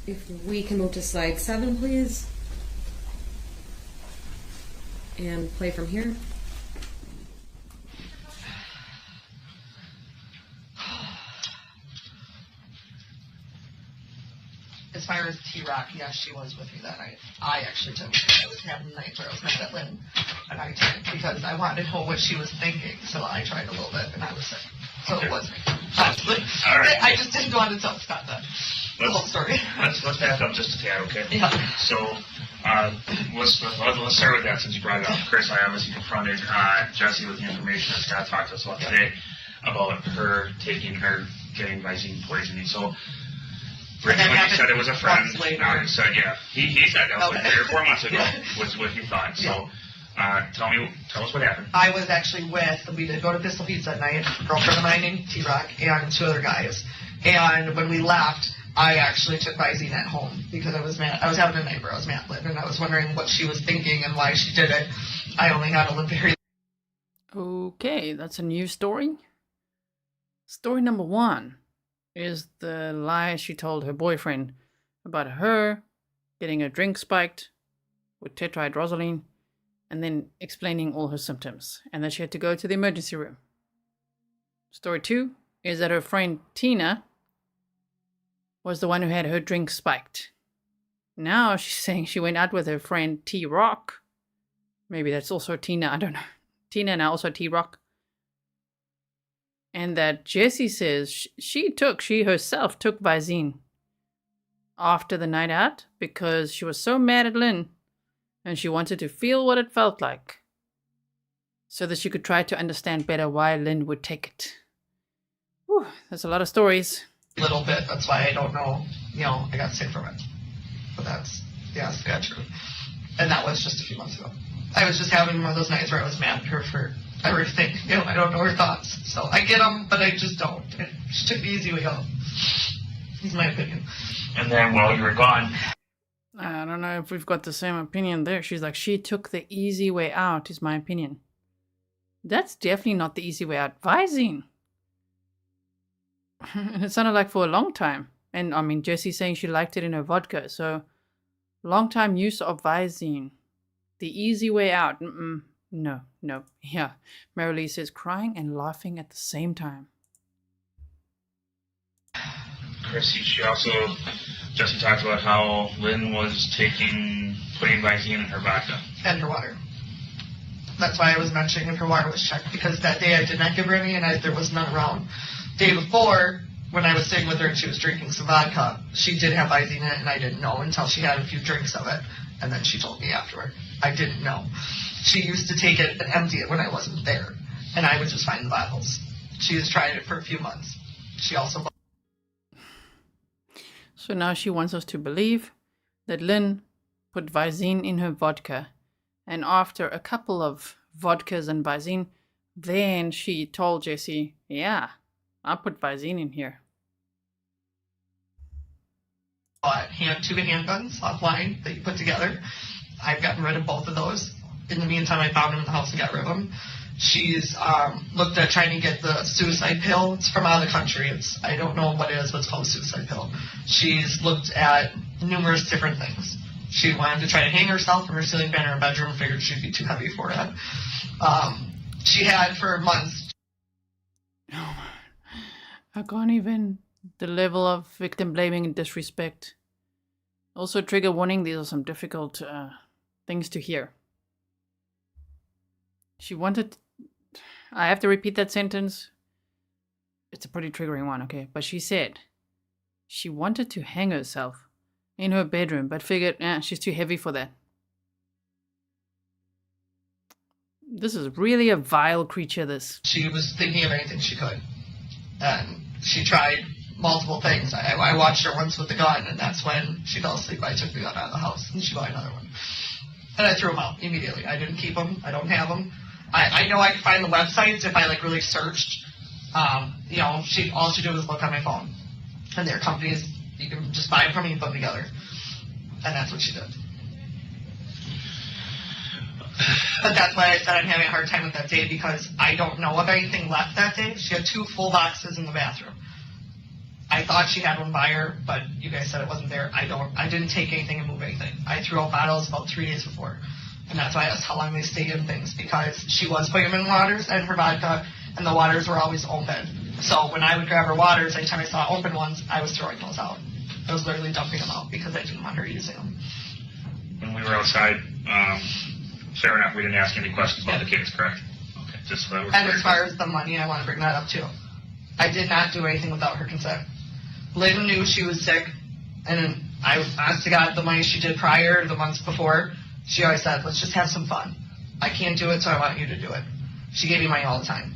If we can move to slide 7, please. And play from here.
As far as T-Rock, yes, she was with me that night. I actually took it. I was having a night where I was mad at Lynn, and I took it because I wanted to know what she was thinking, so I tried a little bit, and I was sick. So it was me. Possibly.
All right.
I just didn't want to tell Scott that. The whole story.
Let's back up just a tad, okay?
Yeah.
So let's start with that since you brought it up. Chris, I obviously confronted Jessy with the information that Scott talked to us about today about her getting Visine poisoning. So originally you said it was a friend. Now you said, he said that was like 3 or 4 months ago was what he thought. So tell us what happened.
I was actually we did go to Pistol Pizza at night, a girlfriend of mine named T-Rock, and 2 other guys. And when we left, I actually took Visine at home because I was mad. I was having a night where I was mad at Lynn, and I was wondering what she was thinking and why she did it. I only had a very...
Okay, that's a new story. Story number 1 is the lie she told her boyfriend about her getting a drink spiked with tetrahydrozoline and then explaining all her symptoms and that she had to go to the emergency room. Story 2 is that her friend Tina was the one who had her drink spiked. Now she's saying she went out with her friend T-Rock. Maybe that's also Tina, I don't know. Tina and also T-Rock. And that Jessy says she herself took Visine after the night out because she was so mad at Lynn and she wanted to feel what it felt like so that she could try to understand better why Lynn would take it. Whew, that's a lot of stories.
A little bit, that's why I don't know, I got sick from it. But that's true. And that was just a few months ago. I was just having one of those nights where I was mad at her for everything. I don't know her thoughts. So I get them, but I just don't. She took the easy way out. Is my opinion.
And then while you were gone...
I don't know if we've got the same opinion there. She's like, she took the easy way out, is my opinion. That's definitely not the easy way out. Visine. And it sounded like for a long time. And I mean, Jessy's saying she liked it in her vodka. So, long time use of Visine. The easy way out. No. Yeah. Marilee says crying and laughing at the same time.
Chrissy, Jessy talked about how Lynn was putting Visine in her vodka.
And her water. That's why I was mentioning if her water was checked, because that day I did not give her any and there was none around. Day before, when I was staying with her and she was drinking some vodka, she did have Visine in it and I didn't know until she had a few drinks of it. And then she told me afterward. I didn't know. She used to take it and empty it when I wasn't there. And I would just find the bottles. She has tried it for a few months. She also...
So now she wants us to believe that Lynn put Visine in her vodka. And after a couple of vodkas and Visine, then she told Jessy, yeah, I put Visine in here.
Two handguns offline that you put together. I've gotten rid of both of those. In the meantime, I found them in the house and got rid of them. She's looked at trying to get the suicide pill. It's from out of the country. I don't know what it is, but it's called a suicide pill. She's looked at numerous different things. She wanted to try to hang herself from her ceiling fan in her bedroom, figured she'd be too heavy for it. She had for months.
I can't even. The level of victim blaming and disrespect. Also, trigger warning, these are some difficult things to hear. She wanted... I have to repeat that sentence. It's a pretty triggering one, okay? But she said she wanted to hang herself in her bedroom, but figured, she's too heavy for that. This is really a vile creature, this.
She was thinking of anything she could. And she tried multiple things. I watched her once with the gun, and that's when she fell asleep. I took the gun out of the house, and she bought another one. And I threw them out immediately. I didn't keep them. I don't have them. I know I could find the websites if I really searched. All she did was look on my phone. And there are companies, you can just buy them from me and put them together. And that's what she did. But that's why I said I'm having a hard time with that day, because I don't know of anything left that day. She had 2 full boxes in the bathroom. I thought she had one by her, but you guys said it wasn't there. I didn't take anything and move anything. I threw out bottles about 3 days before. And that's why I asked how long they stayed in things, because she was putting them in waters and her vodka, and the waters were always open. So when I would grab her waters, anytime I saw open ones, I was throwing those out. I was literally dumping them out because I didn't want her using them.
When we were outside, fair enough, we didn't ask any questions about the case, correct? Okay, just so that was
And as far as the money, I want to bring that up too. I did not do anything without her consent. Lynn knew she was sick, and I honest to God, the money she did prior, the months before, she always said, let's just have some fun. I can't do it, so I want you to do it. She gave me money all the time.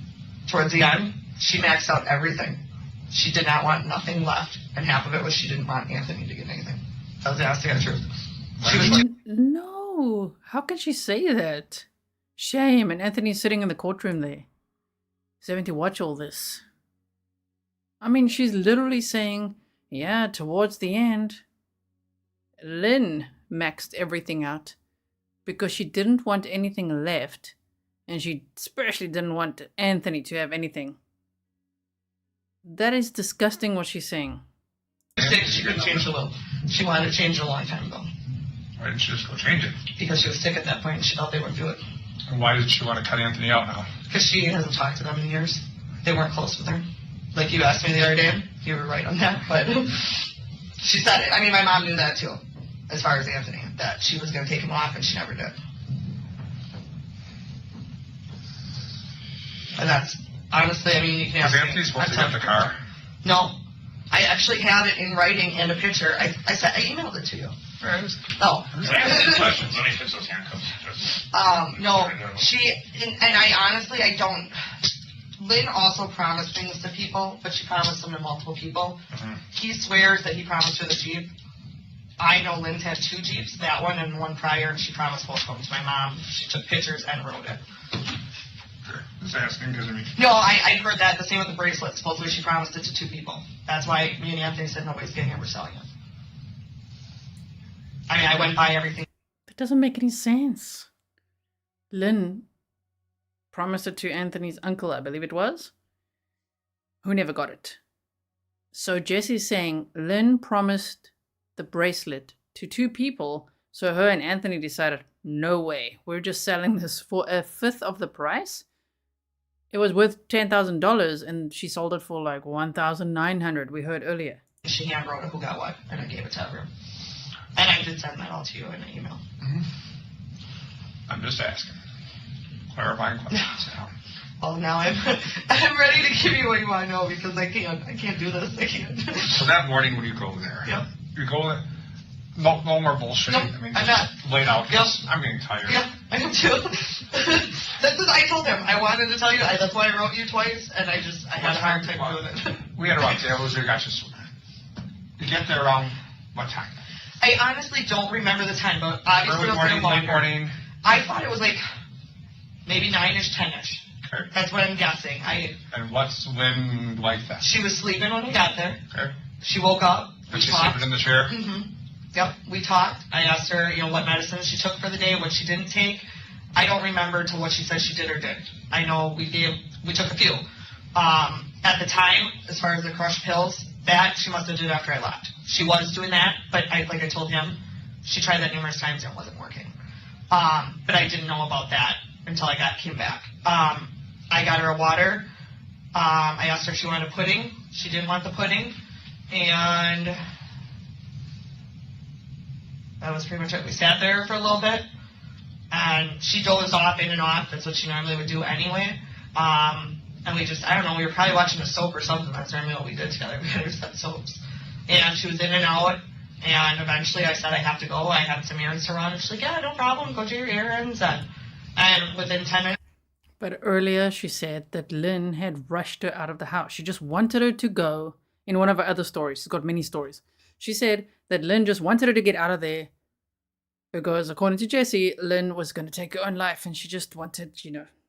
Towards the end, she maxed out everything. She did not want nothing left, and half of it was she didn't want Anthony to get anything. That was the honest to God truth. She was
No, how can she say that? Shame, and Anthony's sitting in the courtroom there. He's having to watch all this. I mean, she's literally saying, yeah, towards the end, Lynn maxed everything out because she didn't want anything left, and she especially didn't want Anthony to have anything. That is disgusting what she's saying.
She couldn't change the will. She wanted to change it a long time ago.
Why didn't she just go change it?
Because she was sick at that point and she thought they wouldn't do it.
And why did she want to cut Anthony out now?
Because she hasn't talked to them in years. They weren't close with her. Like you asked me the other day, you were right on that, but she said it. I mean, my mom knew that too, as far as Anthony, that she was going to take him off, and she never did. And that's, honestly, I mean, you can ask
Was Anthony supposed to get the car?
No. I actually have it in writing and a picture. I said, I emailed it to you. Oh.
Questions. Let me fix those handcuffs.
No, and I honestly, I don't. Lynn also promised things to people, but she promised them to multiple people. Mm-hmm. He swears that he promised her the Jeep. I know Lynn's had 2 Jeeps, that one and one prior, and she promised both of them to my mom. She took pictures and wrote it.
Just asking because I mean.
No, I heard that. The same with the bracelet. Supposedly she promised it to 2 people. That's why me and Anthony said nobody's getting it. We're selling it. I mean, I went by everything.
That doesn't make any sense. Lynn promised it to Anthony's uncle, I believe it was, who never got it. So Jessy's saying Lynn promised the bracelet to 2 people, so her and Anthony decided, no way, we're just selling this for 1/5 of the price. It was worth $10,000 and she sold it for like $1,900, we heard earlier.
She hand wrote who got what, and I gave it to her. And I did send that all to you in an email.
Mm-hmm. I'm just asking. Clarifying questions.
Well, now I'm ready to give you what you want to know because I can't do this. I can't.
So that morning when you go there,
yep.
You go there, no more bullshit.
Nope,
I mean,
I'm not.
Laid out.
Yep.
I'm getting tired.
Yep, I am too. I told him I wanted to tell you. That's why I wrote you twice, and I had a hard time doing it.
We had around tables. You got you get there around what time?
I honestly don't remember the time, but obviously
early morning, late morning.
I thought it was like maybe 9-ish, 10-ish.
Okay.
That's what I'm guessing.
And what's Lynn like that?
She was sleeping when we got there.
Okay.
She woke up.
Was she sleeping in the chair?
Mm-hmm. Yep. We talked. I asked her, what medicines she took for the day, what she didn't take. I don't remember to what she said she did or didn't. I know we took a few. At the time, as far as the crushed pills, that she must have did after I left. She was doing that, but like I told him, she tried that numerous times and it wasn't working. But I didn't know about that until I came back. I got her a water. I asked her if she wanted pudding. She didn't want the pudding. And that was pretty much it. We sat there for a little bit. And she dozed off in and off. That's what she normally would do anyway. And we just, I don't know, we were probably watching a soap or something. That's normally what we did together. We had her set soaps. And she was in and out. And eventually I said, I have to go. I had some errands to run. And she's like, yeah, no problem. Go do your errands. And within 10 minutes.
But earlier she said that Lynn had rushed her out of the house. She just wanted her to go. In one of her other stories, she's got many stories. She said that Lynn just wanted her to get out of there because, according to Jessy, Lynn was going to take her own life and she just wanted,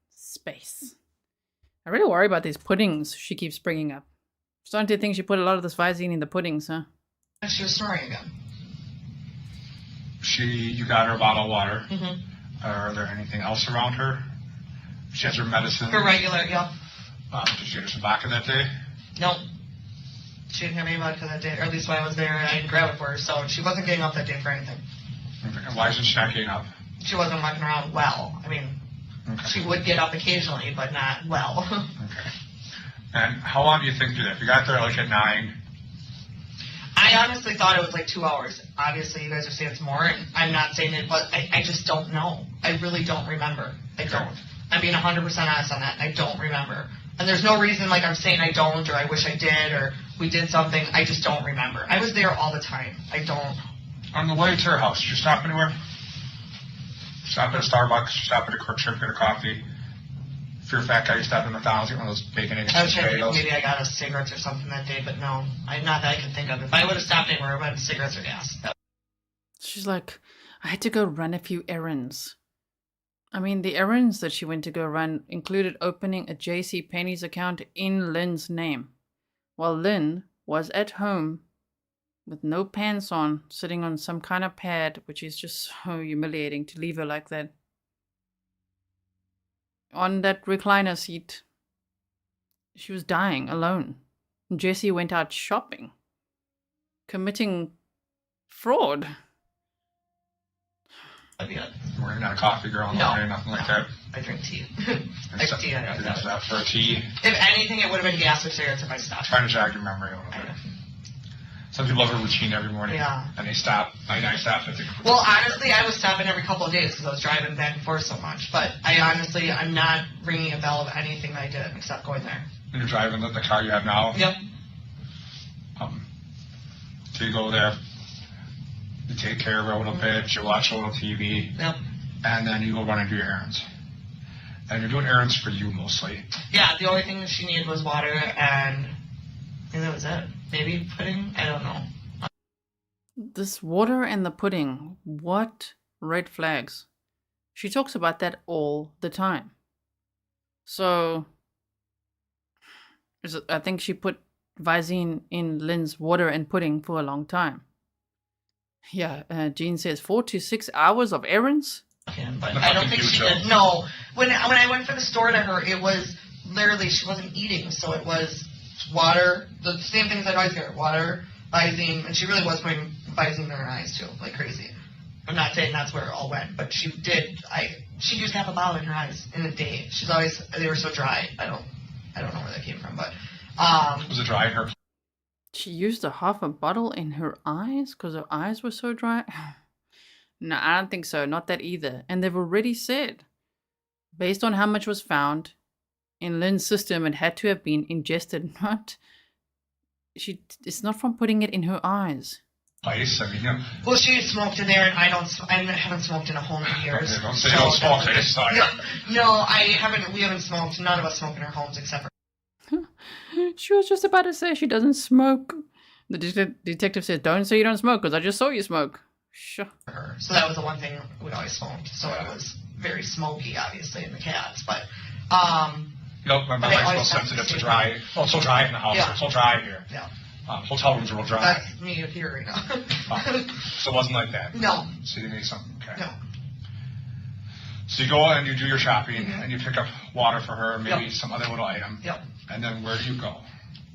space. I really worry about these puddings she keeps bringing up. I'm starting to think she put a lot of this Visine in the puddings, huh?
She was snoring again.
You got her a bottle of water.
Mm-hmm.
Are there anything else around her? She has her medicine.
Her regular, yep.
Did she get her some vodka that day?
Nope. She didn't have any vodka that day, or at least when I was there, and I didn't grab it for her, so she wasn't getting up that day for anything.
Okay. And why isn't she not getting up?
She wasn't walking around well. I mean, she would get up occasionally, but not well.
Okay. And how long do you think you did? If you got there like at 9?
I honestly thought it was like 2 hours. Obviously, you guys are saying it's more, and I'm not saying it, but I just don't know. I really don't remember. I don't. I'm being 100% honest on that. I don't remember. And there's no reason like I'm saying I don't, or I wish I did, or we did something. I just don't remember. I was there all the time. I don't.
On the way to her house, did you stop anywhere? Stop at a Starbucks, stop at a Quick Trip, get a coffee. If you're a fat guy, you stop at McDonald's, get one of those bacon, eggs, and potatoes.
Maybe I got us cigarettes or something that day, but no. Not that I can think of. If I would have stopped anywhere, I would have cigarettes or gas.
She's like, I had to go run a few errands. I mean, the errands that she went to go run included opening a JCPenney's account in Lynn's name, while Lynn was at home with no pants on, sitting on some kind of pad, which is just so humiliating to leave her like that. On that recliner seat, she was dying alone. Jessy went out shopping, committing fraud.
We're not a coffee girl, or nothing like that.
I drink tea.
I drink tea. I drink that for a tea.
If anything, it would have been gas or cigarettes if I stopped.
Trying to jog your memory a little bit. Some people have a routine every morning, and they stop. I stopped.
Well, honestly, I was stopping every couple of days because I was driving back and forth so much. But I'm not ringing a bell of anything I did except going there.
And you're driving the car you have now?
Yep.
So you go there, you take care of her a little bit, you watch a little TV, and then you go run and do your errands. And you're doing errands for you mostly.
Yeah, the only thing that she needed was water, and I think that was it. Maybe pudding? I don't know.
This water and the pudding, what red flags? She talks about that all the time. So, I think she put Visine in Lynn's water and pudding for a long time. Yeah, Jean says 4 to 6 hours of errands.
But I don't think she did. No, when I went for the store to her, it was literally she wasn't eating, so it was water, the same things I'd always get her, water, Visine, and she really was putting Visine in her eyes too, like crazy. I'm not saying that's where it all went, but she did. She used half a bottle in her eyes in a day. They were so dry. I don't know where that came from, but
was it dry in her?
She used a half a bottle in her eyes because her eyes were so dry. No, I don't think so. Not that either. And they've already said, based on how much was found in Lynn's system, it had to have been ingested. It's not from putting it in her eyes.
Ice, I mean, yeah.
Well, she smoked in there, and I haven't smoked in a whole many years.
Okay, don't say you don't smoke. I just saw you.
No, I haven't. We haven't smoked. None of us smoke in our homes except for.
She was just about to say she doesn't smoke. The detective said, "Don't say you don't smoke, because I just saw you smoke." Sure.
So that was the one thing we always smoked. So it was very smoky, obviously, in the cats. But
my wife's real sensitive to dry. Well, it's so dry in the house. Yeah. It's so dry here.
Yeah.
Hotel rooms are real dry.
That's me here right now.
So it wasn't like that?
No.
So you need something? Okay.
No.
So you go and you do your shopping, and you pick up water for her, maybe some other little item.
Yep.
And then where do you go?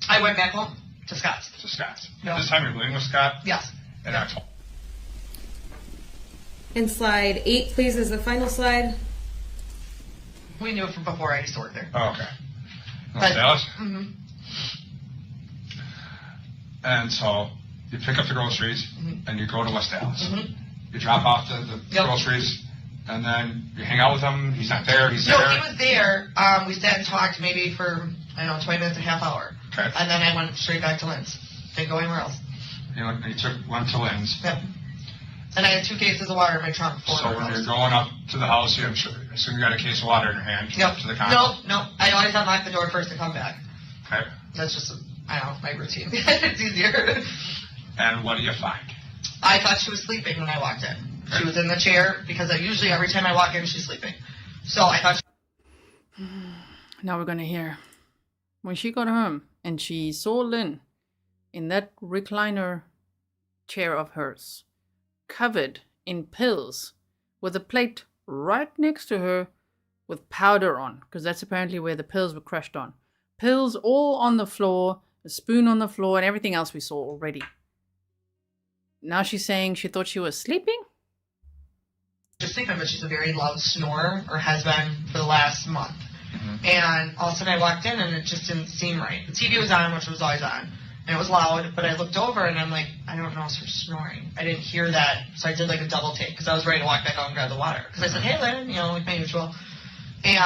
I went back home to Scott's.
To Scott's.
Yep.
This time you're living with Scott?
Yes.
And that's all.
And slide 8, please, is the final slide.
We knew it from before. I used to work there.
Oh, okay. West Dallas?
Mm-hmm.
And so you pick up the groceries, and you go to West Dallas.
Mm-hmm.
You drop off the groceries, and then you hang out with him. He's not there. He's there.
No, he was there. We sat and talked maybe for, 20 minutes, a half hour.
Okay.
And then I went straight back to Lynn's. Didn't go anywhere else.
You went to Lynn's.
Yep. And I had 2 cases of water in my trunk.
So when you're going up to the house, I assume you got a case of water in your hand.
Yep.
To the condo.
No. I always unlock the door first to come back.
Okay.
That's just, my routine. It's easier.
And what do you find?
I thought she was sleeping when I walked in. Okay. She was in the chair because usually every time I walk in, she's sleeping. So I thought
Now we're going to hear. When she got home and she saw Lynn in that recliner chair of hers, covered in pills, with a plate right next to her with powder on, because that's apparently where the pills were crushed on. Pills all on the floor, a spoon on the floor, and everything else we saw already. Now she's saying she thought she was sleeping?
Just think of it, she's a very loud snorer, or has been for the last month. And all of a sudden I walked in and it just didn't seem right. The TV was on, which was always on, and it was loud, but I looked over and I'm like, I don't know if her snoring. I didn't hear that, so I did like a double take, because I was ready to walk back out and grab the water. Because I said, hey, Lynn, like my usual. And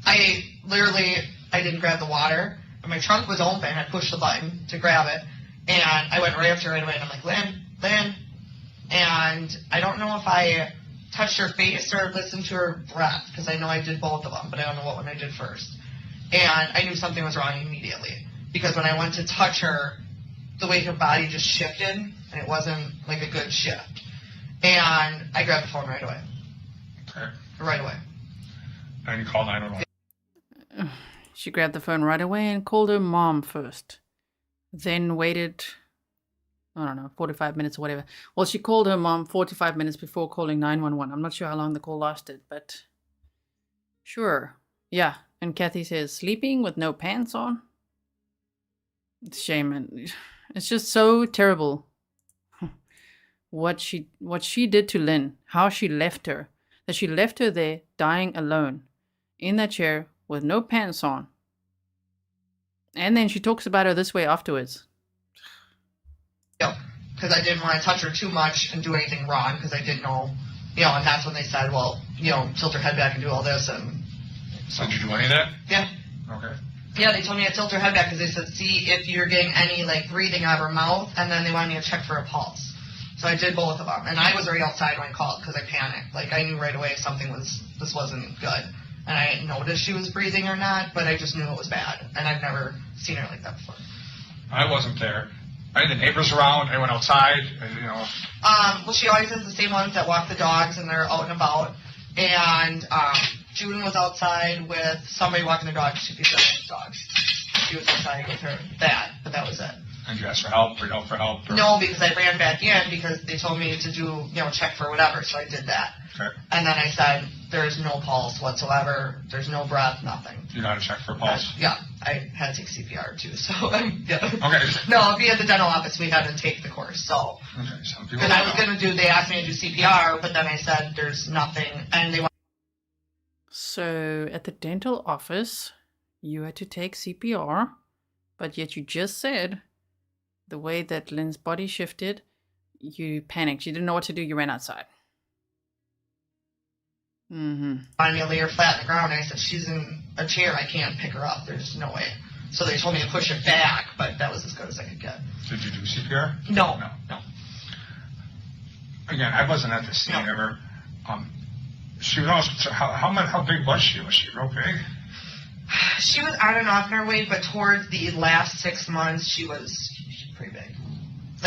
I didn't grab the water, but my trunk was open. I pushed the button to grab it, and I went right after her right away, and I'm like, Lynn. And I don't know if I touched her face or listened to her breath, because I know I did both of them, but I don't know what one I did first. And I knew something was wrong immediately, because when I went to touch her, the way her body just shifted, and it wasn't like a good shift. And I grabbed the phone right away.
Okay.
Right away.
And you called 911.
She grabbed the phone right away and called her mom first. Then waited, I don't know, 45 minutes or whatever. Well, she called her mom 45 minutes before calling 911. I'm not sure how long the call lasted, but sure. Yeah. And Kathy says, sleeping with no pants on? It's shame, and it's just so terrible. What she did to Lynn, how she left her. That she left her there dying alone in that chair with no pants on. And then she talks about her this way afterwards.
Because I didn't want to touch her too much and do anything wrong, because I didn't know, and that's when they said, well, tilt her head back and do all this. And
so did you do any of that?
Yeah.
Okay.
Yeah, they told me to tilt her head back, because they said, see if you're getting any, breathing out of her mouth, and then they wanted me to check for a pulse. So I did both of them, and I was already outside when I called, because I panicked. I knew right away this wasn't good. And I didn't notice she was breathing or not, but I just knew it was bad, and I've never seen her like that before.
I wasn't there. I had the neighbors around. I went outside.
Well, she always has the same ones that walk the dogs, and they're out and about. And June was outside with somebody walking the dogs. She feeds the dogs. She was outside with her but that was it.
And you asked for help, or yelled for help? Or?
No, because I ran back in, because they told me to do, check for whatever, so I did that.
Okay.
And then I said, there's no pulse whatsoever, there's no breath, nothing.
You know how to check for a pulse?
Yeah, I had to take CPR too, so yeah.
Okay.
No, if we had the dental office, we had to take the course, so.
Okay, some people.
Because I was going to they asked me to do CPR, but then I said, there's nothing, and they.
So at the dental office, you had to take CPR, but yet you just said the way that Lynn's body shifted, you panicked. You didn't know what to do. You ran outside.
Wanted me to lay her flat on the ground. I said, she's in a chair. I can't pick her up. There's no way. So they told me to push it back, but that was as good as I could get.
Did you do CPR?
No.
Again, I wasn't at the scene ever. She was also, how big was she? Was she real big?
She was on and off in her weight, but towards the last 6 months, she was pretty big.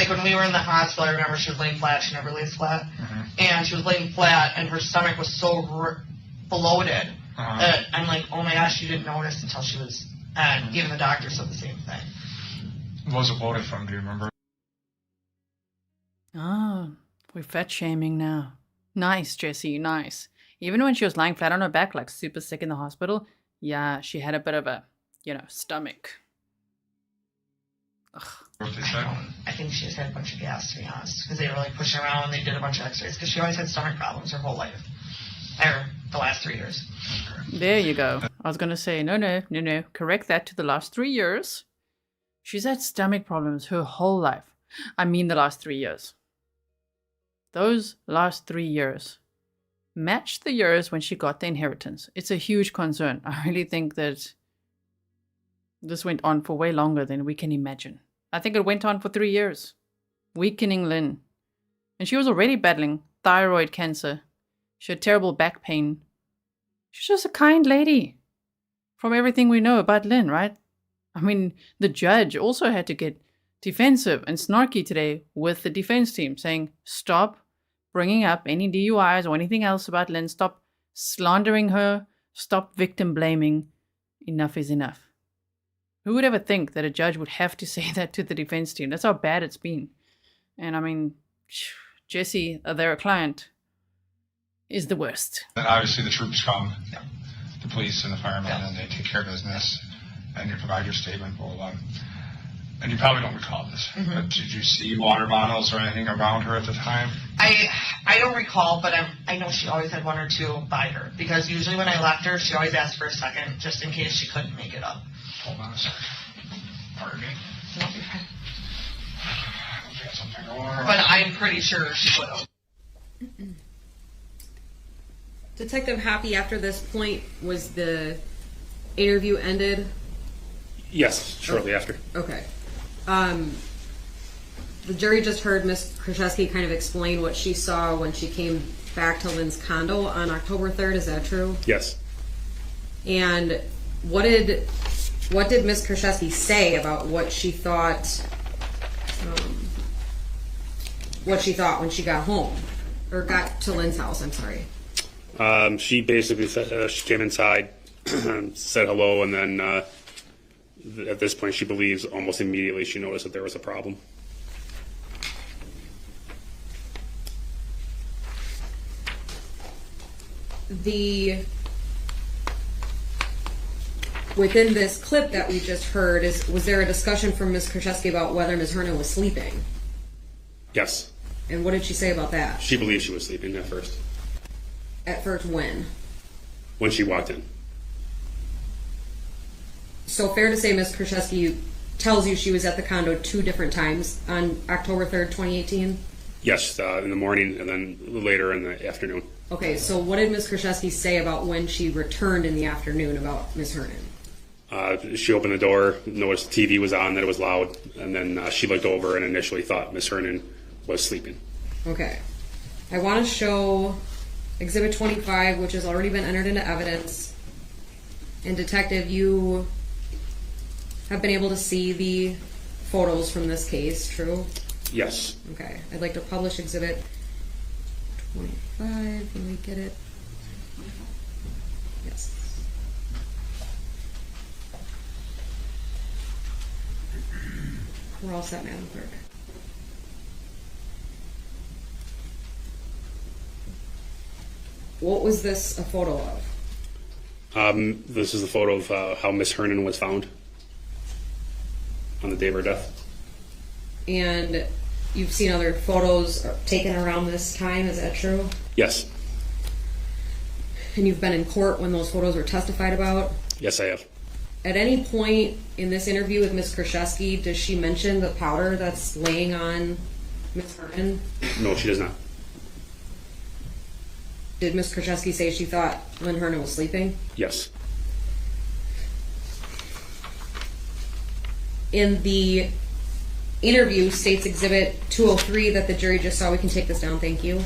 When we were in the hospital, I remember she was laying flat. She never lays flat. And she was laying flat, and her stomach was so bloated that I'm like, oh my gosh, she didn't notice until she was, and even the doctor said the same thing.
What was it bloated from, do you remember?
Oh, we're fat shaming now. Nice, Jessy, nice. Even when she was lying flat on her back, super sick in the hospital, yeah, she had a bit of a, stomach. Ugh.
I think she just had a bunch of gas, to be honest, because they were pushing around and they did a bunch of x-rays, because she always had stomach problems her whole life. Or the last 3 years.
There you go. I was going to say, no. Correct that to the last 3 years. She's had stomach problems her whole life. I mean the last 3 years. Those last 3 years matched the years when she got the inheritance. It's a huge concern. I really think that this went on for way longer than we can imagine. I think it went on for 3 years. Weakening Lynn. And she was already battling thyroid cancer. She had terrible back pain. She's just a kind lady. From everything we know about Lynn, right? I mean, the judge also had to get defensive and snarky today with the defense team, saying, stop bringing up any DUIs or anything else about Lynn. Stop slandering her. Stop victim blaming. Enough is enough. Who would ever think that a judge would have to say that to the defense team? That's how bad it's been. And I mean, Jessy, their client, is the worst.
And obviously the troops come, the police and the firemen, and they take care of business. and you provide your statement, and you probably don't recall this, but did you see water bottles or anything around her at the time?
I don't recall, but I know she always had one or two by her, because usually when I left her, she always asked for a second, just in case she couldn't make it up.
Hold on a second. Pardon me.
No, you're fine.
She had something going on.
But I'm pretty sure she would have.
Detective Hoppe, after this point, was the interview ended?
Yes, shortly after.
Okay. The jury just heard Ms. Kurczewski kind of explain what she saw when she came back to Lynn's condo on October 3rd. Is that true?
Yes.
And what did Ms. Kurczewski say about what she thought when she got home, or got to Lynn's house? I'm sorry.
She basically said she came inside, said hello, and then at this point she believes almost immediately she noticed that there was a problem.
Within this clip that we just heard, was there a discussion from Ms. Kurczewski about whether Ms. Hernan was sleeping?
Yes.
And what did she say about that?
She believed she was sleeping at first.
At first when?
When she walked in.
So fair to say Ms. Kurczewski tells you she was at the condo 2 different times on October 3rd, 2018?
Yes, in the morning and then later in the afternoon.
Okay, so what did Ms. Kurczewski say about when she returned in the afternoon about Ms. Hernan?
She opened the door, noticed the TV was on, that it was loud, and then she looked over and initially thought Ms. Hernan was sleeping.
Okay. I want to show Exhibit 25, which has already been entered into evidence. And Detective, you have been able to see the photos from this case, true?
Yes.
Okay. I'd like to publish Exhibit 25. Let me get it. Yes. We're all set, Madam Clerk. What was this a photo of?
This is a photo of how Miss Hernan was found on the day of her death.
And you've seen other photos taken around this time, is that true?
Yes.
And you've been in court when those photos were testified about?
Yes, I have.
At any point in this interview with Ms. Kurczewski, does she mention the powder that's laying on Ms. Hernan?
No, she does not.
Did Ms. Kurczewski say she thought Lynn Hernan was sleeping?
Yes.
In the interview, State's Exhibit 203 that the jury just saw, we can take this down, thank you.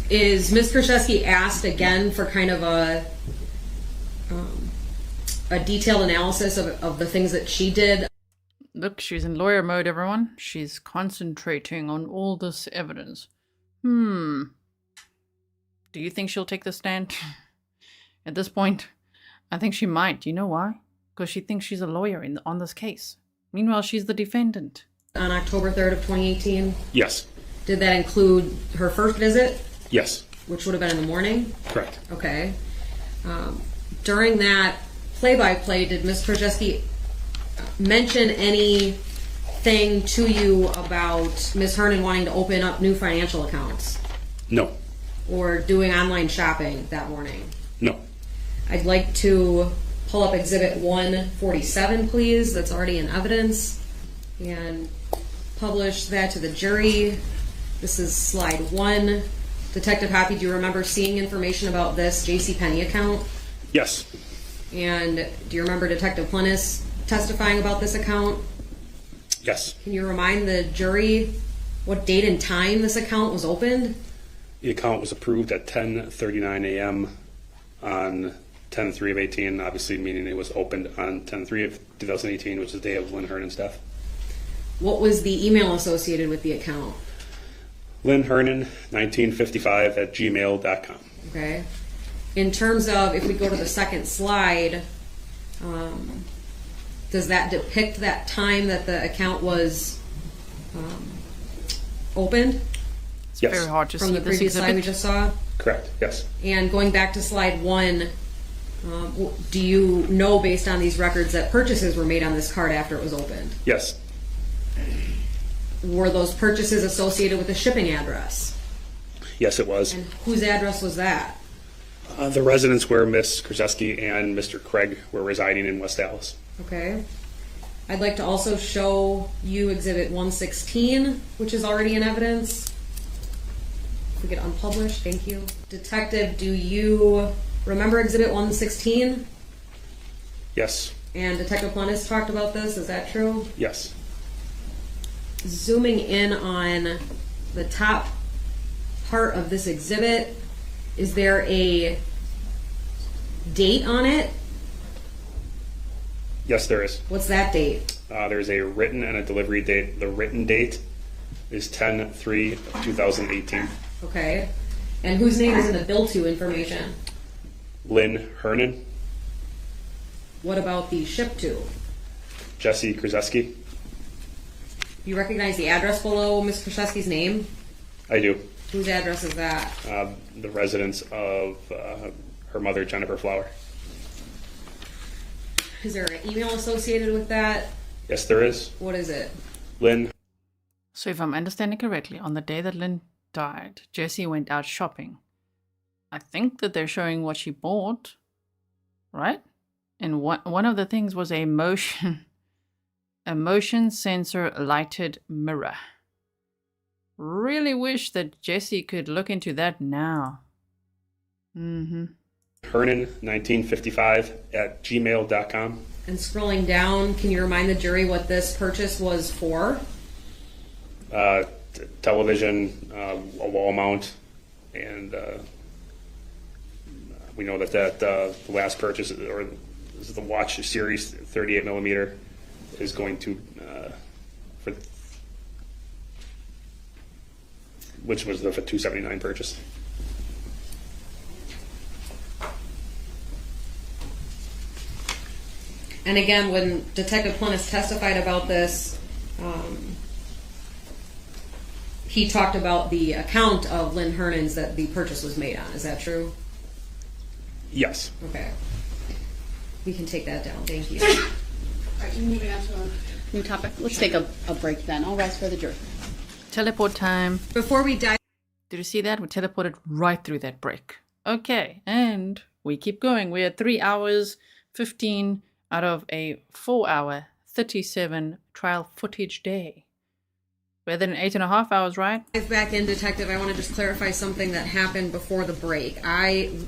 Is Ms. Kurczewski asked again for kind of a detailed analysis of the things that she did?
Look, she's in lawyer mode, everyone. She's concentrating on all this evidence. Do you think she'll take the stand? At this point, I think she might. You know why? Because she thinks she's a lawyer on this case. Meanwhile, she's the defendant.
On October 3rd of 2018?
Yes.
Did that include her first visit?
Yes.
Which would have been in the morning?
Correct.
Okay. During that play-by-play, did Ms. Kurczewski mention anything to you about Ms. Hernan wanting to open up new financial accounts?
No.
Or doing online shopping that morning?
No.
I'd like to pull up Exhibit 147, please. That's already in evidence. And publish that to the jury. This is slide 1. Detective Hoppe, do you remember seeing information about this JCPenney account?
Yes.
And do you remember Detective Plennis testifying about this account?
Yes.
Can you remind the jury what date and time this account was opened?
The account was approved at 10:39 a.m. on 10/3 of 18, obviously meaning it was opened on 10/3 of 2018, which is the day of Lynn Hernan's death.
What was the email associated with the account?
Lynn Hernan, 1955 at gmail.com.
Okay. In terms of, if we go to the second slide, does that depict that time that the account was opened?
It's
Yes.
very hard to
from
see
the
this
previous slide we
exhibit.
just saw?
Correct, yes.
And going back to slide 1, do you know based on these records that purchases were made on this card after it was opened?
Yes,
Were those purchases associated with a shipping address?
yes it was.
And whose address was that?
The residents where Miss Kurczewski and Mr. Craig were residing in West Dallas.
Okay. I'd like to also show you Exhibit 116, which is already in evidence. If we get unpublished, thank you. Detective, do you remember Exhibit 116?
Yes,
And Detective Plennis talked about this, is that true?
yes.
Zooming in on the top part of this exhibit, is there a date on it?
Yes, there is.
What's that date?
There's a written and a delivery date. The written date is 10/3/2018.
Okay. And whose name is in the bill to information?
Lynn Hernan,
What about the ship to?
Jessy Kurczewski.
You recognize the address below Ms. Kurczewski's name?
I do.
Whose address is that?
The residence of her mother, Jennifer Flower.
Is there an email associated with that?
Yes, there is.
What is it?
Lynn.
So if I'm understanding correctly, on the day that Lynn died, Jessy went out shopping. I think that they're showing what she bought, right? And one of the things was a motion sensor lighted mirror. Really wish that Jessy could look into that now.
Hernan1955@gmail.com.
And scrolling down, can you remind the jury what this purchase was for?
Television, a wall mount, and we know that the last purchase, or this is the watch series 38 millimeter, is going to which was the $279 purchase.
And again, when Detective Plennis testified about this, he talked about the account of Lynn Hernan's that the purchase was made on. Is that true?
Yes.
Okay. We can take that down. Thank you.
All right, moving on to a new topic. Let's take a break then. All rise for the jury.
Teleport time.
Before we dive...
Did you see that? We teleported right through that break. Okay, and we keep going. We're at 3 hours, 15 out of a 4-hour, 37 trial footage day. Better than 8.5 hours, right?
Back in, Detective, I want to just clarify something that happened before the break.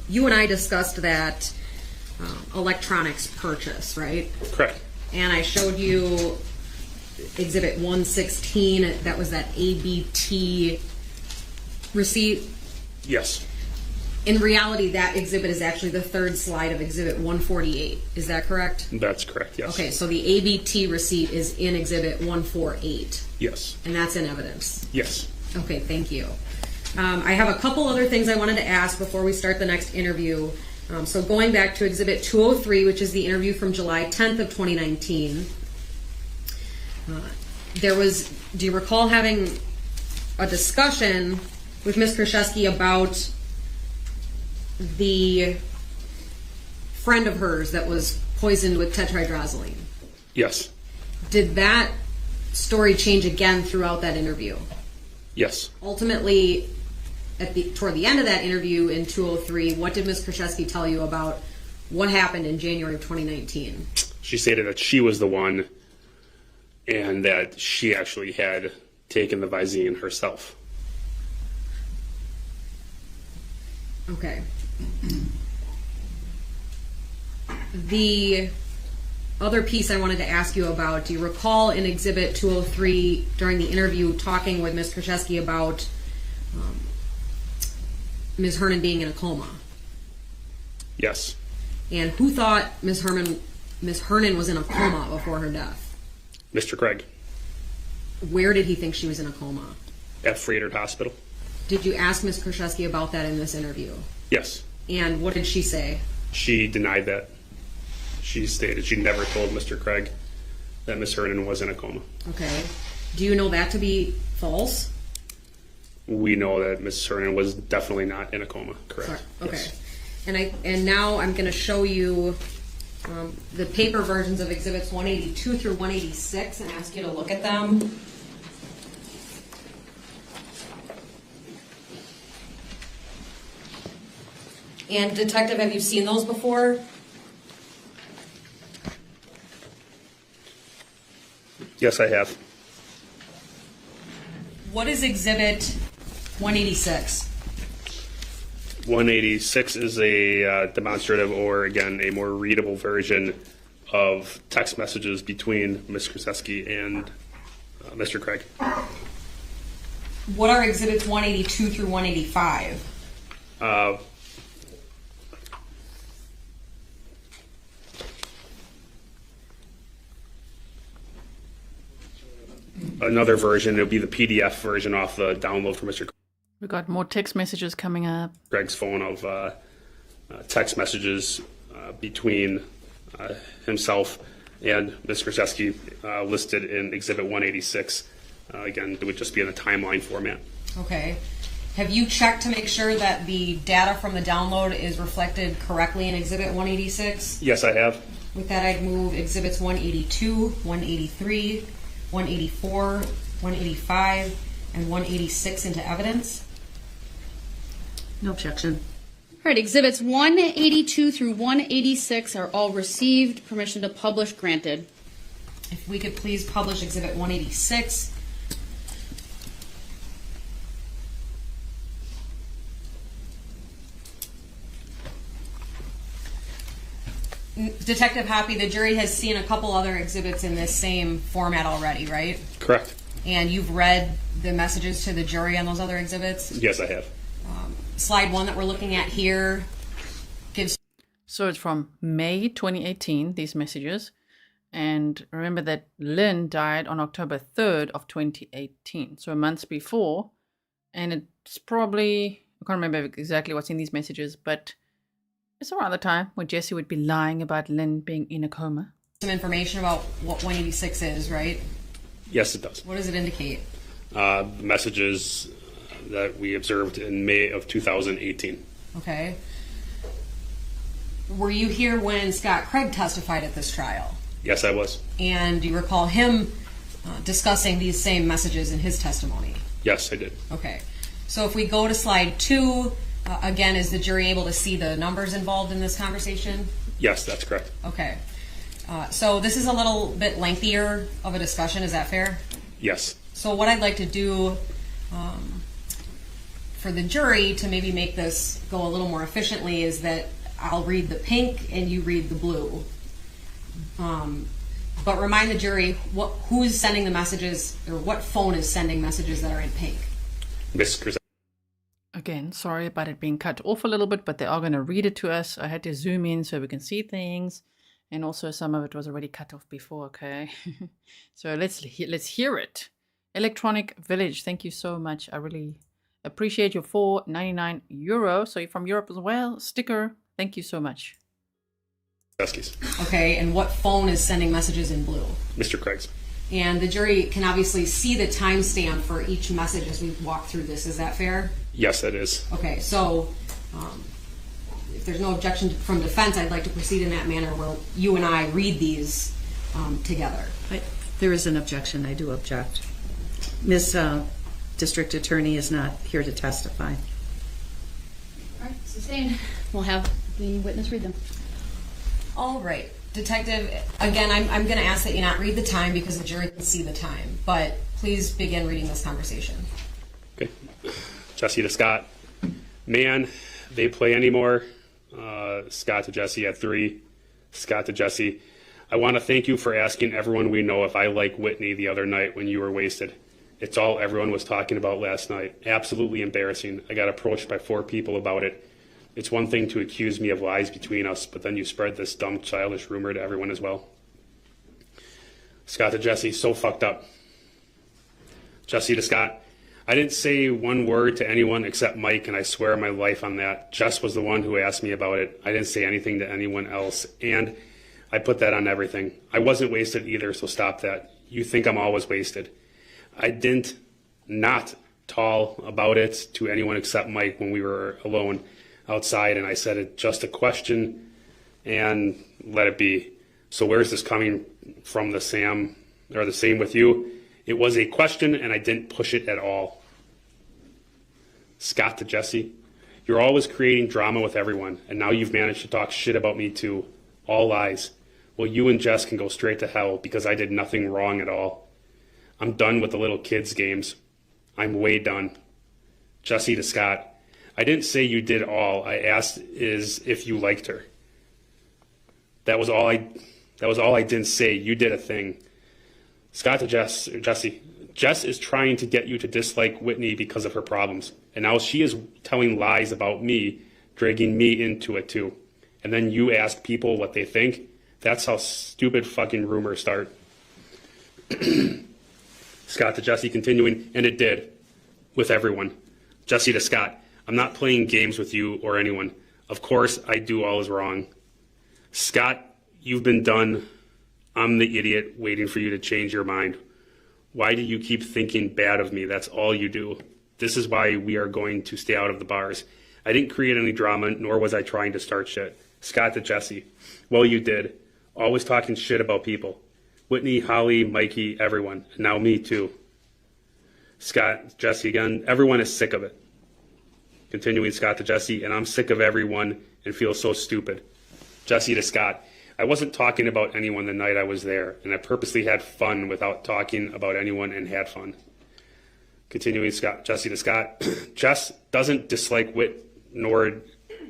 You and I discussed that electronics purchase, right?
Correct.
And I showed you Exhibit 116. That was that ABT receipt.
Yes.
In reality, that exhibit is actually the third slide of Exhibit 148. Is that correct?
That's correct, yes.
Okay, so the ABT receipt is in Exhibit 148.
Yes.
And that's in evidence.
Yes.
Okay, thank you. I have a couple other things I wanted to ask before we start the next interview. So going back to Exhibit 203, which is the interview from July 10th of 2019, do you recall having a discussion with Ms. Kurczewski about the friend of hers that was poisoned with tetrahydrozoline?
Yes.
Did that story change again throughout that interview?
Yes.
Ultimately, toward the end of that interview in 203, what did Ms. Kurczewski tell you about what happened in January of 2019?
She stated that she was the one and that she actually had taken the Visine herself.
Okay. The other piece I wanted to ask you about, do you recall in Exhibit 203 during the interview talking with Ms. Kurczewski about Ms. Hernan being in a coma?
Yes.
And who thought Ms. Hernan was in a coma before her death?
Mr. Craig.
Where did he think she was in a coma?
At Freighted Hospital.
Did you ask Ms. Kurczewski about that in this interview?
Yes.
And what did she say?
She denied that. She stated she never told Mr. Craig that Ms. Hernan was in a coma.
Okay. Do you know that to be false?
we know that Mrs. Hernan was definitely not in a coma. Correct.
Sorry. Okay.
Yes.
And now I'm going to show you the paper versions of exhibits 182 through 186 and ask you to look at them. And Detective, have you seen those before?
Yes, I have.
What is exhibit 186?
186 is a demonstrative, or again, a more readable version of text messages between Ms. Kurczewski and Mr. Craig.
What are exhibits 182 through 185?
Another version, it would be the PDF version off the download for Mr.
We got more text messages coming up.
Craig's phone of text messages between himself and Ms. Kurczewski listed in Exhibit 186. Again, it would just be in a timeline format.
Okay. Have you checked to make sure that the data from the download is reflected correctly in Exhibit 186?
Yes, I have.
With that, I'd move Exhibits 182, 183, 184, 185, and 186 into evidence.
No objection.
All right, exhibits 182 through 186 are all received. Permission to publish granted.
If we could please publish Exhibit 186. Detective Hoppe, the jury has seen a couple other exhibits in this same format already, right?
Correct.
And you've read the messages to the jury on those other exhibits?
Yes, I have.
Slide 1 that we're looking at here gives...
So it's from May 2018, these messages. And remember that Lynn died on October 3rd of 2018, so months before. And it's probably, I can't remember exactly what's in these messages, but it's around the time when Jessy would be lying about Lynn being in a coma.
Some information about what 186 is, right?
Yes, it does.
What does it indicate?
The messages that we observed in May of 2018.
Okay. Were you here when Scott Craig testified at this trial?
Yes, I was.
And do you recall him discussing these same messages in his testimony?
Yes, I did.
Okay. So if we go to slide 2, again, is the jury able to see the numbers involved in this conversation?
Yes, that's correct.
Okay. So this is a little bit lengthier of a discussion, is that fair?
Yes.
So what I'd like to do for the jury to maybe make this go a little more efficiently is that I'll read the pink and you read the blue. But remind the jury who's sending the messages, or what phone is sending messages that are in pink.
Ms. Kurczewski.
Again, sorry about it being cut off a little bit, but they are going to read it to us. I had to zoom in so we can see things. And also some of it was already cut off before, okay? So let's hear it. Electronic Village, thank you so much. I really appreciate your €4.99. So you're from Europe as well. Sticker, thank you so much.
Okay, and what phone is sending messages in blue?
Mr. Craig's.
And the jury can obviously see the timestamp for each message as we walk through this. Is that fair?
Yes, that is.
Okay, so if there's no objection from defense, I'd like to proceed in that manner where you and I read these together.
There is an objection. I do object. Ms. District Attorney is not here to testify.
All right, sustained. We'll have the witness read them.
All right. Detective, again, I'm going to ask that you not read the time because the jury can see the time, but please begin reading this conversation.
Okay. Jessy to Scott. Man, they play anymore. Scott to Jessy at 3. Scott to Jessy. I want to thank you for asking everyone we know if I like Whitney the other night when you were wasted. It's all everyone was talking about last night. Absolutely embarrassing. I got approached by 4 people about it. It's one thing to accuse me of lies between us, but then you spread this dumb, childish rumor to everyone as well. Scott to Jessy, so fucked up. Jessy to Scott, I didn't say one word to anyone except Mike, and I swear my life on that. Jess was the one who asked me about it. I didn't say anything to anyone else, and I put that on everything. I wasn't wasted either, so stop that. You think I'm always wasted. I didn't not tall about it to anyone except Mike when we were alone outside, and I said it's just a question and let it be. So where's this coming from, the same with you? It was a question and I didn't push it at all. Scott to Jessy, you're always creating drama with everyone, and now you've managed to talk shit about me too. All lies. Well, you and Jess can go straight to hell because I did nothing wrong at all. I'm done with the little kids' games. I'm way done. Jessy to Scott, I didn't say you did all. I asked is if you liked her. That was all I didn't say. You did a thing. Scott to Jessy. Jess is trying to get you to dislike Whitney because of her problems. And now she is telling lies about me, dragging me into it too. And then you ask people what they think. That's how stupid fucking rumors start. Scott to Jessy continuing, and it did. With everyone. Jessy to Scott, I'm not playing games with you or anyone. Of course, I do all is wrong. Scott, you've been done. I'm the idiot waiting for you to change your mind. Why do you keep thinking bad of me? That's all you do. This is why we are going to stay out of the bars. I didn't create any drama, nor was I trying to start shit. Scott to Jessy. Well, you did. Always talking shit about people. Whitney, Holly, Mikey, everyone. And now me too. Scott, Jessy again. Everyone is sick of it. Continuing Scott to Jessy. And I'm sick of everyone and feel so stupid. Jessy to Scott. I wasn't talking about anyone the night I was there, and I purposely had fun without talking about anyone and had fun. Continuing Jessy to Scott. Jess doesn't dislike Whit, nor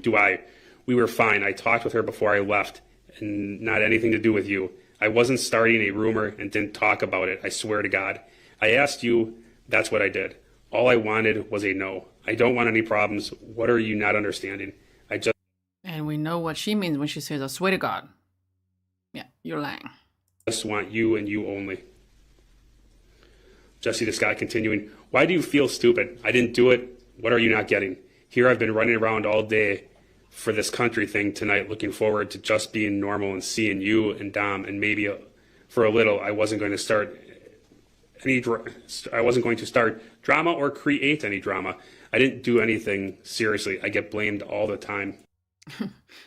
do I. We were fine. I talked with her before I left, and not anything to do with you. I wasn't starting a rumor and didn't talk about it, I swear to God. I asked you, that's what I did. All I wanted was a no. I don't want any problems. What are you not understanding?
And we know what she means when she says, I swear to God. Yeah, you're lying.
I just want you and you only. Jessy to Scott continuing, why do you feel stupid? I didn't do it. What are you not getting? Here I've been running around all day for this country thing tonight, looking forward to just being normal and seeing you and Dom, and maybe for a little I wasn't going to start drama or create any drama. I didn't do anything. Seriously, I get blamed all the time.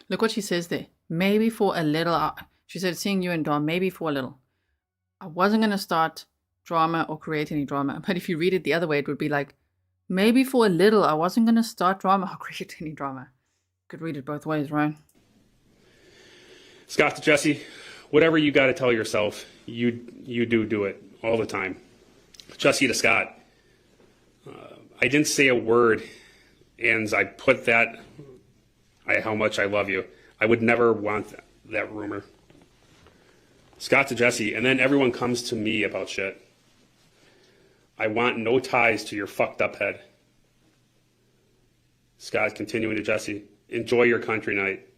Look what she says there. Maybe for a little. She said, seeing you and Dom, maybe for a little. I wasn't going to start drama or create any drama. But if you read it the other way, it would be like, maybe for a little, I wasn't going to start drama or create any drama. Could read it both ways, right?
Scott to Jessy, whatever you got to tell yourself, you do it all the time. Jessy to Scott, I didn't say a word, and I put that, how much I love you. I would never want that rumor. Scott to Jessy, and then everyone comes to me about shit. I want no ties to your fucked up head. Scott continuing to Jessy, enjoy your country night.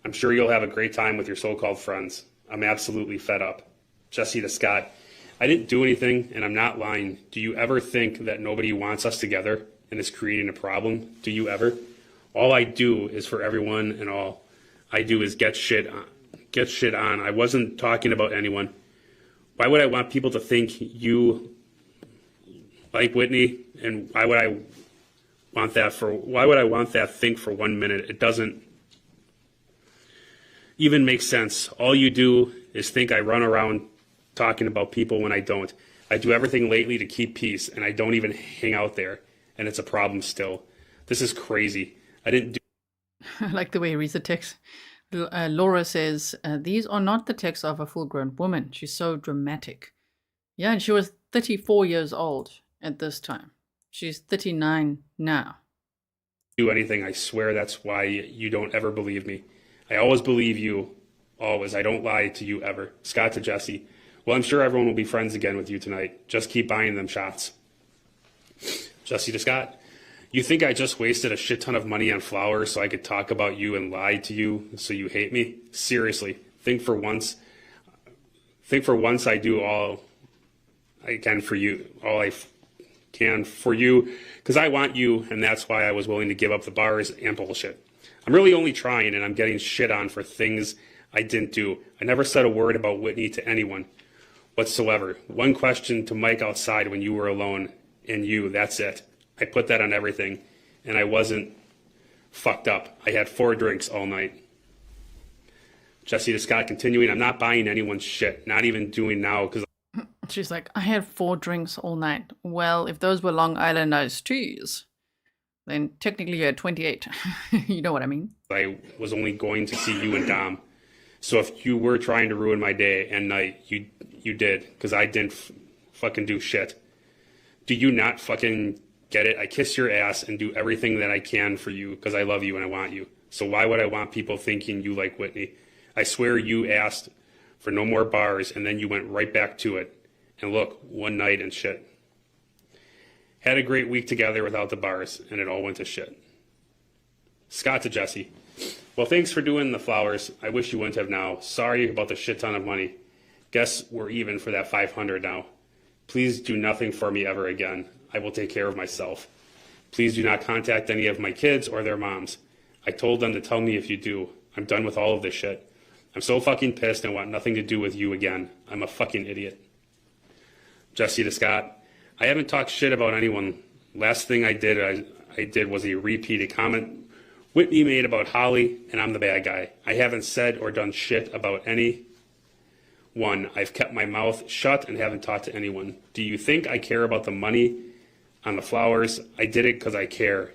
I'm sure you'll have a great time with your so-called friends. I'm absolutely fed up. Jessy to Scott, I didn't do anything and I'm not lying. Do you ever think that nobody wants us together and is creating a problem? Do you ever? All I do is for everyone, and all I do is get shit on. I wasn't talking about anyone. Why would I want people to think you like Whitney? And why would I want that think for 1 minute? It doesn't even make sense. All you do is think I run around talking about people when I don't. I do everything lately to keep peace, and I don't even hang out there, and it's a problem still. This is crazy. I didn't do...
I like the way he reads the text. Laura says, these are not the texts of a full-grown woman. She's so dramatic. Yeah, and she was 34 years old at this time. She's 39 now.
Do anything. I swear that's why you don't ever believe me. I always believe you. Always. I don't lie to you ever. Scott to Jessy. Well, I'm sure everyone will be friends again with you tonight. Just keep buying them shots. Jessy to Scott. You think I just wasted a shit ton of money on flowers so I could talk about you and lie to you so you hate me? Seriously. Think for once I do all I can for you. All I can for you. Because I want you, and that's why I was willing to give up the bars and bullshit. I'm really only trying, and I'm getting shit on for things I didn't do. I never said a word about Whitney to anyone whatsoever. One question to Mike outside when you were alone, and you. That's it. I put that on everything, and I wasn't fucked up. I had 4 drinks all night. Jessy to Scott continuing, I'm not buying anyone's shit, not even doing now, because
She's like, I had 4 drinks all night. Well, if those were Long Island iced teas, then technically you had 28. You know what I mean?
I was only going to see you and Dom. So if you were trying to ruin my day and night, you did, because I didn't fucking do shit. Do you not fucking get it? I kiss your ass and do everything that I can for you because I love you and I want you. So why would I want people thinking you like Whitney? I swear you asked for no more bars and then you went right back to it. And look, one night and shit. Had a great week together without the bars and it all went to shit. Scott to Jessy. Well, thanks for doing the flowers. I wish you wouldn't have now. Sorry about the shit ton of money. Guess we're even for that 500 now. Please do nothing for me ever again. I will take care of myself. Please do not contact any of my kids or their moms. I told them to tell me if you do. I'm done with all of this shit. I'm so fucking pissed and want nothing to do with you again. I'm a fucking idiot. Jessy to Scott. I haven't talked shit about anyone. Last thing I did was a repeated comment Whitney made about Holly, and I'm the bad guy. I haven't said or done shit about anyone. I've kept my mouth shut and haven't talked to anyone. Do you think I care about the money on the flowers? I did it because I care.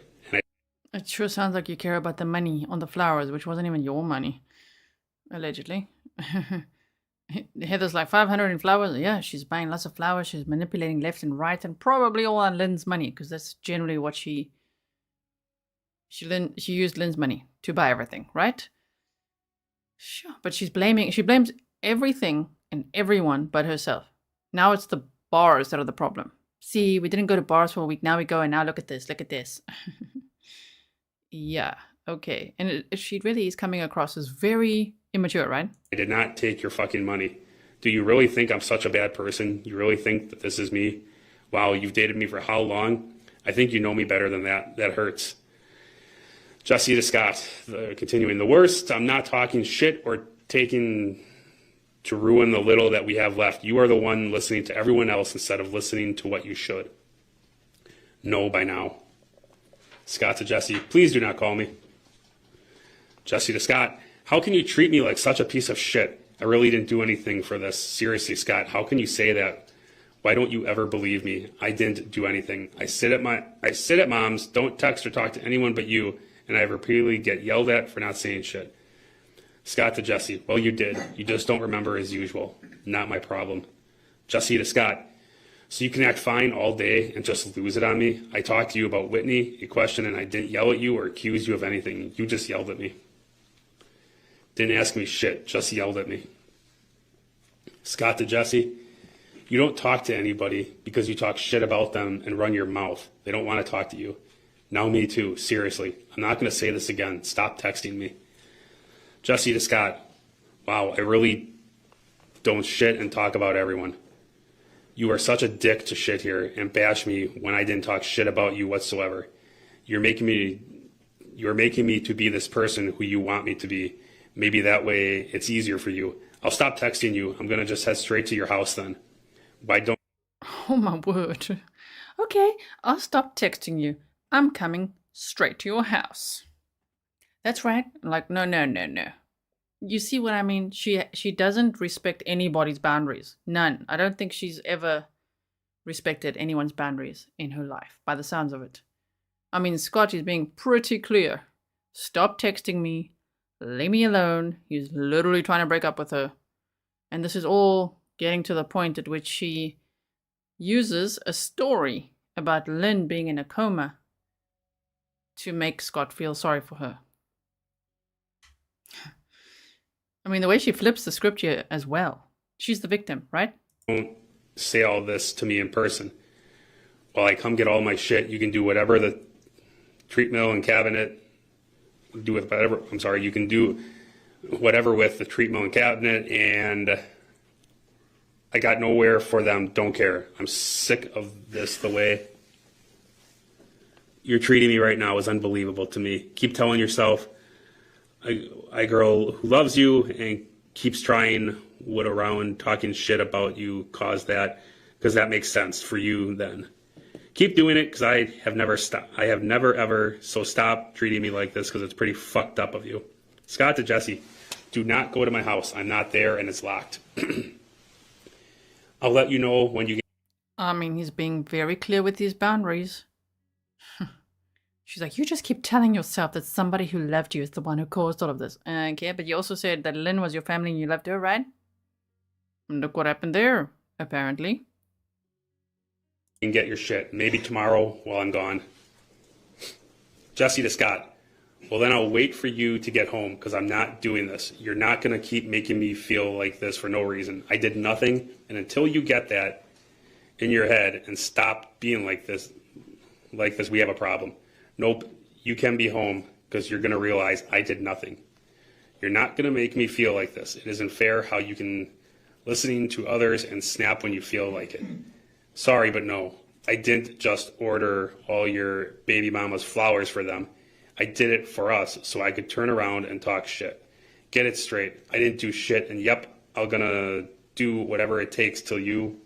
It sure sounds like you care about the money on the flowers, which wasn't even your money. Allegedly. Heather's like, 500 in flowers? Yeah, she's buying lots of flowers. She's manipulating left and right, and probably all on Lynn's money, because that's generally what she used Lynn's money to buy everything, right? Sure, but she blames everything and everyone but herself. Now it's the bars that are the problem. See, we didn't go to bars for a week. Now we go, and now look at this. Look at this. Yeah, okay. And she really is coming across as very immature, right?
I did not take your fucking money. Do you really think I'm such a bad person? You really think that this is me? Wow, you've dated me for how long? I think you know me better than that. That hurts. Jessy to Scott, continuing. The worst, I'm not talking shit or taking to ruin the little that we have left. You are the one listening to everyone else instead of listening to what you should know by now. Scott to Jessy, please do not call me. Jessy to Scott, how can you treat me like such a piece of shit? I really didn't do anything for this. Seriously, Scott, how can you say that? Why don't you ever believe me? I didn't do anything. I sit at mom's, don't text or talk to anyone but you, and I repeatedly get yelled at for not saying shit. Scott to Jessy, well, you did. You just don't remember as usual. Not my problem. Jessy to Scott, so you can act fine all day and just lose it on me? I talked to you about Whitney, you questioned, and I didn't yell at you or accuse you of anything. You just yelled at me. Didn't ask me shit, just yelled at me. Scott to Jessy, you don't talk to anybody because you talk shit about them and run your mouth. They don't want to talk to you. Now me too, seriously. I'm not going to say this again. Stop texting me. Jessy to Scott, wow, I really don't shit and talk about everyone. You are such a dick to shit here and bash me when I didn't talk shit about you whatsoever. You're making me to be this person who you want me to be. Maybe that way it's easier for you. I'll stop texting you. I'm going to just head straight to your house then. Why don't...
Oh my word. Okay, I'll stop texting you. I'm coming straight to your house. That's right. Like, no. You see what I mean? She doesn't respect anybody's boundaries. None. I don't think she's ever respected anyone's boundaries in her life, by the sounds of it. I mean, Scott is being pretty clear. Stop texting me. Leave me alone. He's literally trying to break up with her. And this is all getting to the point at which she uses a story about Lynn being in a coma to make Scott feel sorry for her. I mean, the way she flips the script here as well. She's the victim, right?
Don't say all this to me in person. While I come get all my shit, you can do whatever the treat mill and cabinet do with whatever. I'm sorry, you can do whatever with the treat mill and cabinet, and I got nowhere for them. Don't care. I'm sick of this. The way you're treating me right now is unbelievable to me. Keep telling yourself a girl who loves you and keeps trying what around talking shit about you caused that, because that makes sense for you then. Keep doing it, because I have never ever, so stop treating me like this, because it's pretty fucked up of you. Scott to Jessy, do not go to my house. I'm not there and it's locked. I'll let you know when you get...
I mean, he's being very clear with his boundaries. She's like, you just keep telling yourself that somebody who loved you is the one who caused all of this. Okay, but you also said that Lynn was your family and you loved her, right? And look what happened there, apparently.
You can get your shit. Maybe tomorrow while I'm gone. Jessy to Scott, well, then I'll wait for you to get home, because I'm not doing this. You're not going to keep making me feel like this for no reason. I did nothing, and until you get that in your head and stop being like this, we have a problem. Nope, you can be home, because you're going to realize I did nothing. You're not going to make me feel like this. It isn't fair how you can listening to others and snap when you feel like it. Sorry, but no. I didn't just order all your baby mama's flowers for them. I did it for us so I could turn around and talk shit. Get it straight. I didn't do shit, and yep, I'm gonna do whatever it takes till you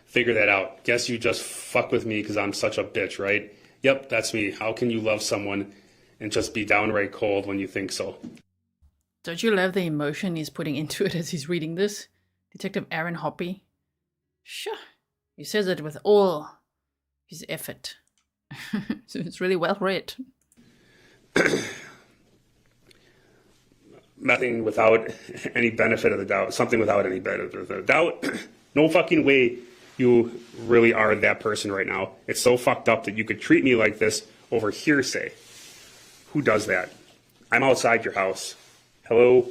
figure that out. Guess you just fuck with me because I'm such a bitch, right? Yep, that's me. How can you love someone and just be downright cold when you think so?
Don't you love the emotion he's putting into it as he's reading this? Detective Aaron Hoppe. Sure. He says it with all his effort. So it's really well read.
Nothing without any benefit of the doubt. Something without any benefit of the doubt. No fucking way you really are that person right now. It's so fucked up that you could treat me like this over hearsay. Who does that? I'm outside your house. Hello?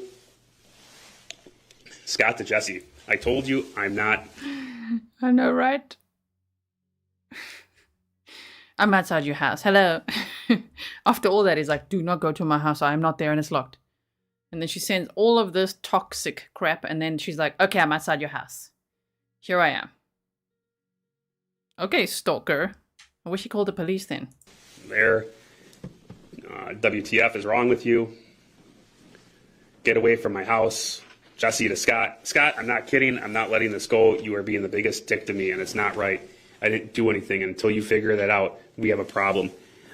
Scott to Jessy. I told you I'm not...
I know, right? I'm outside your house. Hello. After all that, he's like, do not go to my house. I am not there and it's locked. And then she sends all of this toxic crap. And then she's like, okay, I'm outside your house. Here I am. Okay, stalker. I wish he called the police then.
There. WTF is wrong with you. Get away from my house. Jessy to Scott. Scott, I'm not kidding. I'm not letting this go. You are being the biggest dick to me, and it's not right. I didn't do anything. Until you figure that out, we have a problem.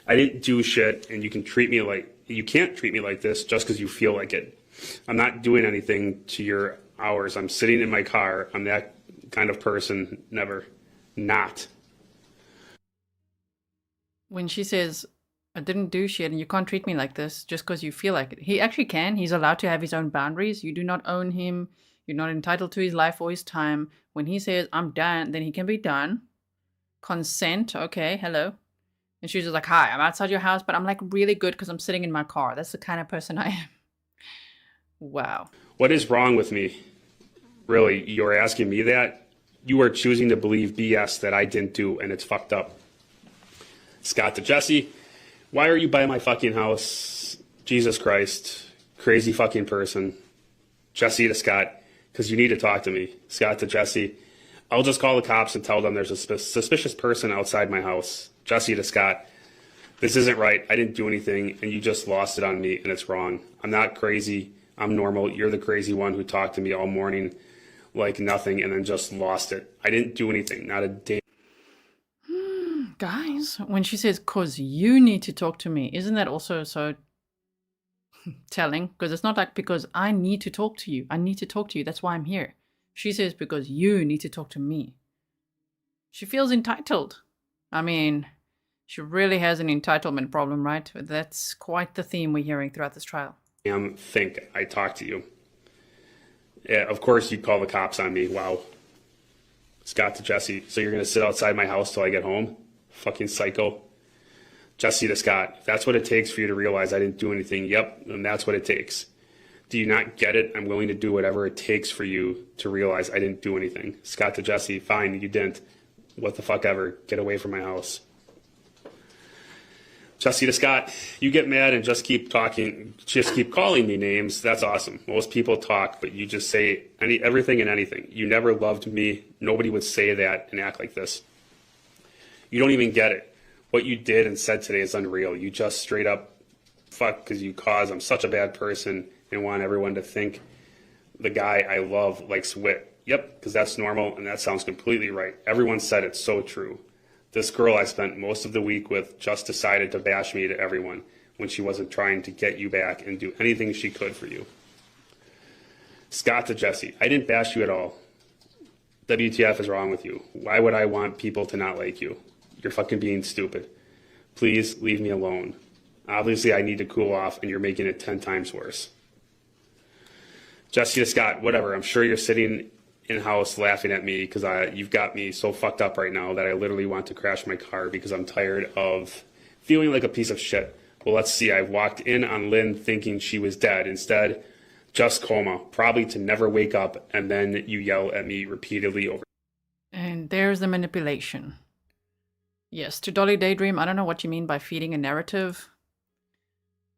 I didn't do shit, and you can't treat me like this just because you feel like it. I'm not doing anything to your hours. I'm sitting in my car. I'm that kind of person. Never. Not.
When she says, I didn't do shit and you can't treat me like this just because you feel like it. He actually can. He's allowed to have his own boundaries. You do not own him. You're not entitled to his life or his time. When he says, I'm done, then he can be done. Consent. Okay, hello. And she's just like, hi, I'm outside your house, but I'm like really good because I'm sitting in my car. That's the kind of person I am. Wow.
What is wrong with me? Really, you're asking me that? You are choosing to believe BS that I didn't do, and it's fucked up. Scott to Jessy. Why are you by my fucking house? Jesus Christ. Crazy fucking person. Jessy to Scott. Because you need to talk to me. Scott to Jessy. I'll just call the cops and tell them there's a suspicious person outside my house. Jessy to Scott. This isn't right. I didn't do anything, and you just lost it on me, and it's wrong. I'm not crazy. I'm normal. You're the crazy one who talked to me all morning like nothing and then just lost it. I didn't do anything. Not a damn.
Guys, when she says, cause you need to talk to me, isn't that also so telling? Because it's not like because I need to talk to you. I need to talk to you. That's why I'm here. She says because you need to talk to me. She feels entitled. I mean, she really has an entitlement problem, right? That's quite the theme we're hearing throughout this trial.
Think I talked to you. Yeah, of course you'd call the cops on me. Wow. Scott to Jessy. So you're going to sit outside my house till I get home? Fucking psycho. Jessy to Scott. If that's what it takes for you to realize I didn't do anything, yep, and that's what it takes. Do you not get it? I'm willing to do whatever it takes for you to realize I didn't do anything. Scott to Jessy. Fine, you didn't. What the fuck ever. Get away from my house. Jessy to Scott. You get mad and just keep talking. Just keep calling me names. That's awesome. Most people talk, but you just say everything and anything. You never loved me. Nobody would say that and act like this. You don't even get it. What you did and said today is unreal. You just straight up fuck because I'm such a bad person and want everyone to think the guy I love likes wit. Yep, because that's normal and that sounds completely right. Everyone said it's so true. This girl I spent most of the week with just decided to bash me to everyone when she wasn't trying to get you back and do anything she could for you. Scott to Jessy, I didn't bash you at all. WTF is wrong with you? Why would I want people to not like you? You're fucking being stupid. Please leave me alone. Obviously, I need to cool off, and you're making it 10 times worse. Jessy to Scott, whatever. I'm sure you're sitting in-house laughing at me because you've got me so fucked up right now that I literally want to crash my car because I'm tired of feeling like a piece of shit. Well, let's see. I walked in on Lynn thinking she was dead. Instead, just coma, probably to never wake up, and then you yell at me repeatedly over.
And there's the manipulation. Yes, to Dolly Daydream, I don't know what you mean by feeding a narrative.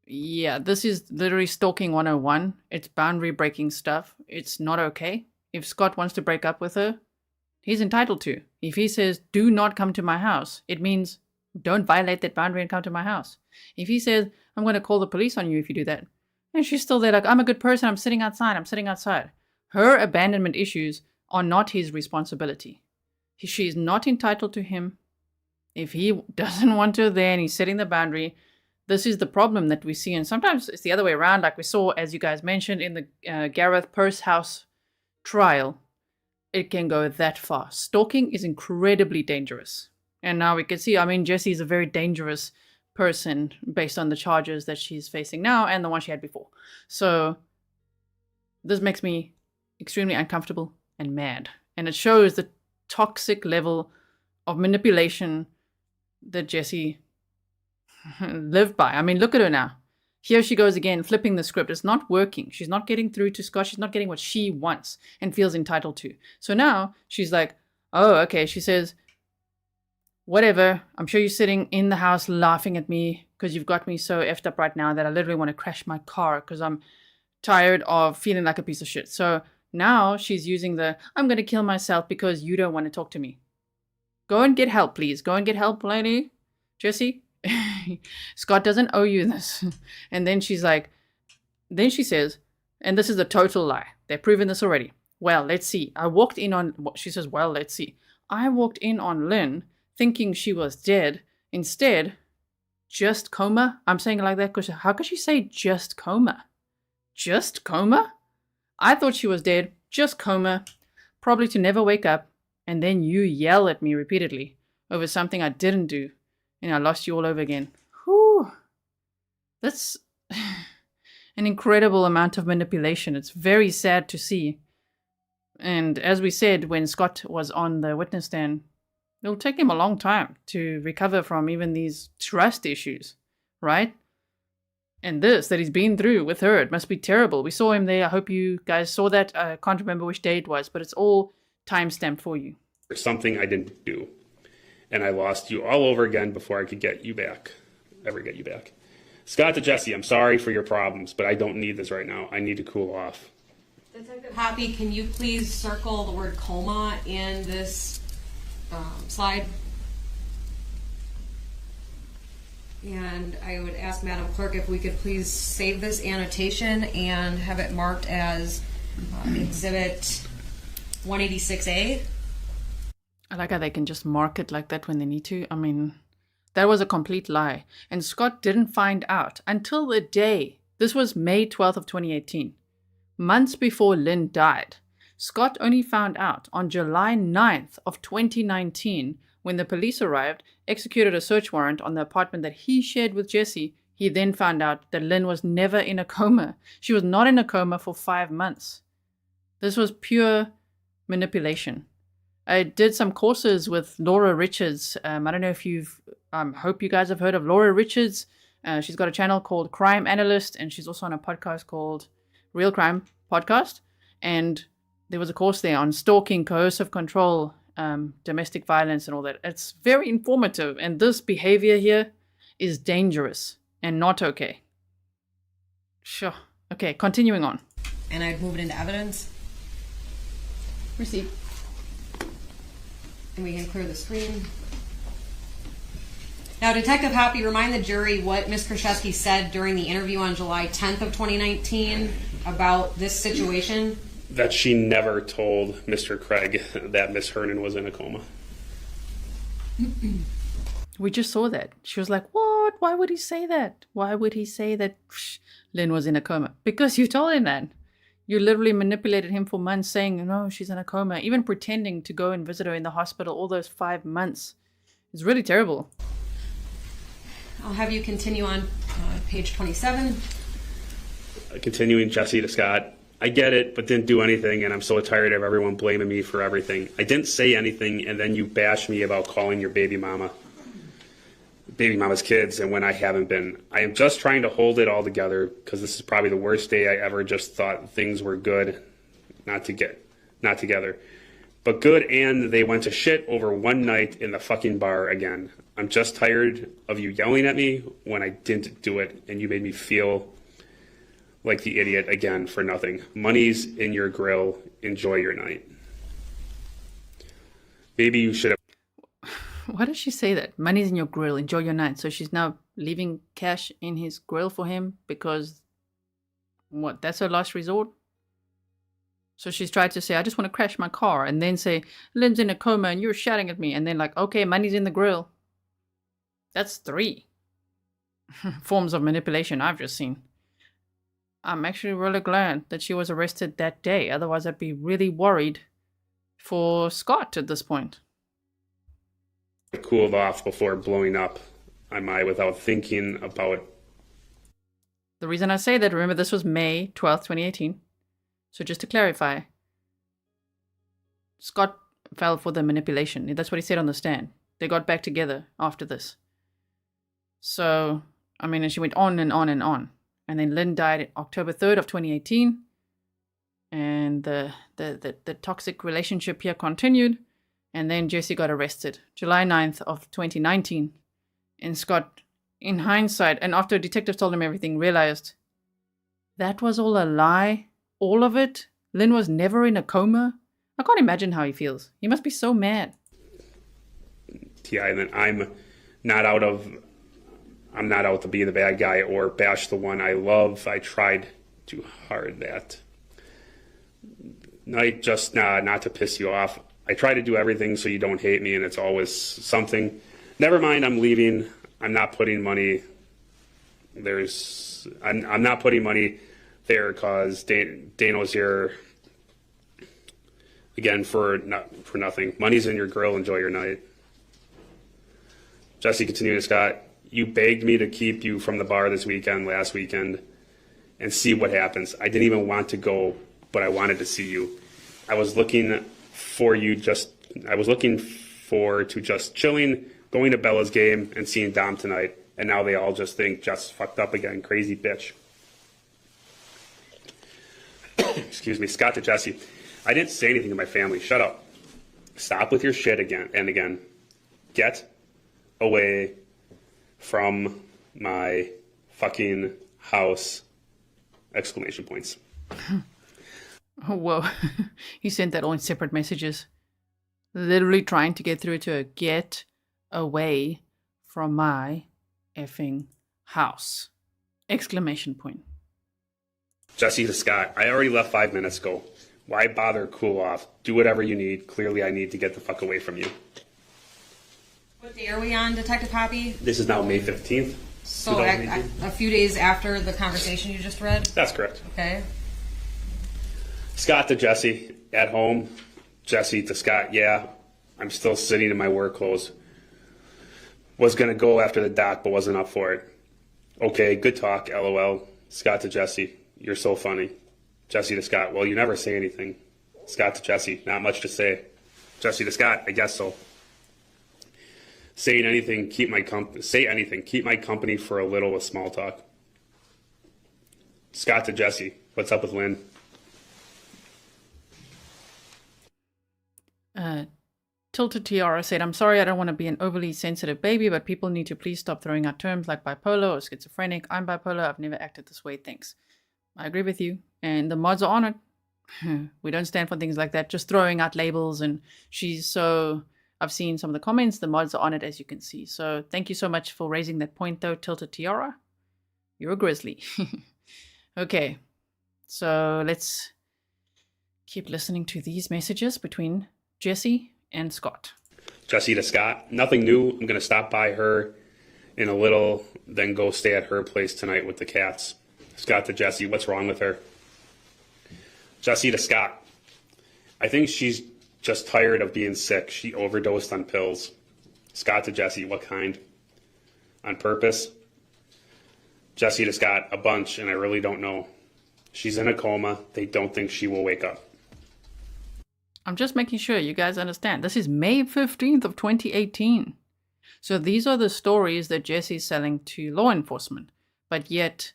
Yeah, this is literally stalking 101. It's boundary breaking stuff. It's not okay. If Scott wants to break up with her, he's entitled to. If he says, do not come to my house, it means don't violate that boundary and come to my house. If he says, I'm going to call the police on you if you do that, and she's still there like, I'm a good person, I'm sitting outside. Her abandonment issues are not his responsibility. She's not entitled to him. If he doesn't want her there and he's setting the boundary, this is the problem that we see. And sometimes it's the other way around, like we saw, as you guys mentioned, in the Gareth Purse House trial. It can go that far. Stalking is incredibly dangerous. And now we can see, I mean, Jessy is a very dangerous person based on the charges that she's facing now and the one she had before. So this makes me extremely uncomfortable and mad. And it shows the toxic level of manipulation that Jessy lived by. I mean, look at her now. Here she goes again, flipping the script. It's not working. She's not getting through to Scott. She's not getting what she wants and feels entitled to. So now she's like, oh, okay. She says, whatever. I'm sure you're sitting in the house laughing at me because you've got me so effed up right now that I literally want to crash my car because I'm tired of feeling like a piece of shit. So now she's using the, I'm going to kill myself because you don't want to talk to me. Go and get help, please. Go and get help, lady. Jessy, Scott doesn't owe you this. And then she's like, then she says, and this is a total lie. They've proven this already. Well, let's see. I walked in on, she says, well, let's see. I walked in on Lynn thinking she was dead. Instead, just coma. I'm saying it like that because how could she say just coma? Just coma? I thought she was dead. Just coma. Probably to never wake up. And then you yell at me repeatedly over something I didn't do. And I lost you all over again. Whew. That's an incredible amount of manipulation. It's very sad to see. And as we said, when Scott was on the witness stand, it'll take him a long time to recover from even these trust issues, right? And this that he's been through with her, it must be terrible. We saw him there. I hope you guys saw that. I can't remember which day it was, but it's all timestamped for you.
There's something I didn't do. And I lost you all over again before I could get you back. Ever get you back. Scott to Jessy, I'm sorry for your problems, but I don't need this right now. I need to cool off.
Detective Hoppe, can you please circle the word coma in this slide? And I would ask Madam Clerk if we could please save this annotation and have it marked as Exhibit 186A.
I like how they can just mark it like that when they need to. I mean, that was a complete lie. And Scott didn't find out until the day. This was May 12th of 2018. Months before Lynn died. Scott only found out on July 9th of 2019 when the police arrived, executed a search warrant on the apartment that he shared with Jessy. He then found out that Lynn was never in a coma. She was not in a coma for 5 months. This was pure manipulation. I did some courses with Laura Richards. I don't know if you've, hope you guys have heard of Laura Richards. She's got a channel called Crime Analyst, and she's also on a podcast called Real Crime Podcast. And there was a course there on stalking, coercive control, domestic violence, and all that. It's very informative. And this behavior here is dangerous and not okay. Sure. Okay, continuing on.
And I'd move it into evidence.
Receipt.
And we can clear the screen. Now, Detective Hoppe, remind the jury what Ms. Kurczewski said during the interview on July 10th of 2019 about this situation.
That she never told Mr. Craig that Ms. Hernan was in a coma.
We just saw that. She was like, what? Why would he say that? Why would he say that Lynn was in a coma? Because you told him that. You literally manipulated him for months saying, no, she's in a coma. Even pretending to go and visit her in the hospital all those 5 months. It's really terrible.
I'll have you continue on page 27.
Continuing Jessy to Scott. I get it, but didn't do anything, and I'm so tired of everyone blaming me for everything. I didn't say anything, and then you bash me about calling your baby mama's kids, and when I haven't been. I am just trying to hold it all together, because this is probably the worst day I ever just thought things were good, not together. But good, and they went to shit over one night in the fucking bar again. I'm just tired of you yelling at me when I didn't do it, and you made me feel like the idiot again for nothing. Money's in your grill. Enjoy your night. Maybe you should have.
Why does she say that? Money's in your grill. Enjoy your night. So she's now leaving cash in his grill for him because, what, that's her last resort? So she's tried to say, I just want to crash my car, and then say, Lynn's in a coma and you're shouting at me. And then like, okay, money's in the grill. That's 3 forms of manipulation I've just seen. I'm actually really glad that she was arrested that day. Otherwise, I'd be really worried for Scott at this point.
Cooled off before blowing up on my without thinking about.
The reason I say that, remember, this was May 12th, 2018. So just to clarify, Scott fell for the manipulation. That's what he said on the stand. They got back together after this. So, I mean, and she went on and on and on. And then Lynn died October 3rd of 2018. And the toxic relationship here continued. And then Jessy got arrested July 9th of 2019. And Scott, in hindsight, and after detectives told him everything, realized that was all a lie. All of it. Lynn was never in a coma. I can't imagine how he feels. He must be so mad.
Yeah, and then I'm not out to be the bad guy or bash the one I love. I tried too hard that night, just not to piss you off. I try to do everything so you don't hate me, and it's always something. Never mind, I'm leaving. I'm not putting money. I'm not putting money there because Dano's here again for nothing. Money's in your grill. Enjoy your night. Jessy continued to Scott. You begged me to keep you from the bar last weekend, and see what happens. I didn't even want to go, but I wanted to see you. I was looking to just chilling, going to Bella's game, and seeing Dom tonight. And now they all just think Jess fucked up again. Crazy bitch. Excuse me. Scott to Jessy. I didn't say anything to my family. Shut up. Stop with your shit again and again. Get away from my fucking house! Exclamation points.
Oh, whoa. He sent that all in separate messages. Literally trying to get through to her. Get away from my effing house! Exclamation point.
Jessy to Scott. I already left 5 minutes ago. Why bother cool off? Do whatever you need. Clearly I need to get the fuck away from you.
What day are we on, Detective Hoppe?
This is now May 15th.
So a few days after the conversation you just read?
That's correct.
Okay.
Scott to Jessy. At home. Jessy to Scott. Yeah, I'm still sitting in my work clothes. Was going to go after the doc, but wasn't up for it. Okay, good talk, LOL. Scott to Jessy. You're so funny. Jessy to Scott. Well, you never say anything. Scott to Jessy. Not much to say. Jessy to Scott. I guess so. Say anything, keep my company for a little with small talk. Scott to Jessy. What's up with Lynn?
Tilted Tiara said, I'm sorry, I don't want to be an overly sensitive baby, but people need to please stop throwing out terms like bipolar or schizophrenic. I'm bipolar. I've never acted this way. Thanks. I agree with you. And the mods are on it. We don't stand for things like that. Just throwing out labels. And I've seen some of the comments. The mods are on it, as you can see. So thank you so much for raising that point, though, Tilted Tiara. You're a grizzly. Okay. So let's keep listening to these messages between Jessy and Scott.
Jessy to Scott, nothing new. I'm going to stop by her in a little, then go stay at her place tonight with the cats. Scott to Jessy, what's wrong with her? Jessy to Scott, I think she's just tired of being sick. She overdosed on pills. Scott to Jessy, what kind? On purpose? Jessy to Scott, a bunch, and I really don't know. She's in a coma. They don't think she will wake up.
I'm just making sure you guys understand. This is May 15th of 2018. So these are the stories that Jessy's selling to law enforcement. But yet,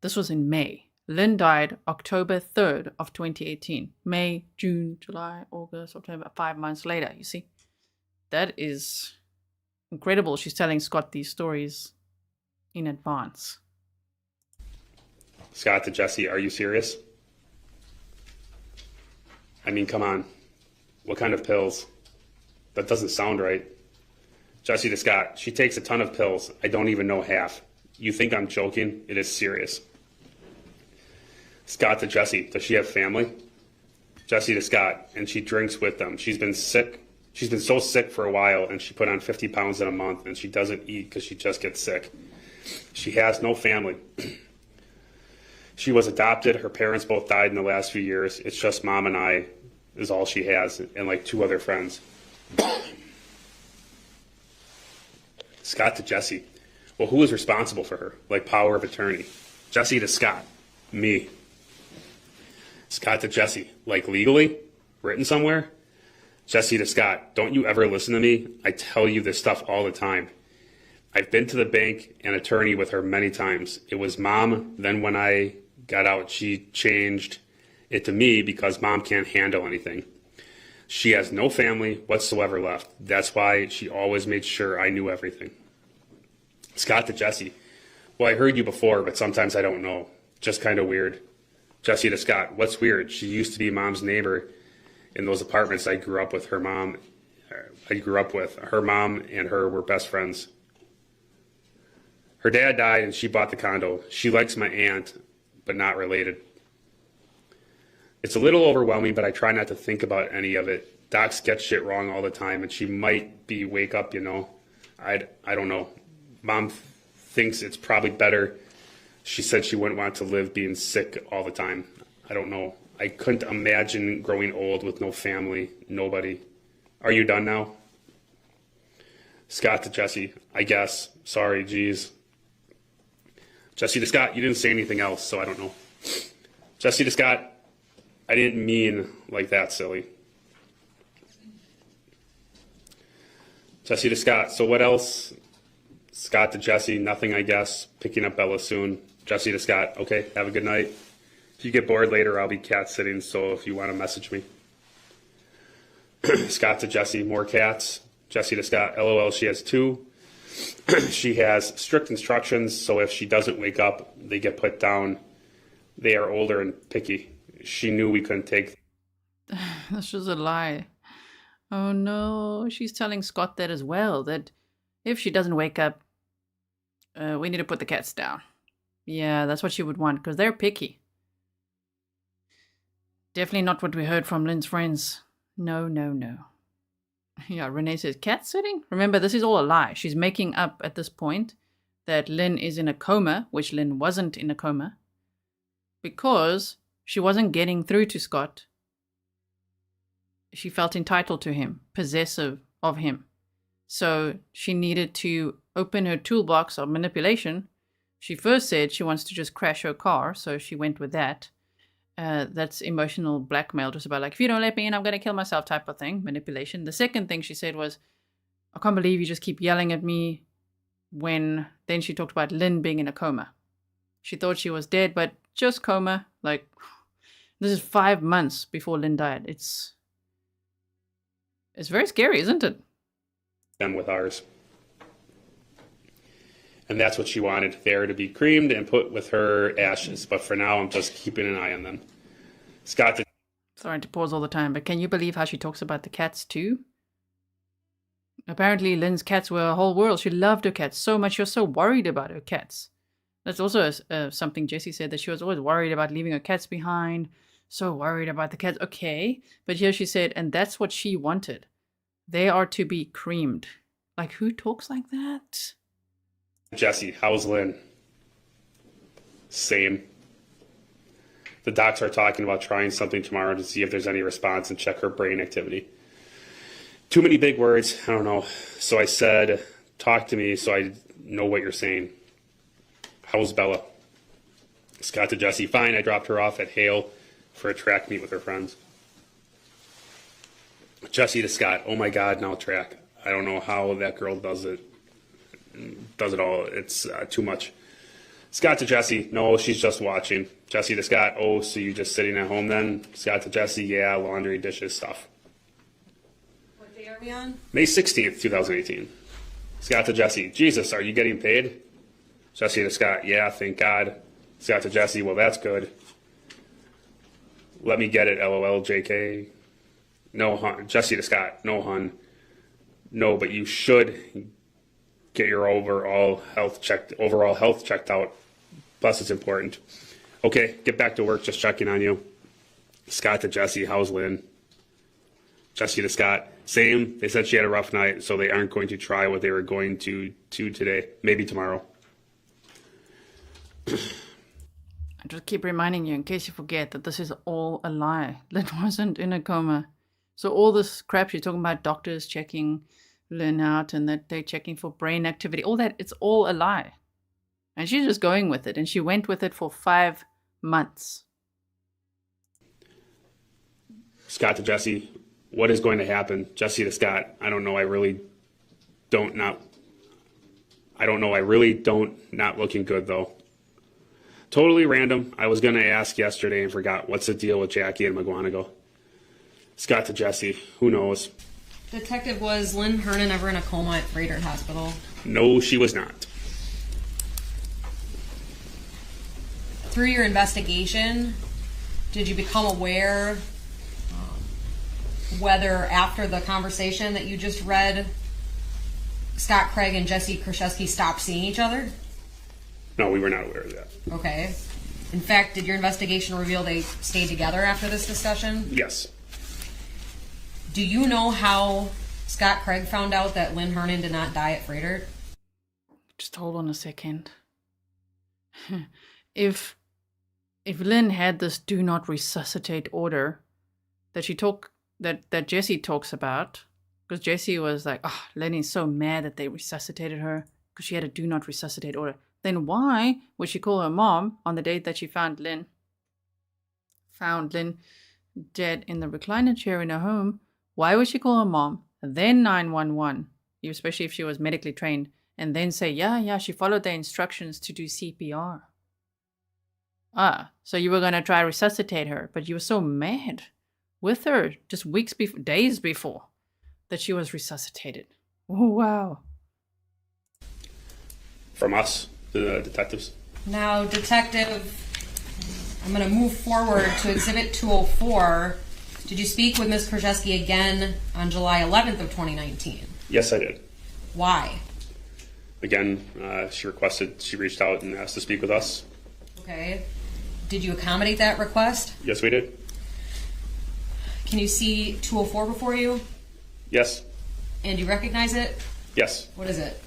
this was in May. Lynn died October 3rd of 2018. May, June, July, August, October, 5 months later, you see. That is incredible. She's telling Scott these stories in advance.
Scott to Jessy, are you serious? I mean, come on. What kind of pills? That doesn't sound right. Jessy to Scott, she takes a ton of pills. I don't even know half. You think I'm joking? It is serious. Scott to Jessy, does she have family? Jessy to Scott, and she drinks with them. She's been sick. She's been so sick for a while, and she put on 50 pounds in a month, and she doesn't eat because she just gets sick. She has no family. She was adopted. Her parents both died in the last few years. It's just mom and I is all she has, and like 2 other friends. Scott to Jessy. Well, who is responsible for her? Like power of attorney. Jessy to Scott. Me. Scott to Jessy. Like legally? Written somewhere? Jessy to Scott. Don't you ever listen to me? I tell you this stuff all the time. I've been to the bank and attorney with her many times. It was mom. Then when I got out, she changed it to me because mom can't handle anything. She has no family whatsoever left. That's why she always made sure I knew everything. Scott to Jessy. Well, I heard you before, but sometimes I don't know. Just kind of weird. Jessy to Scott. What's weird? She used to be mom's neighbor in those apartments I grew up with. Her mom and her were best friends. Her dad died and she bought the condo. She likes my aunt, but not related. It's a little overwhelming, but I try not to think about any of it. Docs get shit wrong all the time, and she might be wake up, you know. I don't know. Mom thinks it's probably better. She said she wouldn't want to live being sick all the time. I don't know. I couldn't imagine growing old with no family, nobody. Are you done now? Scott to Jessy. I guess. Sorry, geez. Jessy to Scott. You didn't say anything else, so I don't know. Jessy to Scott. I didn't mean like that, silly. Jessy to Scott. So what else? Scott to Jessy. Nothing, I guess. Picking up Bella soon. Jessy to Scott. Okay, have a good night. If you get bored later, I'll be cat sitting, so if you want to message me. Scott to Jessy. More cats. Jessy to Scott. LOL, she has 2. She has strict instructions, so if she doesn't wake up, they get put down. They are older and picky. She knew we couldn't take.
That's just a lie. Oh no, she's telling Scott that as well, that if she doesn't wake up, we need to put the cats down. Yeah, that's what she would want, because they're picky. Definitely not what we heard from Lynn's friends. No, no, no. Yeah, Renee says, cat sitting? Remember, this is all a lie. She's making up at this point that Lynn is in a coma, which Lynn wasn't in a coma, because she wasn't getting through to Scott. She felt entitled to him, possessive of him. So she needed to open her toolbox of manipulation. She first said she wants to just crash her car, so she went with that. That's emotional blackmail, just about like, if you don't let me in, I'm going to kill myself type of thing, manipulation. The second thing she said was, I can't believe you just keep yelling at me. Then she talked about Lynn being in a coma. She thought she was dead, but just coma. Like, this is 5 months before Lynn died. It's very scary, isn't it?
Them with ours. And that's what she wanted, there to be creamed and put with her ashes. But for now, I'm just keeping an eye on them. Scott.
Sorry to pause all the time, but can you believe how she talks about the cats too? Apparently, Lynn's cats were a whole world. She loved her cats so much. She was so worried about her cats. That's also something Jessy said, that she was always worried about leaving her cats behind. So worried about the cats. Okay. But here she said, and that's what she wanted. They are to be creamed. Like, who talks like that?
Jessy, how's Lynn? Same. The docs are talking about trying something tomorrow to see if there's any response and check her brain activity. Too many big words. I don't know. So I said, talk to me so I know what you're saying. How's Bella? Scott to Jessy, fine. I dropped her off at Hale for a track meet with her friends. Jessy to Scott, oh my God, now track. I don't know how that girl does it all. It's too much. Scott to Jessy, no, she's just watching. Jessy to Scott, oh, so you just sitting at home then? Scott to Jessy, yeah, laundry, dishes, stuff.
What day are we on?
May 16th, 2018. Scott to Jessy, Jesus, are you getting paid? Jessy to Scott, yeah, thank God. Scott to Jessy, well, that's good. Let me get it, LOL, JK. No, hun. Jessy to Scott, no, hun. No, but you should get your overall health checked out. Plus, it's important. Okay, get back to work. Just checking on you. Scott to Jessy, how's Lynn? Jessy to Scott, same. They said she had a rough night, so they aren't going to try what they were going to today. Maybe tomorrow.
I just keep reminding you, in case you forget, that this is all a lie. Lynn wasn't in a coma. So all this crap you're talking about, doctors checking Lynn out and that they're checking for brain activity, all that, it's all a lie. And she's just going with it. And she went with it for 5 months.
Scott to Jessy, what is going to happen? Jessy to Scott, I don't know. I really don't. Not looking good, though. Totally random. I was going to ask yesterday and forgot. What's the deal with Jackie and McGuanago? Scott to Jessy, who knows?
Detective, was Lynn Hernan ever in a coma at Freighter Hospital?
No, she was not.
Through your investigation, did you become aware whether after the conversation that you just read, Scott Craig and Jessy Kurczewski stopped seeing each other?
No, we were not aware of that.
Okay. In fact, did your investigation reveal they stayed together after this discussion?
Yes.
Do you know how Scott Craig found out that Lynn Hernan did not die at Freighter?
Just hold on a second. If Lynn had this do not resuscitate order that Jessy talks about, because Jessy was like, oh, Lenny's so mad that they resuscitated her because she had a do not resuscitate order. Then why would she call her mom on the date that she found Lynn dead in the recliner chair in her home? Why would she call her mom, then 911, especially if she was medically trained, and then say, yeah, she followed the instructions to do CPR? So you were going to try to resuscitate her, but you were so mad with her just days before that she was resuscitated. Oh, wow.
From us, the detectives.
Now, Detective, I'm going to move forward to Exhibit 204. Did you speak with Ms. Kurczewski again on July 11th of 2019?
Yes, I did.
Why?
Again, she reached out and asked to speak with us.
Okay. Did you accommodate that request?
Yes, we did.
Can you see 204 before you?
Yes.
And do you recognize it?
Yes.
What is it?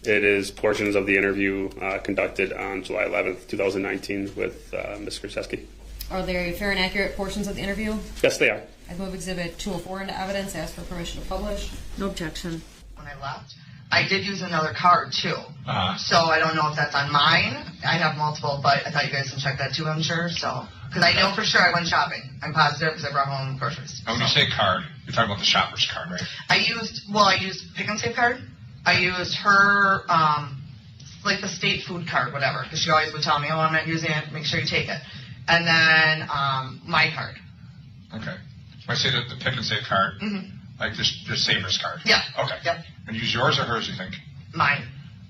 It is portions of the interview conducted on July 11th, 2019 with Ms. Kurczewski.
Are they fair and accurate portions of the interview?
Yes, they are.
I move Exhibit 204 into evidence. Ask for permission to publish.
No objection.
When I left, I did use another card too. So I don't know if that's on mine. I have multiple, but I thought you guys can check that too, I'm sure. So, because I know for sure I went shopping. I'm positive because I brought home groceries.
And when you say card, you're talking about the shopper's card, right?
I used Pick and Save card. I used her, like the state food card, whatever, because she always would tell me, oh, I'm not using it, make sure you take it. And then my card.
Okay. When I say the Pick and Save card, like the Savers card?
Yeah.
Okay.
Yep.
And use yours or hers, you think?
Mine.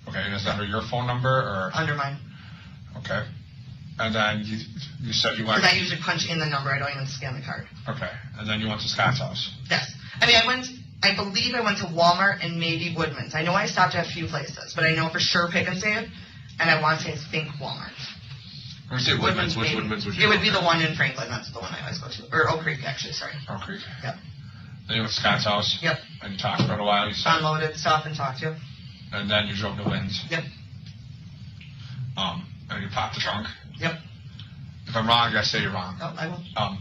Okay, and is that under your phone number or?
Under mine.
Okay. And then you said you went.
Because I usually punch in the number, I don't even scan the card.
Okay. And then you went to Scott's house?
Yes. I mean, I believe I went to Walmart and maybe Woodman's. I know I stopped at a few places, but I know for sure Pick and Save, and I want to say, I think Walmart.
When you say Woodman's, which Woodman's would you
It would be the one in Franklin. That's the one I always go to. Or Oak Creek, actually, sorry.
Oak Creek.
Yep.
Then you went to Scott's house?
Yep.
And you talked for a while, you said?
Unloaded stuff and talked to him.
And then you drove to Lynn's?
Yep.
And you popped the trunk?
Yep.
If I'm wrong, I gotta say you're wrong.
Oh, I will.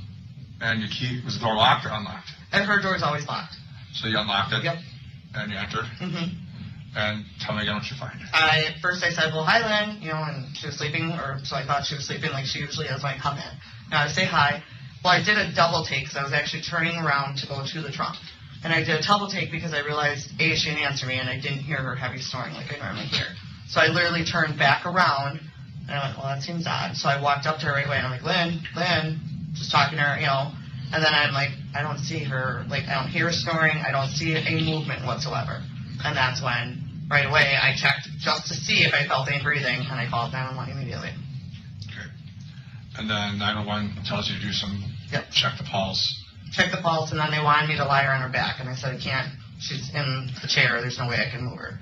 And your key, was the door locked or unlocked?
And her door's always locked.
So you unlocked it?
Yep.
And you entered?
Mm-hmm.
And tell me again what you find.
At first I said, well, hi, Lynn, and she was sleeping, or so I thought she was sleeping like she usually does when I come in. Now I say hi. Well, I did a double take because I was actually turning around to go to the trunk. And I did a double take because I realized, A, she didn't answer me, and I didn't hear her heavy snoring like I normally hear. So I literally turned back around, and I went, well, that seems odd. So I walked up to her right away, and I'm like, Lynn, just talking to her, And then I'm like, I don't see her, I don't hear her snoring. I don't see a movement whatsoever. And that's when, right away, I checked just to see if I felt any breathing, and I called 911 immediately.
Okay. And then 911 tells you to do some, check the pulse.
Check the pulse, and then they wanted me to lie her on her back, and I said, I can't. She's in the chair. There's no way I can move her.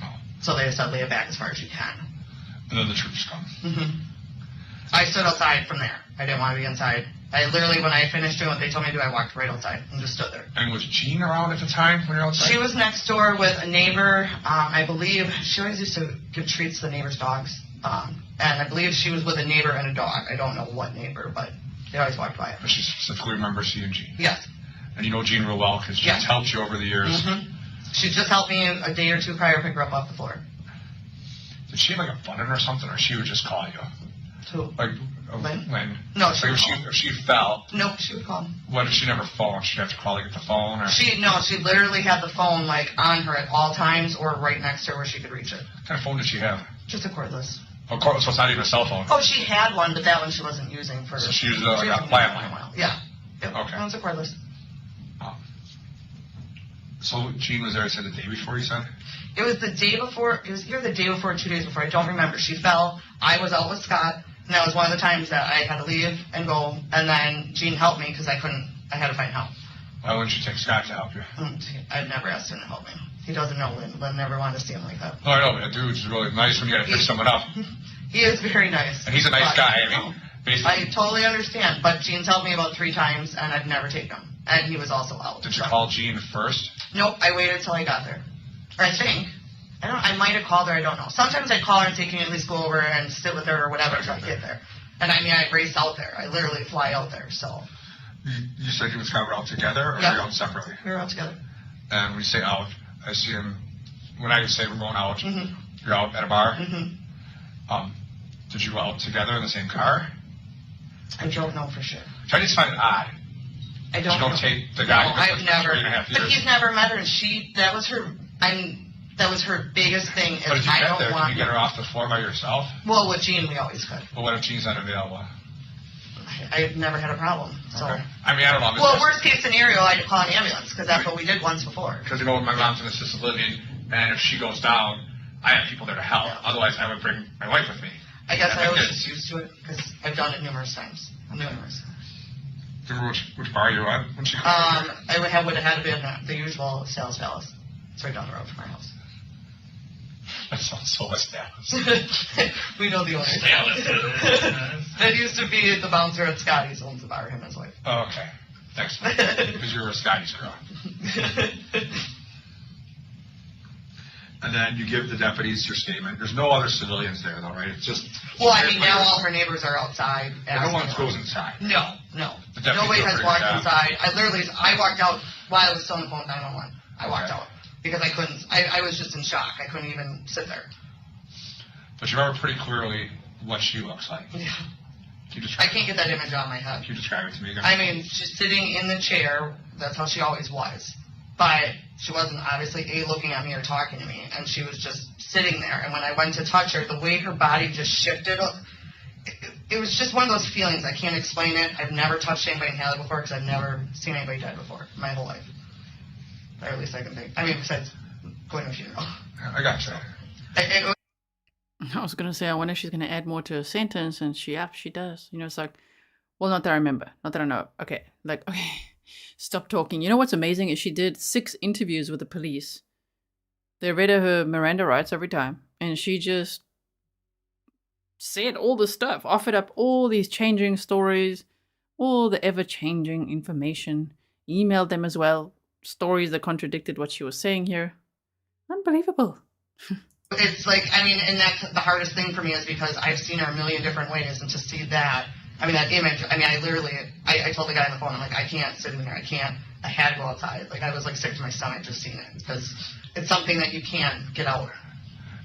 Oh.
So they said, lay it back as far as you can.
And then the troops come.
Mm-hmm. I stood outside from there. I didn't want to be inside. I literally, when I finished doing what they told me to do, I walked right outside and just stood there.
And was Jean around at the time when you were outside?
She was next door with a neighbor. I believe she always used to give treats to the neighbor's dogs. And I believe she was with a neighbor and a dog. I don't know what neighbor, but they always walked by.
But she specifically remembers seeing Jean?
Yes.
And you know Jean real well because she's helped you over the years?
Mm-hmm. She just helped me a day or two prior to pick her up off the floor.
Did she have a button or something, or she would just call you?
Who? Lynn?
No,
she would call.
If she fell.
Nope, she would call.
What if she never phoned? She'd have to call to get the phone? Or?
She literally had the phone on her at all times or right next to her where she could reach it.
What kind of phone did she have?
Just a cordless.
Oh, so it's not even a cell phone?
Oh, she had one, but that one she wasn't using for...
So she used a landline?
Yeah. Yep.
Okay.
It was a cordless.
So Jean was there, you said, the day before, you said?
It was the day before. It was either the day before or 2 days before. I don't remember. She fell. I was out with Scott, and that was one of the times that I had to leave and go, and then Jean helped me because I had to find help.
Why wouldn't you take Scott to help you?
I'd never asked him to help me. He doesn't know Lynn. Lynn never wanted to see him like that.
No, I know, but a dude's really nice when you got to pick someone up.
He is very nice.
And he's a nice guy. I mean, basically.
I totally understand, but Jean's helped me about 3 times, and I've never taken him. And he was also out.
Did you call Jean first?
Nope, I waited until I got there. Or I think. I might have called her, I don't know. Sometimes I'd call her and say, can you at least go over and sit with her or whatever until I get there. And I raced out there. I literally fly out there, so.
You said you and Scott were out together, or were you out separately?
We were out together.
And when you say out, I see him, when I say we're going out, you're out at a bar?
Mm-hmm.
Did you go out together in the same car?
I don't know for sure.
I just find it odd.
I don't know.
You don't take the guy
I've never.
3.5 years.
But he's never met her, and that was her. That was her biggest thing.
But if you get there, can you get her off the floor by yourself?
Well, with Jean, we always could.
But what if Jean's not available?
I've never had a problem. So.
Okay. I mean, I don't know.
Well, worst case scenario, I'd call an ambulance because that's what we did once before.
Because my mom's in assisted living, and if she goes down, I have people there to help. Yeah. Otherwise, I would bring my wife with me.
I guess I was just used to it because I've done it numerous times. Numerous.
Do you remember which bar you were at when she came?
I would have had to be the usual Sales Palace. It's right down the road from my house.
That sounds so established.
We know the owner. That used to be the bouncer at Scotty's, owns the bar, him and his wife.
Oh, okay. Thanks. Because you were a Scotty's girl. And then you give the deputies your statement. There's no other civilians there, though, right? It's just...
Well, now all her neighbors are outside.
No one goes inside.
No. Nobody has walked inside. I walked out while I was still on the phone with 911. I walked out because I couldn't. I was just in shock. I couldn't even sit there.
But you remember pretty clearly what she looks like.
Yeah. I can't get that image out of my head.
Can you describe it to me again?
I mean, she's sitting in the chair. That's how she always was. But she wasn't obviously looking at me or talking to me, and she was just sitting there. And when I went to touch her, the way her body just shifted, it was just one of those feelings. I can't explain it. I've never touched anybody in hell before because I've never seen anybody dead before in my whole life. Or at least I can think. I mean, besides going to a funeral.
I got you.
I was going to say, I wonder if she's going to add more to her sentence, and she does. It's like, well, not that I remember. Not that I know. Okay. Stop talking. You know what's amazing is she did 6 interviews with the police. They read her Miranda rights every time, and she just said all the stuff, offered up all these changing stories, all the ever-changing information. emailed them as well, stories that contradicted what she was saying here. Unbelievable.
It's like, I mean, and that's the hardest thing for me is because I've seen her a million different ways, and to see that, I mean, that image, I mean, I told the guy on the phone, I'm like, I can't sit in here, I had to go outside. Like, I was like sick to my stomach just seeing it, because it's something that you can't get out.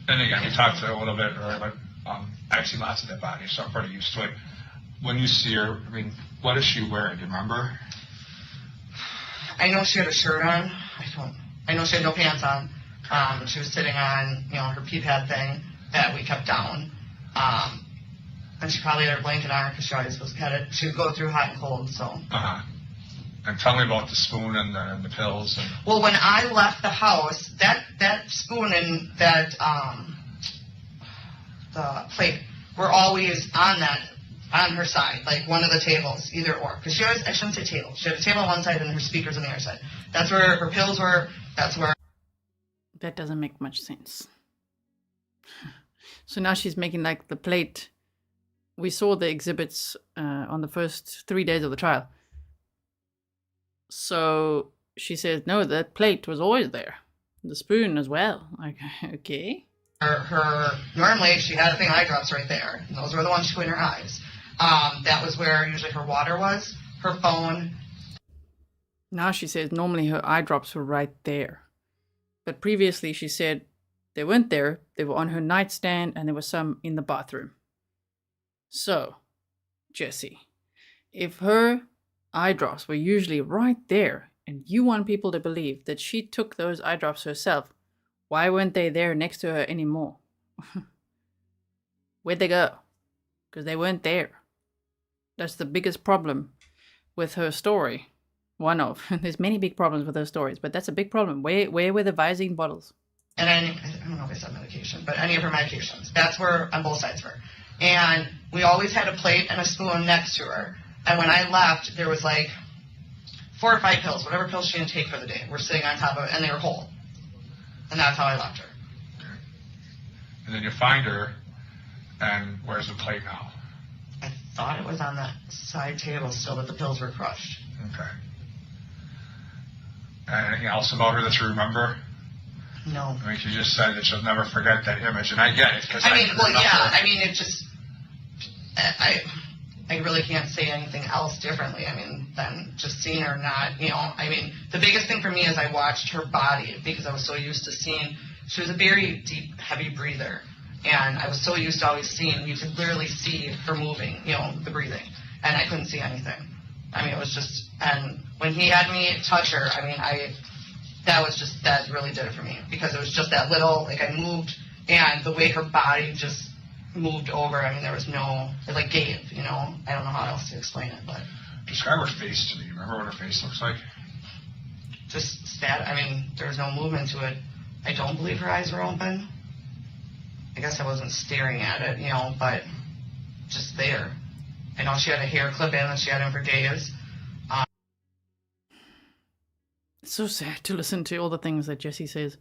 And again, we talked a little bit earlier, but I've seen lots of dead bodies, so I'm pretty used to it. When you see her, I mean, what is she wearing? Do you remember?
I know she had a shirt on. I know she had no pants on. She was sitting on, her pee pad thing that we kept down. And she probably had her blanket on her because she always was petted. She would go through hot and cold, so.
Uh-huh. And tell me about the spoon and the pills.
Well, when I left the house, that spoon and that the plate were always on her side, like one of the tables, either or. Because I shouldn't say table. She had a table on one side and her speakers on the other side. That's where her pills were. That's where.
That doesn't make much sense. So now she's making like the plate. We saw the exhibits on the first 3 days of the trial. So she says, no, that plate was always there. The spoon as well. Like, okay.
Normally she had a thing of eyedrops right there. And those were the ones she put in her eyes. That was where usually her water was, her phone.
Now she says normally her eye drops were right there. But previously she said they weren't there. They were on her nightstand and there was some in the bathroom. So, Jessy, if her eye drops were usually right there and you want people to believe that she took those eye drops herself, why weren't they there next to her anymore? Where'd they go? Because they weren't there. That's the biggest problem with her story. One of. There's many big problems with her stories, but that's a big problem. Where were the Visine bottles?
And I don't know if I said medication, but any of her medications. That's where, on both sides of her. And we always had a plate and a spoon next to her. And when I left, there was like 4 or 5 pills, whatever pills she didn't take for the day, were sitting on top of it, and they were whole. And that's how I left her.
Okay. And then you find her, and where's the plate now?
I thought it was on that side table still, but the pills were crushed.
Okay. Anything else about her that you remember?
No.
I mean, she just said that she'll never forget that image, and I get it.
It just, I really can't say anything else differently, than just seeing her not, the biggest thing for me is I watched her body, because I was so used to seeing, she was a very deep, heavy breather, and I was so used to always seeing, you could literally see her moving, the breathing, and I couldn't see anything. It was just, and when he had me touch her, that really did it for me, because it was just that little, like I moved, and the way her body just moved over, there was no, it like gave, I don't know how else to explain it, but.
Describe her face to me. Remember what her face looks like?
Just there was no movement to it. I don't believe her eyes were open. I guess I wasn't staring at it, but just there. I know she had a hair clip in that she had in for days.
It's so sad to listen to all the things that Jessy says.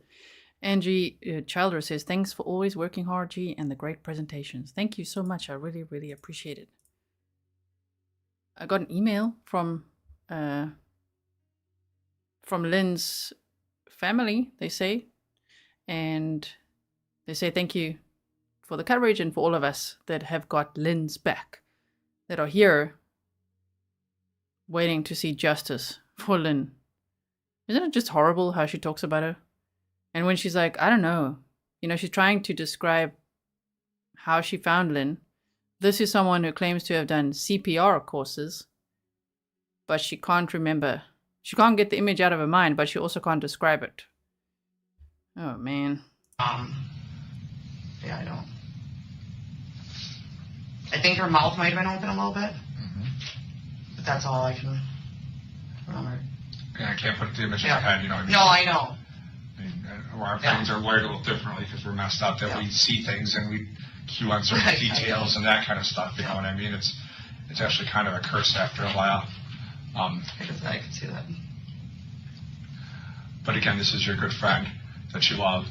Angie Childers says, thanks for always working hard, G, and the great presentations. Thank you so much. I really, really appreciate it. I got an email from Lynn's family, they say. And they say thank you for the coverage and for all of us that have got Lynn's back, that are here waiting to see justice for Lynn. Isn't it just horrible how she talks about her? And when she's like, I don't know, she's trying to describe how she found Lynn. This is someone who claims to have done CPR courses, but she can't remember. She can't get the image out of her mind, but she also can't describe it. Oh, man.
Yeah, I don't. I think her mouth might have been open a little bit. Mm-hmm. But that's all I can remember.
Yeah, I can't put the image in her head,
No, I know.
Our brains are wired a little differently because we're messed up, that we see things and we cue on certain details and that kind of stuff, you know what I mean? It's actually kind of a curse after a while.
I can see that.
But again, this is your good friend that you love,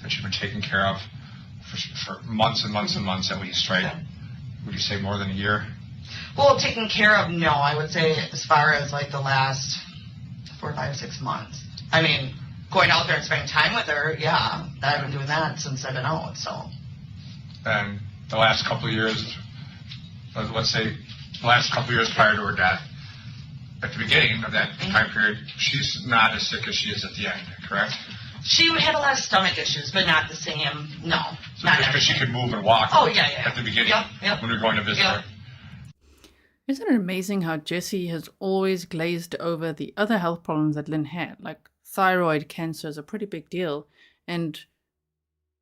that you've been taking care of for months and months and months at least, right? Yeah. Would you say more than a year?
Well, taken care of, no. I would say as far as like the last 4, 5, 6 months. I mean, going out there and spending time with her, yeah, I've been doing that since I've been out, so.
And the last couple of years, let's say the last couple of years prior to her death, at the beginning of that time period, she's not as sick as she is at the end, correct?
She had a lot of stomach issues, but not the same, no.
So because she could move and walk at the beginning when we were going to visit her.
Isn't it amazing how Jessy has always glazed over the other health problems that Lynn had? Like thyroid cancer is a pretty big deal, and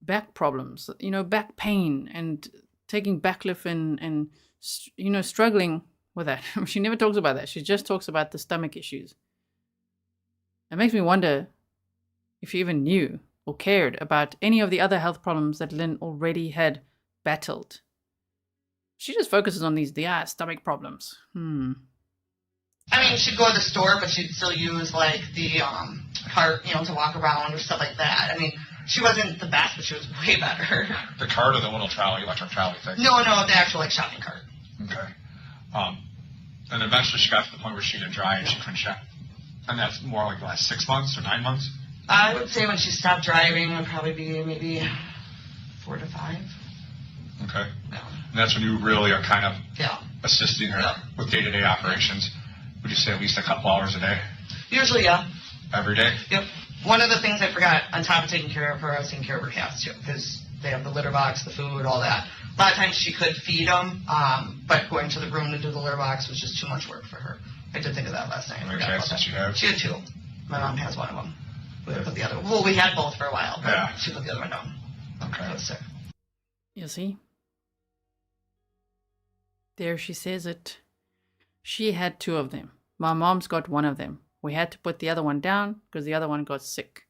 back problems, back pain, and taking baclofen and struggling with that. She never talks about that. She just talks about the stomach issues. It makes me wonder if she even knew or cared about any of the other health problems that Lynn already had battled. She just focuses on these stomach problems.
I mean, she'd go to the store, but she'd still use, like, the cart, to walk around or stuff like that. I mean, she wasn't the best, but she was way better.
The cart or the little trolley, electric trolley thing?
No, the actual, like, shopping cart.
Okay. And eventually she got to the point where she could drive and she couldn't shop. And that's more like the last 6 months or 9 months?
I would say when she stopped driving, it would probably be maybe 4 to 5.
Okay.
Yeah.
And that's when you really are kind of assisting her with day-to-day operations. Would you say at least a couple hours a day?
Usually, yeah.
Every day?
Yep. One of the things I forgot, on top of taking care of her, I was taking care of her cats, too, because they have the litter box, the food, all that. A lot of times she could feed them, but going to the room to do the litter box was just too much work for her. I did think of that last night.
How many cats did she have?
She had 2. My mom has one of them. We put the other. Well, we had both for a while, but she put the other one down.
Okay.
I was sick.
You see? There she says it. She had 2 of them. My mom's got 1 of them. We had to put the other one down because the other one got sick.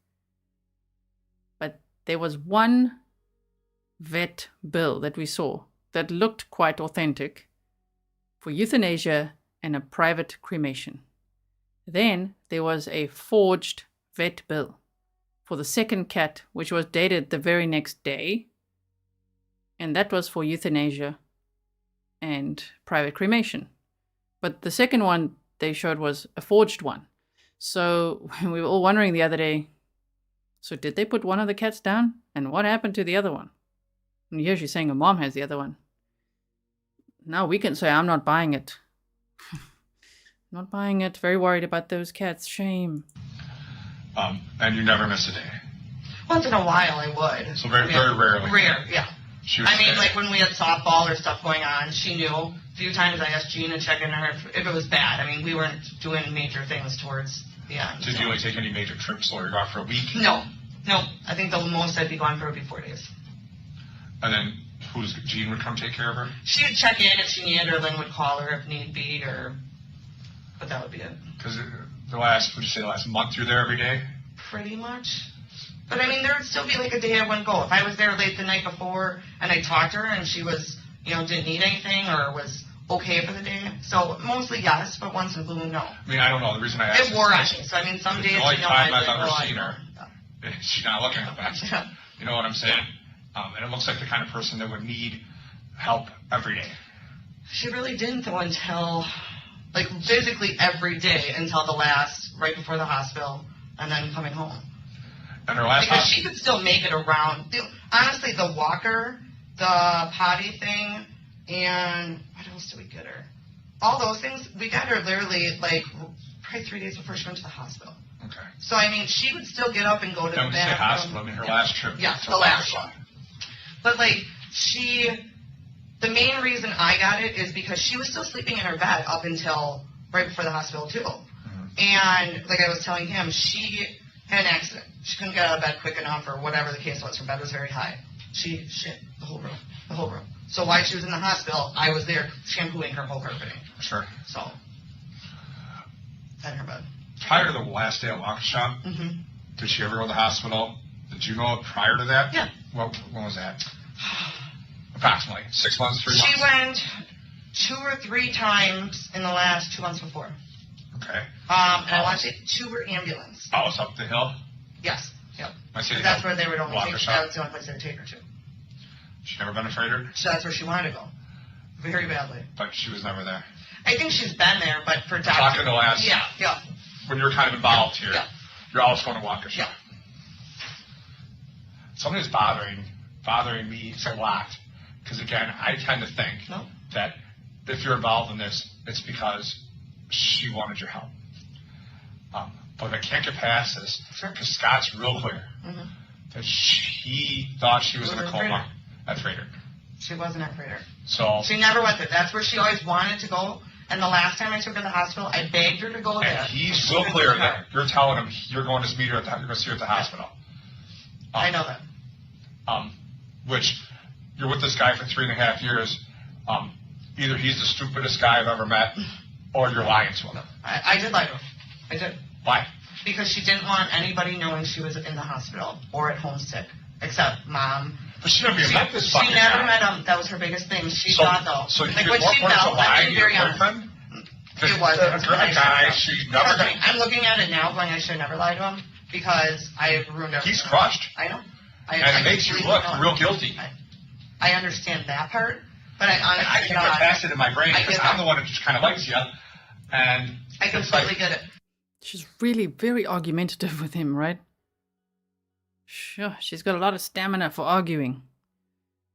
But there was one vet bill that we saw that looked quite authentic for euthanasia and a private cremation. Then there was a forged vet bill for the second cat, which was dated the very next day, and that was for euthanasia and private cremation. But the second one they showed was a forged one. So we were all wondering the other day, so did they put one of the cats down? And what happened to the other one? And here she's saying her mom has the other one. Now we can say, I'm not buying it. Not buying it. Very worried about those cats. Shame.
And you never miss a day?
Once in a while I would.
So very rarely?
Rare, yeah. I mean,
there.
like when we had softball or stuff going on, she knew. A few times I asked Jean to check in on her if it was bad. I mean, we weren't doing major things towards the end.
Did you take any major trips or you go out for a week?
No. I think the most I'd be gone for would be 4 days.
And then Jean would come take care of her?
She would check in if she needed, or Lynn would call her if need be, but that would be it.
Because the last month you're there every day?
Pretty much. But I mean, there would still be like a day I wouldn't go. If I was there late the night before and I talked to her and she was, didn't need anything or was okay for the day. So mostly yes, but once in a blue moon, no.
I mean, I don't know. The reason I asked
it wore on me. So I mean, some days,
the only time I've ever seen her,
yeah.
she's not looking her best.
Yeah.
You know what I'm saying? And it looks like the kind of person that would need help every day.
She really didn't, though, until, like, physically every day until right before the hospital, and then coming home.
And her last
because she could still make it around. Honestly, the walker, the potty thing, and what else did we get her? All those things, we got her literally, like, probably 3 days before she went to the hospital.
Okay.
So, I mean, she would still get up and go to the bathroom.
When you say hospital, I mean her last trip.
Yeah, the last one. But, like, the main reason I got it is because she was still sleeping in her bed up until right before the hospital, too. Mm-hmm. And, like I was telling him, she had an accident. She couldn't get out of bed quick enough or whatever the case was. Her bed was very high. She shit the whole room. So while she was in the hospital, I was there shampooing her whole carpeting.
Sure.
So, in her bed.
Prior to the last day at Waukesha, did she ever go to the hospital? Did you know it prior to that?
Yeah.
When was that? Approximately 6 months, 3 months?
She went 2 or 3 times in the last 2 months before.
Okay.
And I want to say 2 were ambulance.
Oh, it's up the hill?
Yes. Yep.
That's
where they would only take her. That was the only place they would take her to.
She never been afraid of her?
So that's where she wanted to go. Very badly.
But she was never there.
I think she's been there, but for doctors.
Talking to last.
Yeah.
when you're kind of involved here, you're always going to Waukesha.
Yeah.
Something is bothering me a lot, because again, I tend to think that if you're involved in this, it's because she wanted your help. But I can't get past this, because Scott's real clear that he thought she was in a coma at Freighter.
She wasn't at Freighter.
So
she never went there. That's where she always wanted to go. And the last time I took her to the hospital, I begged her to go there.
And he's real clear that you're telling him you're going to meet her you're going to see her at the hospital.
I know that.
Which you're with this guy for 3.5 years. Either he's the stupidest guy I've ever met, or you're lying to him.
I did lie to him. I did.
Why?
Because she didn't want anybody knowing she was in the hospital or at home sick, except Mom.
But she never met this fucking guy.
She never met him. That was her biggest thing. She thought, though.
So you
like,
get more points to lie to your boyfriend?
It wasn't.
A guy she never met.
I'm looking at it now going, I should have never lied to him because I ruined everything.
He's crushed.
I know.
And it makes you look real guilty.
I understand that part, but I honestly
I can't get past it in my brain because I'm the one who just kind of likes you. And
I completely get it.
She's really very argumentative with him, right? Sure, she's got a lot of stamina for arguing.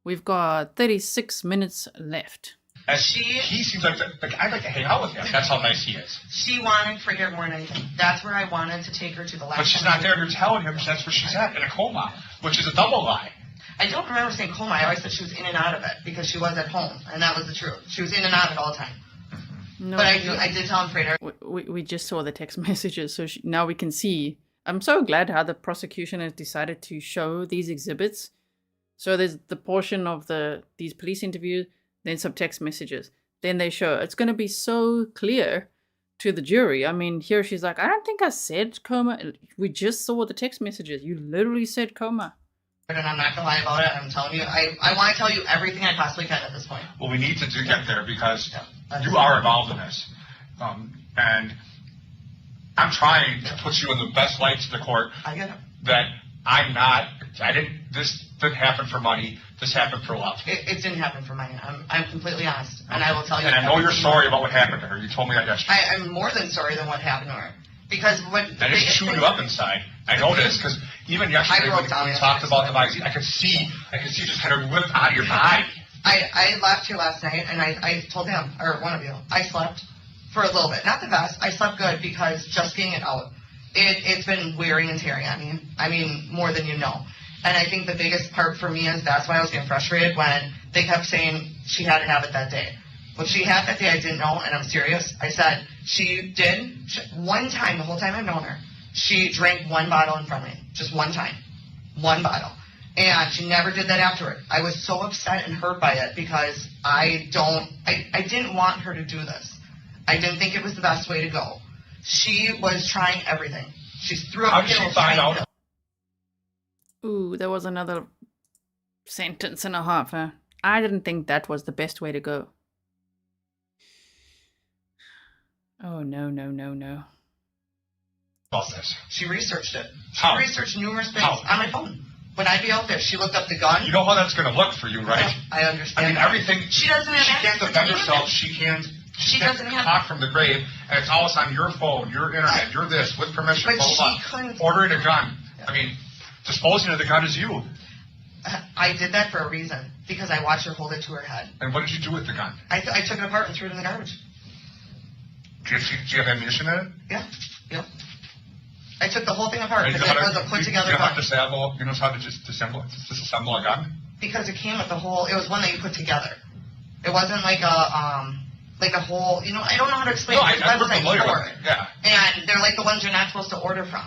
We've got 36 minutes left.
And he seems like I'd like to hang out with him. That's how nice he is.
She wanted Freighter more than anything. That's where I wanted to take her to the last.
But she's not there. You're telling him that's where she's at, in a coma, which is a double lie.
I don't remember saying coma. I always said she was in and out of it because she was at home, and that was the truth. She was in and out of it all the time. No, but I did tell him Freighter.
We just saw the text messages, so now we can see. I'm so glad how the prosecution has decided to show these exhibits. So there's the portion of these police interviews, then some text messages. Then they show. It's going to be so clear to the jury. I mean, here she's like, I don't think I said coma. We just saw the text messages. You literally said coma.
And I'm not going to lie about it. I'm telling you, I want to tell you everything I possibly can at this point.
Well, we need to get there because you are involved in this. And I'm trying to put you in the best light to the court.
I get it.
That this didn't happen for money. This happened for love.
It didn't happen for money. I'm completely honest. And I will tell you.
And I know you're sorry about what happened to her. You told me that yesterday.
I'm more than sorry than what happened to her. Because when
and it's chewing you up inside. I know this because even yesterday when we talked about the magazine, I could see just kind of whip out of your body.
I left here last night and I told him, or one of you, I slept for a little bit. Not the best. I slept good because just getting it out, it's been wearing and tearing on me. I mean, more than you know. And I think the biggest part for me is that's why I was getting frustrated when they kept saying she had to have it that day. What she had that day, I didn't know, and I'm serious. I said, she did. One time, the whole time I've known her, she drank one bottle in front of me. Just one time. One bottle. And she never did that afterward. I was so upset and hurt by it because I didn't want her to do this. I didn't think it was the best way to go. She was trying everything. She threw up.
How did she find out?
Ooh, there was another sentence and a half, huh? I didn't think that was the best way to go. Oh, no.
About this.
She researched it.
How?
She researched numerous things on my phone. When I'd be out there, she looked up the gun.
You know how that's going to look for you, right?
Yeah, I understand.
I mean, everything.
She doesn't have
She can't defend herself. She can't talk from the grave, and it's always on your phone, your internet, your this, with permission,
but
blah, blah,
couldn't.
Ordering a gun. Yeah. I mean, disposing of the gun is you.
I did that for a reason, because I watched her hold it to her head.
And what did you do with the gun?
I took it apart and threw it in the garbage.
Do you have ammunition in it?
Yeah. I took the whole thing apart because it was a put-together gun.
You know how to just disassemble a gun?
Because it came with the whole, it was one that you put together. It wasn't like a whole, I don't know how to explain it.
I'm familiar with it. Yeah.
And they're like the ones you're not supposed to order from.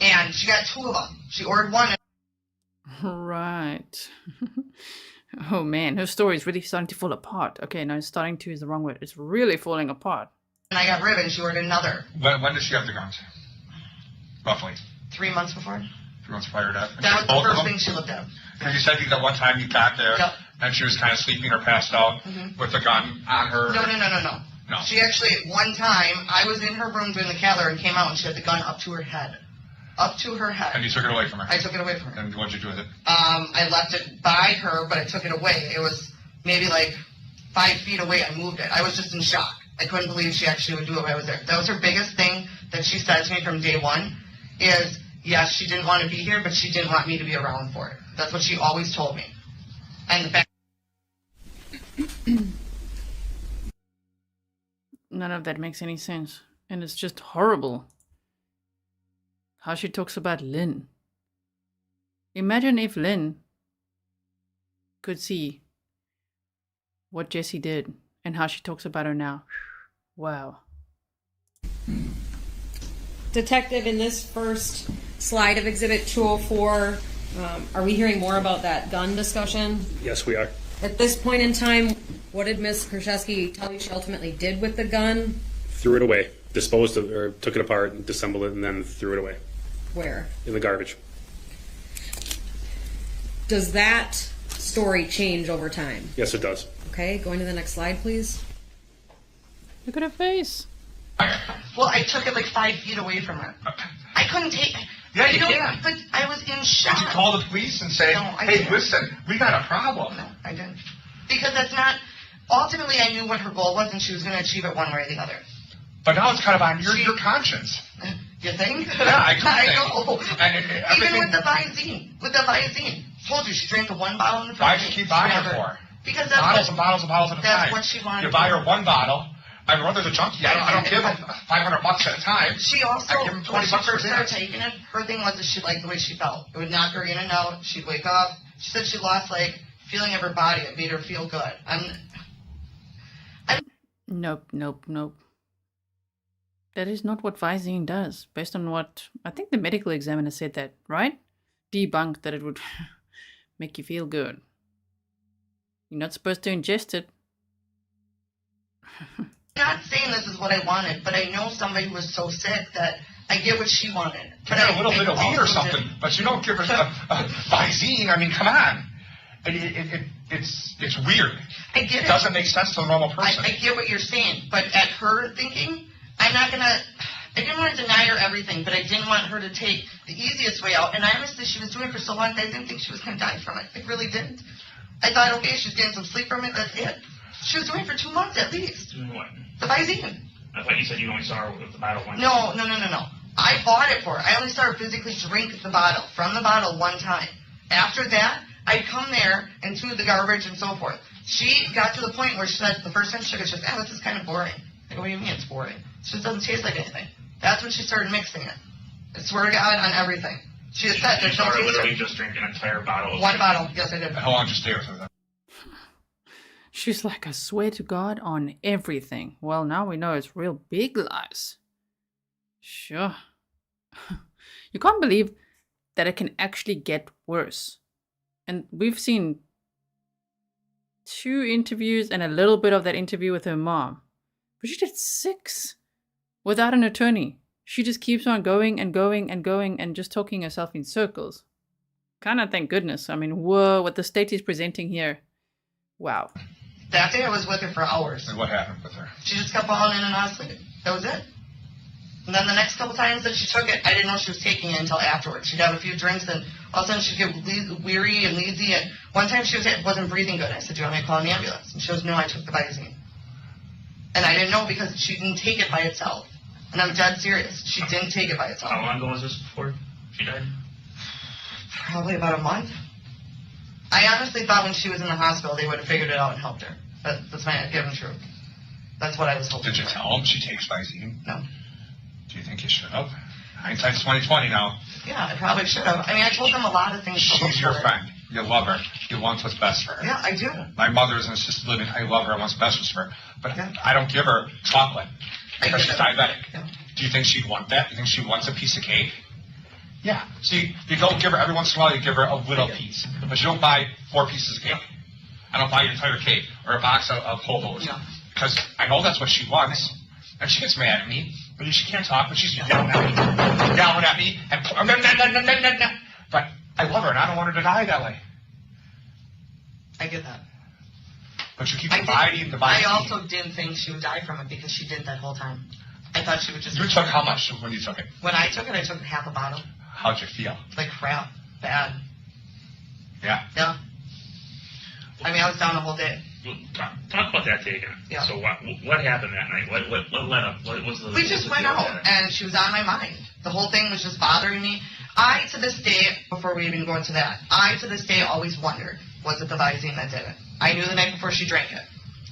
And she got 2 of them. She ordered one.
Right. Oh man, her story is really starting to fall apart. Okay, no, starting to is the wrong word. It's really falling apart.
And I got ribbon. She ordered another.
When did she have the guns? Roughly.
3 months before.
3 months prior to that.
That was the first thing she looked at.
Because you said that one time you got there, and she was kind of sleeping or passed out with the gun on her.
No. She actually, one time, I was in her room doing the catheter and came out and she had the gun up to her head. Up to her head.
And you took it away from her?
I took it away from her.
And what did you do with it?
I left it by her, but I took it away. It was maybe like 5 feet away. I moved it. I was just in shock. I couldn't believe she actually would do it when I was there. That was her biggest thing that she said to me from day one is, yes, she didn't want to be here, but she didn't want me to be around for it. That's what she always told me. And the fact
None of that makes any sense. And it's just horrible how she talks about Lynn. Imagine if Lynn could see what Jessy did and how she talks about her now. Wow.
Detective, in this first slide of Exhibit 204, are we hearing more about that gun discussion?
Yes, we are.
At this point in time, what did Ms. Kurczewski tell you she ultimately did with the gun?
Threw it away. Disposed of, or took it apart, and disassembled it, and then threw it away.
Where?
In the garbage.
Does that story change over time?
Yes, it does.
Okay, going to the next slide, please.
Look at her face.
well, I took it like 5 feet away from her. I couldn't take it.
Yeah, you can.
But I was in shock.
Did you call the police and say, hey, listen, we got a problem?
No, I didn't. Because that's not... Ultimately, I knew what her goal was, and she was going to achieve it one way or the other.
But now it's kind of on your conscience.
You think?
Yeah, I
know.
And
even with the Visine. Told you, she drank the one bottle in the
Why did you keep buying her for?
Because that's
bottles and bottles and bottles at a time.
That's what she wanted.
You buy her one bottle. My brother's a junkie. I don't give him $500 at a time.
She also,
I give him
when
$20
she
for
first started
this.
taking it, her thing was that she liked the way she felt. It would knock her in and out. She'd wake up. She said she lost, like, feeling of her body. It made her feel good.
Nope. That is not what Visine does, based on what I think the medical examiner said that, right? Debunked that it would make you feel good. You're not supposed to ingest it.
I'm not saying this is what I wanted, but I know somebody who was so sick that I get what she wanted.
But a little bit of weed or something, but you don't give her a Visine. I mean, come on. It's weird.
I get it.
It doesn't make sense to a normal person.
I get what you're saying, but at her thinking, I didn't want to deny her everything, but I didn't want her to take the easiest way out. And honestly, she was doing it for so long that I didn't think she was going to die from it. I really didn't. I thought, okay, she's getting some sleep from it, that's it. She was doing it for 2 months at least.
Doing what?
The Visine.
I thought you said you only saw her with the bottle one
No. I bought it for her. I only saw her physically drink the bottle, from the bottle one time. After that, I'd come there and to the garbage and so forth. She got to the point where she said, the first time she took it, she said, this is kind of boring. I go, what do you mean it's boring? It just doesn't taste like anything. That's when she started mixing it. I swear to God, on everything. She has said there's no taste.
Literally just drink an entire bottle.
One bottle, yes I did.
How long did you stay with her?
She's like, I swear to God on everything. Well, now we know it's real big lies. Sure. You can't believe that it can actually get worse. And we've seen 2 interviews and a little bit of that interview with her mom. But she did 6 without an attorney. She just keeps on going and just talking herself in circles. Kinda thank goodness. I mean, whoa, what the state is presenting here. Wow.
That day I was with her for hours.
And what happened with her?
She just kept falling in and out of sleep. That was it. And then the next couple times that she took it, I didn't know she was taking it until afterwards. She'd have a few drinks and all of a sudden she'd get weary and lazy. And one time she wasn't breathing good. I said, do you want me to call an ambulance? And she goes, no, I took the Visine. And I didn't know because she didn't take it by itself. And I'm dead serious. She didn't take it by itself.
How long ago was this before she died?
Probably about a month. I honestly thought when she was in the hospital they would have figured it out and helped her. That's my given truth. That's what I was hoping.
Did you tell them she takes Visine?
No.
Do you think you should have? Hindsight's 2020 now.
Yeah, I probably should have. I mean, I told them a lot of things.
She's your friend. You love her. You want what's best for her.
Yeah, I do.
My mother is in assisted living. I love her. I want what's best for her. But
Yeah.
I don't give her chocolate because she's diabetic.
Yeah.
Do you think she'd want that? Do you think she wants a piece of cake? Yeah. See, you don't give her every once in a while. You give her a little piece, but you don't buy 4 pieces of cake. I don't buy your entire cake or a box of hobos because I know that's what she wants, and she gets mad at me. But she can't talk, but she's yelling at me, and but I love her, and I don't want her to die that way.
I get that.
But you keep dividing the Visine.
I also didn't think she would die from it because she didn't that whole time. I thought she would just...
You took how much when you took it?
When I took half a bottle.
How'd you feel?
Like crap. Bad.
Yeah?
Yeah. I mean, I was down the whole day.
talk about that day again.
Yeah.
So what happened that night? What led up? What was the?
We just went out, and she was on my mind. The whole thing was just bothering me. I, to this day, before we even go into that, I, to this day, always wondered, was it the Visine that did it? I knew the night before she drank it.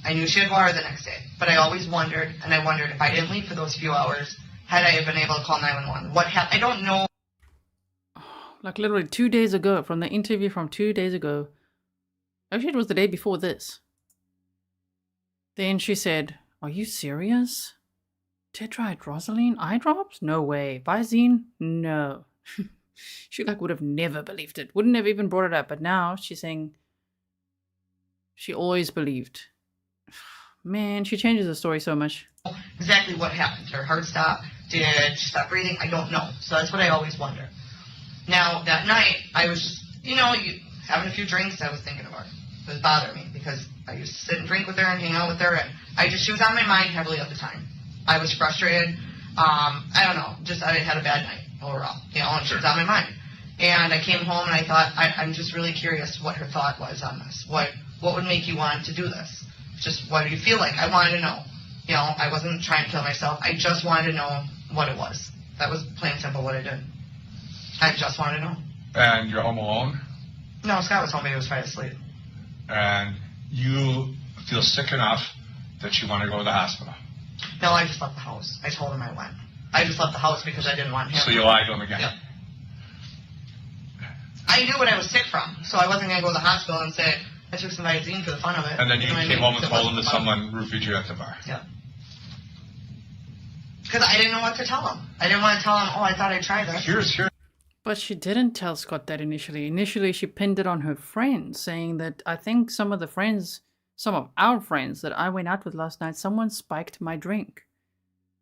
I knew she had water the next day. But I always wondered, and I wondered if I didn't leave for those few hours, had I been able to call 911? What happened? I don't know.
Like literally 2 days ago, from the interview from 2 days ago. Actually, it was the day before this. Then she said, "Are you serious? Tetrahydrozoline? Eyedrops? No way. Visine? No." She would have never believed it. Wouldn't have even brought it up. But now she's saying she always believed. Man, she changes the story so much.
Exactly what happened. Did her heart stop? Did she stop breathing? I don't know. So that's what I always wonder. Now, that night, I was just, having a few drinks, I was thinking about her. It was bothering me because I used to sit and drink with her and hang out with her, and she was on my mind heavily at the time. I was frustrated. I don't know. Just I had a bad night overall, and she was on my mind. And I came home and I thought, I'm just really curious what her thought was on this. What would make you want to do this? Just what do you feel like? I wanted to know. I wasn't trying to kill myself. I just wanted to know what it was. That was plain and simple what I did. I just wanted to know.
And you're home alone?
No, Scott was home, but he was trying to sleep.
And you feel sick enough that you want to go to the hospital?
No, I just left the house. I told him I went. I just left the house because I didn't want him.
So you lied to him again?
Yeah. I knew what I was sick from, so I wasn't going to go to the hospital and say, I took some Visine for the fun of it.
And then you came home and told him that someone roofied you at the bar?
Yeah. Because I didn't know what to tell him. I didn't want to tell him, I thought I'd try this.
But she didn't tell Scott that initially. Initially, she pinned it on her friends, saying that I think some of our friends that I went out with last night, someone spiked my drink.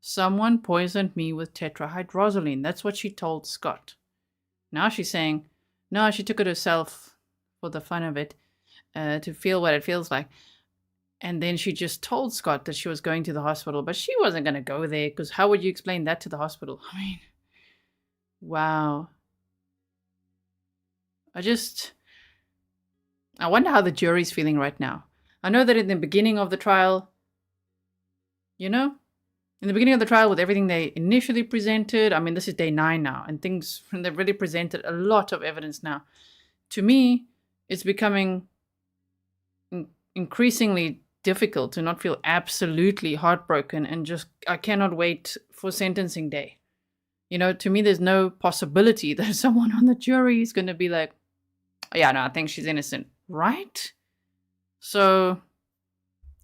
Someone poisoned me with tetrahydrozoline. That's what she told Scott. Now she's saying, no, she took it herself for the fun of it, to feel what it feels like. And then she just told Scott that she was going to the hospital, but she wasn't going to go there, because how would you explain that to the hospital? I mean, wow. I wonder how the jury's feeling right now. I know that in the beginning of the trial, in the beginning of the trial with everything they initially presented, I mean, this is day 9 now, and they've really presented a lot of evidence now. To me, it's becoming increasingly difficult to not feel absolutely heartbroken and just, I cannot wait for sentencing day. To me, there's no possibility that someone on the jury is going to be like, yeah, no, I think she's innocent, right? So,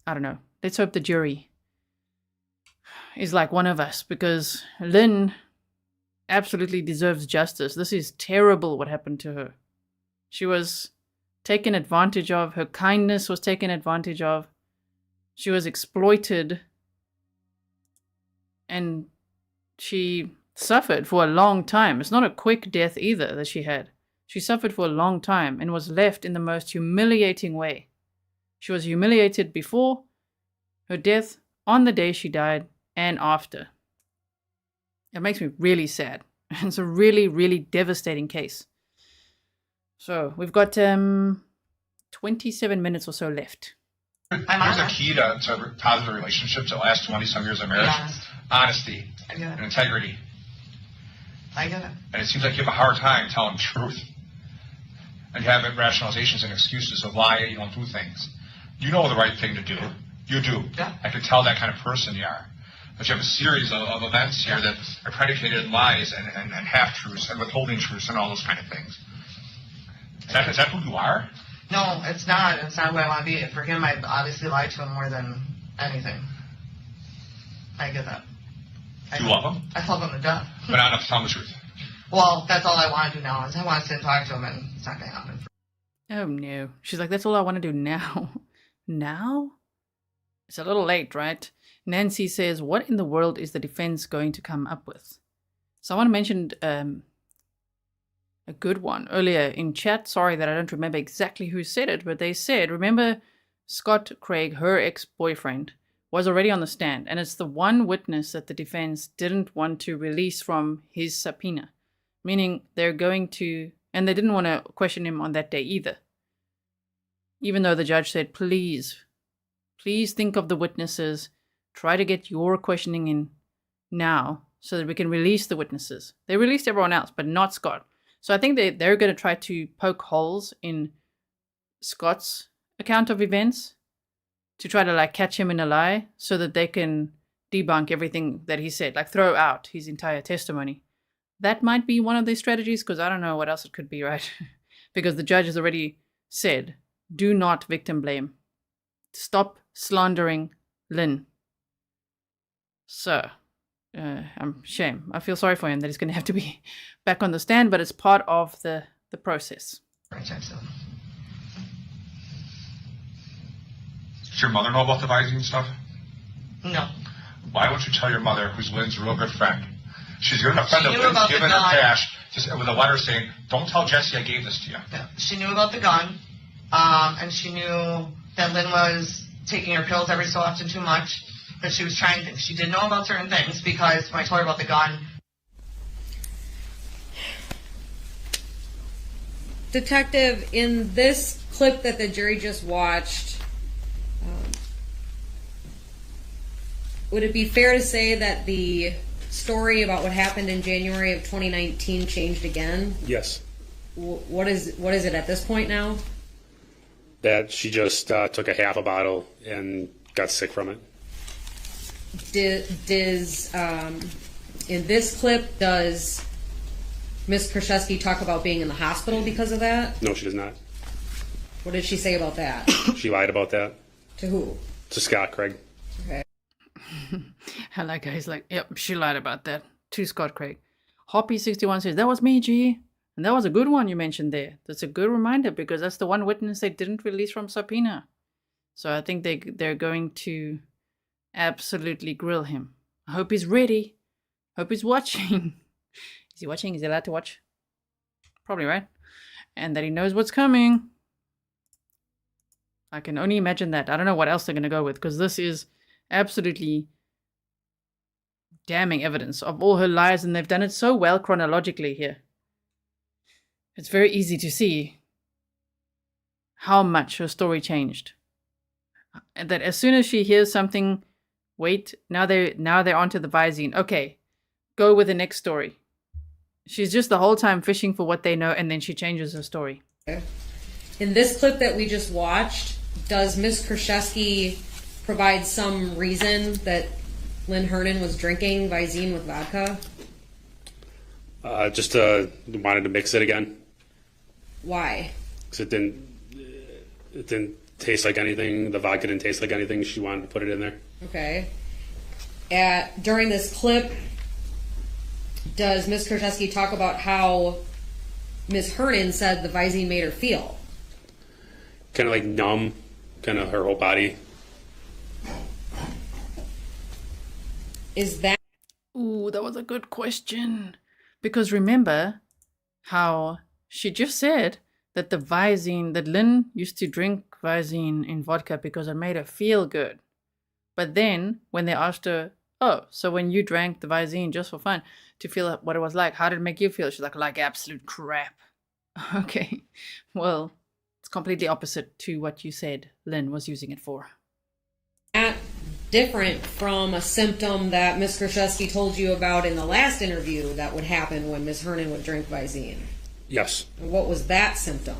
I don't know. Let's hope the jury is like one of us, because Lynn absolutely deserves justice. This is terrible what happened to her. She was taken advantage of. Her kindness was taken advantage of. She was exploited. And she suffered for a long time. It's not a quick death either that she had. She suffered for a long time and was left in the most humiliating way. She was humiliated before her death, on the day she died, and after. It makes me really sad. It's a really, really devastating case. So we've got 27 minutes or so left.
Here's a key to positive relationships that last 20-some years of marriage. Honesty and integrity.
I get it.
And it seems like you have a hard time telling the truth. And you have rationalizations and excuses of why you don't do things. You know the right thing to do. You do.
Yeah.
I can tell that kind of person you are. But you have a series of events here that are predicated in lies and half-truths and withholding truths and all those kind of things. Is that who you are?
No, it's not. It's not who I want to be. For him, I obviously lied to him more than anything. I get that.
Do you love him?
I love him to death.
But not enough to tell him the truth.
Well, that's all I want to do now is I want to sit and talk to him, and it's not going to happen.
Oh, no. She's like, that's all I want to do now. Now? It's a little late, right? Nancy says, what in the world is the defense going to come up with? Someone mentioned a good one earlier in chat. Sorry that I don't remember exactly who said it, but they said, remember Scott Craig, her ex-boyfriend, was already on the stand, and it's the one witness that the defense didn't want to release from his subpoena, meaning they're going to, and they didn't want to question him on that day either, even though the judge said, please Please think of the witnesses. Try to get your questioning in now so that we can release the witnesses. They released everyone else, but not Scott. So I think they're going to try to poke holes in Scott's account of events to try to like catch him in a lie so that they can debunk everything that he said, like throw out his entire testimony. That might be one of their strategies, because I don't know what else it could be, right? Because the judge has already said, do not victim blame. Stop slandering Lynn. So, shame. I feel sorry for him that he's going to have to be back on the stand, but it's part of the process.
Does your mother know about the Visine stuff?
No.
Why won't you tell your mother, who's Lynn's real good friend? She's going to offend
She
her.
knew about
Lynn's giving
the
her
gun.
cash just with a letter saying, don't tell Jessy I gave this to you.
Yeah. She knew about the gun, and she knew that Lynn was taking her pills every so often too much, but she was trying things. She did know about certain things because when I told her about the gun.
Detective, in this clip that the jury just watched, would it be fair to say that the story about what happened in January of 2019 changed again?
Yes.
What is it at this point now?
That she just took a half a bottle and got sick from it.
In this clip, does Ms. Kurczewski talk about being in the hospital because of that?
No, she does not.
What did she say about that?
She lied about that.
To who?
To Scott Craig.
Okay.
I like how he's like, yep, she lied about that to Scott Craig. Hoppe61 says, that was me, G. And that was a good one you mentioned there. That's a good reminder because that's the one witness they didn't release from subpoena. So I think they're going to absolutely grill him. I hope he's ready. Hope he's watching. Is he watching? Is he allowed to watch? Probably, right? And that he knows what's coming. I can only imagine that. I don't know what else they're going to go with because this is absolutely damning evidence of all her lies, and they've done it so well chronologically here. It's very easy to see how much her story changed. And that as soon as she hears something, wait, now they're onto the Visine. Okay, go with the next story. She's just the whole time fishing for what they know, and then she changes her story.
In this clip that we just watched, does Ms. Kurczewski provide some reason that Lynn Hernan was drinking Visine with vodka?
Just wanted to mix it again.
Why?
Because it didn't taste like anything. The vodka didn't taste like anything. She wanted to put it in there.
Okay. During this clip, does Ms. Kurczewski talk about how Ms. Hernan said the Visine made her feel?
Kind of like numb, kind of her whole body.
Is that...
Ooh, that was a good question. Because remember how she just said that the Visine, that Lynn used to drink Visine in vodka because it made her feel good. But then when they asked her, oh, so when you drank the Visine just for fun to feel what it was like, how did it make you feel? She's like absolute crap. Okay, well, it's completely opposite to what you said Lynn was using it for.
That different from a symptom that Ms. Kurczewski told you about in the last interview that would happen when Ms. Hernan would drink Visine?
Yes.
What was that symptom?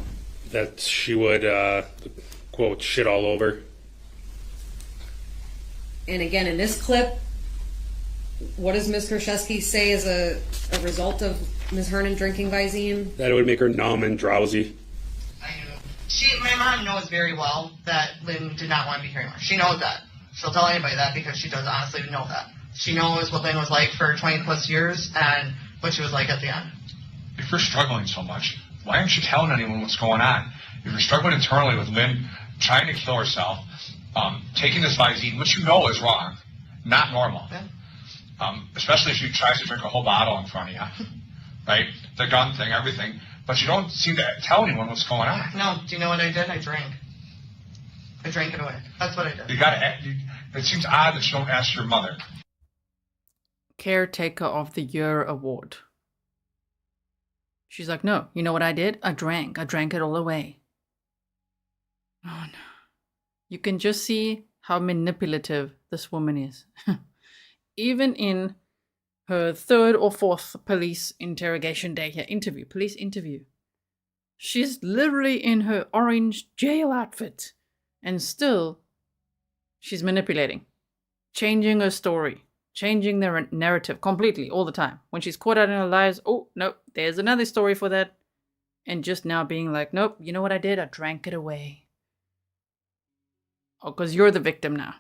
That she would, quote, shit all over.
And again, in this clip, what does Ms. Kurczewski say as a result of Ms. Hernan drinking Visine?
That it would make her numb and drowsy.
My mom knows very well that Lynn did not want to be here anymore. She knows that. She'll tell anybody that because she does honestly know that. She knows what Lynn was like for 20 plus years and what she was like at the end.
If you're struggling so much, why aren't you telling anyone what's going on? If you're struggling internally with Lynn trying to kill herself, taking this Visine, which you know is wrong, not normal, especially if she tries to drink a whole bottle in front of you, right? The gun thing, everything, but you don't seem to tell anyone what's going on.
No, do you know what I did? I drank. I drank it away. That's what I did.
You gotta. It seems odd that you don't ask your mother.
Caretaker of the Year award. She's like, no, you know what I did? I drank it all away. Oh no. You can just see how manipulative this woman is. Even in her third or fourth police interrogation day here, police interview, she's literally in her orange jail outfit, and still she's manipulating, changing her story, changing the narrative completely all the time. When she's caught out in her lies, oh, nope, there's another story for that. And just now being like, nope, you know what I did? I drank it away. Oh, because you're the victim now.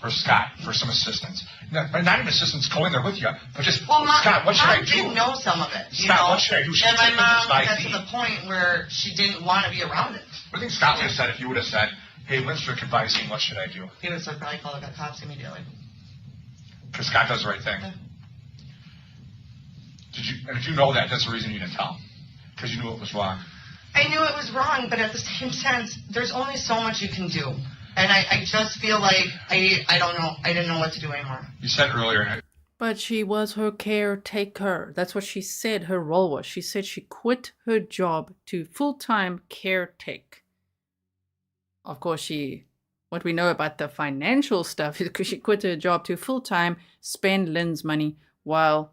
For Scott, for some assistance. Not even assistance, go in there with you. But just,
Well,
Scott, what should I
Mom
do?
did know some of it.
Scott, what should I do? She
And my
took me to
mom
this
got
ID.
to the point where she didn't want to be around it.
What do you think Scott would have said if you would have said, hey, Lynn's drinking Visine, what should I do?
He would have probably called the cops immediately.
Because Scott does the right thing.
Yeah.
Did you know that? That's the reason you didn't tell him. Because you knew it was wrong.
I knew it was wrong, but at the same sense, there's only so much you can do. And I just feel like I don't know. I didn't know what to do anymore.
You said earlier.
But she was her caretaker. That's what she said her role was. She said she quit her job to full-time caretake. Of course, what we know about the financial stuff is because she quit her job to full-time spend Lynn's money while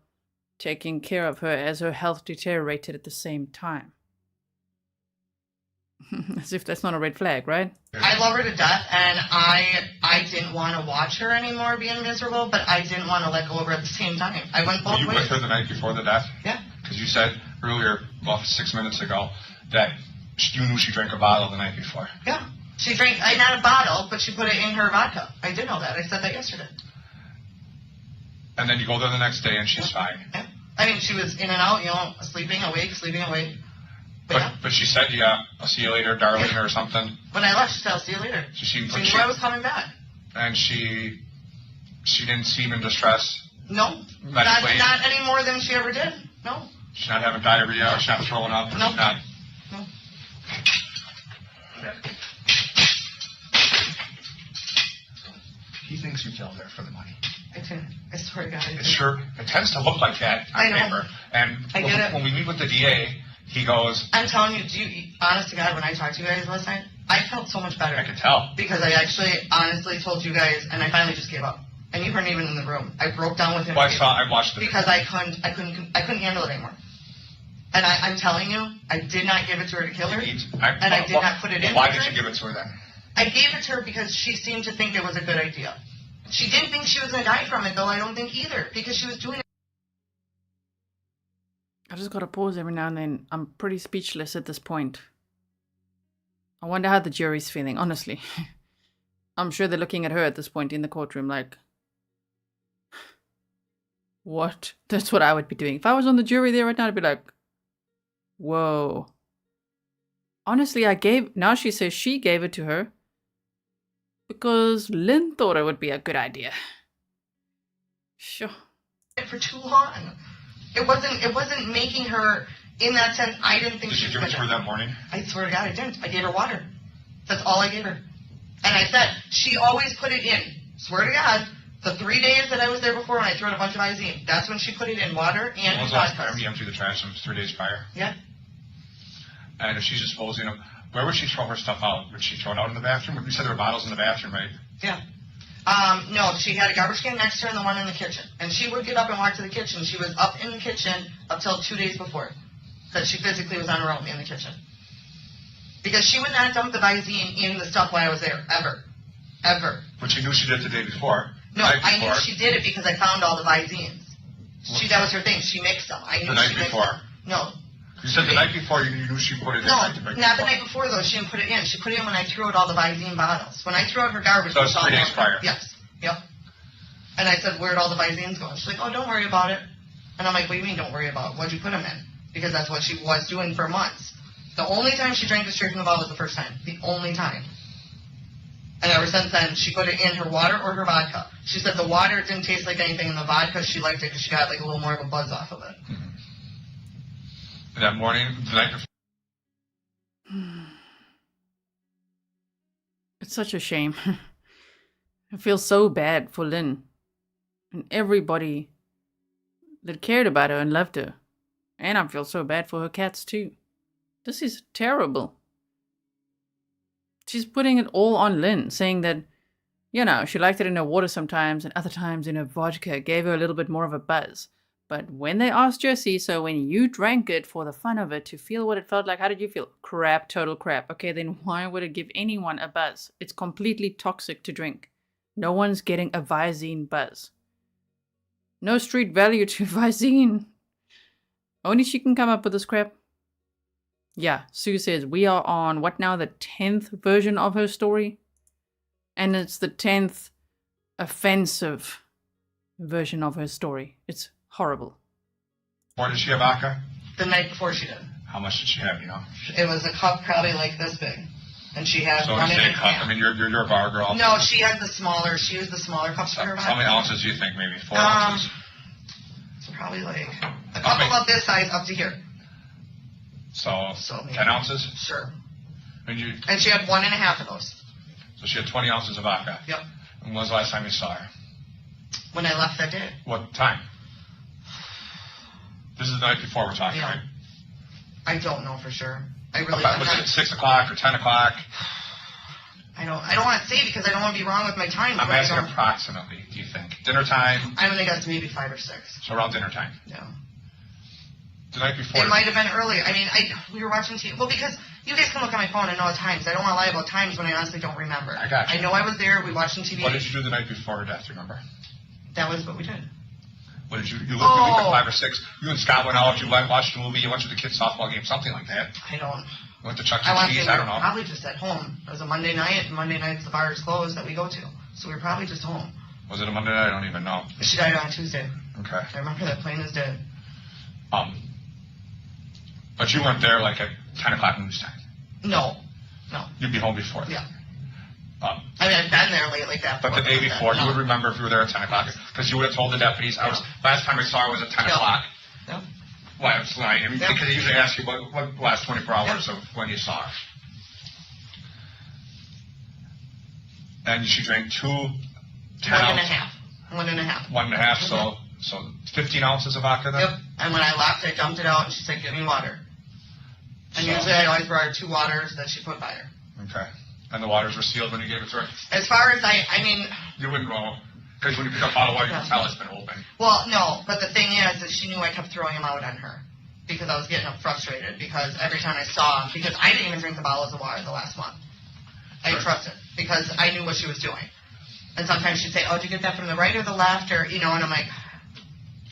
taking care of her as her health deteriorated at the same time. As if that's not a red flag, right?
I love her to death, and I didn't want to watch her anymore being miserable, but I didn't want to let go of her at the same time. I went both
Were you
ways.
with her the night before the death?
Yeah.
Because you said earlier, about 6 minutes ago, that you knew she drank a bottle the night before.
Yeah. She drank, not a bottle, but she put it in her vodka. I did know that. I said that yesterday.
And then you go there the next day and she's fine.
Yeah. I mean, she was in and out, sleeping, awake.
But she said, yeah, I'll see you later, darling, or something.
When I left, she said, I'll see you later. She knew I was coming back.
And she didn't seem in distress?
No.
Medically?
Not any more than she ever did. No.
She's not having diarrhea, she's not throwing up?
No.
No. He thinks you killed her for the money.
I didn't. I swear to God, I didn't.
It tends to look like that on paper. And
I get it.
when we meet with the DA, he goes...
I'm telling you, honest to God, when I talked to you guys last night, I felt so much better.
I could tell.
Because I actually honestly told you guys, and I finally just gave up. And you weren't even in the room. I broke down with him.
Well, I watched it.
Because I couldn't handle it anymore. And I'm telling you, I did not give it to her to kill her. And I did not put it in.
Why did you give it to her then?
I gave it to her because she seemed to think it was a good idea. She didn't think she was going to die from it, though, I don't think either, because she was doing it.
I just gotta pause every now and then. I'm pretty speechless at this point. I wonder how the jury's feeling, honestly. I'm sure they're looking at her at this point in the courtroom like, what? That's what I would be doing. If I was on the jury there right now, I'd be like, whoa. Honestly, now she says she gave it to her because Lynn thought it would be a good idea. Sure.
For too long. It wasn't making her, in that sense, I didn't think she was
Did you give it to her that morning?
I swear to God, I didn't. I gave her water. That's all I gave her. And I said, she always put it in. Swear to God, the 3 days that I was there before when I threw out a bunch of Visine, that's when she put it in water and
When was the last
vodka.
time you emptied the trash? It was 3 days prior?
Yeah.
And if she's disposing of, where would she throw her stuff out? Would she throw it out in the bathroom? You said there were bottles in the bathroom, right?
Yeah. No, she had a garbage can next to her and the one in the kitchen. And she would get up and walk to the kitchen. She was up in the kitchen up till 2 days before. Because she physically was on her own in the kitchen. Because she would not dump the Visine in the stuff while I was there. Ever. Ever.
But you knew she did it the day before.
No, I knew she did it because I found all the Visines. That was her thing. She mixed them. I knew
the night
she mixed
before?
them. No.
You said the night before you knew she put it in.
No, not the night before, though. She didn't put it in. She put it in when I threw out all the Visine bottles. When I threw out her garbage.
So it was 3 days prior?
Yes. Yep. And I said, where'd all the Visines go? She's like, oh, don't worry about it. And I'm like, what do you mean don't worry about it? What'd you put them in? Because that's what she was doing for months. The only time she drank it straight from the bottle was the first time. The only time. And ever since then, she put it in her water or her vodka. She said the water didn't taste like anything, and the vodka, she liked it because she got like a little more of a buzz off of it.
Mm-hmm. And that morning, the night before.
It's such a shame. I feel so bad for Lynn and everybody that cared about her and loved her. And I feel so bad for her cats too. This is terrible. She's putting it all on Lynn, saying that You know, she liked it in her water sometimes and other times in her vodka. It gave her a little bit more of a buzz. But when they asked Jessy, so when you drank it for the fun of it, to feel what it felt like, how did you feel? Crap, total crap. Okay, then why would it give anyone a buzz? It's completely toxic to drink. No one's getting a Visine buzz. No street value to Visine. Only she can come up with this crap. Yeah, Sue says we are on, what now, the 10th version of her story? And it's the 10th offensive version of her story. It's horrible.
Or did she have vodka?
The night before she did.
How much did she have, you know?
It was a cup probably like this big. And she had
so
one
when
in
you say
her
cup,
hand.
I mean, you're a bar girl.
No, she used the smaller cups for her.
How many ounces do you think? Maybe 4 ounces?
So probably like a cup about this size up to here.
So 10 ounces?
Sure.
And
she had 1.5 of those.
So she had 20 ounces of vodka?
Yep.
And when was the last time you saw her?
When I left that day.
What time? This is the night before we're talking, right?
I don't know for sure.
Was it 6 o'clock or 10 o'clock?
I don't want to say because I don't want to be wrong with my time.
I'm asking approximately, do you think? Dinner time?
I'm going to guess maybe 5 or 6.
So around dinner time?
Yeah.
The night before?
It might have been earlier. I mean, we were watching TV. Well, because you guys can look at my phone and know times. I don't want to lie about times when I honestly don't remember.
I got you.
I know I was there. We watched TV.
What did you do the night before her death, remember?
That was what we did.
What did you leave at 5 or 6? You and Scott went out, you watched a movie, you went to the kids' softball game, something like that.
I don't.
You went to Chuck E. Cheese, I don't know.
Probably just at home. It was a Monday night, and Monday nights the bar is closed that we go to. So we were probably just home.
Was it a Monday night? I don't even know.
She died on Tuesday.
Okay.
I remember that plain as dead.
But you weren't there like at 10 o'clock news time?
No.
You'd be home before?
Yeah. I mean, I've been there late like that.
But the day before, you would remember if you were there at 10 o'clock? Because you would have told the deputies, last time I saw her was at 10 o'clock.
Yeah.
Well, I was lying. I mean, because they usually ask you what last 24 hours of when you saw her. And she drank 2 10 ounces.
1.5.
1.5, so 15 ounces of vodka then?
Yep. And when I left, I dumped it out, and she said, "Give me water." And usually I always brought her 2 waters that she put by her.
Okay. And the waters were sealed when you gave it to her?
As far as I mean...
You wouldn't know. Because when you pick up a bottle of water, you can tell it's been open.
Well, no. But the thing is that she knew I kept throwing them out on her. Because I was getting frustrated. Because every time I saw them... Because I didn't even drink the bottles of water the last month. I didn't trust it. Because I knew what she was doing. And sometimes she'd say, "Oh, did you get that from the right or the left?" Or, you know, and I'm like...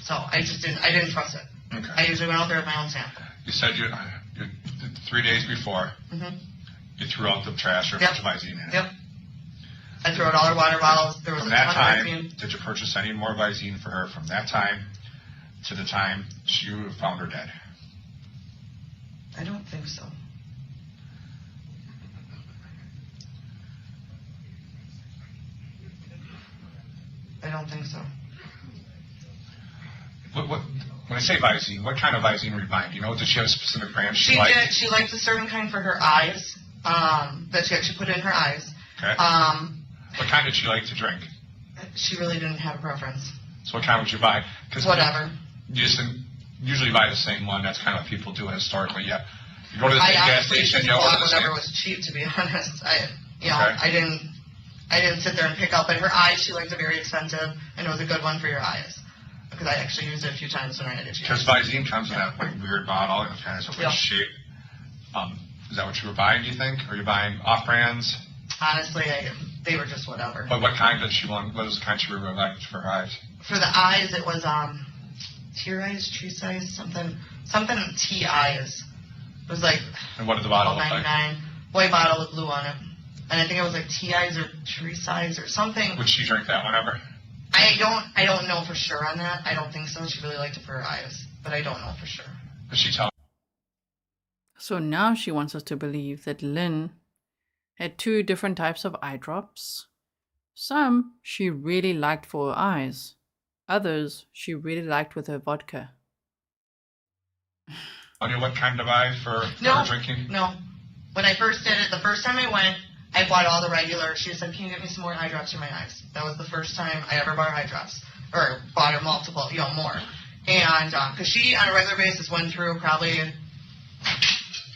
So I didn't trust it.
Okay.
I usually went out there with my own sample.
You said you 3 days before, you threw out the trash or Visine in it.
Yep. I threw out all her water bottles. There was
from that time, did you purchase any more Visine for her from that time to the time you found her dead?
I don't think so. I don't think so.
When I say Visine, what kind of Visine were you buying? Do you know? Did she have a specific brand
she liked? She liked a certain kind for her eyes that she actually put in her eyes.
Okay. What kind did she like to drink?
She really didn't have a preference.
So what kind would you buy?
Whatever.
You just usually buy the same one. That's kind of what people do historically. Yeah. You go to the same gas station. You order the same.
Whatever was cheap, to be honest. I didn't sit there and pick up. But her eyes, she liked it very expensive, and it was a good one for your eyes. Because I actually used it a few times when I had itchy.
Because Visine comes in that weird bottle, and it's kind of a weird shape. Is that what you were buying, do you think? Or are you buying off-brands?
Honestly, they were just whatever.
But what kind did she want? What was the kind she really liked for her eyes?
For the eyes, it was tear eyes, tree size, something T eyes. It was like.
And what did the bottle look like?
$99. White bottle with blue on it, and I think it was like T eyes or tree size or something.
Would she drink that one ever?
I don't know for sure on that. I don't think so. She really liked it for her eyes, but I don't know for sure.
Did she tell?
So now she wants us to believe that Lynn had 2 different types of eye drops. Some she really liked for her eyes. Others she really liked with her vodka.
What kind of eye for her drinking?
No. When I first did it, the first time I went, I bought all the regular. She said, "Can you get me some more eye drops for my eyes?" That was the first time I ever bought eye drops. Or bought her multiple, more. And, because she, on a regular basis, went through probably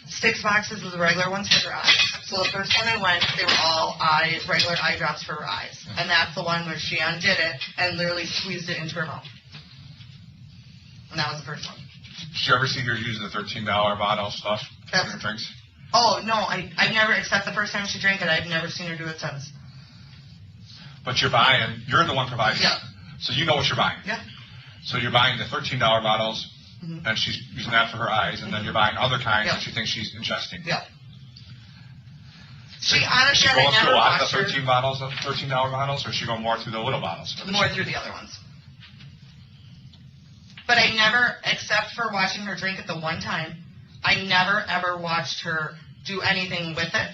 6 boxes of the regular ones for her eyes. So the first time I went, they were all regular eye drops for her eyes. And that's the one where she undid it and literally squeezed it into her mouth. And that was the first one.
Did you ever see her use the $13 bottle stuff in her drinks?
Oh, no, I've never, except the first time she drank it, I've never seen her do it since.
But you're the one providing it. So you know what you're buying.
Yeah.
So you're buying the $13 bottles, and she's using that for her eyes, and then you're buying other kinds that she thinks she's ingesting.
Yeah. She honestly,
Is she going through a lot of the
$13
bottles, or is she going more through the little bottles?
More through the other ones. But I never, except for watching her drink it the one time, I never ever watched her do anything with it.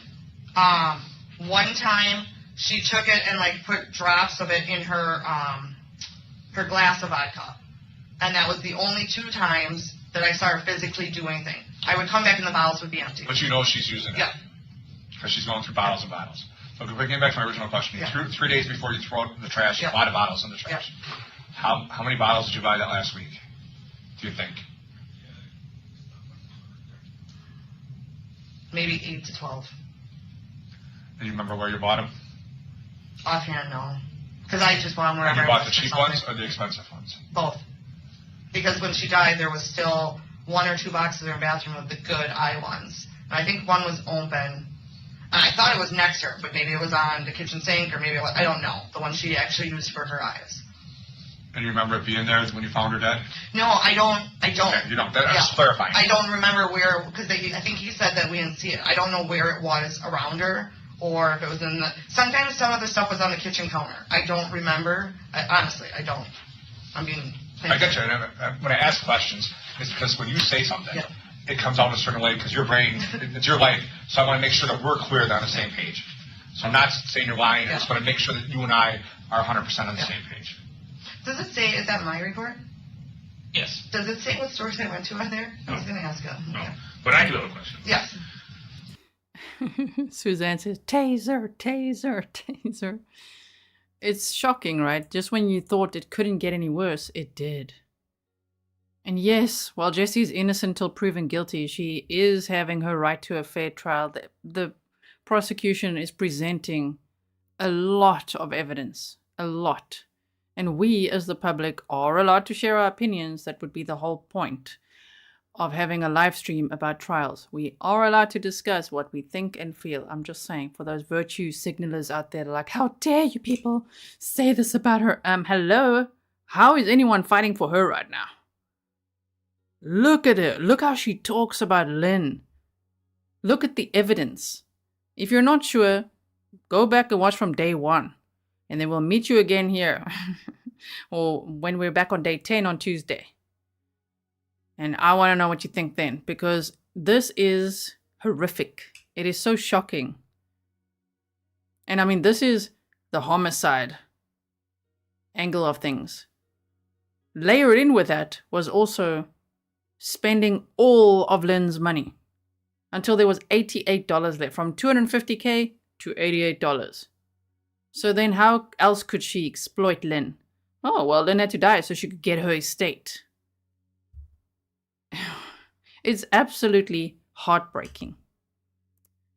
One time she took it and like put drops of it in her her glass of vodka, and that was the only 2 times that I saw her physically do anything. I would come back and the bottles would be empty.
But you know she's using it.
Yeah.
Because she's going through bottles and bottles. So getting back to my original question, 3 days before you throw it in the trash, a lot of bottles in the trash. How many bottles did you buy that last week, do you think?
Maybe 8 to 12.
Do you remember where you bought them?
Offhand, no. Because I just bought them wherever.
And you bought the cheap ones or the expensive ones?
Both. Because when she died, there was still 1 or 2 boxes in her bathroom of the good eye ones. And I think one was open. And I thought it was next to her, but maybe it was on the kitchen sink, or maybe it was, I don't know. The one she actually used for her eyes.
And you remember it being there when you found her dead?
No, I don't.
Okay, you don't. That's clarifying.
I don't remember where, because I think he said that we didn't see it. I don't know where it was around her, or if it was in the, sometimes some of the stuff was on the kitchen counter. I don't remember. Honestly, I don't. I'm being...
I get you. And when I ask questions, it's because when you say something, it comes out a certain way because your brain, it's your life. So I want to make sure that we're clear on the same page. So I'm not saying you're lying. I just want to make sure that you and I are 100% on the same page.
Does it say, is that my report?
Yes.
Does it say what source I went to on there? I was going to ask him.
No. But I do have a question.
Yes.
Suzanne says, taser, taser, taser. It's shocking, right? Just when you thought it couldn't get any worse, it did. And yes, while Jessy's innocent till proven guilty, she is having her right to a fair trial. The prosecution is presenting a lot of evidence. A lot. And we, as the public, are allowed to share our opinions. That would be the whole point of having a live stream about trials. We are allowed to discuss what we think and feel. I'm just saying, for those virtue signalers out there, like, how dare you people say this about her? Hello? How is anyone fighting for her right now? Look at her. Look how she talks about Lynn. Look at the evidence. If you're not sure, go back and watch from day 1. And then we'll meet you again here. Or when we're back on day 10 on Tuesday. And I want to know what you think then. Because this is horrific. It is so shocking. And I mean, this is the homicide angle of things. Layered in with that was also spending all of Lynn's money. Until there was $88 left. From $250K to $88. So then how else could she exploit Lynn? Oh, well, Lynn had to die so she could get her estate. It's absolutely heartbreaking.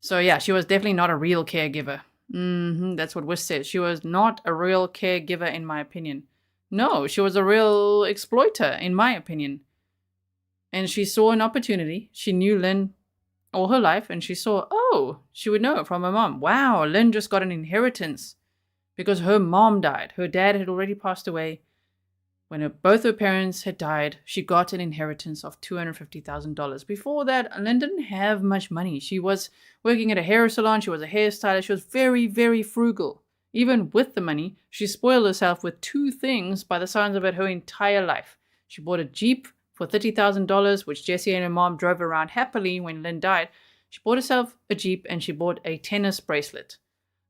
So yeah, she was definitely not a real caregiver. That's what Wiss says. She was not a real caregiver in my opinion. No, she was a real exploiter in my opinion. And she saw an opportunity. She knew Lynn all her life and she saw, oh, she would know it from her mom. Wow, Lynn just got an inheritance. Because her mom died. Her dad had already passed away. When both her parents had died, she got an inheritance of $250,000. Before that, Lynn didn't have much money. She was working at a hair salon. She was a hairstylist. She was very, very frugal. Even with the money, she spoiled herself with 2 things by the sounds of it her entire life. She bought a Jeep for $30,000, which Jessy and her mom drove around happily when Lynn died. She bought herself a Jeep and she bought a tennis bracelet.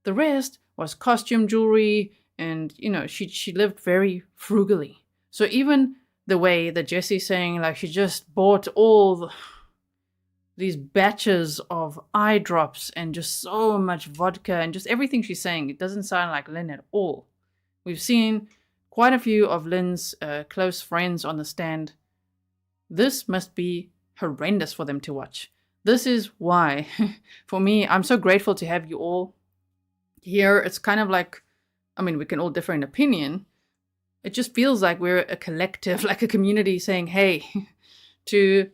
The rest was costume jewelry, and, you know, she lived very frugally. So even the way that Jessy's saying, like, she just bought all these batches of eye drops and just so much vodka and just everything she's saying, it doesn't sound like Lynn at all. We've seen quite a few of Lynn's close friends on the stand. This must be horrendous for them to watch. this is why, for me, I'm so grateful to have you all here. It's kind of like, I mean, we can all differ in opinion. It just feels like we're a collective, like a community saying, hey, to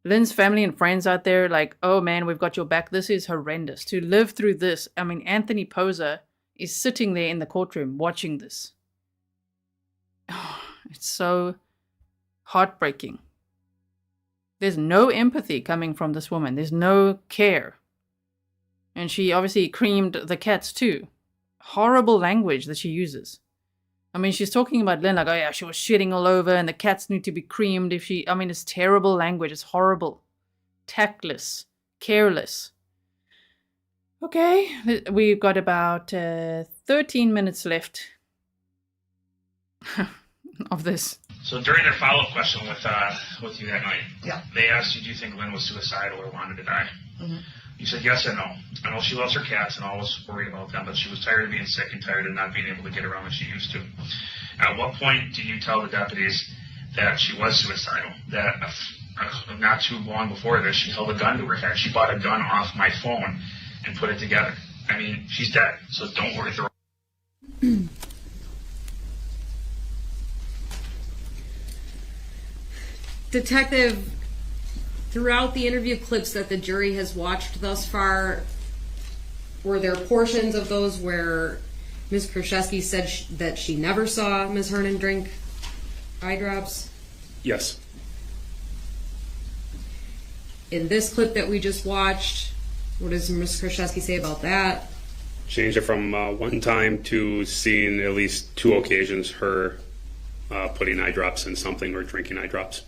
Lynn's family and friends out there, like, oh man, we've got your back. This is horrendous. To live through this. I mean, Anthony Poser is sitting there in the courtroom watching this. Oh, it's so heartbreaking. There's no empathy coming from this woman. There's no care. And she obviously creamed the cats too. Horrible language that she uses. I mean, she's talking about Lynn like, oh yeah, she was shitting all over and the cats need to be creamed if she... I mean, it's terrible language. It's horrible. Tactless. Careless. Okay, we've got about 13 minutes left of this.
So during their follow-up question with you that night, they asked you, do you think Lynn was suicidal or wanted to die? Mm-hmm. You said yes and no. I know she loves her cats and always worried about them, but she was tired of being sick and tired of not being able to get around as she used to. At what point did you tell the deputies that she was suicidal? That not too long before this, she held a gun to her head. She bought a gun off my phone and put it together. I mean, she's dead, so don't worry.
Detective, throughout the interview clips that the jury has watched thus far, were there portions of those where Ms. Kurczewski said that she never saw Ms. Hernan drink eye drops?
Yes.
In this clip that we just watched, what does Ms. Kurczewski say about that?
Changed it from one time to seeing at least 2 occasions her putting eye drops in something or drinking eye drops.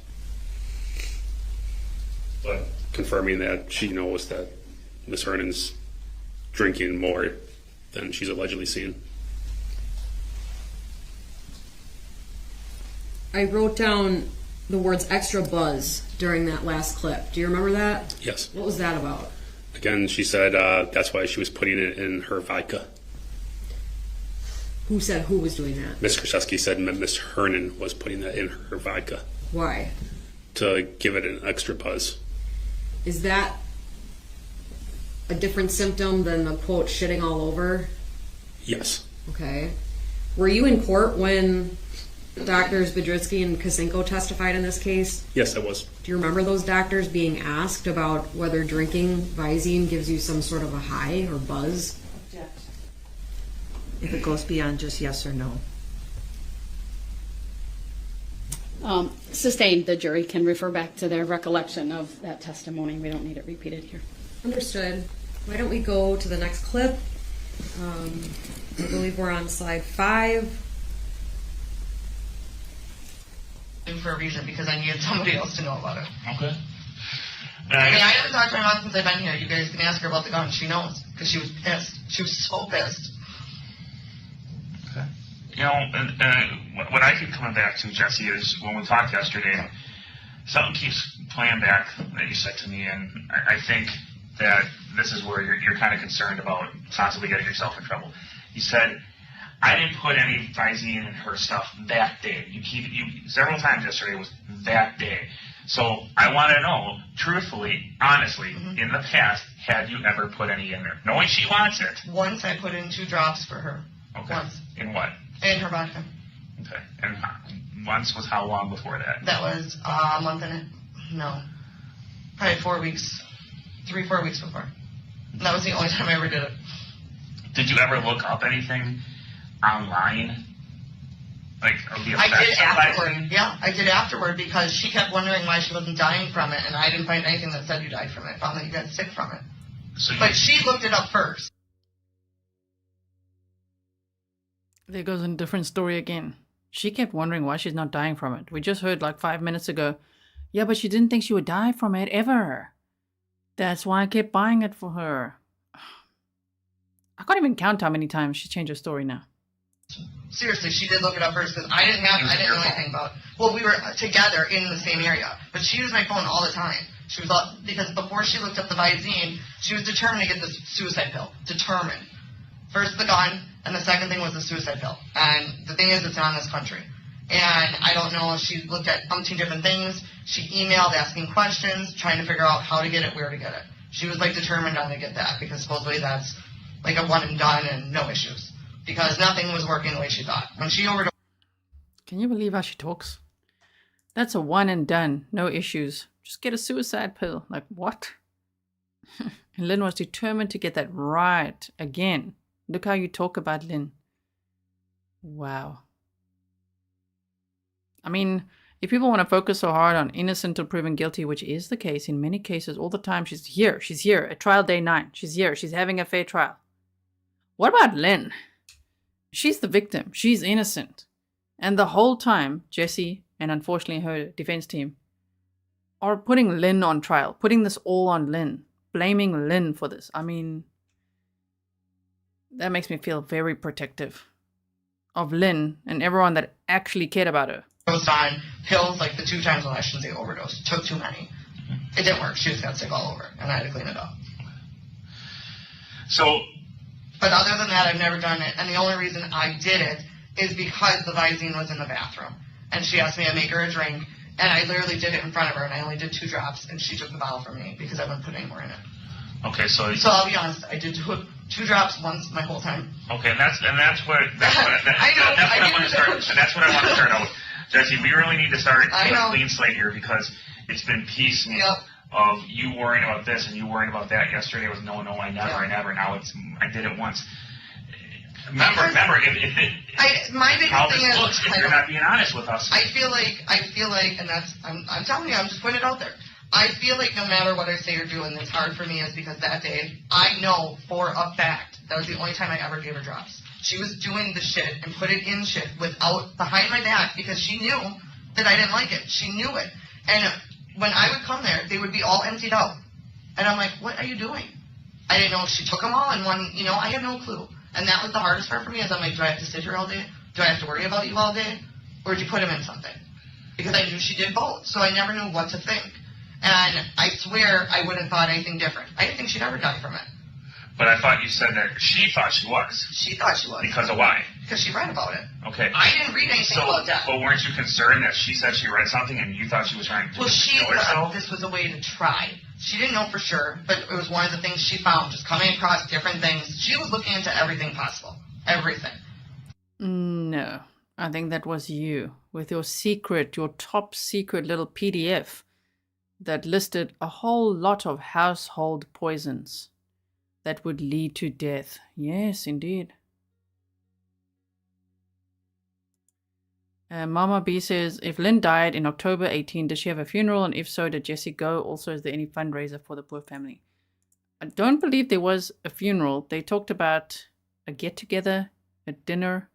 But confirming that she knows that Ms. Hernan's drinking more than she's allegedly seen.
I wrote down the words extra buzz during that last clip. Do you remember that?
Yes.
What was that about?
Again, she said that's why she was putting it in her vodka.
Who said who was doing that?
Ms. Kurczewski said Ms. Hernan was putting that in her vodka.
Why?
To give it an extra buzz.
Is that a different symptom than the quote shitting all over?
Yes.
Okay. Were you in court when Doctors Bedritsky and Kasinko testified in this case?
Yes, I was.
Do you remember those doctors being asked about whether drinking Visine gives you some sort of a high or buzz?
Object. If it goes beyond just yes or no.
Sustained. The jury can refer back to their recollection of that testimony. We don't need it repeated here.
Understood. Why don't we go to the next clip? I believe we're on slide 5.
For a reason, because I needed somebody else to know about it.
Okay.
I mean, I haven't talked to my mom since I've been here. You guys can ask her about the gun. She knows, because she was pissed. She was so pissed.
Okay. You know, and what I keep coming back to, Jesse, is when we talked yesterday, something keeps playing back that you said to me, and I think that this is where you're kind of concerned about possibly getting yourself in trouble. You said, I didn't put any Visine in her stuff that day. You several times yesterday was that day. So I want to know, truthfully, honestly, in the past, had you ever put any in there? Knowing she wants it.
Once I put in 2 drops for her.
Okay.
Once.
In what?
In her vodka.
Okay. And once was how long before that?
That was a month and probably 4 weeks. 3-4 weeks before. And that was the only time I ever did it.
Did you ever look up anything online? Like,
I did afterward. Yeah, I did afterward because she kept wondering why she wasn't dying from it, and I didn't find anything that said you died from it. I found that you got sick from it.
So
but she looked it up first.
There goes a different story again. She kept wondering why she's not dying from it. We just heard like 5 minutes ago, yeah, but she didn't think she would die from it ever. That's why I kept buying it for her. I can't even count how many times she changed her story now.
Seriously, she did look it up first because I didn't know anything about it. Well, we were together in the same area, but she used my phone all the time. She was because before she looked up the Visine, she was determined to get the suicide pill. Determined. First the gun, and the second thing was the suicide pill. And the thing is, it's not in this country. And I don't know if she looked at umpteen different things. She emailed asking questions, trying to figure out how to get it, where to get it. She was like determined on to get that because supposedly that's like a one and done and no issues. Because nothing was working the way she thought. When she overdosed.
Can you believe how she talks? That's a one and done, no issues. Just get a suicide pill. Like, what? And Lynn was determined to get that right again. Look how you talk about Lynn. Wow. I mean, if people want to focus so hard on innocent until proven guilty, which is the case in many cases all the time, she's here at trial day 9. She's here, she's having a fair trial. What about Lynn? She's the victim, she's innocent. And the whole time, Jessy, and unfortunately her defense team, are putting Lynn on trial, putting this all on Lynn, blaming Lynn for this. I mean, that makes me feel very protective of Lynn and everyone that actually cared about her.
Overdosed on pills like the 2 times when I shouldn't say overdosed. Took too many. It didn't work. She just got sick all over, and I had to clean it up.
So,
but other than that, I've never done it, and the only reason I did it is because the Visine was in the bathroom, and she asked me to make her a drink, and I literally did it in front of her, and I only did 2 drops, and she took the bottle from me because I wouldn't put any more in it.
Okay, so
I'll be honest, I did 2 drops once my whole time.
Okay, and that's what I want to start. And that's what I want to start out with. Jessy, we really need to start a clean slate here because it's been piecemeal of you worrying about this and you worrying about that. Yesterday was no, I never. Now it's I did it once. Remember,
my biggest thing is
if you're not being honest with us.
I feel like, and that's I'm telling you, I'm just putting it out there. I feel like no matter what I say or do, and it's hard for me, is because that day I know for a fact that was the only time I ever gave her drops. She was doing the shit and put it in shit behind my back because she knew that I didn't like it. She knew it, and when I would come there, they would be all emptied out, and I'm like, what are you doing? I didn't know if she took them all in one. I had no clue. And that was the hardest part for me, is I'm like, do I have to sit here all day? Do I have to worry about you all day? Or did you put him in something? Because I knew she did both, so I never knew what to think. And I swear I wouldn't have thought anything different. I didn't think she'd ever die from it.
But I thought you said that she thought she was.
She thought she was.
Because of why?
Because she read about it.
Okay.
I didn't read anything about that.
But weren't you concerned that she said she read something and you thought she was trying to kill herself?
This was a way to try. She didn't know for sure, but it was one of the things she found, just coming across different things. She was looking into everything possible. Everything.
No, I think that was you, with your top secret little PDF that listed a whole lot of household poisons that would lead to death. Yes, indeed. Mama B says, if Lynn died in October 18, did she have a funeral? And if so, did Jessy go? Also, is there any fundraiser for the poor family? I don't believe there was a funeral. They talked about a get-together, a dinner,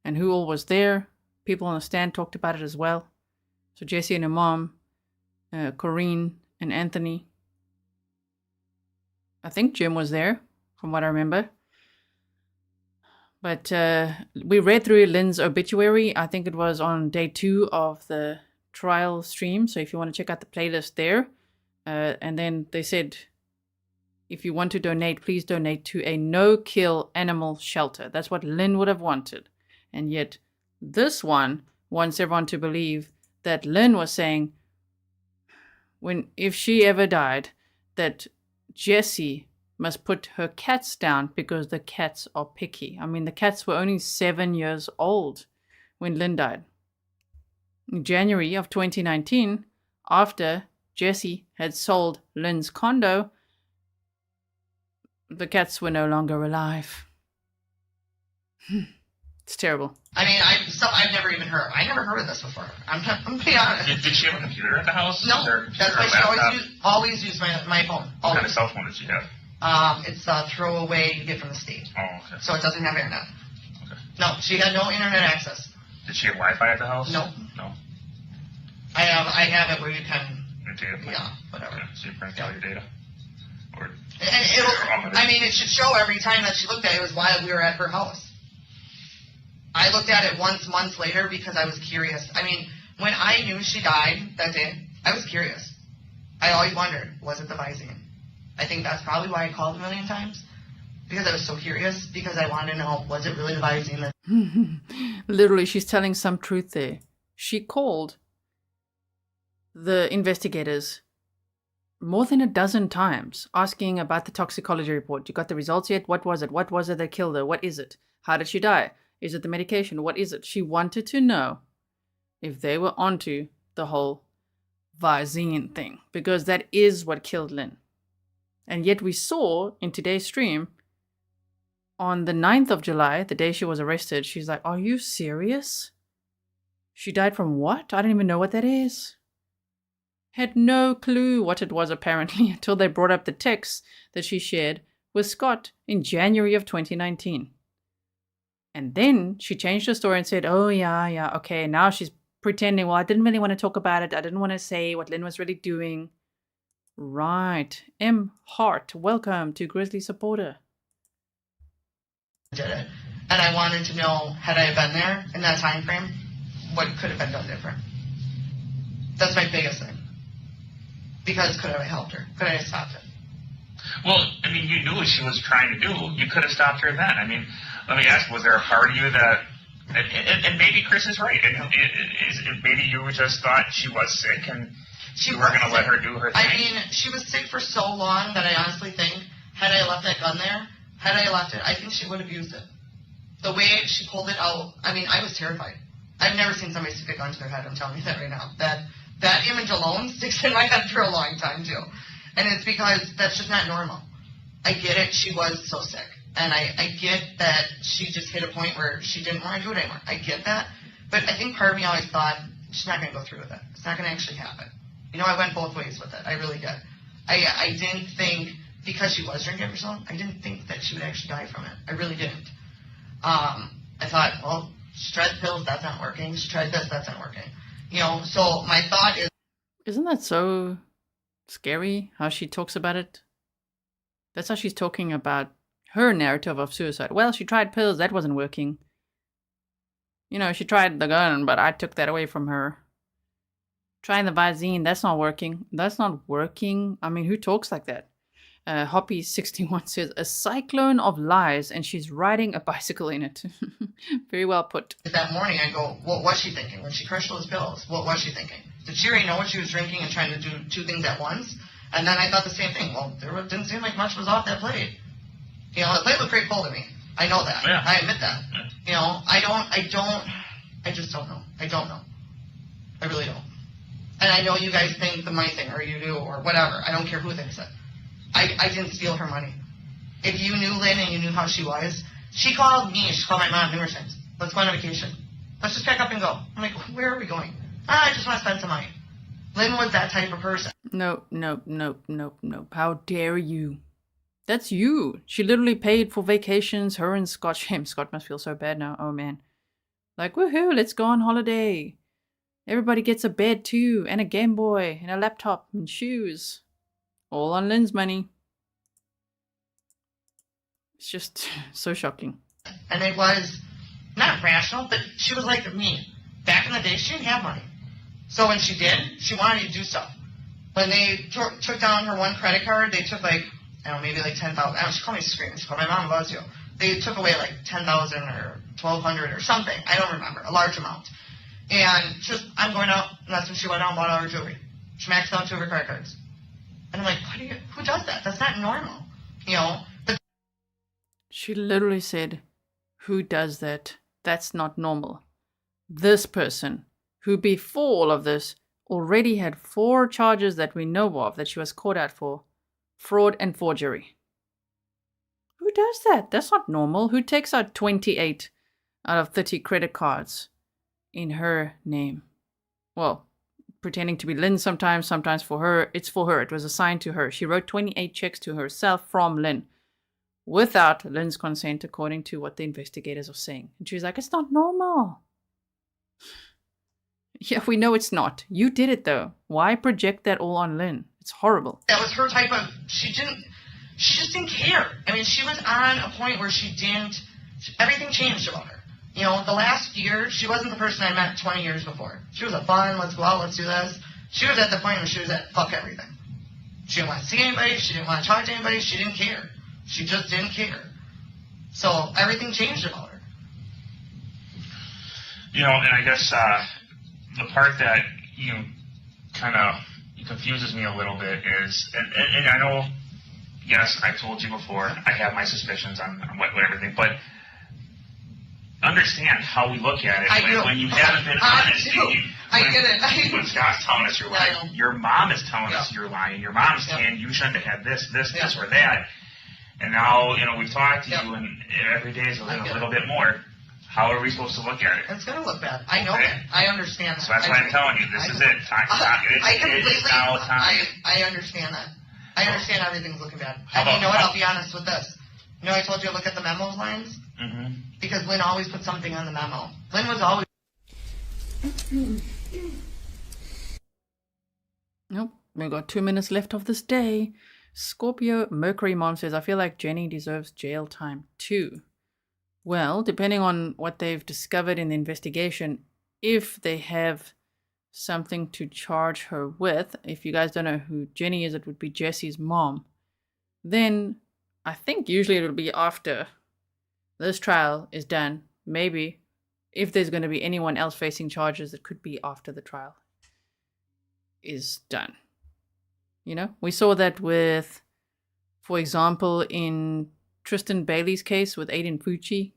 and who all was there. People on the stand talked about it as well. So Jessy and her mom, Corinne and Anthony. I think Jim was there, from what I remember. But we read through Lynn's obituary. I think it was on day 2 of the trial stream. So if you want to check out the playlist there. And then they said, if you want to donate, please donate to a no-kill animal shelter. That's what Lynn would have wanted. And yet this one wants everyone to believe that Lynn was saying, if she ever died, that Jessy must put her cats down because the cats are picky. I mean, the cats were only 7 years old when Lynn died. In January of 2019, after Jessy had sold Lynn's condo, the cats were no longer alive. It's terrible.
I mean, I've never even heard. I never heard of this before. I'm being honest.
Did she have a computer at the house?
No, that's why she always used my phone.
What kind of cell phone did she have?
It's a throwaway you get from the state.
Oh, okay.
So it doesn't have internet.
Okay.
No, she had no internet access.
Did she have Wi-Fi at the house?
No.
No.
I have it where you can.
Your data plan?
Yeah, whatever.
Okay. So you print out your data? Or
it should show every time that she looked at it. It was while we were at her house. I looked at it once months later because I was curious. I mean, when I knew she died that day, I was curious. I always wondered, was it the Visine? I think that's probably why I called a million times. Because I was so curious. Because I wanted to know, was it really the Visine?
Literally, she's telling some truth there. she called the investigators more than a dozen times asking about the toxicology report. You got the results yet? What was it? What was it that killed her? What is it? How did she die? Is it the medication? What is it? She wanted to know if they were onto the whole Visine thing, because that is what killed Lynn. And yet we saw in today's stream, on the 9th of July, the day she was arrested, she's like, are you serious? She died from what? I don't even know what that is. Had no clue what it was apparently until they brought up the text that she shared with Scott in January of 2019. And then she changed her story and said, oh yeah, okay, now she's pretending, well, I didn't really want to talk about it. I didn't want to say what Lynn was really doing. Right. M. Hart, welcome to Grizzly Supporter.
Did it. And I wanted to know, had I been there in that time frame, what could have been done different? That's my biggest thing. Because could I have helped her? Could I have stopped it?
Well, I mean, you knew what she was trying to do. You could have stopped her then. I mean, let me ask, was there a part of you that, and maybe Chris is right, and maybe you just thought she was sick and you were going to let her do her thing?
I mean, she was sick for so long that I honestly think, had I left that gun there, had I left it, I think she would have used it. The way she pulled it out, I mean, I was terrified. I've never seen somebody stick a gun to their head, I'm telling you that right now. That image alone sticks in my head for a long time, too. And it's because that's just not normal. I get it, she was so sick. And I get that she just hit a point where she didn't want to do it anymore. I get that. But I think part of me always thought, she's not going to go through with it. It's not going to actually happen. You know, I went both ways with it. I really did. I didn't think, because she was drinking for so long, I didn't think that she would actually die from it. I really didn't. I thought, well, she tried the pills, that's not working. She tried this, that's not working. You know, so my thought is...
Isn't that so scary, how she talks about it? That's how she's talking about her narrative of suicide. Well, she tried pills, that wasn't working. You know, she tried the gun, but I took that away from her. Trying the Visine, that's not working. That's not working. I mean, who talks like that? Hoppe61 says, a cyclone of lies, and she's riding a bicycle in it. Very well put.
That morning, I go, what was she thinking when she crushed those pills? What was she thinking? Did she already know what she was drinking and trying to do two things at once? And then I thought the same thing. Well, didn't seem like much was off that plate. You know, the plate looked pretty full to me. I know that. Yeah. I admit that. Yeah. You know, I just don't know. I don't know. I really don't. And I know you guys think the money thing, or you do, or whatever. I don't care who thinks it. I didn't steal her money. If you knew Lynn and you knew how she was, she called me, she called my mom numerous times. Let's go on a vacation. Let's just pack up and go. I'm like, where are we going? I just want to spend some money. Lynn was that type of person.
No. How dare you? That's you. She literally paid for vacations, her and Scott. Shame, Scott must feel so bad now. Oh, man. Like, woohoo, let's go on holiday. Everybody gets a bed, too, and a Game Boy, and a laptop, and shoes. All on Lynn's money. It's just so shocking.
And it was not rational, but she was like me. Back in the day, she didn't have money. So when she did, she wanted to do stuff. When they took down her one credit card, they took like, I don't know, maybe like 10,000. I don't know, she called me screaming. She called my mom about you. They took away like 10,000 or 1,200 or something. I don't remember. A large amount. And I'm going out, and that's when she went out and bought all her jewelry. She maxed out 2 of her credit cards. And I'm like, who does that? That's not normal. You know? But
she literally said, who does that? That's not normal. This person, who before all of this already had 4 charges that we know of that she was caught out for, fraud and forgery. Who does that? That's not normal. Who takes out 28 out of 30 credit cards in her name? Well, pretending to be Lynn sometimes for her. It's for her. It was assigned to her. She wrote 28 checks to herself from Lynn without Lynn's consent, according to what the investigators are saying. And she's like, it's not normal. Yeah, we know it's not. You did it, though. Why project that all on Lynn? It's horrible.
That was her type of... She just didn't care. I mean, she was on a point where everything changed about her. You know, the last year, she wasn't the person I met 20 years before. She was a fun, let's go out, let's do this. She was at the point where she was at fuck everything. She didn't want to see anybody. She didn't want to talk to anybody. She didn't care. She just didn't care. So everything changed about her.
You know, and I guess the part that kind of confuses me a little bit is, and I know, yes, I told you before, I have my suspicions on what everything, but understand how we look at it when you haven't been honest.
I get it.
When Scott's telling us you're lying, your mom is telling us you're lying. Your mom's saying you shouldn't have had this, or that. And now, we've talked to you, and every day is a little bit more. How are we supposed to look at it?
It's going to look bad. I know that. I understand that.
So that's why I'm telling you, this is it. It's now time.
I understand that. I understand everything's looking bad. And you know what? I'll be honest with this. I told you to look at the memo lines? Mm-hmm. Because Lynn always put something on the memo. Lynn was always...
Nope. We've got 2 minutes left of this day. Scorpio Mercury Mom says, I feel like Jenny deserves jail time too. Well, depending on what they've discovered in the investigation, if they have something to charge her with, if you guys don't know who Jenny is, it would be Jessy's mom, then I think usually it'll be after this trial is done. Maybe if there's going to be anyone else facing charges, it could be after the trial is done. We saw that with, for example, in Tristan Bailey's case with Aiden Pucci.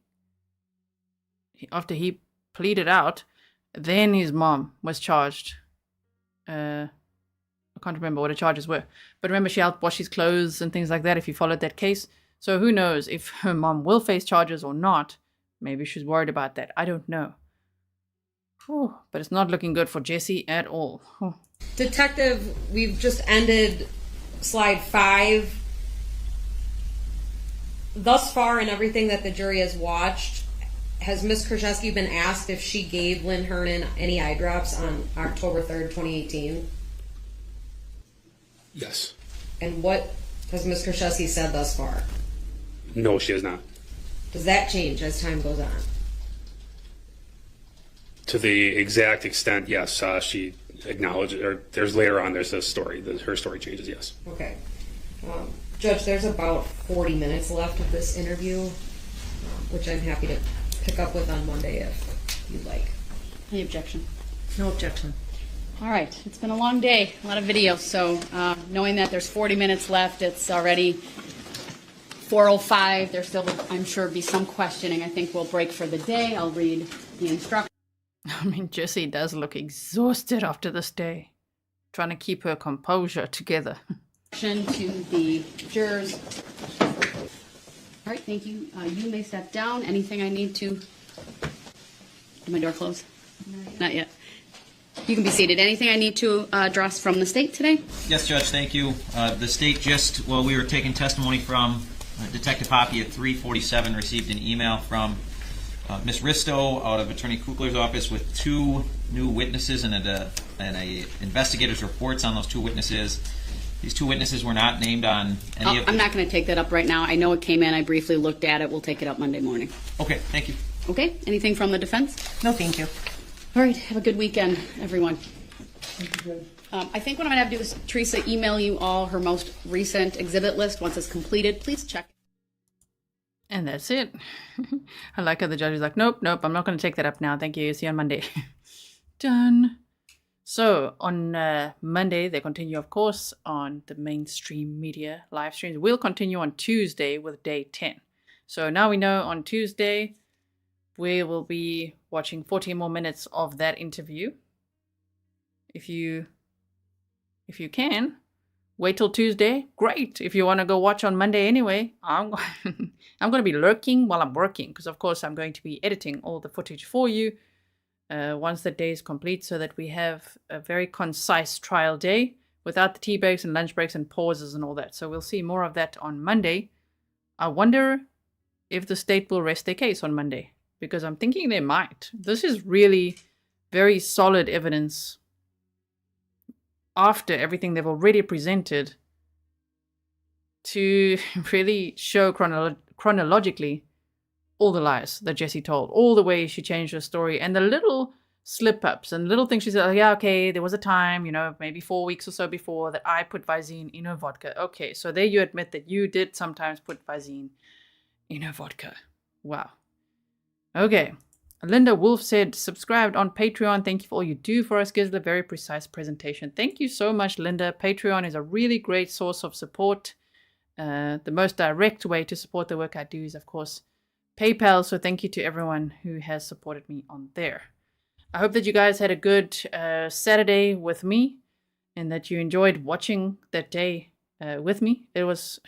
After he pleaded out, then his mom was charged. I can't remember what the charges were. But remember, she helped wash his clothes and things like that if you followed that case. So who knows if her mom will face charges or not. Maybe she's worried about that. I don't know. Whew, but it's not looking good for Jessy at all. Whew.
Detective, we've just ended slide 5. Thus far in everything that the jury has watched, has Ms. Kurczewski been asked if she gave Lynn Hernan any eye drops on October 3rd, 2018?
Yes.
And what has Ms. Kurczewski said thus far?
No, she has not.
Does that change as time goes on?
To the exact extent, yes. She acknowledged, or there's later on, there's a story. Her story changes, yes.
Okay. Judge, there's about 40 minutes left of this interview, which I'm happy to pick up with on Monday if you'd like.
Any objection?
No objection.
All right. It's been a long day, a lot of videos. So knowing that there's 40 minutes left, it's already 4:05. There'll still, I'm sure, be some questioning. I think we'll break for the day. I'll read the instructions.
I mean, Jessy does look exhausted after this day, trying to keep her composure together.
To the jurors. All right, thank you. You may step down. Anything I need to... Did my door close? Not yet. You can be seated. Anything I need to address from the state today?
Yes, Judge, thank you. The state just, while we were taking testimony from Detective Hoppe at 3:47, received an email from Ms. Risto out of Attorney Kukler's office with 2 new witnesses and a investigator's reports on those 2 witnesses. These 2 witnesses were not named on any of...
I'm not going to take that up right now. I know it came in. I briefly looked at it. We'll take it up Monday morning.
Okay, thank you.
Okay, anything from the defense?
No, thank you.
All right, have a good weekend, everyone. Thank you, I think what I'm going to have to do is, Teresa, email you all her most recent exhibit list. Once it's completed, please check.
And that's it. I like how the judge is like, nope, I'm not going to take that up now. Thank you. See you on Monday. Done. So on Monday, they continue, of course, on the mainstream media live streams. We'll continue on Tuesday with day 10. So now we know on Tuesday, we will be watching 14 more minutes of that interview. If you can, wait till Tuesday. Great. If you want to go watch on Monday anyway, I'm going to be lurking while I'm working, because of course I'm going to be editing all the footage for you once the day is complete, so that we have a very concise trial day without the tea breaks and lunch breaks and pauses and all that. So we'll see more of that on Monday. I wonder if the state will rest their case on Monday, because I'm thinking they might. This is really very solid evidence after everything they've already presented to really show chronologically all the lies that Jessy told, all the way she changed her story, and the little slip-ups and little things she said, oh, yeah, okay, there was a time, maybe 4 weeks or so before that I put Visine in her vodka. Okay, so there you admit that you did sometimes put Visine in her vodka. Wow. Okay, Linda Wolf said, subscribed on Patreon. Thank you for all you do for us. Gives a very precise presentation. Thank you so much, Linda. Patreon is a really great source of support. The most direct way to support the work I do is, of course, PayPal. So thank you to everyone who has supported me on there. I hope that you guys had a good Saturday with me and that you enjoyed watching that day with me. It was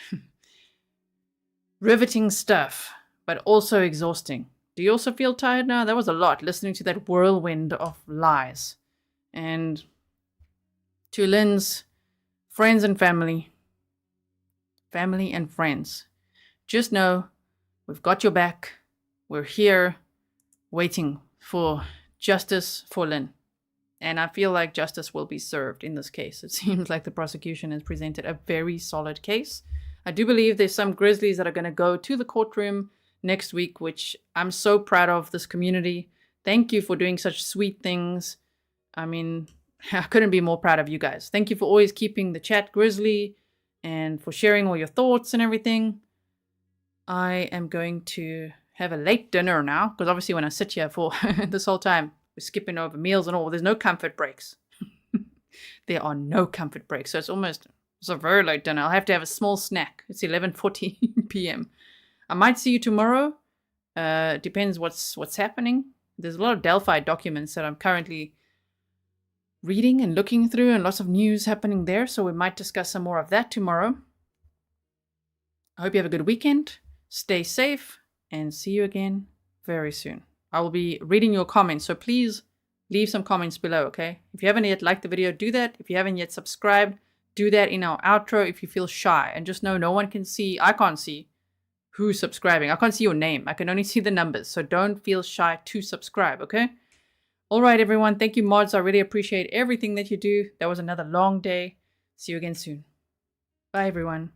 riveting stuff, but also exhausting. Do you also feel tired now? That was a lot, listening to that whirlwind of lies. And to Lynn's friends and family and friends, just know we've got your back. We're here waiting for justice for Lynn. And I feel like justice will be served in this case. It seems like the prosecution has presented a very solid case. I do believe there's some Grizzlies that are going to go to the courtroom next week, which I'm so proud of this community. Thank you for doing such sweet things. I mean, I couldn't be more proud of you guys. Thank you for always keeping the chat Grizzly and for sharing all your thoughts and everything. I am going to have a late dinner now, because obviously when I sit here for this whole time, we're skipping over meals and all. There's no comfort breaks. There are no comfort breaks. So it's a very late dinner. I'll have to have a small snack. It's 11:40 p.m. I might see you tomorrow. Depends what's happening. There's a lot of Delphi documents that I'm currently reading and looking through, and lots of news happening there. So we might discuss some more of that tomorrow. I hope you have a good weekend. Stay safe and see you again very soon. I will be reading your comments, so please leave some comments below, okay? If you haven't yet liked the video, do that. If you haven't yet subscribed, do that in our outro if you feel shy. And just know no one can see, I can't see who's subscribing. I can't see your name. I can only see the numbers. So don't feel shy to subscribe, okay? All right, everyone. Thank you, mods. I really appreciate everything that you do. That was another long day. See you again soon. Bye, everyone.